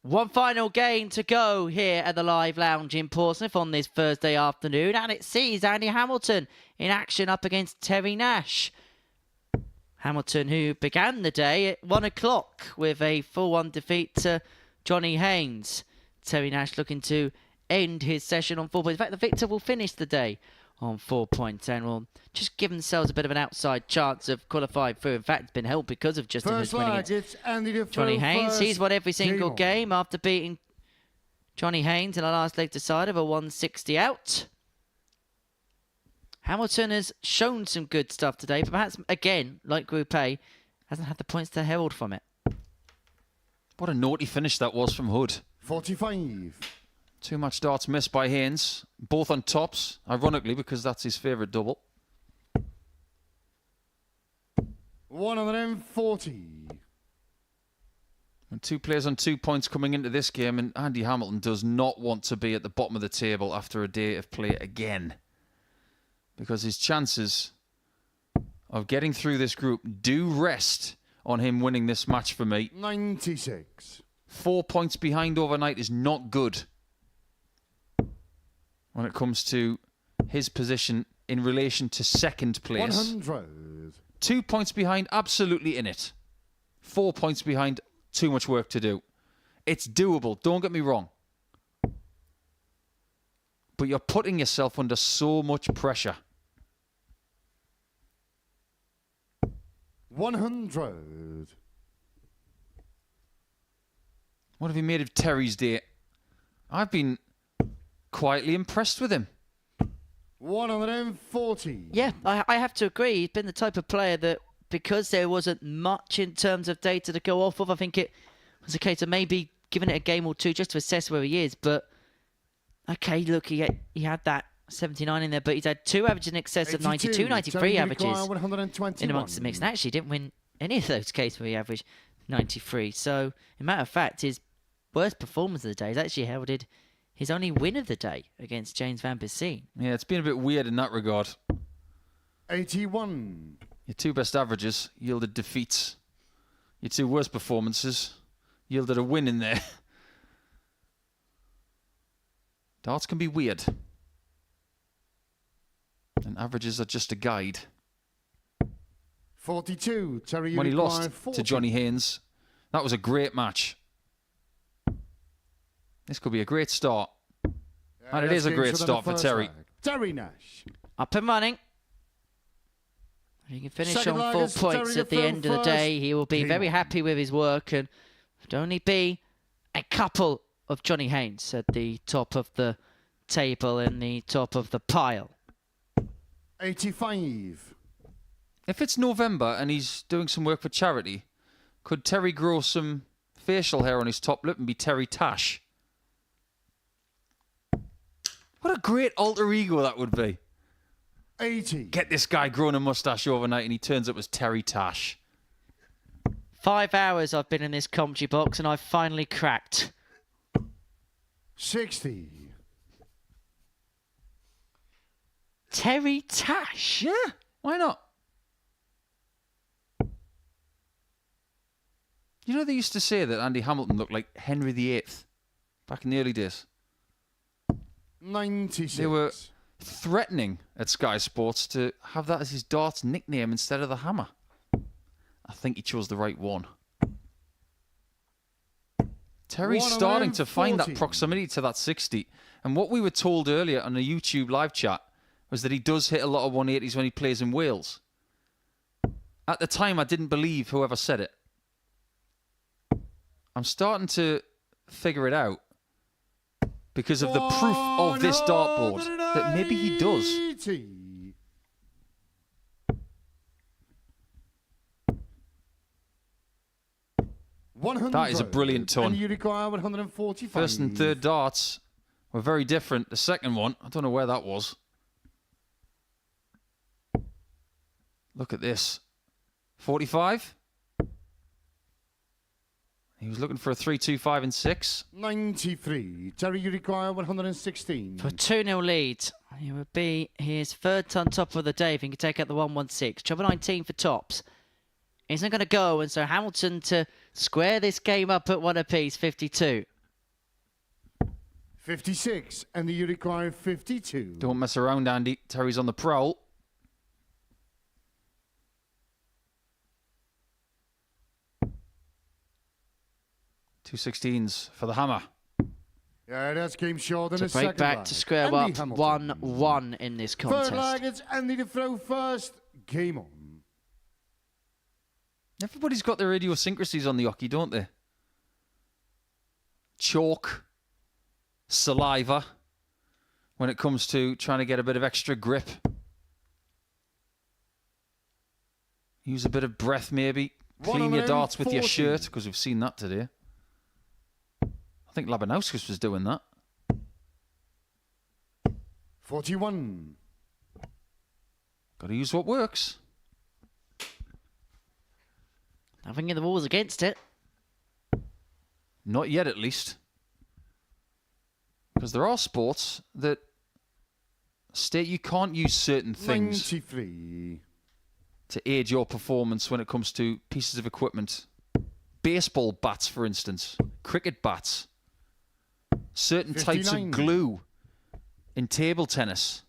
One final game to go here at the Live Lounge in Portsmouth on this Thursday afternoon, and it sees Andy Hamilton in action up against Terry Nash. Hamilton, who began the day at 1 o'clock with a 4-1 defeat to Johnny Haynes. Terry Nash looking to end his session on 4 points. In fact, the victor will finish the day on 4 points and will just give themselves a bit of an outside chance of qualifying through. In fact, it's been helped because of Justin Hood's winning it. Johnny Haynes, he's won every single game after beating Johnny Haynes in the last leg decider of a 160 out. Hamilton has shown some good stuff today, but perhaps, again, like Group A, hasn't had the points to herald from it. What a naughty finish that was from Hood. 45. Too much darts missed by Haynes. Both on tops, ironically, because that's his favourite double. 140. And 2 players on 2 points coming into this game, and Andy Hamilton does not want to be at the bottom of the table after a day of play again. Because his chances of getting through this group do rest on him winning this match for me. 96. 4 points behind overnight is not good when it comes to his position in relation to second place. 100. 2 points behind, absolutely in it. 4 points behind, too much work to do. It's doable, don't get me wrong. But you're putting yourself under so much pressure. 100. What have you made of Terry's day? I've been quietly impressed with him. 140. Yeah, I have to agree. He's been the type of player that, because there wasn't much in terms of data to go off of, I think it was a case of maybe giving it a game or two just to assess where he is. But, okay, look, he had that 79 in there, but he's had 2 averages in excess of 92, 93 averages in amongst the mix. And actually didn't win any of those cases where he averaged 93. So, as a matter of fact, his worst performance of the day is actually heralded his only win of the day against James Vanbesien. Yeah, it's been a bit weird in that regard. 81. Your 2 best averages yielded defeats. Your 2 worst performances yielded a win in there. Darts can be weird. And averages are just a guide. 42. Terry, when he lost 40. to Johnny Haynes, that was a great match. This could be a great start. And it is a great start for Terry. Terry Nash. Up and running. He can finish Second on 4 leg is points Terry at the end of the day. He will be very happy with his work, and would only be a couple of Johnny Haynes at the top of the table and the top of the pile. 85. If it's November and he's doing some work for charity, could Terry grow some facial hair on his top lip and be Terry Tash? What a great alter ego that would be. 80. Get this guy growing a mustache overnight and he turns up as Terry Tash. 5 hours I've been in this commentary box and I've finally cracked. 60. Terry Tash? Yeah, why not? You know, they used to say that Andy Hamilton looked like Henry VIII back in the early days. 96. They were threatening at Sky Sports to have that as his darts nickname instead of the hammer. I think he chose the right one. Terry's starting to find that proximity to that 60. And what we were told earlier on the YouTube live chat was that he does hit a lot of 180s when he plays in Wales. At the time, I didn't believe whoever said it. I'm starting to figure it out because of the proof of this dartboard that maybe he does. 100. That is a brilliant ton. And you require 145. First and third darts were very different. The second one, I don't know where that was. Look at this. 45. He was looking for a 3-2-5 and 6. 93. Terry, you require 116. For a 2-0 lead, it would be his third ton top of the day if he can take out the 116. Trouble 19 for tops. Isn't going to go, and so Hamilton to square this game up at 1 apiece, 52. 56, and you require 52. Don't mess around, Andy. Terry's on the prowl. Two 16s for the hammer. Yeah, that's game short in To the break second back lag. to square Andy up, Hamilton. 1-1 in this Third contest. lag, it's Andy to throw first. Game on. Everybody's got their idiosyncrasies on the hockey, don't they? Chalk, saliva, when it comes to trying to get a bit of extra grip. Use a bit of breath, maybe. Clean your darts with your 140. shirt, because we've seen that today. I think Labanauskas was doing that. 41. Got to use what works. Nothing in the rules against it. Not yet, at least. Because there are sports that state you can't use certain things 93. to aid your performance when it comes to pieces of equipment. Baseball bats, for instance. Cricket bats. Certain types 59. of glue in table tennis.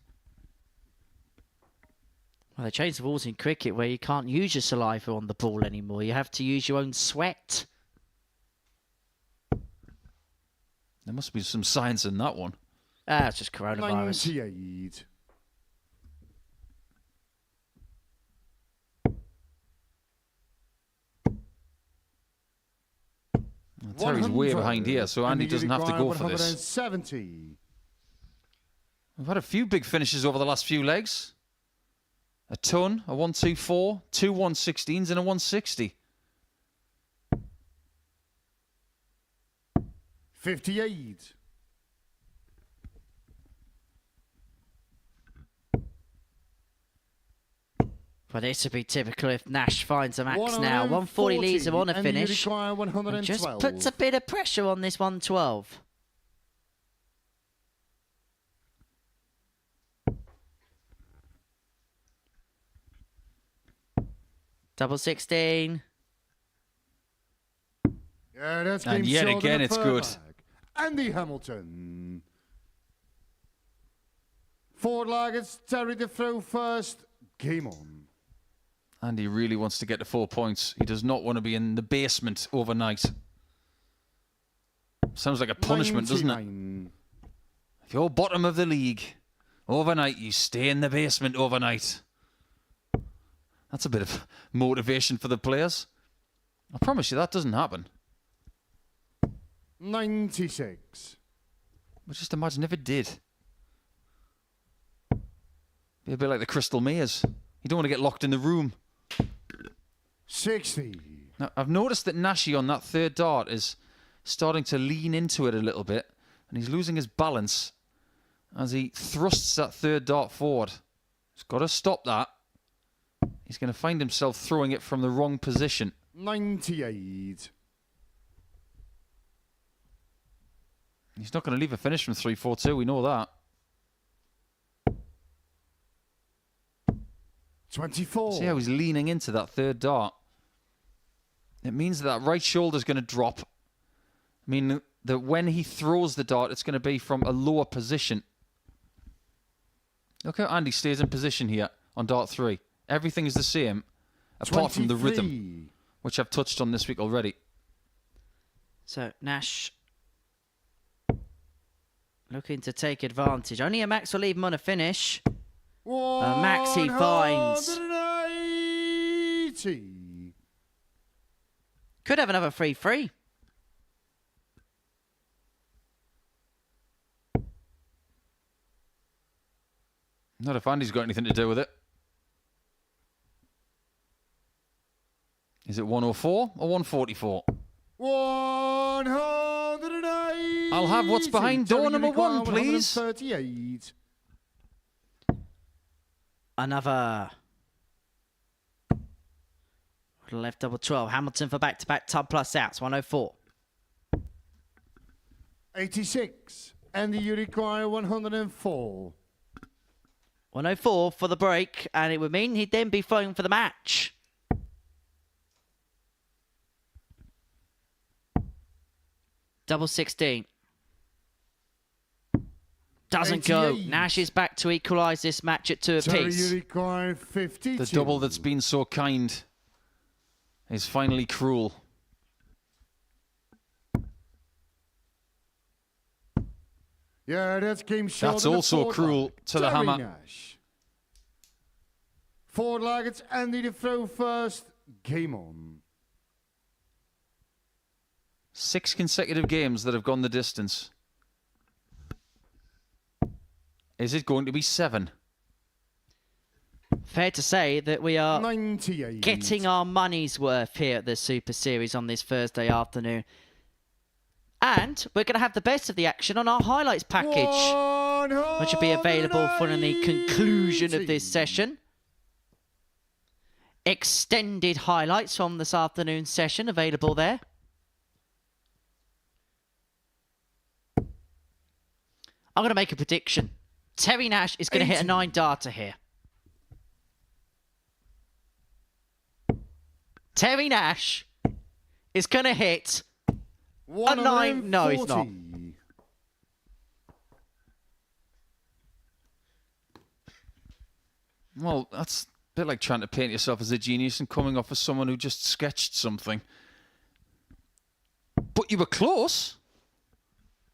Well, they changed the rules in cricket where you can't use your saliva on the ball anymore. You have to use your own sweat. There must be some science in that one. Ah, it's just coronavirus. 98. Terry's way 100. behind here, so Andy you doesn't have to require go for this. 170. We've had a few big finishes over the last few legs. A ton, a 1-2-4, two 116s and a 160. 58. Well, this would be typical if Nash finds a max now. 140 leads him on a and you finish. require And 112. just puts a bit of pressure on this 112. Double 16. Yeah, that's And game yet short in again, the it's third good. lag. Andy Hamilton. Fourth lag, it's Terry to throw first. Game on. Andy really wants to get to 4 points. He does not want to be in the basement overnight. Sounds like a punishment, doesn't it? 99. If you're bottom of the league, overnight, you stay in the basement overnight. That's a bit of motivation for the players. I promise you that doesn't happen. 96. But just imagine if it did. Be a bit like the Crystal Maze. You don't want to get locked in the room. 60. Now, I've noticed that Nashi on that third dart is starting to lean into it a little bit, and he's losing his balance as he thrusts that third dart forward. He's got to stop that. He's going to find himself throwing it from the wrong position. 98. He's not going to leave a finish from 3-4-2, we know that. 24. See how he's leaning into that third dart? It means that right shoulder's going to drop. I mean, that when he throws the dart, it's going to be from a lower position. Look how Andy stays in position here on dart 3. Everything is the same, apart from the rhythm, 23. which I've touched on this week already. So Nash looking to take advantage. Only a max will leave him on a finish. Max he finds. 180. Could have another 3-3. Not if Andy's got anything to do with it. Is it 104 or 144? 180. I'll have what's behind door Terry, number you require 1, please. 138. Another left double 12. Hamilton for back-to-back tub plus outs. 104. 86. Andy, you require 104. 104 for the break, and it would mean he'd then be throwing for the match. Double 16. Doesn't go. 88. Nash is back to equalise this match at 2 Terry, apiece. you require 52. The double that's been so kind is finally cruel. Yeah, that's game short. That's also cruel to the hammer. Nash. Forward leg, it's Andy to throw first. Game on. 6 consecutive games that have gone the distance. Is it going to be 7? Fair to say that we are 98. getting our money's worth here at the Super Series on this Thursday afternoon. And we're going to have the best of the action on our highlights package, which will be available following the conclusion of this session. Extended highlights from this afternoon's session available there. I'm going to make a prediction. Terry Nash is going to hit a 9-darter here. Terry Nash is going to hit a 9. No, he's not. Well, that's a bit like trying to paint yourself as a genius and coming off as someone who just sketched something. But you were close.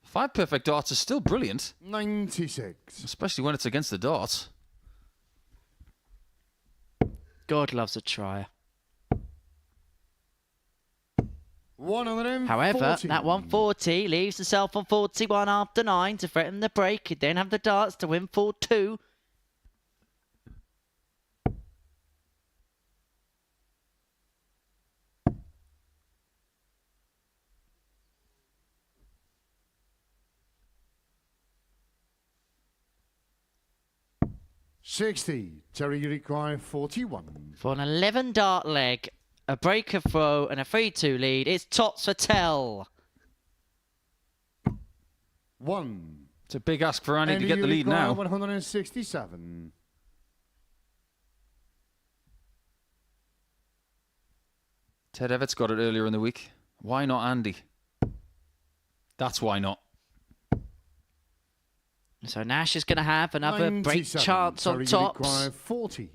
5 perfect darts is still brilliant. 96. Especially when it's against the darts. God loves a trier. 140. However, that 140 leaves himself on 41 after 9 to threaten the break. He'd then have the darts to win 4-2. $60. Terry, you require 41. For an 11-dart leg, a breaker throw and a 3-2 lead, it's Tots for Tell. 1. It's a big ask for Andy to get the lead now. 167. Ted Everett's got it earlier in the week. Why not Andy? That's why not. So Nash is going to have another break 97. chance on Terry, you tops. require 40.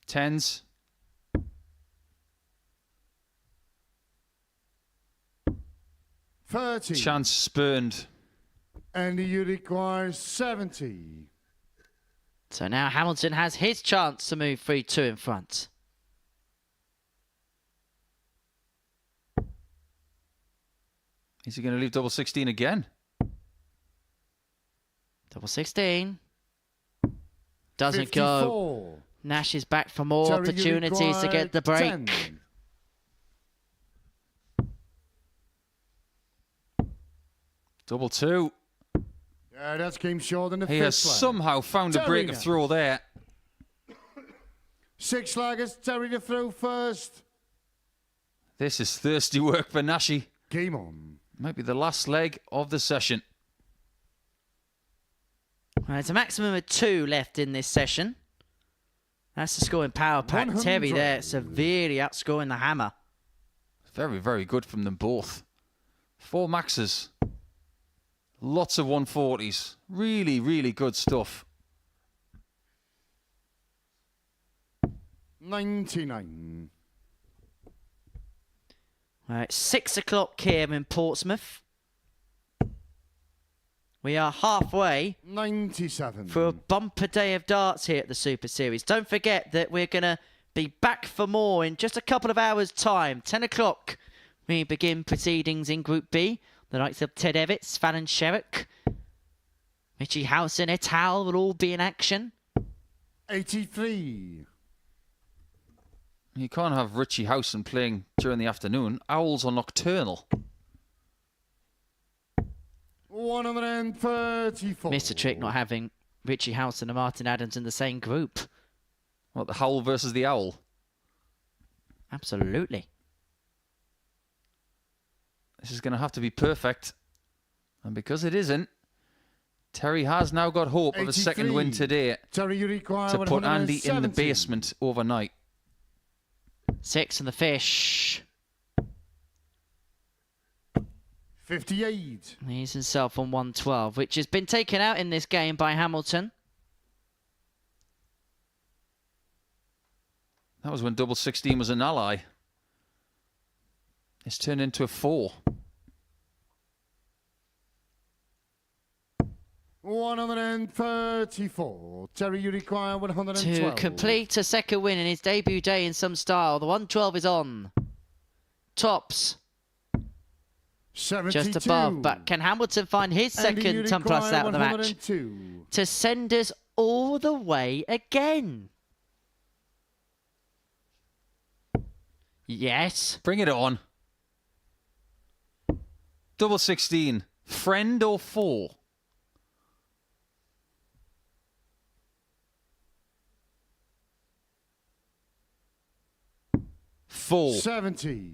10s. $30. Chance spurned. Andy, you require 70. So now Hamilton has his chance to move 3-2 in front. Is he going to leave double 16 again? Double 16. Doesn't 54. go. Nash is back for more Terry, you opportunities to get the require break. 10. Double 2. Yeah, that's game short in the He fifth has leg. somehow found a Terry break of Nash. throw there. 6 leggers. Terry to throw first. This is thirsty work for Nashy. Game on. Might be the last leg of the session. Well, it's a maximum of 2 left in this session. That's the scoring power pack. 100. Terry there severely outscoring the hammer. Very, very good from them both. 4 maxes. Lots of 140s. Really, really good stuff. 99. It's 6 o'clock here in Portsmouth. We are halfway 97. for a bumper day of darts here at the Super Series. Don't forget that we're going to be back for more in just a couple of hours' time. 10 o'clock, we begin proceedings in Group B. The likes of Ted Evitts, Fallon Sherrock, Richie Howson et al. Will all be in action. 83. You can't have Richie Howson playing during the afternoon. Owls are nocturnal. 134. Missed a trick not having Richie Howson and Martin Adams in the same group. What, the Howl versus the Owl? Absolutely. This is going to have to be perfect. And because it isn't, Terry has now got hope of a second win 83. today Terry, you require to put Andy in the 170. basement overnight. 6 and the fish. 58. He's himself on 112, which has been taken out in this game by Hamilton. That was when double 16 was an ally. It's turned into a 4. 134. Terry, you require 112. To complete a second win in his debut day in some style, the 112 is on. Tops 72. just above, but can Hamilton find his second ton plus out of the match to send us all the way again? Yes. Bring it on. Double 16. Friend or foe? Four. 70.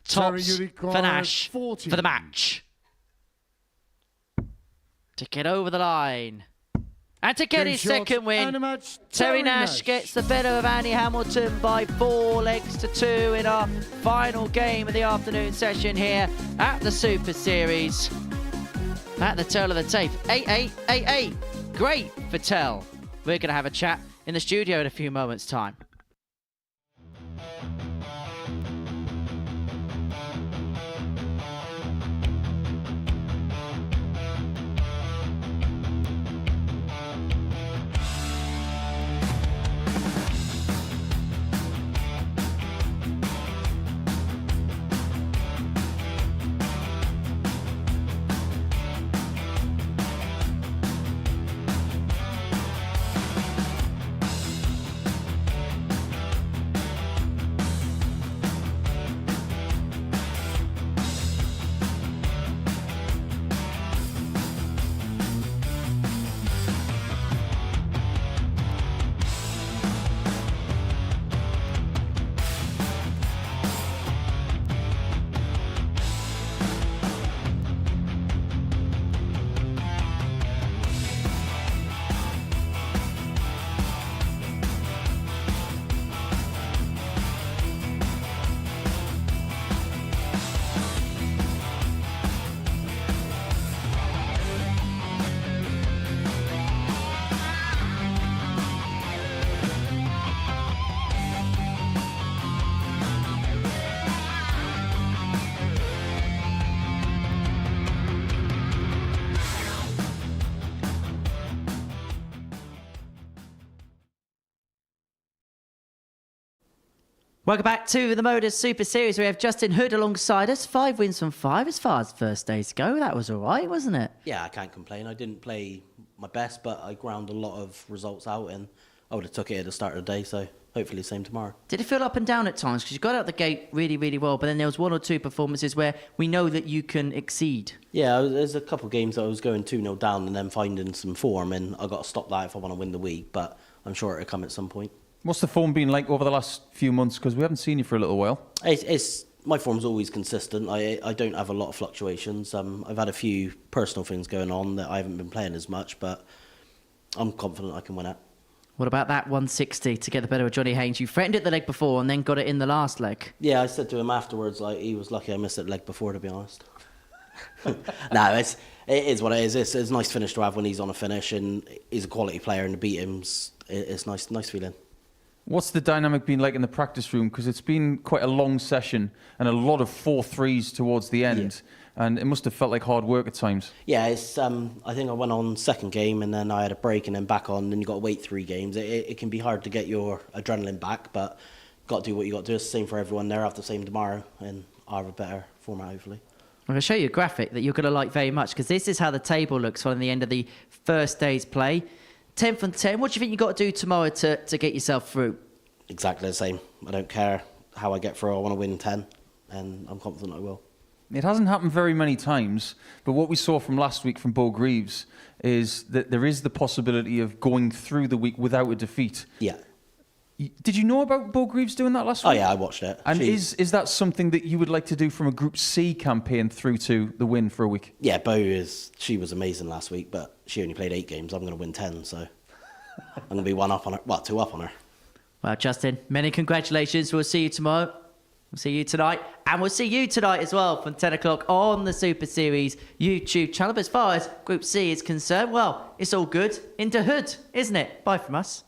Tops Terry, you for require Nash 40. for the match. To get over the line. And to get Game his shot second win, and a match, Terry Nash gets the better of Andy Hamilton by 4 legs to 2 in our final game of the afternoon session here at the Super Series. At the tail of the tape, 8-8, 8-8. Great for Tell. We're going to have a chat in the studio in a few moments' time. Welcome back to the Modus Super Series. We have Justin Hood alongside us. 5 wins from 5 as far as first days go. That was all right, wasn't it? Yeah, I can't complain. I didn't play my best, but I ground a lot of results out, and I would have took it at the start of the day, so hopefully same tomorrow. Did it feel up and down at times? Because you got out the gate really, really well, but then there was 1 or 2 performances where we know that you can exceed. Yeah, there's a couple of games that I was going 2-0 down and then finding some form, and I got to stop that if I want to win the week, but I'm sure it'll come at some point. What's the form been like over the last few months? Because we haven't seen you for a little while. My form's always consistent. I don't have a lot of fluctuations. I've had a few personal things going on that I haven't been playing as much, but I'm confident I can win it. What about that 160 to get the better of Johnny Haynes? You threatened it the leg before and then got it in the last leg. Yeah, I said to him afterwards, like, he was lucky I missed it leg before, to be honest. No, it is what it is. It's a nice finish to have when he's on a finish, and he's a quality player, and to beat him's it's nice feeling. What's the dynamic been like in the practice room? Because it's been quite a long session and a lot of 4-3s towards the end. Yeah. And it must have felt like hard work at times. Yeah, it's. I think I went on second game and then I had a break and then back on. And then you got to wait 3 games. It can be hard to get your adrenaline back, but got to do what you got to do. It's the same for everyone. They'll have the same tomorrow, and I'll have a better format hopefully. I'm going to show you a graphic that you're going to like very much, because this is how the table looks following the end of the first day's play. 10 from 10. What do you think you've got to do tomorrow to get yourself through? Exactly the same. I don't care how I get through. I want to win 10, and I'm confident I will. It hasn't happened very many times, but what we saw from last week from Bo Greaves is that there is the possibility of going through the week without a defeat. Yeah. Did you know about Bo Greaves doing that last week? Oh yeah, I watched it. And is that something that you would like to do from a Group C campaign through to the win for a week? Yeah, she was amazing last week, but she only played 8 games. I'm going to win 10, so I'm going to be 1 up on her. Well, 2 up on her. Well, Justin, many congratulations. We'll see you tomorrow. We'll see you tonight. And we'll see you tonight as well from 10 o'clock on the Super Series YouTube channel. But as far as Group C is concerned, well, it's all good. Into Hood, isn't it? Bye from us.